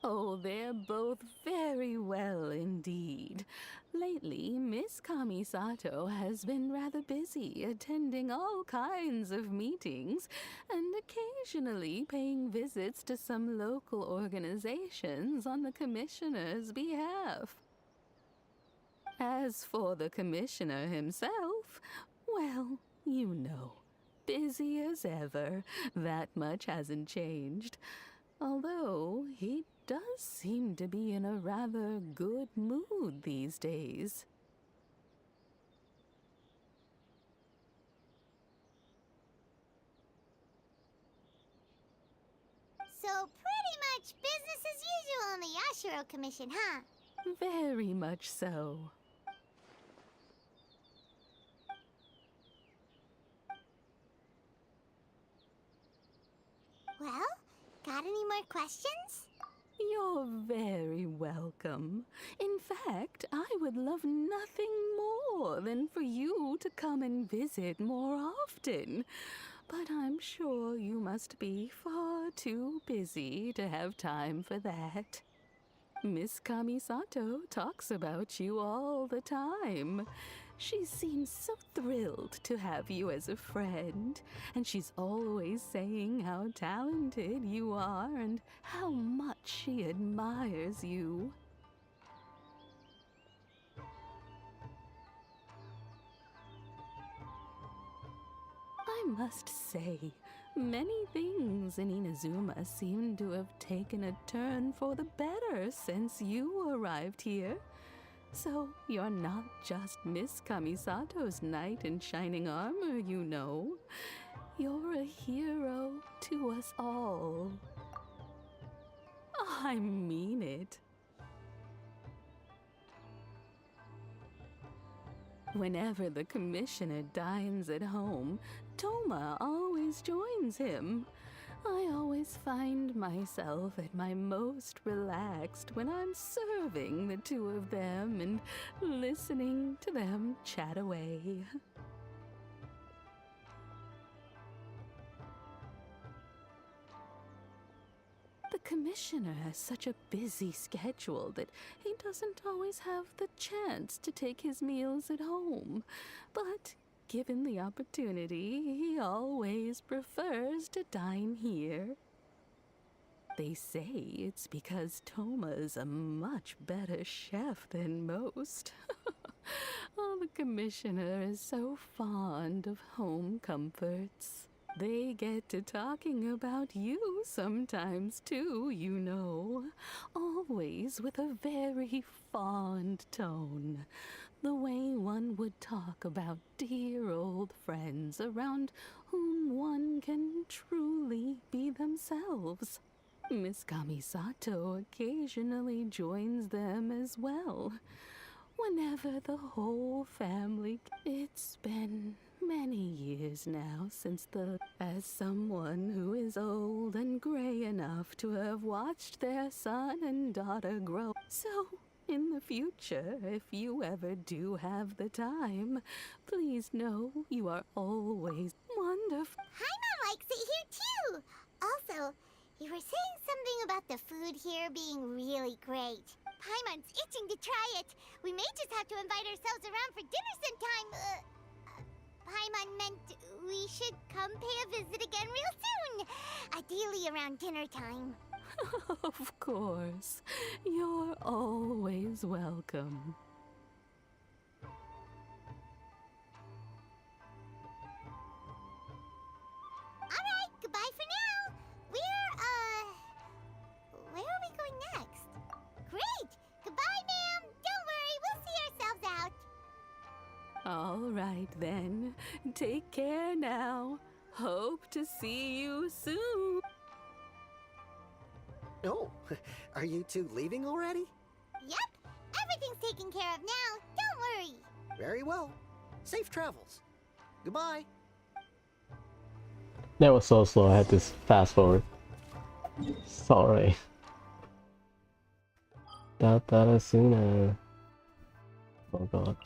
Oh, they're both very well indeed. Lately, Miss Kamisato has been rather busy attending all kinds of meetings and occasionally paying visits to some local organizations on the Commissioner's behalf. As for the Commissioner himself, well, you know, busy as ever. That much hasn't changed. Although he does seem to be in a rather good mood these days. So pretty much business as usual in the Yashiro Commission, huh? Very much so. Well, got any more questions? You're very welcome. In fact, I would love nothing more than for you to come and visit more often. But I'm sure you must be far too busy to have time for that. Miss Kamisato talks about you all the time. She seems so thrilled to have you as a friend, and she's always saying how talented you are and how much she admires you. must say, many things in Inazuma seem to have taken a turn for the better since you arrived here. So you're not just Miss Kamisato's knight in shining armor, you know. You're a hero to us all. I mean it. Whenever the commissioner dines at home, Toma always joins him. I always find myself at my most relaxed when I'm serving the two of them and listening to them chat away. The commissioner has such a busy schedule that he doesn't always have the chance to take his meals at home. But given the opportunity, he always prefers to dine here. They say it's because Toma's a much better chef than most. Oh, the commissioner is so fond of home comforts. They get to talking about you sometimes too, you know. Always with a very fond tone. The way one would talk about dear old friends around whom one can truly be themselves. Miss Kamisato occasionally joins them as well. Whenever the whole family... It's been many years now since as someone who is old and gray enough to have watched their son and daughter grow. So, in the future, if you ever do have the time, please know you are always wonderful. Paimon likes it here too! Also, you were saying something about the food here being really great. Paimon's itching to try it. We may just have to invite ourselves around for dinner sometime. Paimon meant we should come pay a visit again real soon. Ideally around dinner time. Of course. You're always welcome. Alright, goodbye for now. Where are we going next? Great! Goodbye, ma'am! Don't worry, we'll see ourselves out. All right then. Take care now. Hope to see you soon. Oh, are you two leaving already? Yep, everything's taken care of now. Don't worry. Very well. Safe travels. Goodbye. That was so slow, I had to fast forward. Sorry. Tatarasuna. Oh god.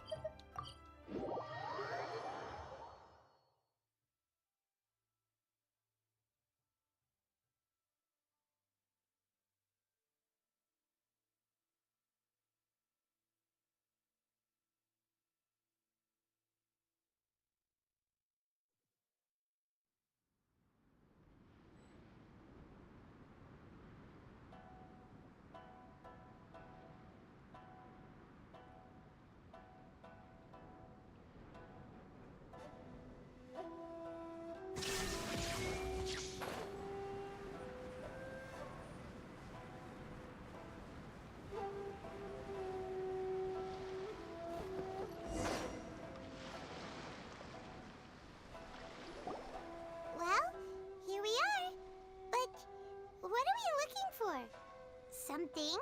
Well, here we are. But what are we looking for? Something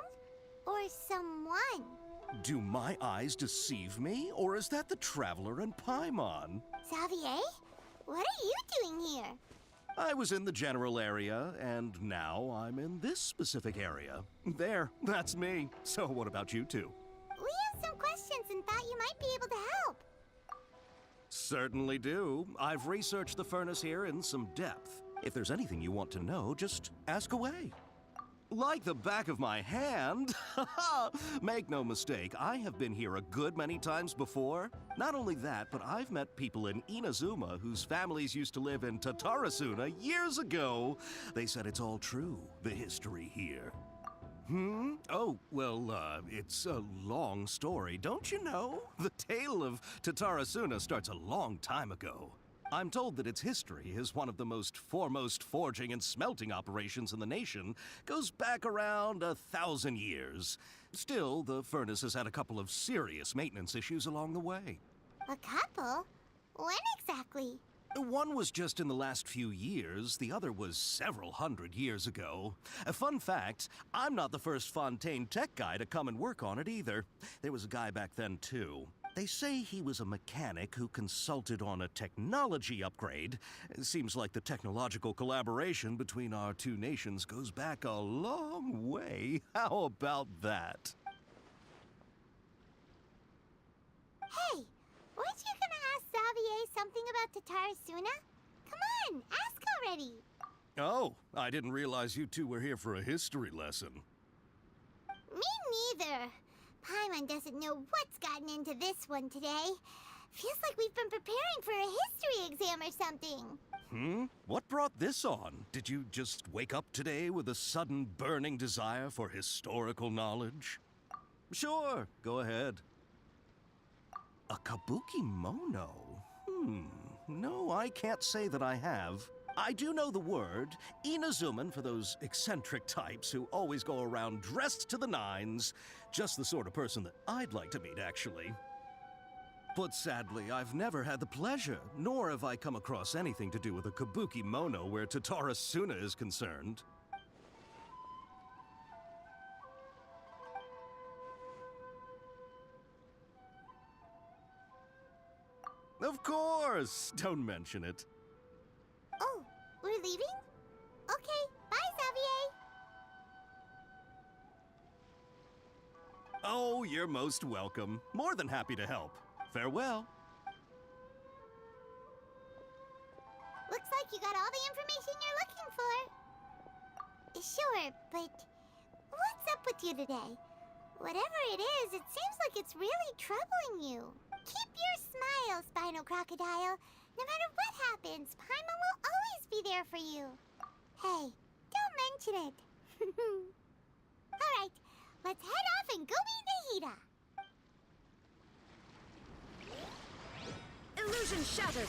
or someone? Do my eyes deceive me, or is that the Traveler and Paimon? Xavier, what are you doing here? I was in the general area, and now I'm in this specific area. There, that's me. So what about you two? We have some questions and thought you might be able to help. Certainly do. I've researched the furnace here in some depth. If there's anything you want to know, just ask away. Like the back of my hand. Make no mistake, I have been here a good many times before. Not only that, but I've met people in Inazuma whose families used to live in Tatarasuna years ago. They said it's all true, the history here. Oh, well, it's a long story, don't you know? The tale of Tatarasuna starts a long time ago. I'm told that its history as one of the most foremost forging and smelting operations in the nation goes back around 1,000 years. Still, the furnace has had a couple of serious maintenance issues along the way. A couple? When exactly? One was just in the last few years, the other was several hundred years ago. A fun fact, I'm not the first Fontaine tech guy to come and work on it either. There was a guy back then too. They say he was a mechanic who consulted on a technology upgrade. It seems like the technological collaboration between our two nations goes back a long way. How about that? Hey, weren't you gonna ask Xavier something about Tatarasuna? Come on, ask already. Oh, I didn't realize you two were here for a history lesson. Me neither. Paimon doesn't know what's gotten into this one today. Feels like we've been preparing for a history exam or something. What brought this on? Did you just wake up today with a sudden burning desire for historical knowledge? Sure, go ahead. A kabuki mono? No, I can't say that I have. I do know the word, Inazuman for those eccentric types who always go around dressed to the nines. Just the sort of person that I'd like to meet, actually. But sadly, I've never had the pleasure, nor have I come across anything to do with a kabuki mono where Tatarasuna is concerned. Of course! Don't mention it. Oh, we're leaving? Okay, bye, Xavier. Oh, you're most welcome. More than happy to help. Farewell. Looks like you got all the information you're looking for. Sure, but what's up with you today? Whatever it is, it seems like it's really troubling you. Keep your smile, Spinal Crocodile. No matter what happens, Paimon will always be there for you. Hey, don't mention it. Alright, let's head off and go meet Nahida. Illusion shattered!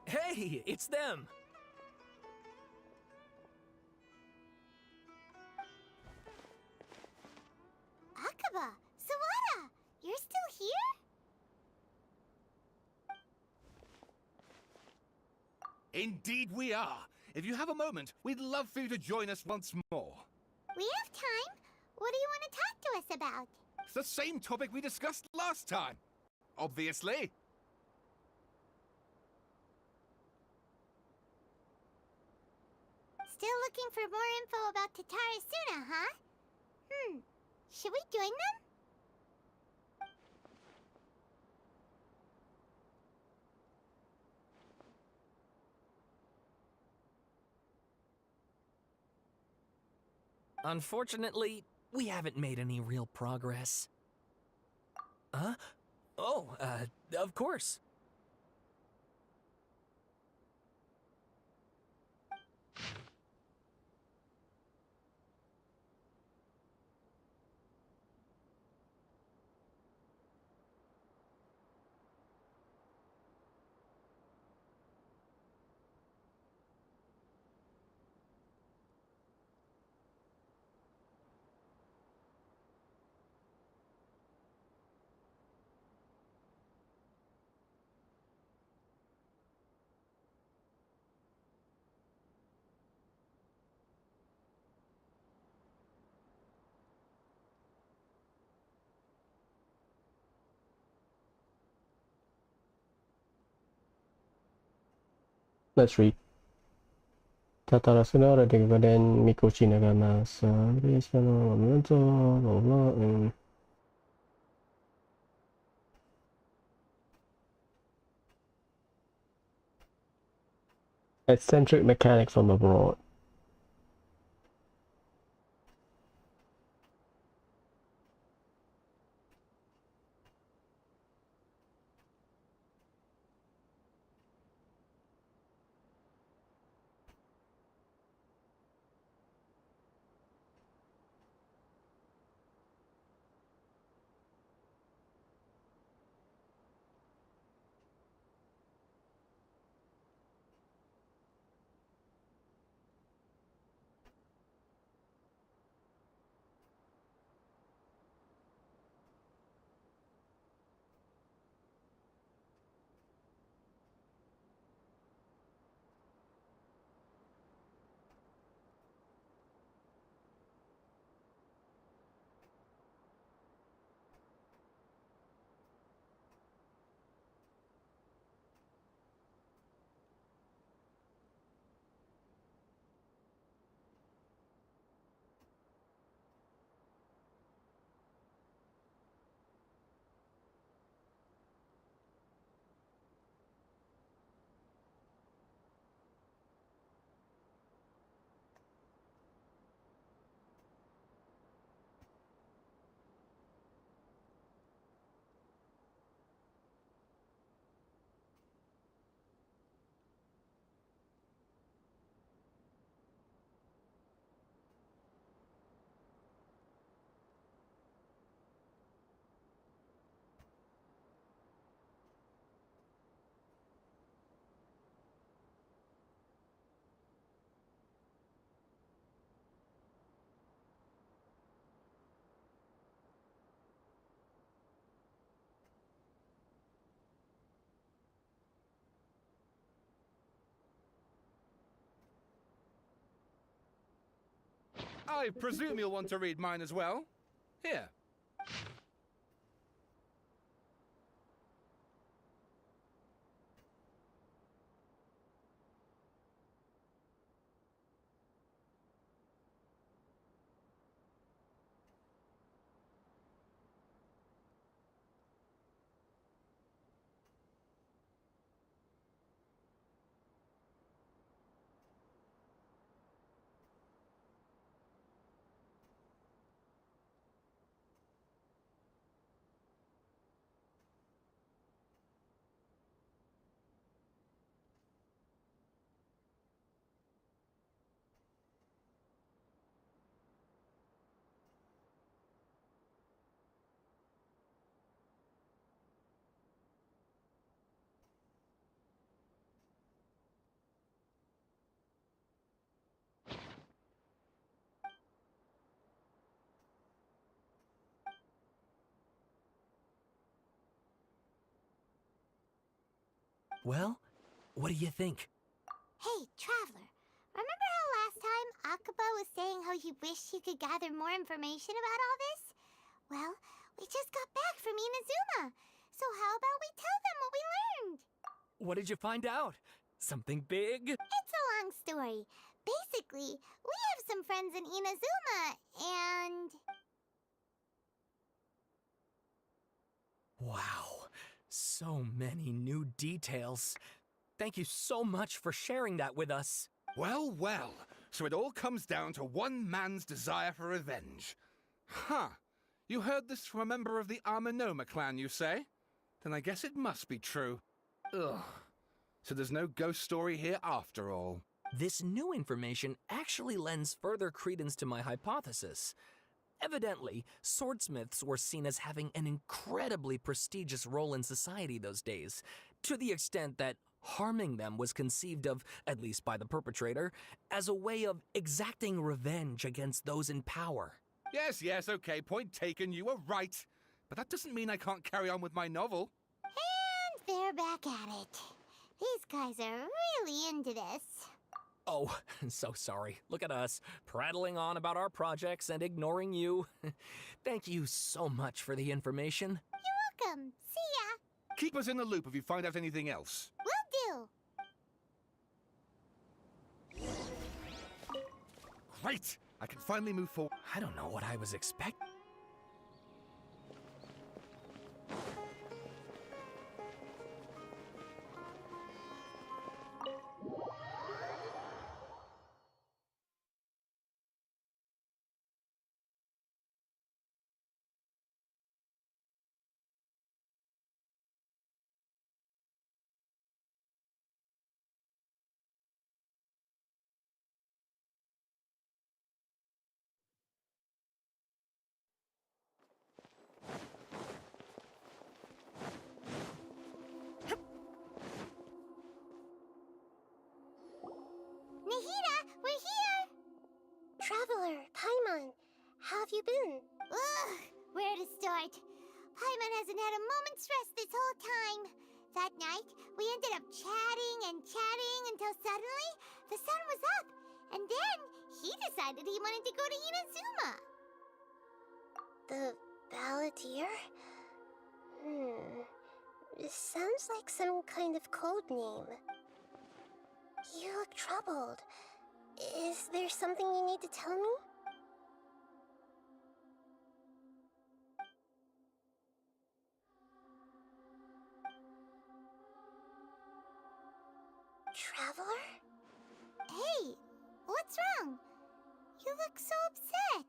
Hey, it's them! Akaba, Sawada, you're still here? Indeed we are. If you have a moment, we'd love for you to join us once more. We have time. What do you want to talk to us about? It's the same topic we discussed last time. Obviously. Still looking for more info about Tatarasuna, huh? Should we join them? Unfortunately, we haven't made any real progress. Huh? Oh, of course. Let's read. Tatara Sonora de Vaden Mikoshi Nagamasa. Blah blah. Eccentric mechanic from abroad. I presume you'll want to read mine as well. Here. Well, what do you think? Hey, Traveler. Remember how last time Akaba was saying how he wished he could gather more information about all this? Well, we just got back from Inazuma. So how about we tell them what we learned? What did you find out? Something big? It's a long story. Basically, we have some friends in Inazuma, and... Wow, so many new details. Thank you so much for sharing that with us. Well, well. So it all comes down to one man's desire for revenge. Huh. You heard this from a member of the Arminoma clan, you say? Then I guess it must be true. Ugh. So there's no ghost story here after all. This new information actually lends further credence to my hypothesis. Evidently, swordsmiths were seen as having an incredibly prestigious role in society those days, to the extent that harming them was conceived of, at least by the perpetrator, as a way of exacting revenge against those in power. Yes, okay, point taken, you were right. But that doesn't mean I can't carry on with my novel. And they're back at it. These guys are really into this. Oh, so sorry. Look at us, prattling on about our projects and ignoring you. Thank you so much for the information. You're welcome. See ya. Keep us in the loop if you find out anything else. Will do. Great! I can finally move forward. I don't know what I was expecting. Nahida, we're here! Traveler, Paimon, how have you been? Ugh, where to start? Paimon hasn't had a moment's rest this whole time. That night, we ended up chatting and chatting until suddenly the sun was up. And then he decided he wanted to go to Inazuma. The Balladeer? This sounds like some kind of code name. You look troubled. Is there something you need to tell me? Traveler? Hey, what's wrong? You look so upset.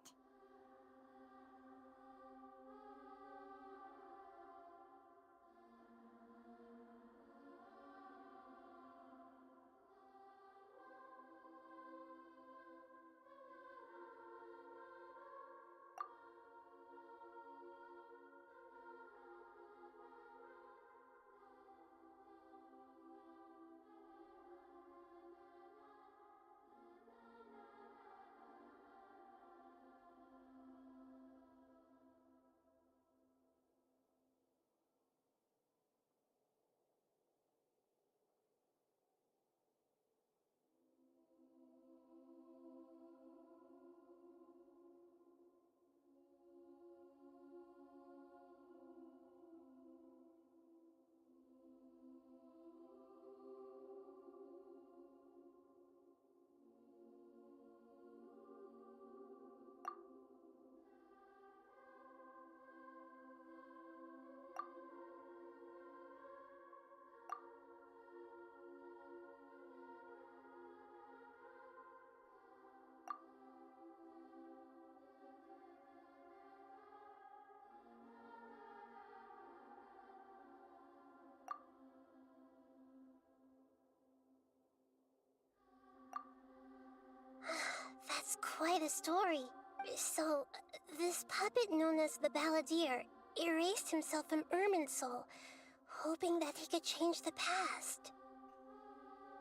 That's quite a story. So, this puppet known as the Balladeer erased himself from Irminsul, hoping that he could change the past.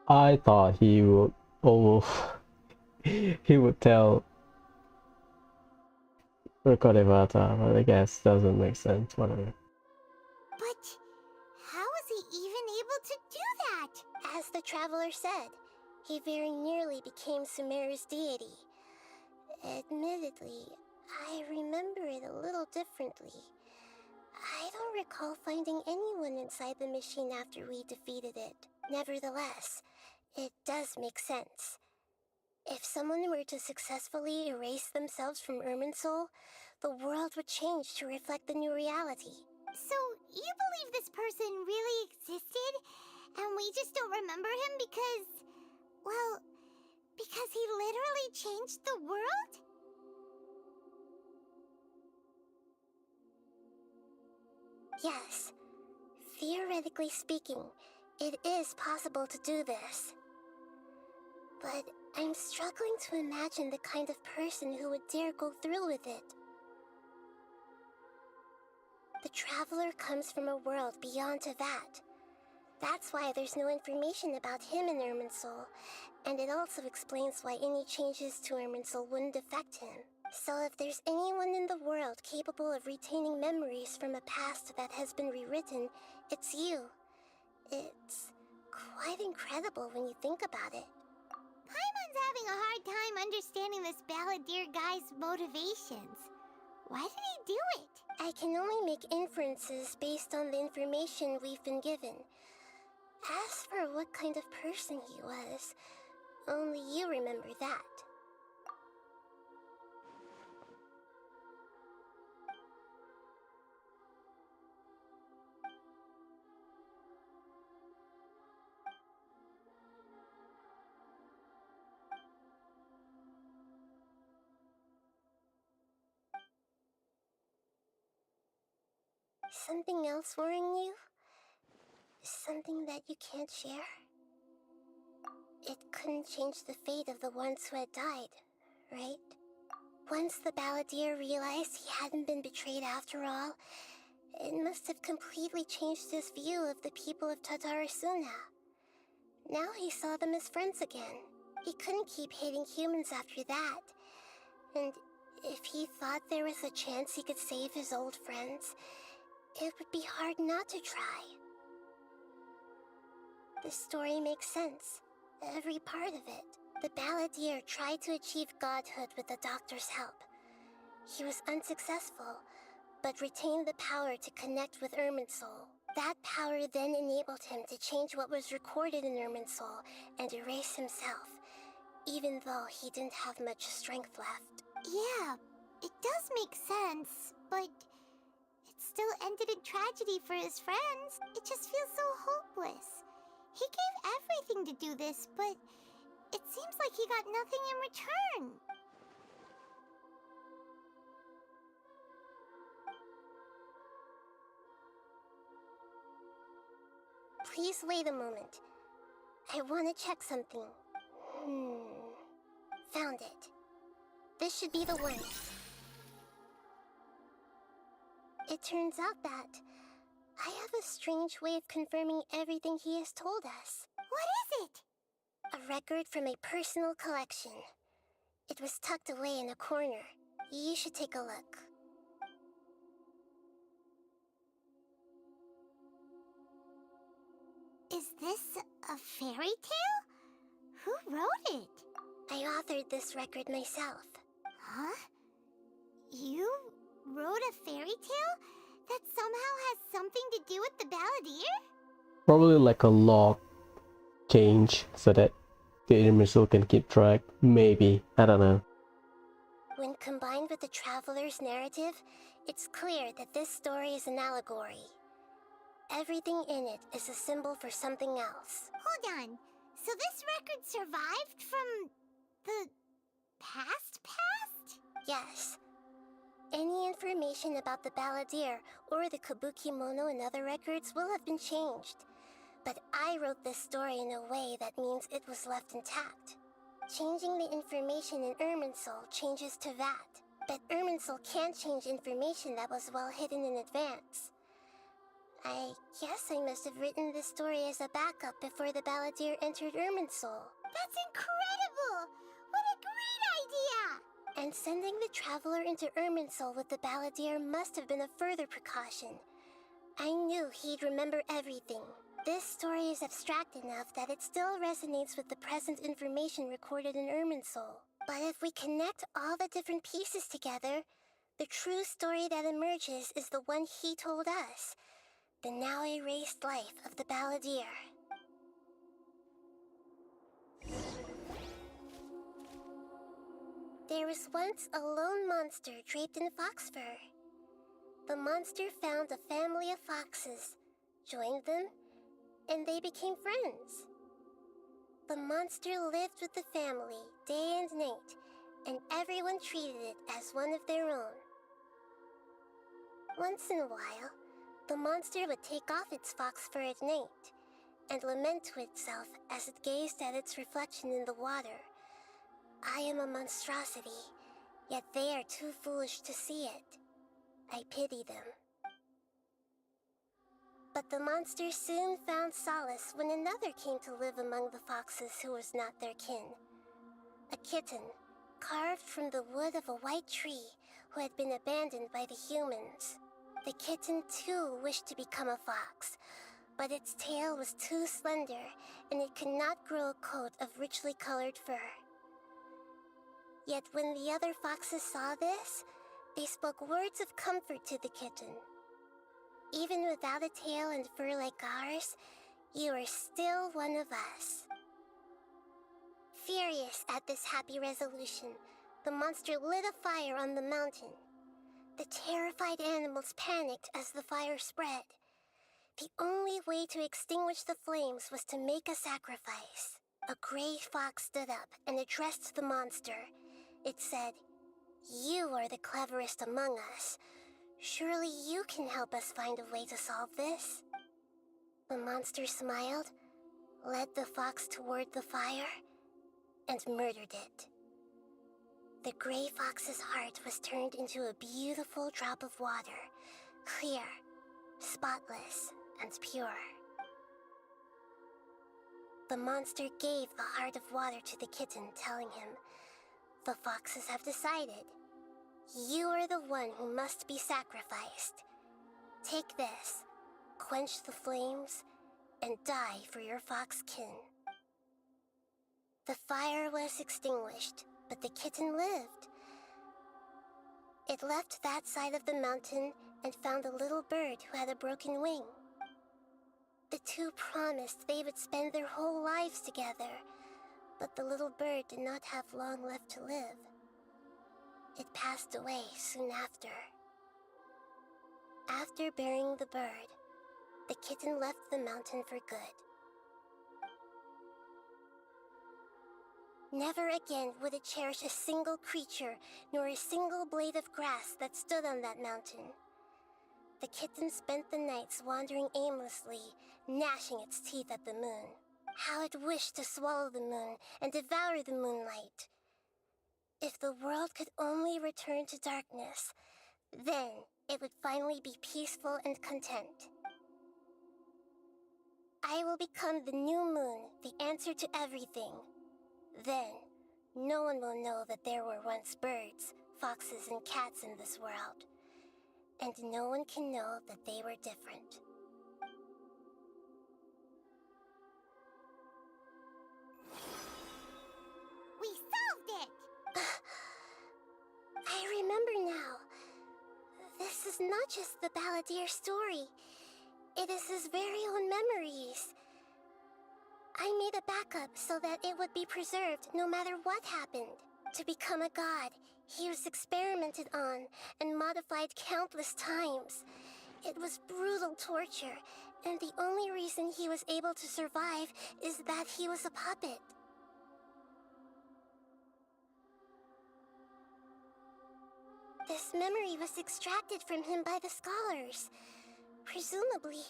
I thought he would almost he would tell Rikodevata, but I guess doesn't make sense, whatever. But how was he even able to do that? As the Traveler said, he very nearly became Sumeru's deity. Admittedly, I remember it a little differently. I don't recall finding anyone inside the machine after we defeated it. Nevertheless, it does make sense. If someone were to successfully erase themselves from Irminsul, the world would change to reflect the new reality. So, you believe this person really existed, and we just don't remember him because, well, because he literally changed the world? Yes. Theoretically speaking, it is possible to do this. But I'm struggling to imagine the kind of person who would dare go through with it. The Traveler comes from a world beyond Tevat. That's why there's no information about him in Irminsul, and it also explains why any changes to Irminsul wouldn't affect him. So if there's anyone in the world capable of retaining memories from a past that has been rewritten, it's you. It's quite incredible when you think about it. Paimon's having a hard time understanding this Balladeer guy's motivations. Why did he do it? I can only make inferences based on the information we've been given. As for what kind of person he was, only you remember that. something else worrying you? Something that you can't share? It couldn't change the fate of the ones who had died, right? Once the balladeer realized he hadn't been betrayed after all, it must have completely changed his view of the people of Tatarasuna. Now he saw them as friends again. He couldn't keep hating humans after that. And if he thought there was a chance he could save his old friends, it would be hard not to try. The story makes sense. Every part of it. The balladeer tried to achieve godhood with the doctor's help. He was unsuccessful, but retained the power to connect with Irminsul. That power then enabled him to change what was recorded in Irminsul and erase himself, even though he didn't have much strength left. Yeah, it does make sense, but it still ended in tragedy for his friends. It just feels so hopeless. He gave everything to do this, but it seems like he got nothing in return. Please wait a moment. I want to check something. Found it. This should be the one. It turns out that I have a strange way of confirming everything he has told us. What is it? A record from a personal collection. It was tucked away in a corner. You should take a look. Is this a fairy tale? Who wrote it? I authored this record myself. Huh? You wrote a fairy tale that somehow has something to do with the balladeer? Probably like a log change so that the Irminsul can keep track. Maybe. I don't know. When combined with the traveler's narrative, it's clear that this story is an allegory. Everything in it is a symbol for something else. Hold on. So this record survived from the past? Yes. Any information about the balladeer or the kabuki mono in other records will have been changed. But I wrote this story in a way that means it was left intact. Changing the information in Irminsul changes to that. But Irminsul can't change information that was well hidden in advance. I guess I must have written this story as a backup before the balladeer entered Irminsul. That's incredible! What a great idea! And sending the traveler into Irminsul with the balladeer must have been a further precaution. I knew he'd remember everything. This story is abstract enough that it still resonates with the present information recorded in Irminsul. But if we connect all the different pieces together, the true story that emerges is the one he told us. The now erased life of the balladeer. There was once a lone monster draped in fox fur. The monster found a family of foxes, joined them, and they became friends. The monster lived with the family day and night, and everyone treated it as one of their own. Once in a while, the monster would take off its fox fur at night and lament to itself as it gazed at its reflection in the water. I am a monstrosity, yet they are too foolish to see it. I pity them. But the monster soon found solace when another came to live among the foxes who was not their kin. A kitten, carved from the wood of a white tree who had been abandoned by the humans. The kitten too wished to become a fox, but its tail was too slender and it could not grow a coat of richly colored fur. Yet when the other foxes saw this, they spoke words of comfort to the kitten. Even without a tail and fur like ours, you are still one of us. Furious at this happy resolution, the monster lit a fire on the mountain. The terrified animals panicked as the fire spread. The only way to extinguish the flames was to make a sacrifice. A gray fox stood up and addressed the monster. It said, "You are the cleverest among us. Surely you can help us find a way to solve this. The monster smiled, led the fox toward the fire, and murdered it. The gray fox's heart was turned into a beautiful drop of water, clear, spotless, and pure. The monster gave the heart of water to the kitten, telling him, "The foxes have decided. You are the one who must be sacrificed. Take this, quench the flames, and die for your fox kin." The fire was extinguished, but the kitten lived. It left that side of the mountain and found a little bird who had a broken wing. The two promised they would spend their whole lives together, but the little bird did not have long left to live. It passed away soon after. After burying the bird, the kitten left the mountain for good. Never again would it cherish a single creature, nor a single blade of grass that stood on that mountain. The kitten spent the nights wandering aimlessly, gnashing its teeth at the moon. How it wished to swallow the moon and devour the moonlight. If the world could only return to darkness, then it would finally be peaceful and content. I will become the new moon, the answer to everything. Then, no one will know that there were once birds, foxes, and cats in this world. And no one can know that they were different. We solved it! I remember now. This is not just the Balladeer story. It is his very own memories. I made a backup so that it would be preserved no matter what happened. To become a god, he was experimented on and modified countless times. It was brutal torture, and the only reason he was able to survive is that he was a puppet. This memory was extracted from him by the scholars. Presumably,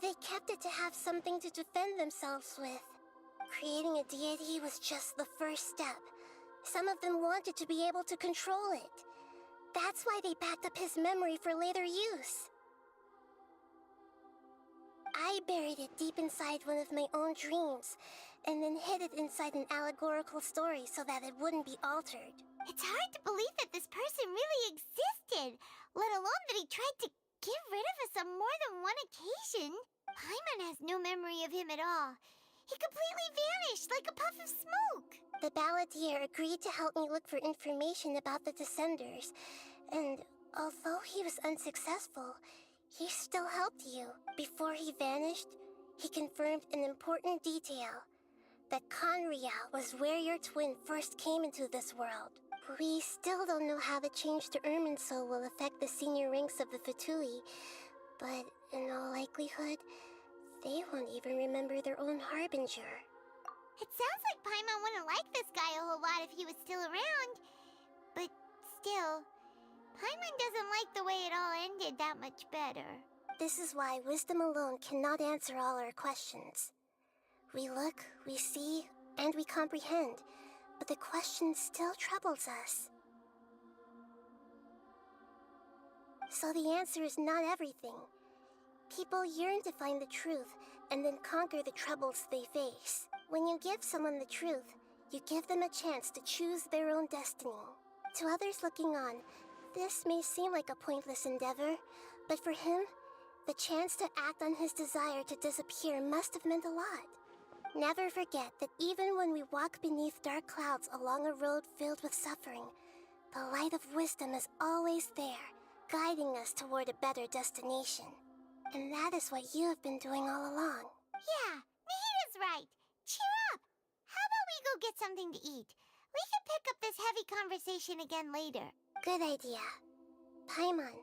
they kept it to have something to defend themselves with. Creating a deity was just the first step. Some of them wanted to be able to control it. That's why they backed up his memory for later use. I buried it deep inside one of my own dreams, and then hid it inside an allegorical story so that it wouldn't be altered. It's hard to believe that this person really existed, let alone that he tried to get rid of us on more than one occasion. Paimon has no memory of him at all. He completely vanished like a puff of smoke. The Balladeer agreed to help me look for information about the Descenders, and although he was unsuccessful, he still helped you. Before he vanished, he confirmed an important detail, that Conria was where your twin first came into this world. We still don't know how the change to Irminsul will affect the senior ranks of the Fatui, but in all likelihood, they won't even remember their own Harbinger. It sounds like Paimon wouldn't like this guy a whole lot if he was still around. But still, Paimon doesn't like the way it all ended that much better. This is why wisdom alone cannot answer all our questions. We look, we see, and we comprehend, but the question still troubles us. So the answer is not everything. People yearn to find the truth and then conquer the troubles they face. When you give someone the truth, you give them a chance to choose their own destiny. To others looking on, this may seem like a pointless endeavor, but for him, the chance to act on his desire to disappear must have meant a lot. Never forget that even when we walk beneath dark clouds along a road filled with suffering, the light of wisdom is always there, guiding us toward a better destination. And that is what you have been doing all along. Yeah, Nahida's right. Cheer up! How about we go get something to eat? We can pick up this heavy conversation again later. Good idea. Paimon,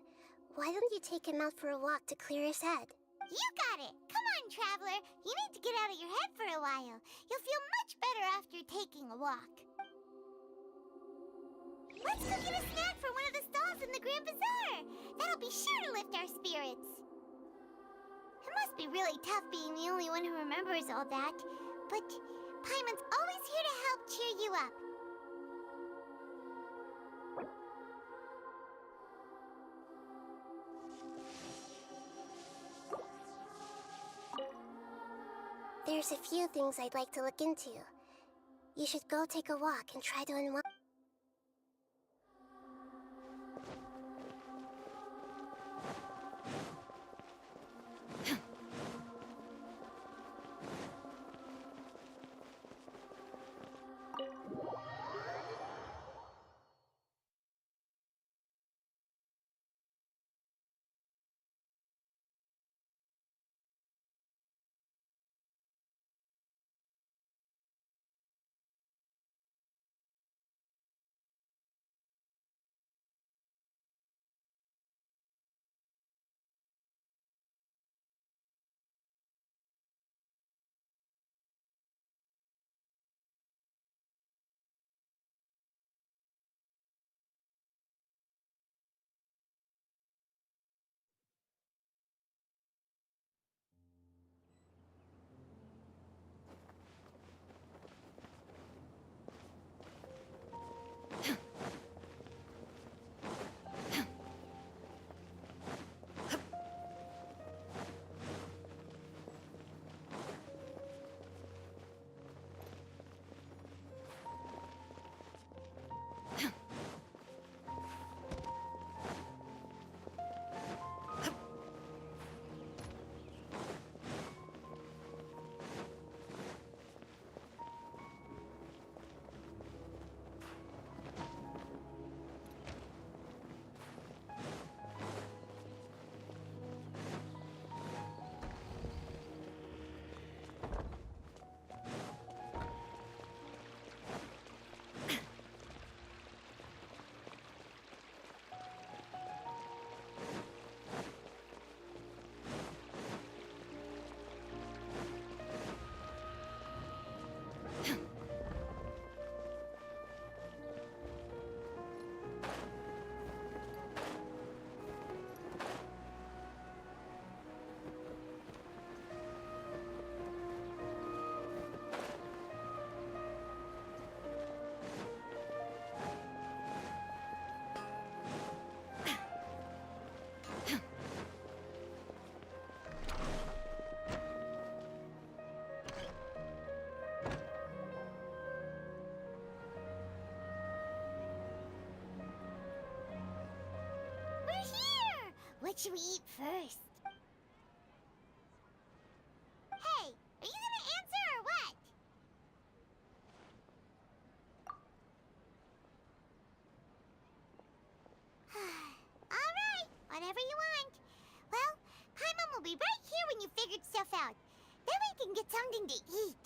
why don't you take him out for a walk to clear his head? You got it! Come on, Traveler! You need to get out of your head for a while. You'll feel much better after taking a walk. Let's go get a snack from one of the stalls in the Grand Bazaar. That'll be sure to lift our spirits. It must be really tough being the only one who remembers all that, but Paimon's always here to help cheer you up. There's a few things I'd like to look into. You should go take a walk and try to unwind. What should we eat first? Hey, are you gonna answer or what? Alright, whatever you want. Well, Paimon will be right here when you figured stuff out. Then we can get something to eat.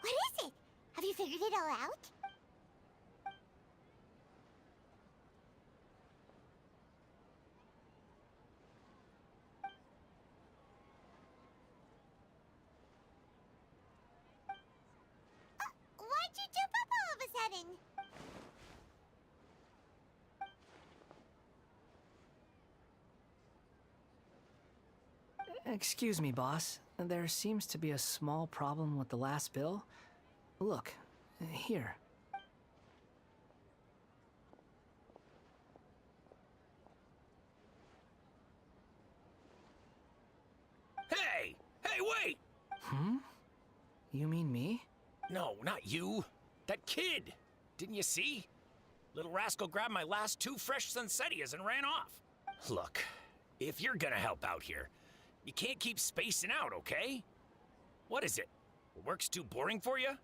What is it? Have you figured it all out? Why'd you jump up all of a sudden? Excuse me, boss. There seems to be a small problem with the last bill. Look, here. Hey! Hey, wait! Hmm? You mean me? No, not you. That kid! Didn't you see? Little rascal grabbed my last 2 fresh Sunsettias and ran off. Look, if you're gonna help out here, you can't keep spacing out, okay? What is it? Work's too boring for you?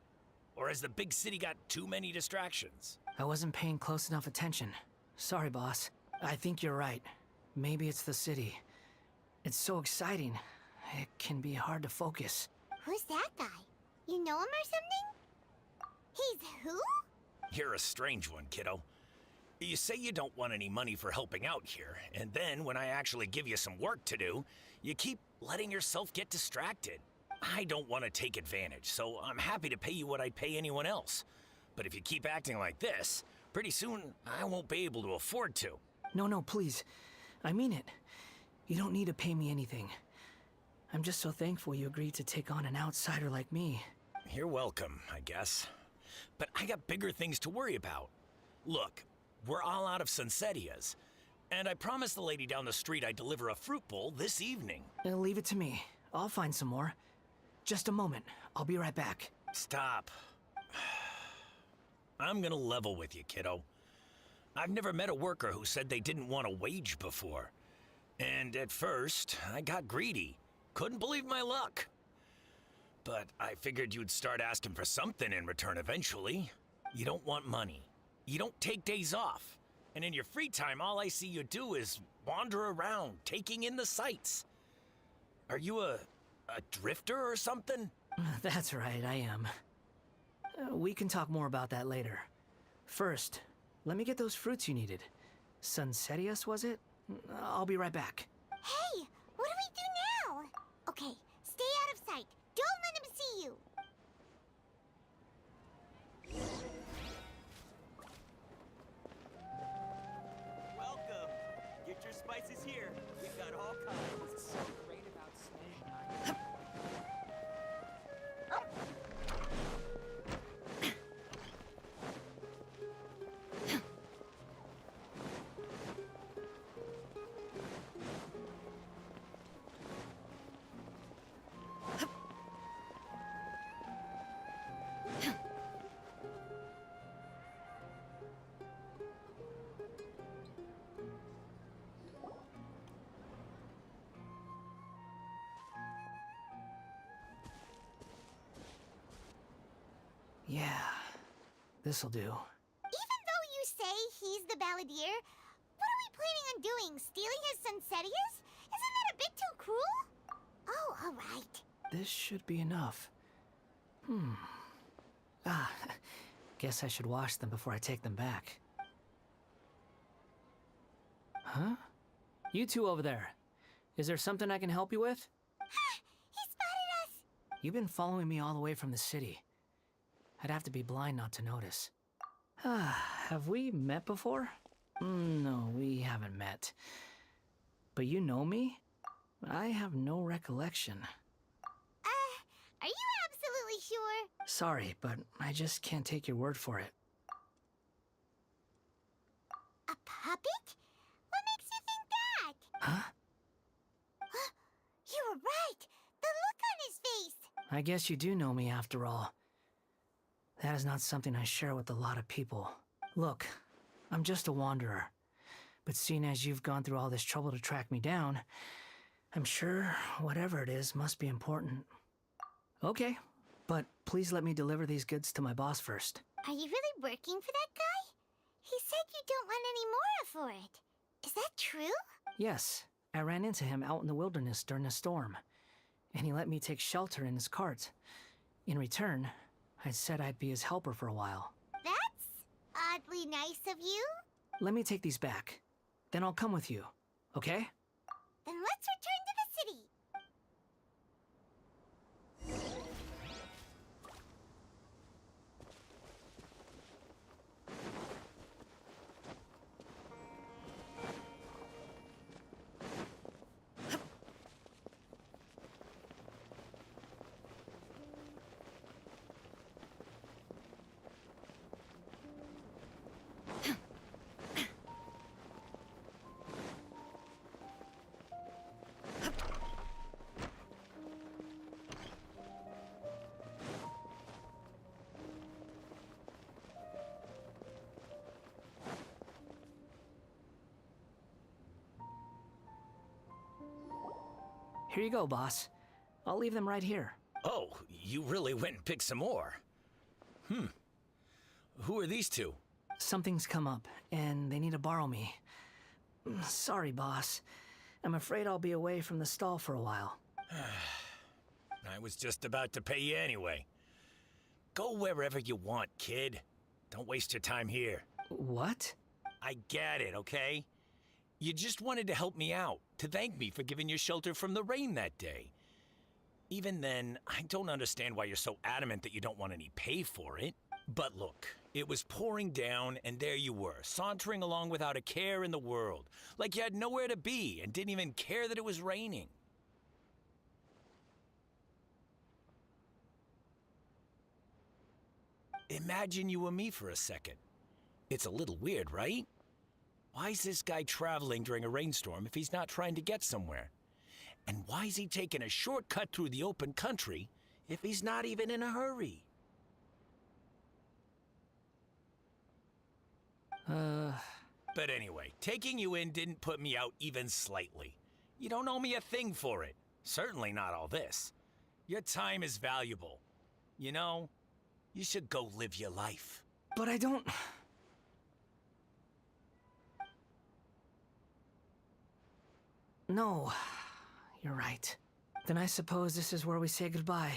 Or has the big city got too many distractions? I wasn't paying close enough attention. Sorry, boss. I think you're right. Maybe it's the city. It's so exciting. It can be hard to focus. Who's that guy? You know him or something? He's who? You're a strange one, kiddo. You say you don't want any money for helping out here, and then when I actually give you some work to do, you keep letting yourself get distracted. I don't want to take advantage, so I'm happy to pay you what I'd pay anyone else. But if you keep acting like this, pretty soon I won't be able to afford to. No, please. I mean it. You don't need to pay me anything. I'm just so thankful you agreed to take on an outsider like me. You're welcome, I guess. But I got bigger things to worry about. Look, we're all out of Sunsetias, and I promised the lady down the street I'd deliver a fruit bowl this evening. Leave it to me. I'll find some more. Just a moment. I'll be right back. Stop. I'm gonna level with you, kiddo. I've never met a worker who said they didn't want a wage before. And at first, I got greedy. Couldn't believe my luck. But I figured you'd start asking for something in return eventually. You don't want money. You don't take days off. And in your free time, all I see you do is wander around, taking in the sights. Are you a drifter or something? That's right, I am. We can talk more about that later. First, let me get those fruits you needed. Sunsetias, was it? I'll be right back. Hey, what do we do now? Okay, stay out of sight. Don't let him see you. Welcome. Get your spices here. We've got all kinds. What's so great about snake? Yeah, this'll do. Even though you say he's the balladeer, what are we planning on doing? Stealing his Sunsetias? Isn't that a bit too cruel? Oh, alright. This should be enough. Guess I should wash them before I take them back. Huh? You two over there. Is there something I can help you with? He spotted us! You've been following me all the way from the city. I'd have to be blind not to notice. Have we met before? No, we haven't met. But you know me? I have no recollection. Are you absolutely sure? Sorry, but I just can't take your word for it. A puppet? What makes you think that? Huh? You were right! The look on his face! I guess you do know me after all. That is not something I share with a lot of people. Look, I'm just a wanderer. But seeing as you've gone through all this trouble to track me down, I'm sure whatever it is must be important. Okay, but please let me deliver these goods to my boss first. Are you really working for that guy? He said you don't want any more for it. Is that true? Yes, I ran into him out in the wilderness during a storm, and he let me take shelter in his cart. In return, I said I'd be his helper for a while. That's oddly nice of you. Let me take these back. Then I'll come with you, okay? Then let's return to the city. Here you go, boss. I'll leave them right here. Oh, you really went and picked some more. Who are these two? Something's come up, and they need to borrow me. Sorry, boss. I'm afraid I'll be away from the stall for a while. I was just about to pay you anyway. Go wherever you want, kid. Don't waste your time here. What? I get it, okay? You just wanted to help me out, to thank me for giving you shelter from the rain that day. Even then, I don't understand why you're so adamant that you don't want any pay for it. But look, it was pouring down, and there you were, sauntering along without a care in the world, like you had nowhere to be and didn't even care that it was raining. Imagine you were me for a second. It's a little weird, right? Why is this guy traveling during a rainstorm if he's not trying to get somewhere? And why is he taking a shortcut through the open country if he's not even in a hurry? But anyway, taking you in didn't put me out even slightly. You don't owe me a thing for it. Certainly not all this. Your time is valuable. You know, you should go live your life. But I don't... No, you're right. Then I suppose this is where we say goodbye.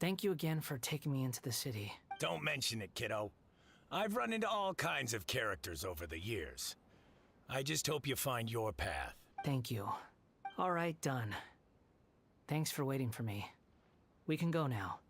Thank you again for taking me into the city. Don't mention it, kiddo. I've run into all kinds of characters over the years. I just hope you find your path. Thank you. All right, done. Thanks for waiting for me. We can go now.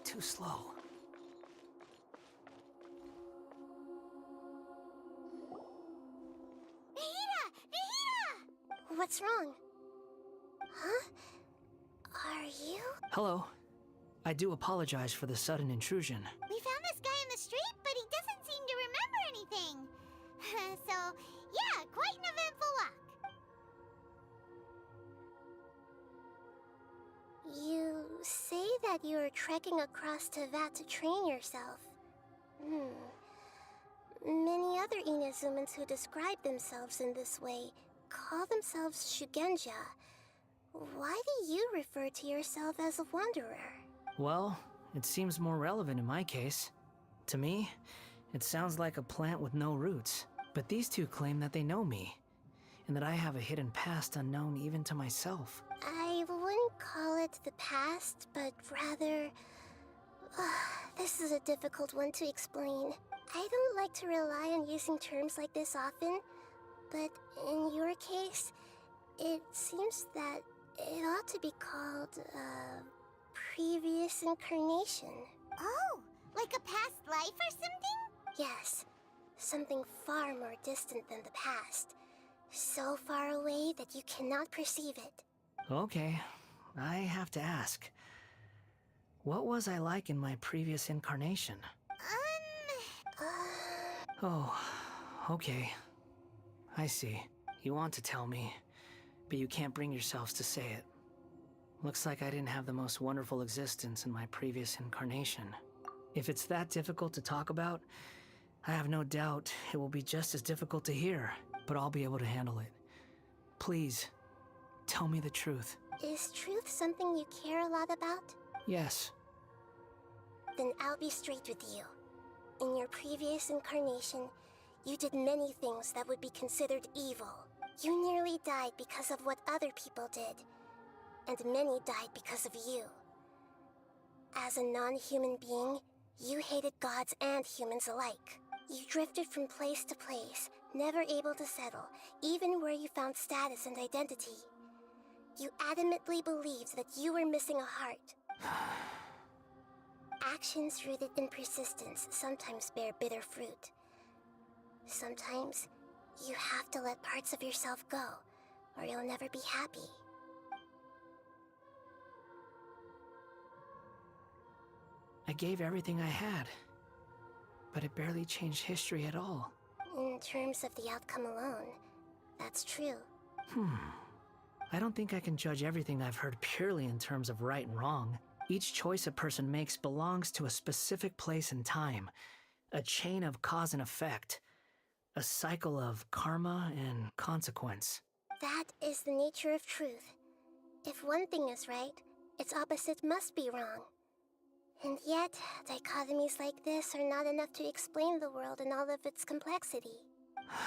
Too slow. What's wrong? Huh? Are you? Hello. I do apologize for the sudden intrusion. We found this guy in the street, but he doesn't seem to remember anything. So, yeah, quite an eventful walk. You say that you're trekking across Tevat to train yourself. Many other Inazumans who describe themselves in this way call themselves Shugenja. Why do you refer to yourself as a wanderer? Well, it seems more relevant in my case. To me, it sounds like a plant with no roots. But these two claim that they know me, and that I have a hidden past unknown even to myself. I wouldn't call it the past, but rather... this is a difficult one to explain. I don't like to rely on using terms like this often, but in your case, it seems that it ought to be called, previous incarnation. Oh, like a past life or something? Yes, something far more distant than the past. So far away that you cannot perceive it. Okay, I have to ask. What was I like in my previous incarnation? Oh, okay. I see. You want to tell me, but you can't bring yourselves to say it. Looks like I didn't have the most wonderful existence in my previous incarnation. If it's that difficult to talk about, I have no doubt it will be just as difficult to hear, but I'll be able to handle it. Please, tell me the truth. Is truth something you care a lot about? Yes. Then I'll be straight with you. In your previous incarnation, you did many things that would be considered evil. You nearly died because of what other people did, and many died because of you. As a non-human being, you hated gods and humans alike. You drifted from place to place, never able to settle, even where you found status and identity. You adamantly believed that you were missing a heart. Actions rooted in persistence sometimes bear bitter fruit. Sometimes, You have to let parts of yourself go, or you'll never be happy. I gave everything I had, but it barely changed history at all. In terms of the outcome alone, that's true. I don't think I can judge everything I've heard purely in terms of right and wrong. Each choice a person makes belongs to a specific place and time, a chain of cause and effect, a cycle of karma and consequence. That is the nature of truth. If one thing is right, its opposite must be wrong. And yet, dichotomies like this are not enough to explain the world in all of its complexity.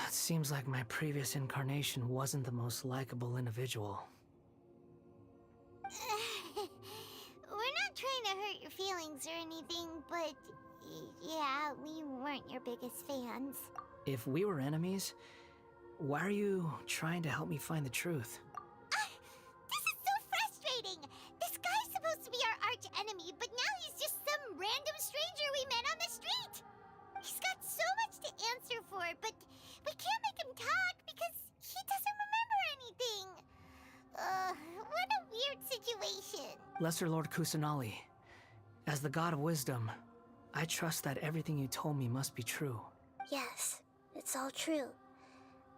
It seems like my previous incarnation wasn't the most likable individual. We're not trying to hurt your feelings or anything, but yeah, we weren't your biggest fans. If we were enemies, why are you trying to help me find the truth? This is so frustrating! This guy's supposed to be our arch enemy, but now he's just some random stranger we met on the street! He's got so much to answer for, but we can't make him talk because he doesn't remember anything. What a weird situation. Lesser Lord Kusanali, as the god of wisdom, I trust that everything you told me must be true. Yes, it's all true.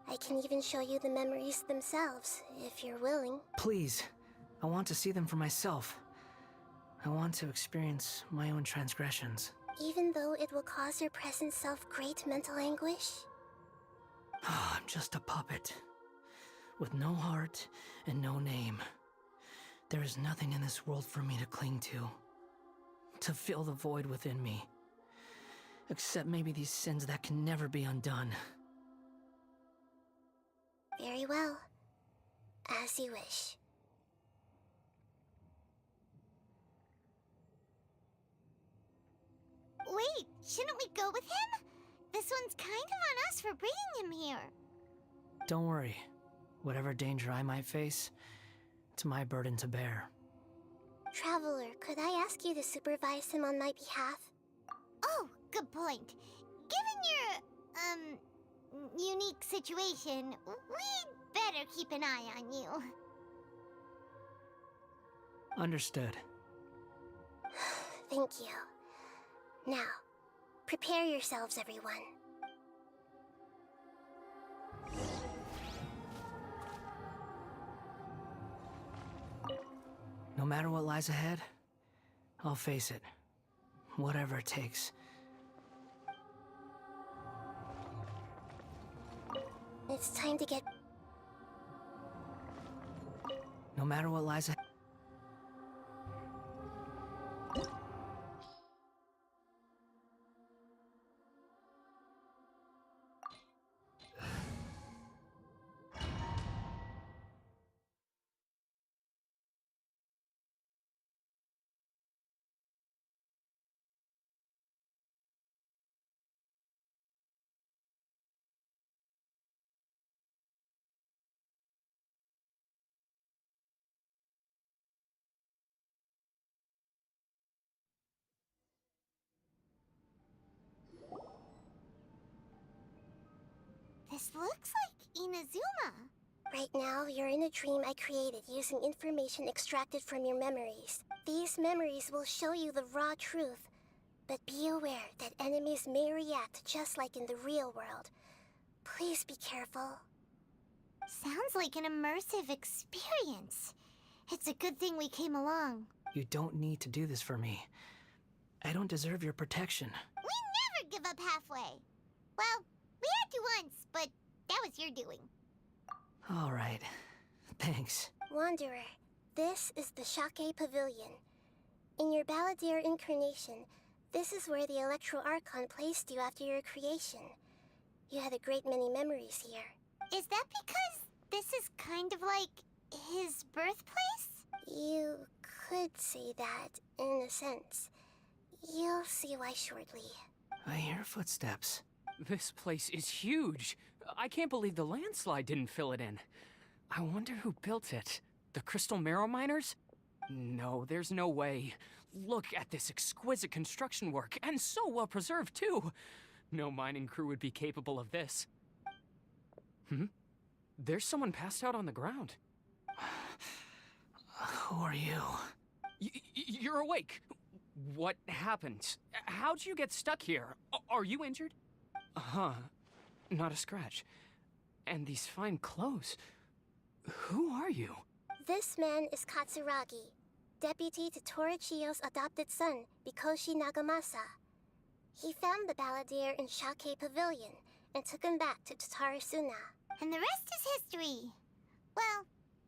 I can even show you the memories themselves, if you're willing. Please, I want to see them for myself. I want to experience my own transgressions. Even though it will cause your present self great mental anguish? I'm just a puppet, with no heart and no name. There is nothing in this world for me to cling to fill the void within me. Except maybe these sins that can never be undone. Very well. As you wish. Wait, shouldn't we go with him? This one's kind of on us for bringing him here. Don't worry. Whatever danger I might face, it's my burden to bear. Traveler, could I ask you to supervise him on my behalf? Oh, good point. Given your, unique situation, we'd better keep an eye on you. Understood. Thank you. Now, prepare yourselves, everyone. No matter what lies ahead, I'll face it. Whatever it takes. It's time to get... No matter what lies ahead. This looks like Inazuma. Right now, you're in a dream I created using information extracted from your memories. These memories will show you the raw truth, but be aware that enemies may react just like in the real world. Please be careful. Sounds like an immersive experience. It's a good thing we came along. You don't need to do this for me. I don't deserve your protection. We never give up halfway. Well, we had to once, but that was your doing. All right. Thanks. Wanderer, this is the Shake Pavilion. In your Balladeer incarnation, this is where the Electro Archon placed you after your creation. You had a great many memories here. Is that because this is kind of like his birthplace? You could say that, in a sense. You'll see why shortly. I hear footsteps. This place is huge. I can't believe the landslide didn't fill it in. I wonder who built it. The Crystal Marrow Miners? No, there's no way. Look at this exquisite construction work, and so well preserved too. No mining crew would be capable of this. Hmm? There's someone passed out on the ground. Who are you? You're awake. What happened? How'd you get stuck here? Are you injured? Huh. Not a scratch. And these fine clothes. Who are you? This man is Katsuragi, deputy to Torichiyo's adopted son, Mikoshi Nagamasa. He found the balladeer in Shake Pavilion and took him back to Tatarasuna. And the rest is history. Well,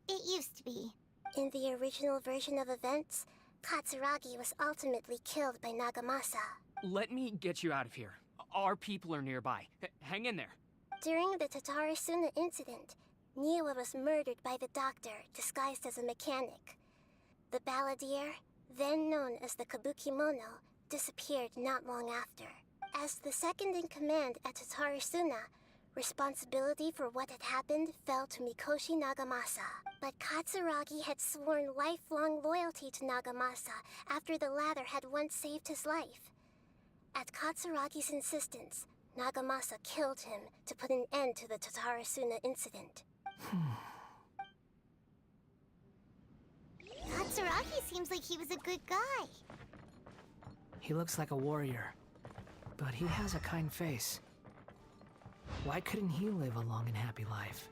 it used to be. In the original version of events, Katsuragi was ultimately killed by Nagamasa. Let me get you out of here. Our people are nearby. Hang in there. During the Tatarasuna incident, Niwa was murdered by the doctor disguised as a mechanic. The balladeer, then known as the Kabukimono, disappeared not long after. As the second in command at Tatarasuna, responsibility for what had happened fell to Mikoshi Nagamasa. But Katsuragi had sworn lifelong loyalty to Nagamasa after the latter had once saved his life. At Katsuragi's insistence, Nagamasa killed him to put an end to the Tatarasuna incident. Katsuragi seems like he was a good guy. He looks like a warrior, but he has a kind face. Why couldn't he live a long and happy life?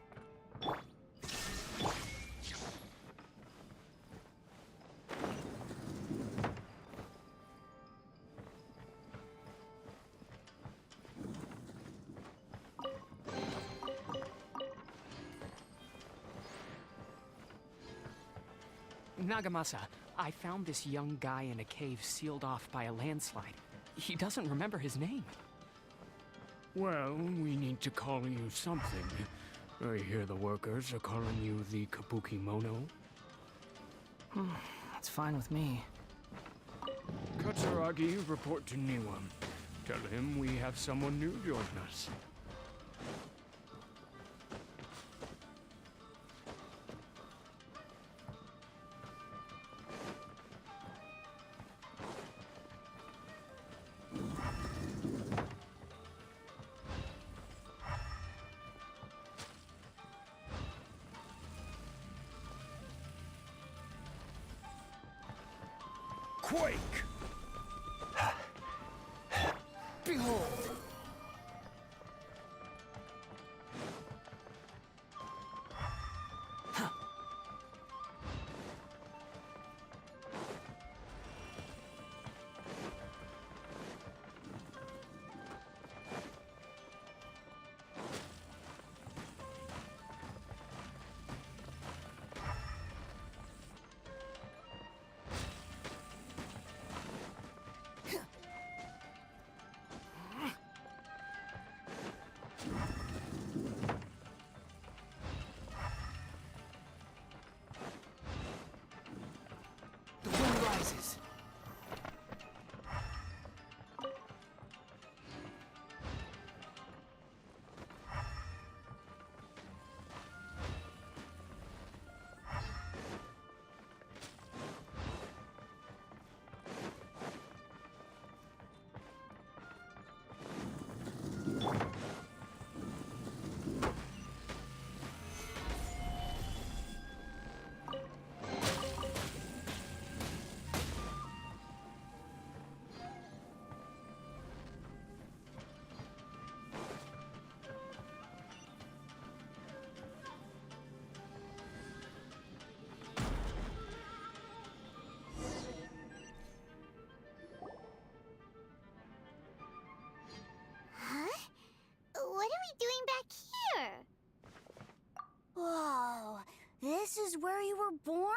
Nagamasa, I found this young guy in a cave sealed off by a landslide. He doesn't remember his name. Well, we need to call you something. I hear the workers are calling you the Kabukimono. That's fine with me. Katsuragi, report to Niwa. Tell him we have someone new join us. Quake! Behold! The wind rises. What are we doing back here? Whoa, this is where you were born?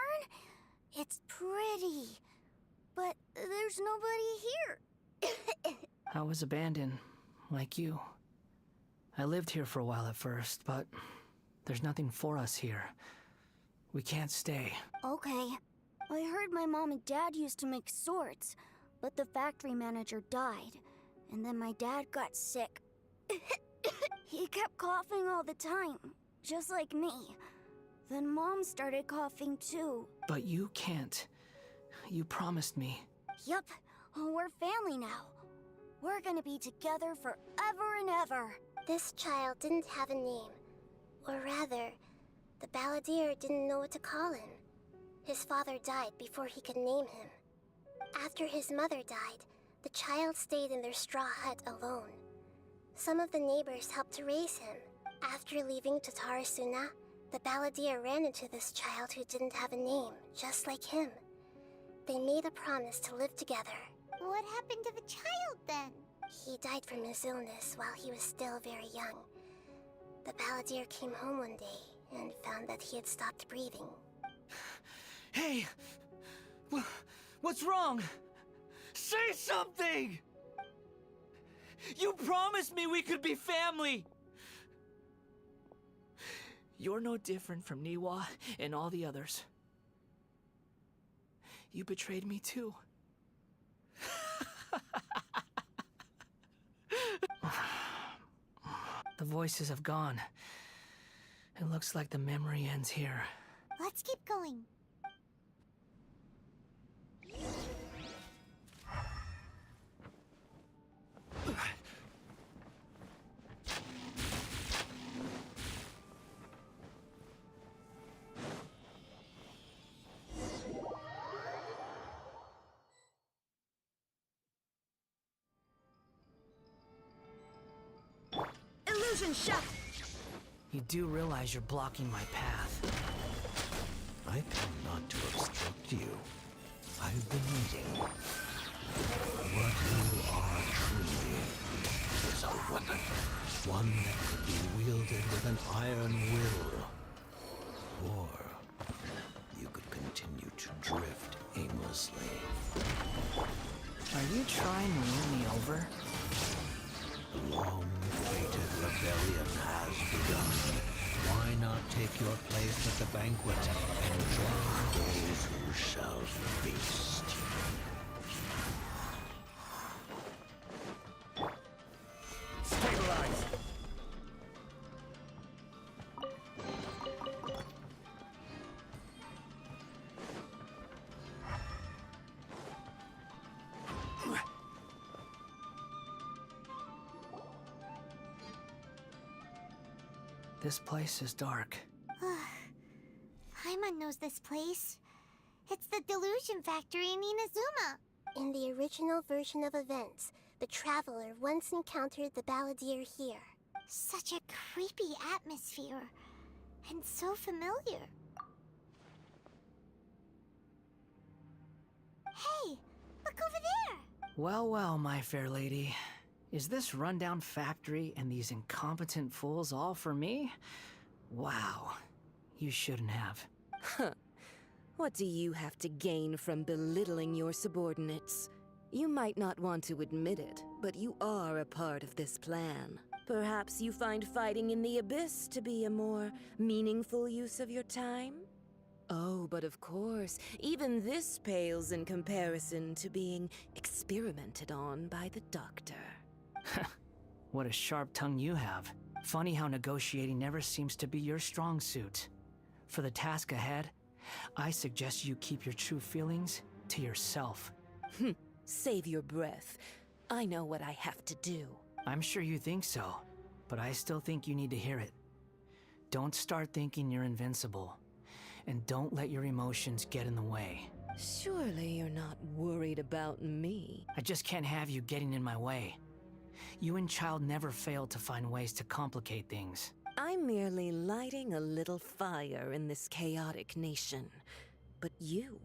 It's pretty, but there's nobody here. I was abandoned, like you. I lived here for a while at first, but there's nothing for us here. We can't stay. Okay. I heard my mom and dad used to make swords, but the factory manager died, and then my dad got sick. He kept coughing all the time, just like me. Then Mom started coughing too. But you can't. You promised me. Yup, we're family now. We're gonna be together forever and ever. This child didn't have a name, Or rather, the balladeer didn't know what to call him. His father died before he could name him. After his mother died, the child stayed in their straw hut alone. Some of the neighbors helped to raise him. After leaving Tatarasuna, the balladeer ran into this child who didn't have a name, just like him. They made a promise to live together. What happened to the child then? He died from his illness while he was still very young. The balladeer came home one day and found that he had stopped breathing. Hey! What's wrong? Say something! You promised me we could be family! You're no different from Niwa and all the others. You betrayed me too. The voices have gone. It looks like the memory ends here. Let's keep going. Illusion shot! You do realize you're blocking my path. I come not to obstruct you. I've been waiting. What you are truly is a weapon. One that could be wielded with an iron will. Or you could continue to drift aimlessly. Are you trying to win me over? The long-fated rebellion has begun. Why not take your place at the banquet and join those who shall feast? Stabilize! This place is dark. Paimon knows this place. It's the Delusion Factory in Inazuma. In the original version of events, the Traveler once encountered the balladeer here. Such a creepy atmosphere. And so familiar. Hey, look over there! Well, well, my fair lady. Is this rundown factory and these incompetent fools all for me? Wow. You shouldn't have. Huh. What do you have to gain from belittling your subordinates? You might not want to admit it, but you are a part of this plan. Perhaps you find fighting in the Abyss to be a more meaningful use of your time? Oh, but of course, even this pales in comparison to being experimented on by the Doctor. What a sharp tongue you have. Funny how negotiating never seems to be your strong suit. For the task ahead, I suggest you keep your true feelings to yourself. Save your breath. I know what I have to do. I'm sure you think so, but I still think you need to hear it. Don't start thinking you're invincible, and don't let your emotions get in the way. Surely you're not worried about me. I just can't have you getting in my way. You and Child never failed to find ways to complicate things. I'm merely lighting a little fire in this chaotic nation. But you,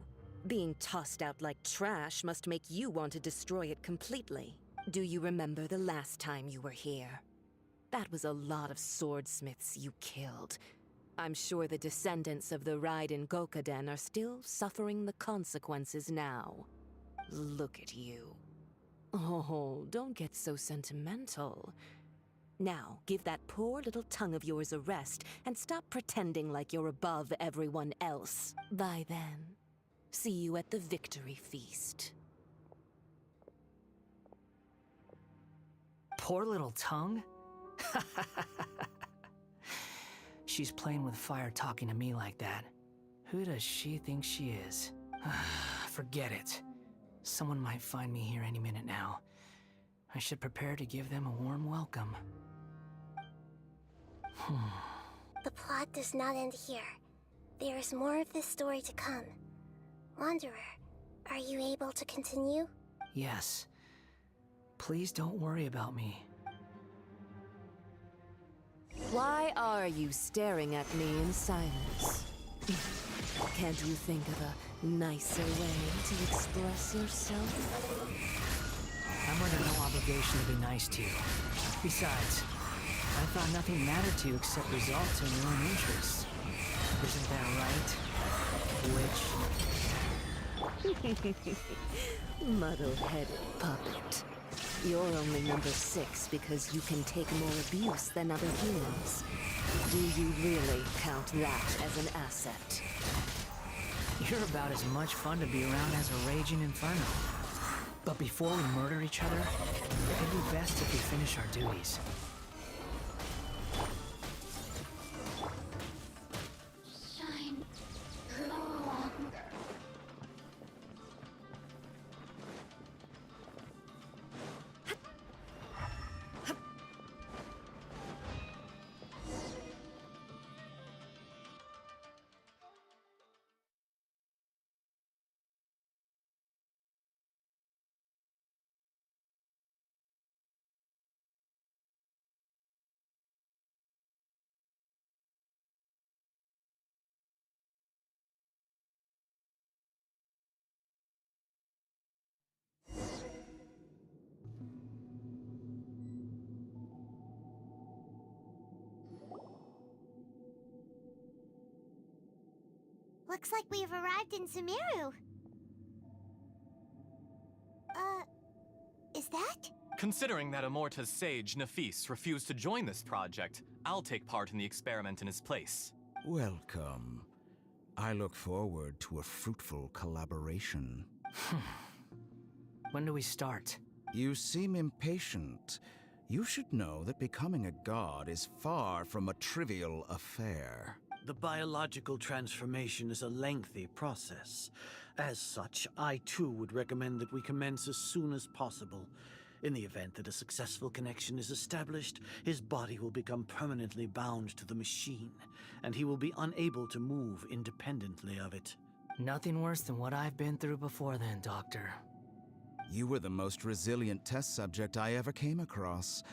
being tossed out like trash, must make you want to destroy it completely. Do you remember the last time you were here? That was a lot of swordsmiths you killed. I'm sure the descendants of the Raiden Gokaden are still suffering the consequences now. Look at you. Oh, don't get so sentimental. Now, give that poor little tongue of yours a rest and stop pretending like you're above everyone else. Bye then. See you at the victory feast. Poor little tongue? She's playing with fire talking to me like that. Who does she think she is? Forget it. Someone might find me here any minute now. I should prepare to give them a warm welcome. The plot does not end here. There is more of this story to come. Wanderer, are you able to continue? Yes. Please don't worry about me. Why are you staring at me in silence? Can't you think of a nicer way to express yourself? I'm under no obligation to be nice to you. Besides, I thought nothing mattered to you except results and your own interests. Isn't that right? Muddle-headed puppet. You're only number 6 because you can take more abuse than other humans. Do you really count that as an asset? You're about as much fun to be around as a raging inferno. But before we murder each other, it'd be best if we finish our duties. Shine long. Looks like we've arrived in Sumeru. Is that? Considering that Amorta's sage, Nafis, refused to join this project, I'll take part in the experiment in his place. Welcome. I look forward to a fruitful collaboration. When do we start? You seem impatient. You should know that becoming a god is far from a trivial affair. The biological transformation is a lengthy process. As such, I too would recommend that we commence as soon as possible. In the event that a successful connection is established, his body will become permanently bound to the machine, and he will be unable to move independently of it. Nothing worse than what I've been through before then, Doctor. You were the most resilient test subject I ever came across.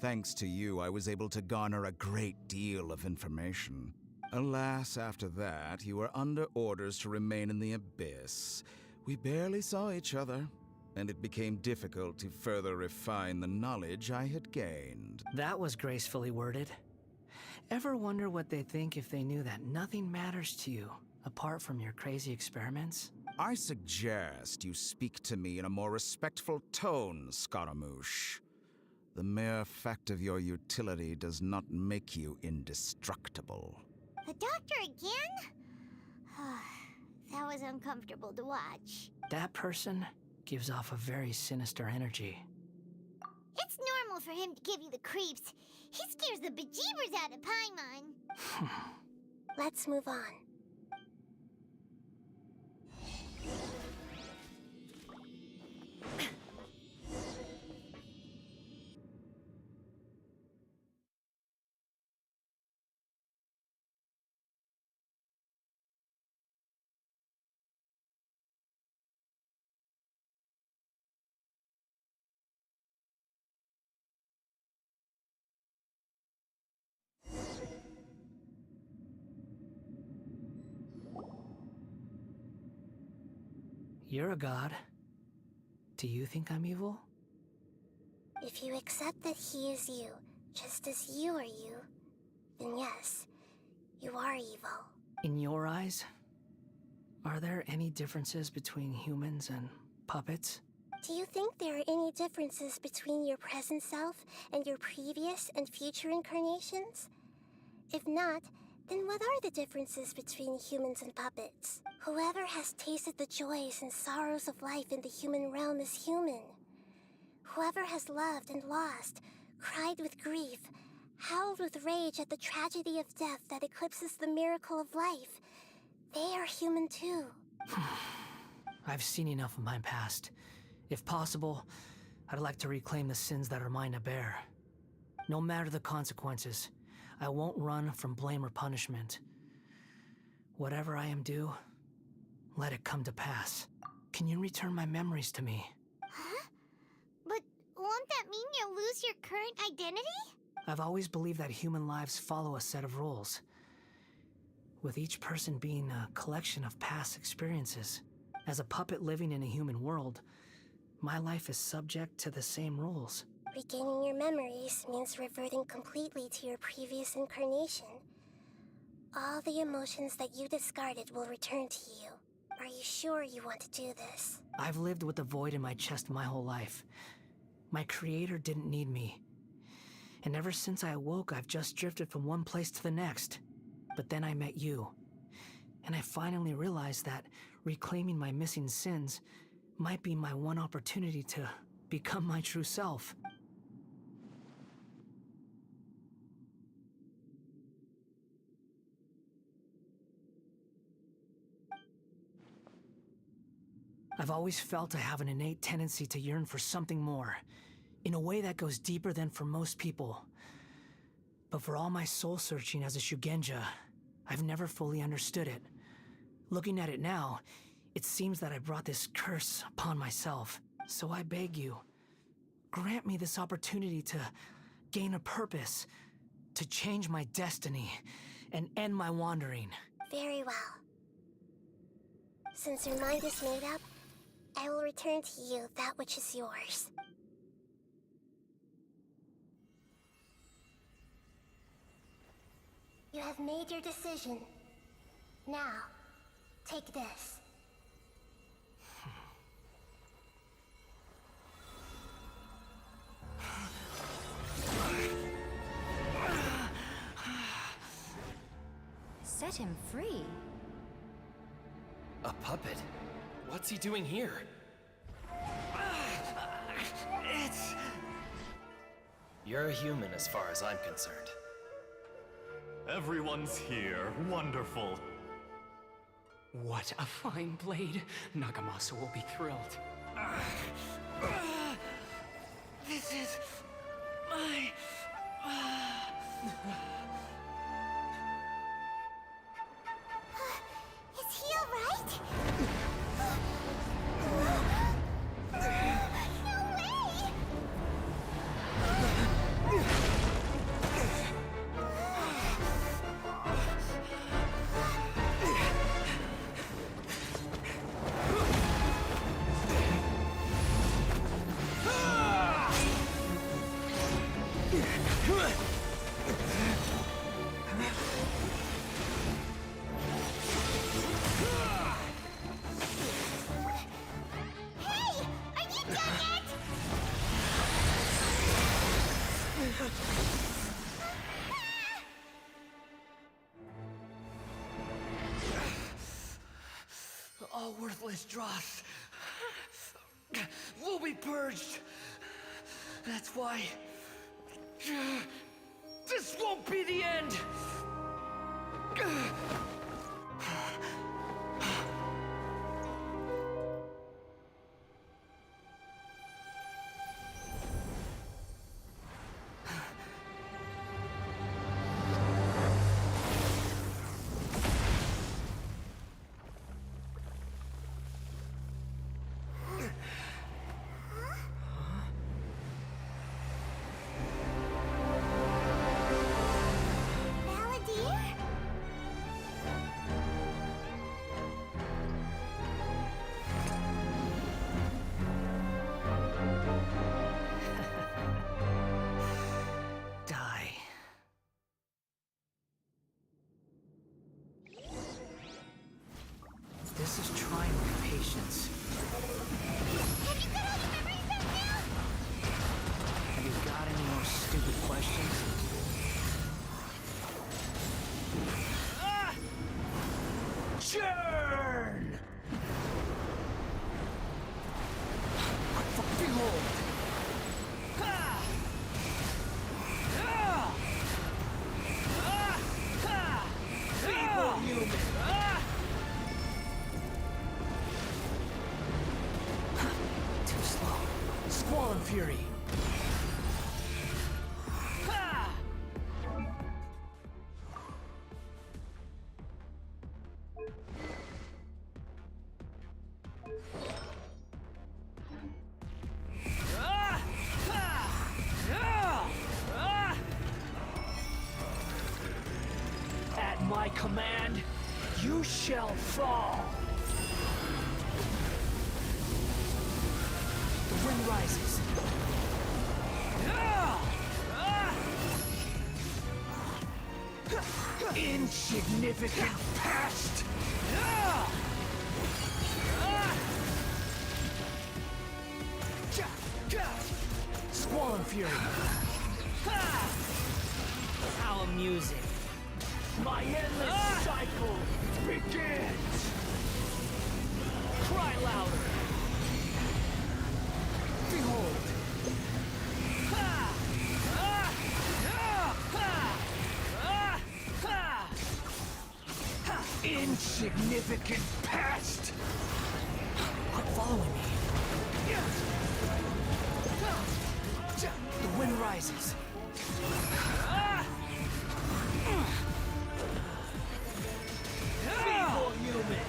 Thanks to you, I was able to garner a great deal of information. Alas, after that, you were under orders to remain in the abyss. We barely saw each other, and it became difficult to further refine the knowledge I had gained. That was gracefully worded. Ever wonder what they'd think if they knew that nothing matters to you, apart from your crazy experiments? I suggest you speak to me in a more respectful tone, Scaramouche. The mere fact of your utility does not make you indestructible. The doctor again? That was uncomfortable to watch. That person gives off a very sinister energy. It's normal for him to give you the creeps. He scares the bejeebers out of Paimon. Let's move on. You're a god. Do you think I'm evil? If you accept that he is you, just as you are you, then yes, you are evil. In your eyes, are there any differences between humans and puppets? Do you think there are any differences between your present self and your previous and future incarnations? If not, then what are the differences between humans and puppets? Whoever has tasted the joys and sorrows of life in the human realm is human. Whoever has loved and lost, cried with grief, howled with rage at the tragedy of death that eclipses the miracle of life, they are human too. I've seen enough of my past. If possible, I'd like to reclaim the sins that are mine to bear. No matter the consequences, I won't run from blame or punishment. Whatever I am due, let it come to pass. Can you return my memories to me? Huh? But won't that mean you'll lose your current identity? I've always believed that human lives follow a set of rules, with each person being a collection of past experiences. As a puppet living in a human world, my life is subject to the same rules. Regaining your memories means reverting completely to your previous incarnation. All the emotions that you discarded will return to you. Are you sure you want to do this? I've lived with a void in my chest my whole life. My creator didn't need me. And ever since I awoke, I've just drifted from one place to the next. But then I met you. And I finally realized that reclaiming my missing sins might be my one opportunity to become my true self. I've always felt I have an innate tendency to yearn for something more, in a way that goes deeper than for most people. But for all my soul-searching as a Shugenja, I've never fully understood it. Looking at it now, it seems that I brought this curse upon myself. So I beg you, grant me this opportunity to gain a purpose, to change my destiny, and end my wandering. Very well. Since your mind is made up, I will return to you that which is yours. You have made your decision. Now, take this. Set him free. A puppet? What's he doing here? You're a human as far as I'm concerned. Everyone's here. Wonderful. What a fine blade. Nagamasa will be thrilled. This is my... Is he alright? No way! All worthless dross will be purged. That's why this won't be the end. This is trying my patience. Have you got all the memories back now? Have you got any more stupid questions? Churn! Behold! Feeble human! Too slow. Squall and Fury. my command, you shall fall. The wind rises. Insignificant past! Squall Fury! How amusing! My endless cycle begins! Cry louder! Behold! Insignificant past! Quit following me. The wind rises. Feeble human!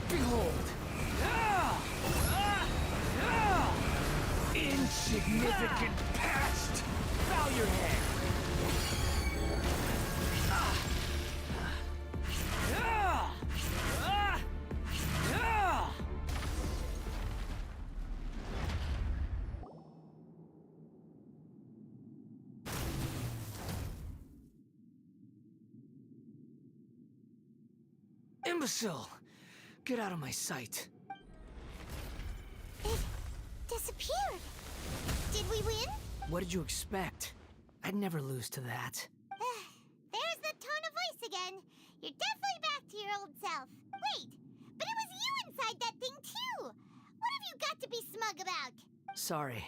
Behold! Insignificant past! Bow your head! Imbecile! Get out of my sight. It disappeared. Did we win? What did you expect? I'd never lose to that. There's the tone of voice again. You're definitely back to your old self. Wait, but it was you inside that thing too. What have you got to be smug about? Sorry.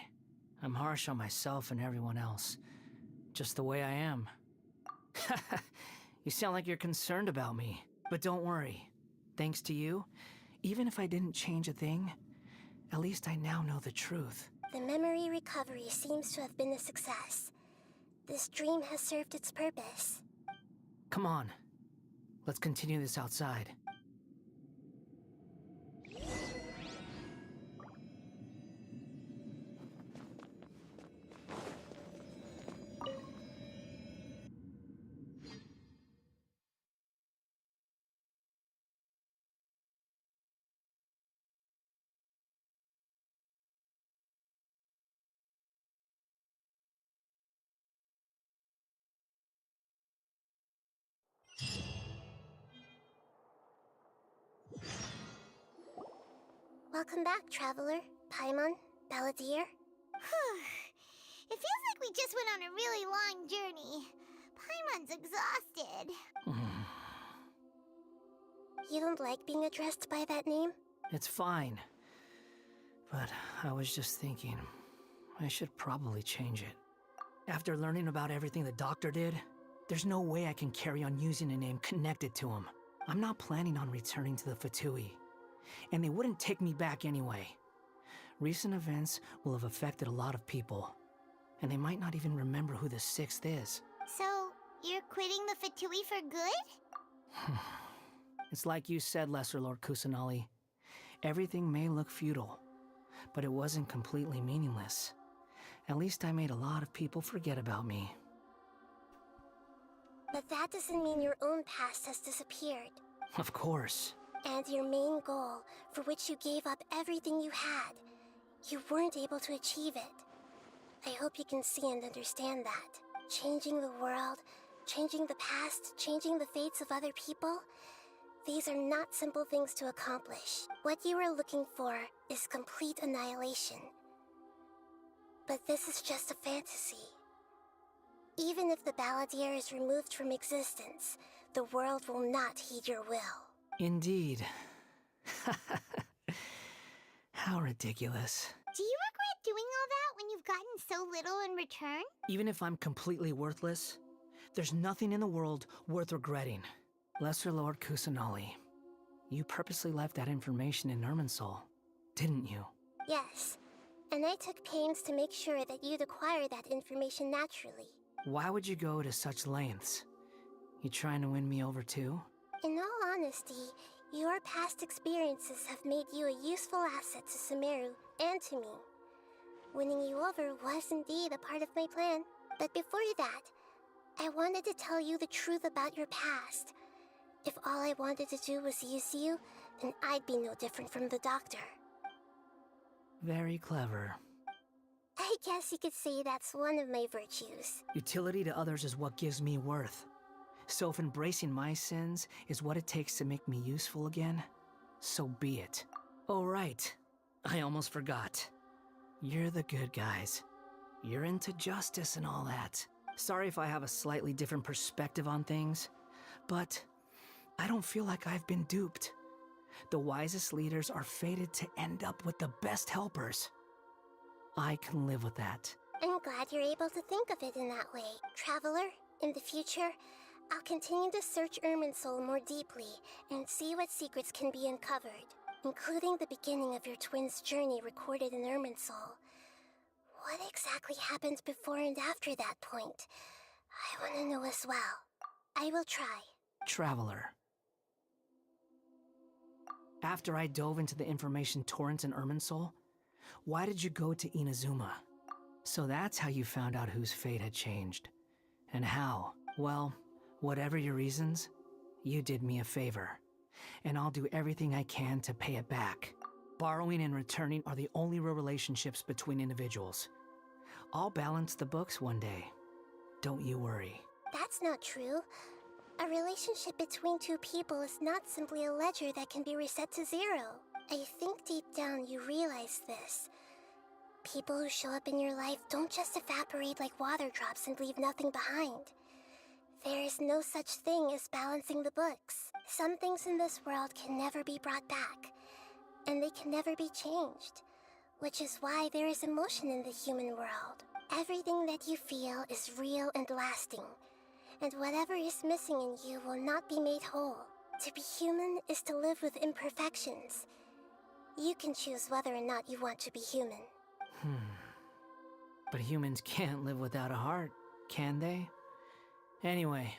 I'm harsh on myself and everyone else. Just the way I am. You sound like you're concerned about me. But don't worry. Thanks to you, even if I didn't change a thing, at least I now know the truth. The memory recovery seems to have been a success. This dream has served its purpose. Come on. Let's continue this outside. Welcome back, Traveler, Paimon, Balladeer. It feels like we just went on a really long journey. Paimon's exhausted. You don't like being addressed by that name? It's fine. But I was just thinking, I should probably change it. After learning about everything the doctor did, there's no way I can carry on using a name connected to him. I'm not planning on returning to the Fatui. And they wouldn't take me back anyway. Recent events will have affected a lot of people, and they might not even remember who the Sixth is. So, you're quitting the Fatui for good? It's like you said, Lesser Lord Kusanali. Everything may look futile, but it wasn't completely meaningless. At least I made a lot of people forget about me. But that doesn't mean your own past has disappeared. Of course. And your main goal, for which you gave up everything you had, you weren't able to achieve it. I hope you can see and understand that. Changing the world, changing the past, changing the fates of other people, these are not simple things to accomplish. What you are looking for is complete annihilation. But this is just a fantasy. Even if the Balladeer is removed from existence, the world will not heed your will. Indeed. How ridiculous. Do you regret doing all that when you've gotten so little in return? Even if I'm completely worthless, there's nothing in the world worth regretting. Lesser Lord Kusanali, you purposely left that information in Irminsul, didn't you? Yes, and I took pains to make sure that you'd acquire that information naturally. Why would you go to such lengths? You trying to win me over too? In all honesty, your past experiences have made you a useful asset to Sumeru and to me. Winning you over was indeed a part of my plan. But before that, I wanted to tell you the truth about your past. If all I wanted to do was use you, then I'd be no different from the doctor. Very clever. I guess you could say that's one of my virtues. Utility to others is what gives me worth. So if embracing my sins is what it takes to make me useful again, so be it. Oh right, I almost forgot. You're the good guys. You're into justice and all that. Sorry if I have a slightly different perspective on things, but I don't feel like I've been duped. The wisest leaders are fated to end up with the best helpers. I can live with that. I'm glad you're able to think of it in that way. Traveler, in the future, I'll continue to search Irminsul more deeply and see what secrets can be uncovered, including the beginning of your twins' journey recorded in Irminsul. What exactly happened before and after that point? I want to know as well. I will try. Traveler. After I dove into the information torrents in Irminsul, why did you go to Inazuma? So that's how you found out whose fate had changed. And how? Well, whatever your reasons, you did me a favor. And I'll do everything I can to pay it back. Borrowing and returning are the only real relationships between individuals. I'll balance the books one day. Don't you worry. That's not true. A relationship between two people is not simply a ledger that can be reset to zero. I think deep down you realize this. People who show up in your life don't just evaporate like water drops and leave nothing behind. There is no such thing as balancing the books. Some things in this world can never be brought back, and they can never be changed, which is why there is emotion in the human world. Everything that you feel is real and lasting, and whatever is missing in you will not be made whole. To be human is to live with imperfections. You can choose whether or not you want to be human. But humans can't live without a heart, can they? Anyway,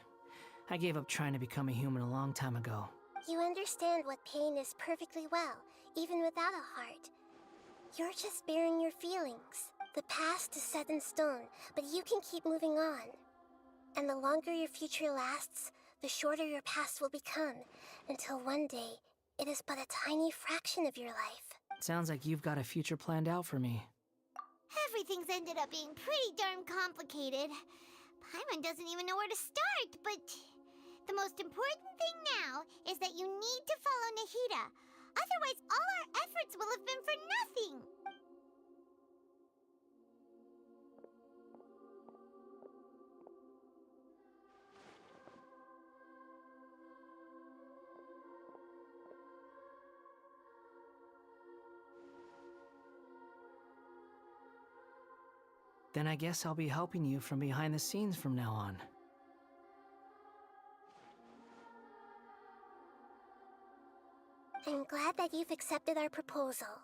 I gave up trying to become a human a long time ago. You understand what pain is perfectly well, even without a heart. You're just bearing your feelings. The past is set in stone, but you can keep moving on. And the longer your future lasts, the shorter your past will become, until one day, it is but a tiny fraction of your life. Sounds like you've got a future planned out for me. Everything's ended up being pretty darn complicated. Paimon doesn't even know where to start, but the most important thing now is that you need to follow Nahida. Otherwise, all our efforts will have been for nothing. Then I guess I'll be helping you from behind the scenes from now on. I'm glad that you've accepted our proposal.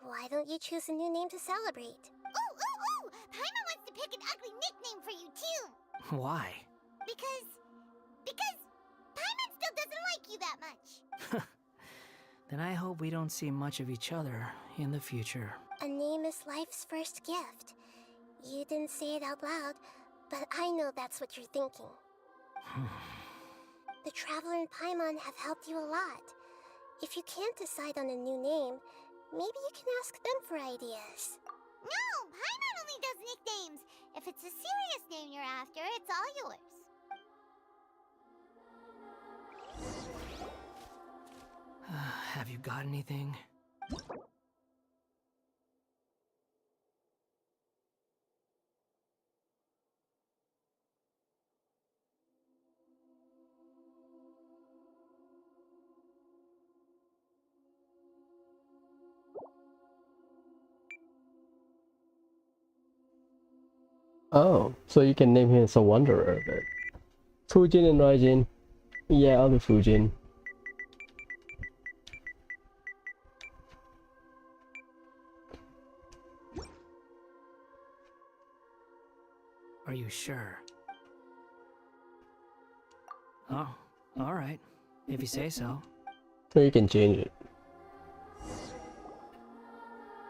Why don't you choose a new name to celebrate? Ooh! Paimon wants to pick an ugly nickname for you, too! Why? Because Paimon still doesn't like you that much. Then I hope we don't see much of each other in the future. A name is life's first gift. You didn't say it out loud, but I know that's what you're thinking. The Traveler and Paimon have helped you a lot. If you can't decide on a new name, maybe you can ask them for ideas. No! Paimon only does nicknames! If it's a serious name you're after, it's all yours. Have you got anything? Oh, so you can name him as a wanderer then. Fujin and Raijin. Yeah, I'll do Fujin. Are you sure? Oh, alright. If you say so. Or you can change it.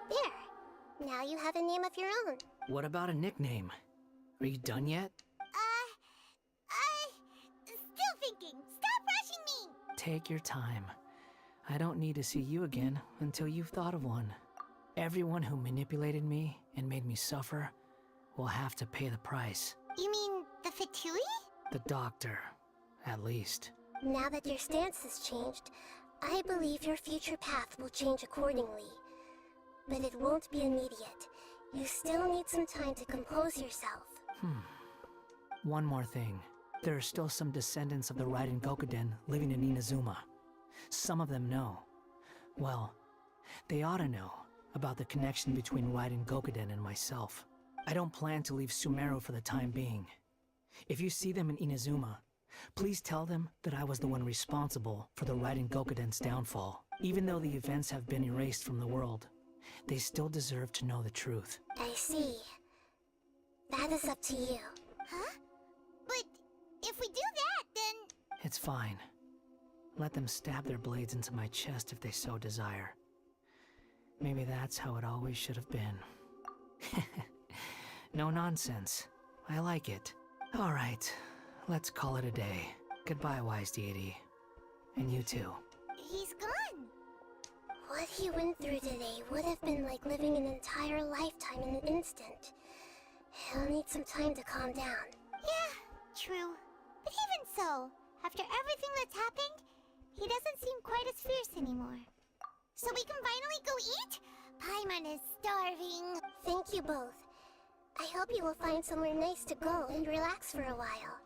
There. Now you have a name of your own. What about a nickname? Are you done yet? Still thinking. Stop rushing me! Take your time. I don't need to see you again until you've thought of one. Everyone who manipulated me and made me suffer will have to pay the price. You mean the Fatui? The doctor, at least. Now that your stance has changed, I believe your future path will change accordingly. But it won't be immediate. You still need some time to compose yourself. One more thing. There are still some descendants of the Raiden Gokuden living in Inazuma. Some of them know. Well, they ought to know about the connection between Raiden Gokuden and myself. I don't plan to leave Sumeru for the time being. If you see them in Inazuma, please tell them that I was the one responsible for the Raiden Gokuden's downfall. Even though the events have been erased from the world, they still deserve to know the truth. I see. That is up to you. Huh? But if we do that, then... It's fine. Let them stab their blades into my chest if they so desire. Maybe that's how it always should have been. No nonsense. I like it. Alright, let's call it a day. Goodbye, wise deity. And you too. He's gone! What he went through today would have been like living an entire lifetime in an instant. He'll need some time to calm down. Yeah, true. But even so, after everything that's happened, he doesn't seem quite as fierce anymore. So we can finally go eat? Paimon is starving. Thank you both. I hope you will find somewhere nice to go and relax for a while.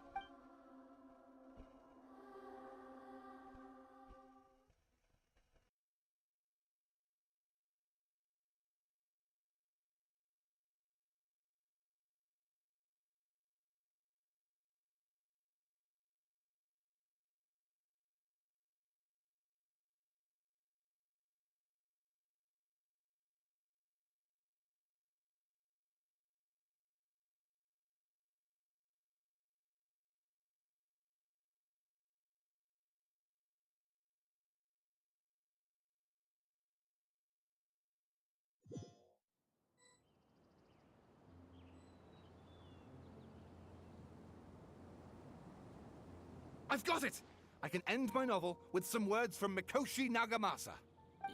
I've got it! I can end my novel with some words from Mikoshi Nagamasa.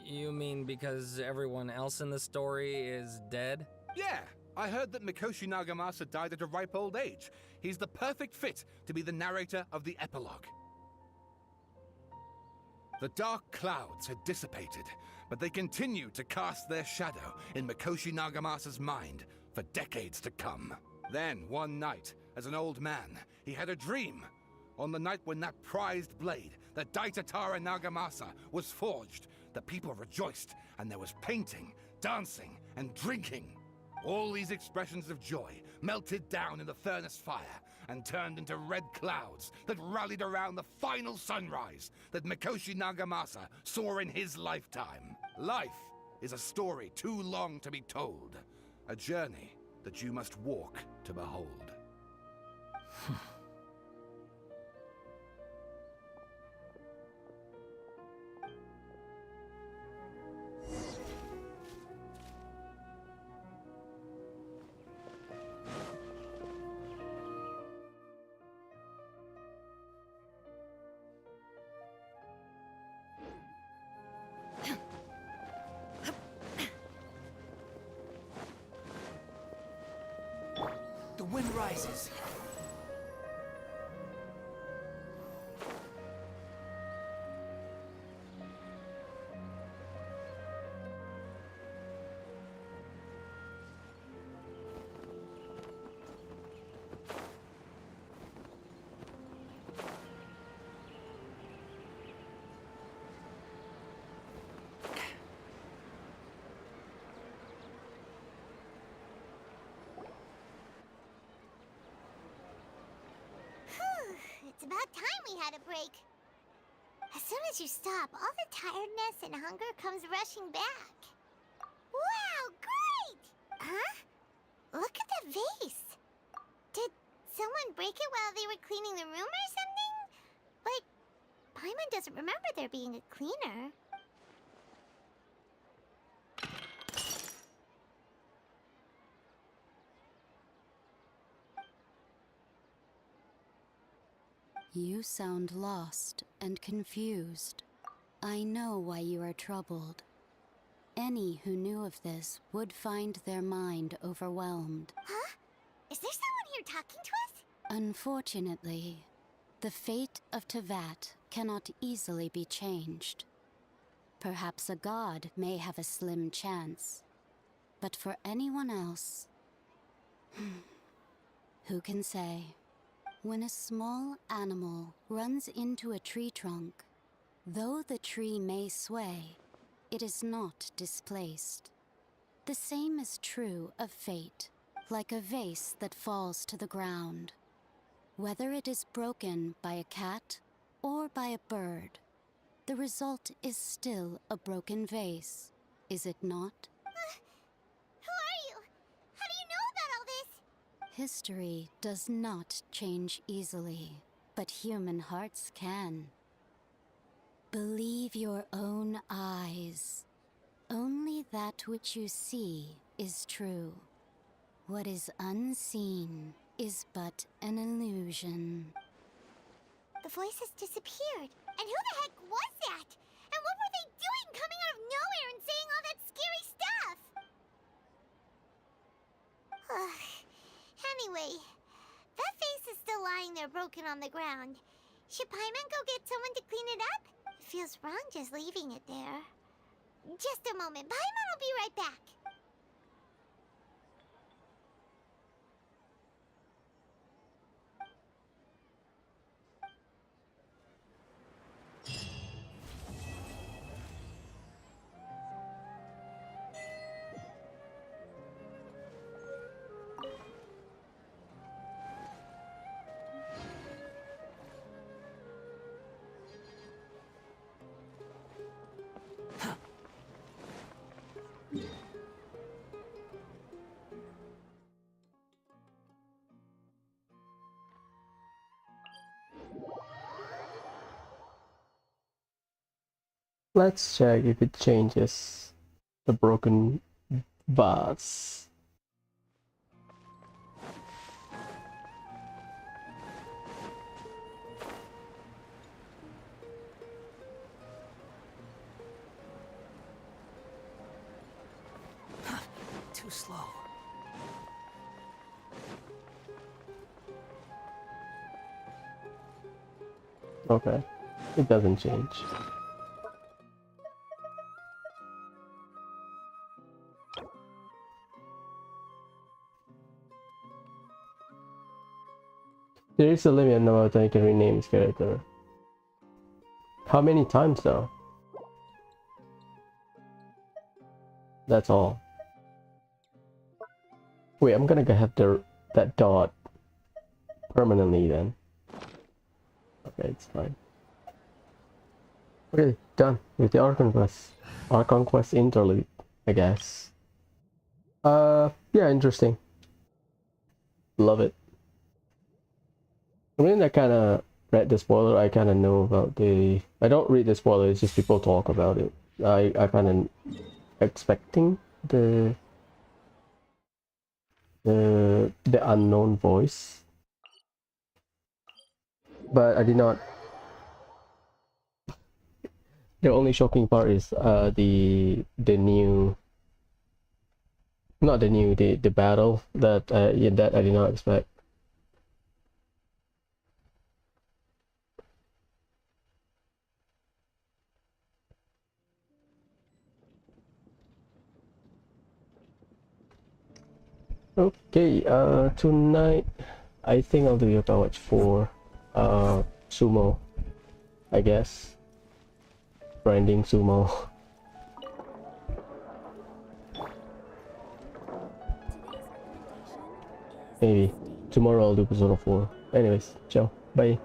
You mean because everyone else in the story is dead? Yeah, I heard that Mikoshi Nagamasa died at a ripe old age. He's the perfect fit to be the narrator of the epilogue. The dark clouds had dissipated, but they continued to cast their shadow in Mikoshi Nagamasa's mind for decades to come. Then, one night, as an old man, he had a dream. On the night when that prized blade, the Daitatara Nagamasa, was forged, the people rejoiced, and there was painting, dancing, and drinking. All these expressions of joy melted down in the furnace fire and turned into red clouds that rallied around the final sunrise that Mikoshi Nagamasa saw in his lifetime. Life is a story too long to be told, a journey that you must walk to behold. The wind rises. It's about time we had a break. As soon as you stop, all the tiredness and hunger comes rushing back. Wow, great! Huh? Look at the vase. Did someone break it while they were cleaning the room or something? But Paimon doesn't remember there being a cleaner. You sound lost and confused. I know why you are troubled. Any who knew of this would find their mind overwhelmed. Huh? Is there someone here talking to us? Unfortunately, the fate of Tevat cannot easily be changed. Perhaps a god may have a slim chance. But for anyone else, who can say? When a small animal runs into a tree trunk, though the tree may sway, it is not displaced. The same is true of fate, like a vase that falls to the ground. Whether it is broken by a cat or by a bird, the result is still a broken vase, is it not? Who are you? How do you know about all this? History does not change easily, but human hearts can. Believe your own eyes. Only that which you see is true. What is unseen is but an illusion. The voice has disappeared. And who the heck was that? And what were they doing coming out of nowhere and saying all that scary stuff? Anyway, that face is still lying there broken on the ground. Should Paimon go get someone to clean it up? It feels wrong just leaving it there. Just a moment. Paimon will be right back. Let's check if it changes the broken vase. Too slow. Okay, it doesn't change. There is a limit number that I can rename his character. How many times though? That's all. Wait, I'm gonna have that dot permanently then. Okay, it's fine. Okay, done with the Archon quest. Archon quest Interlude, I guess. Yeah, interesting. Love it. I mean, I kind of read the spoiler. I kind of know about the. I don't read the spoiler. It's just people talk about it. I kind of expecting the unknown voice, but I did not. The only shocking part is the new. Not the new, the battle that yeah, that I did not expect. Okay, tonight I think I'll do Yoga Watch 4 sumo, I guess. Grinding sumo. Maybe tomorrow I'll do Persona 4. Anyways, ciao, bye.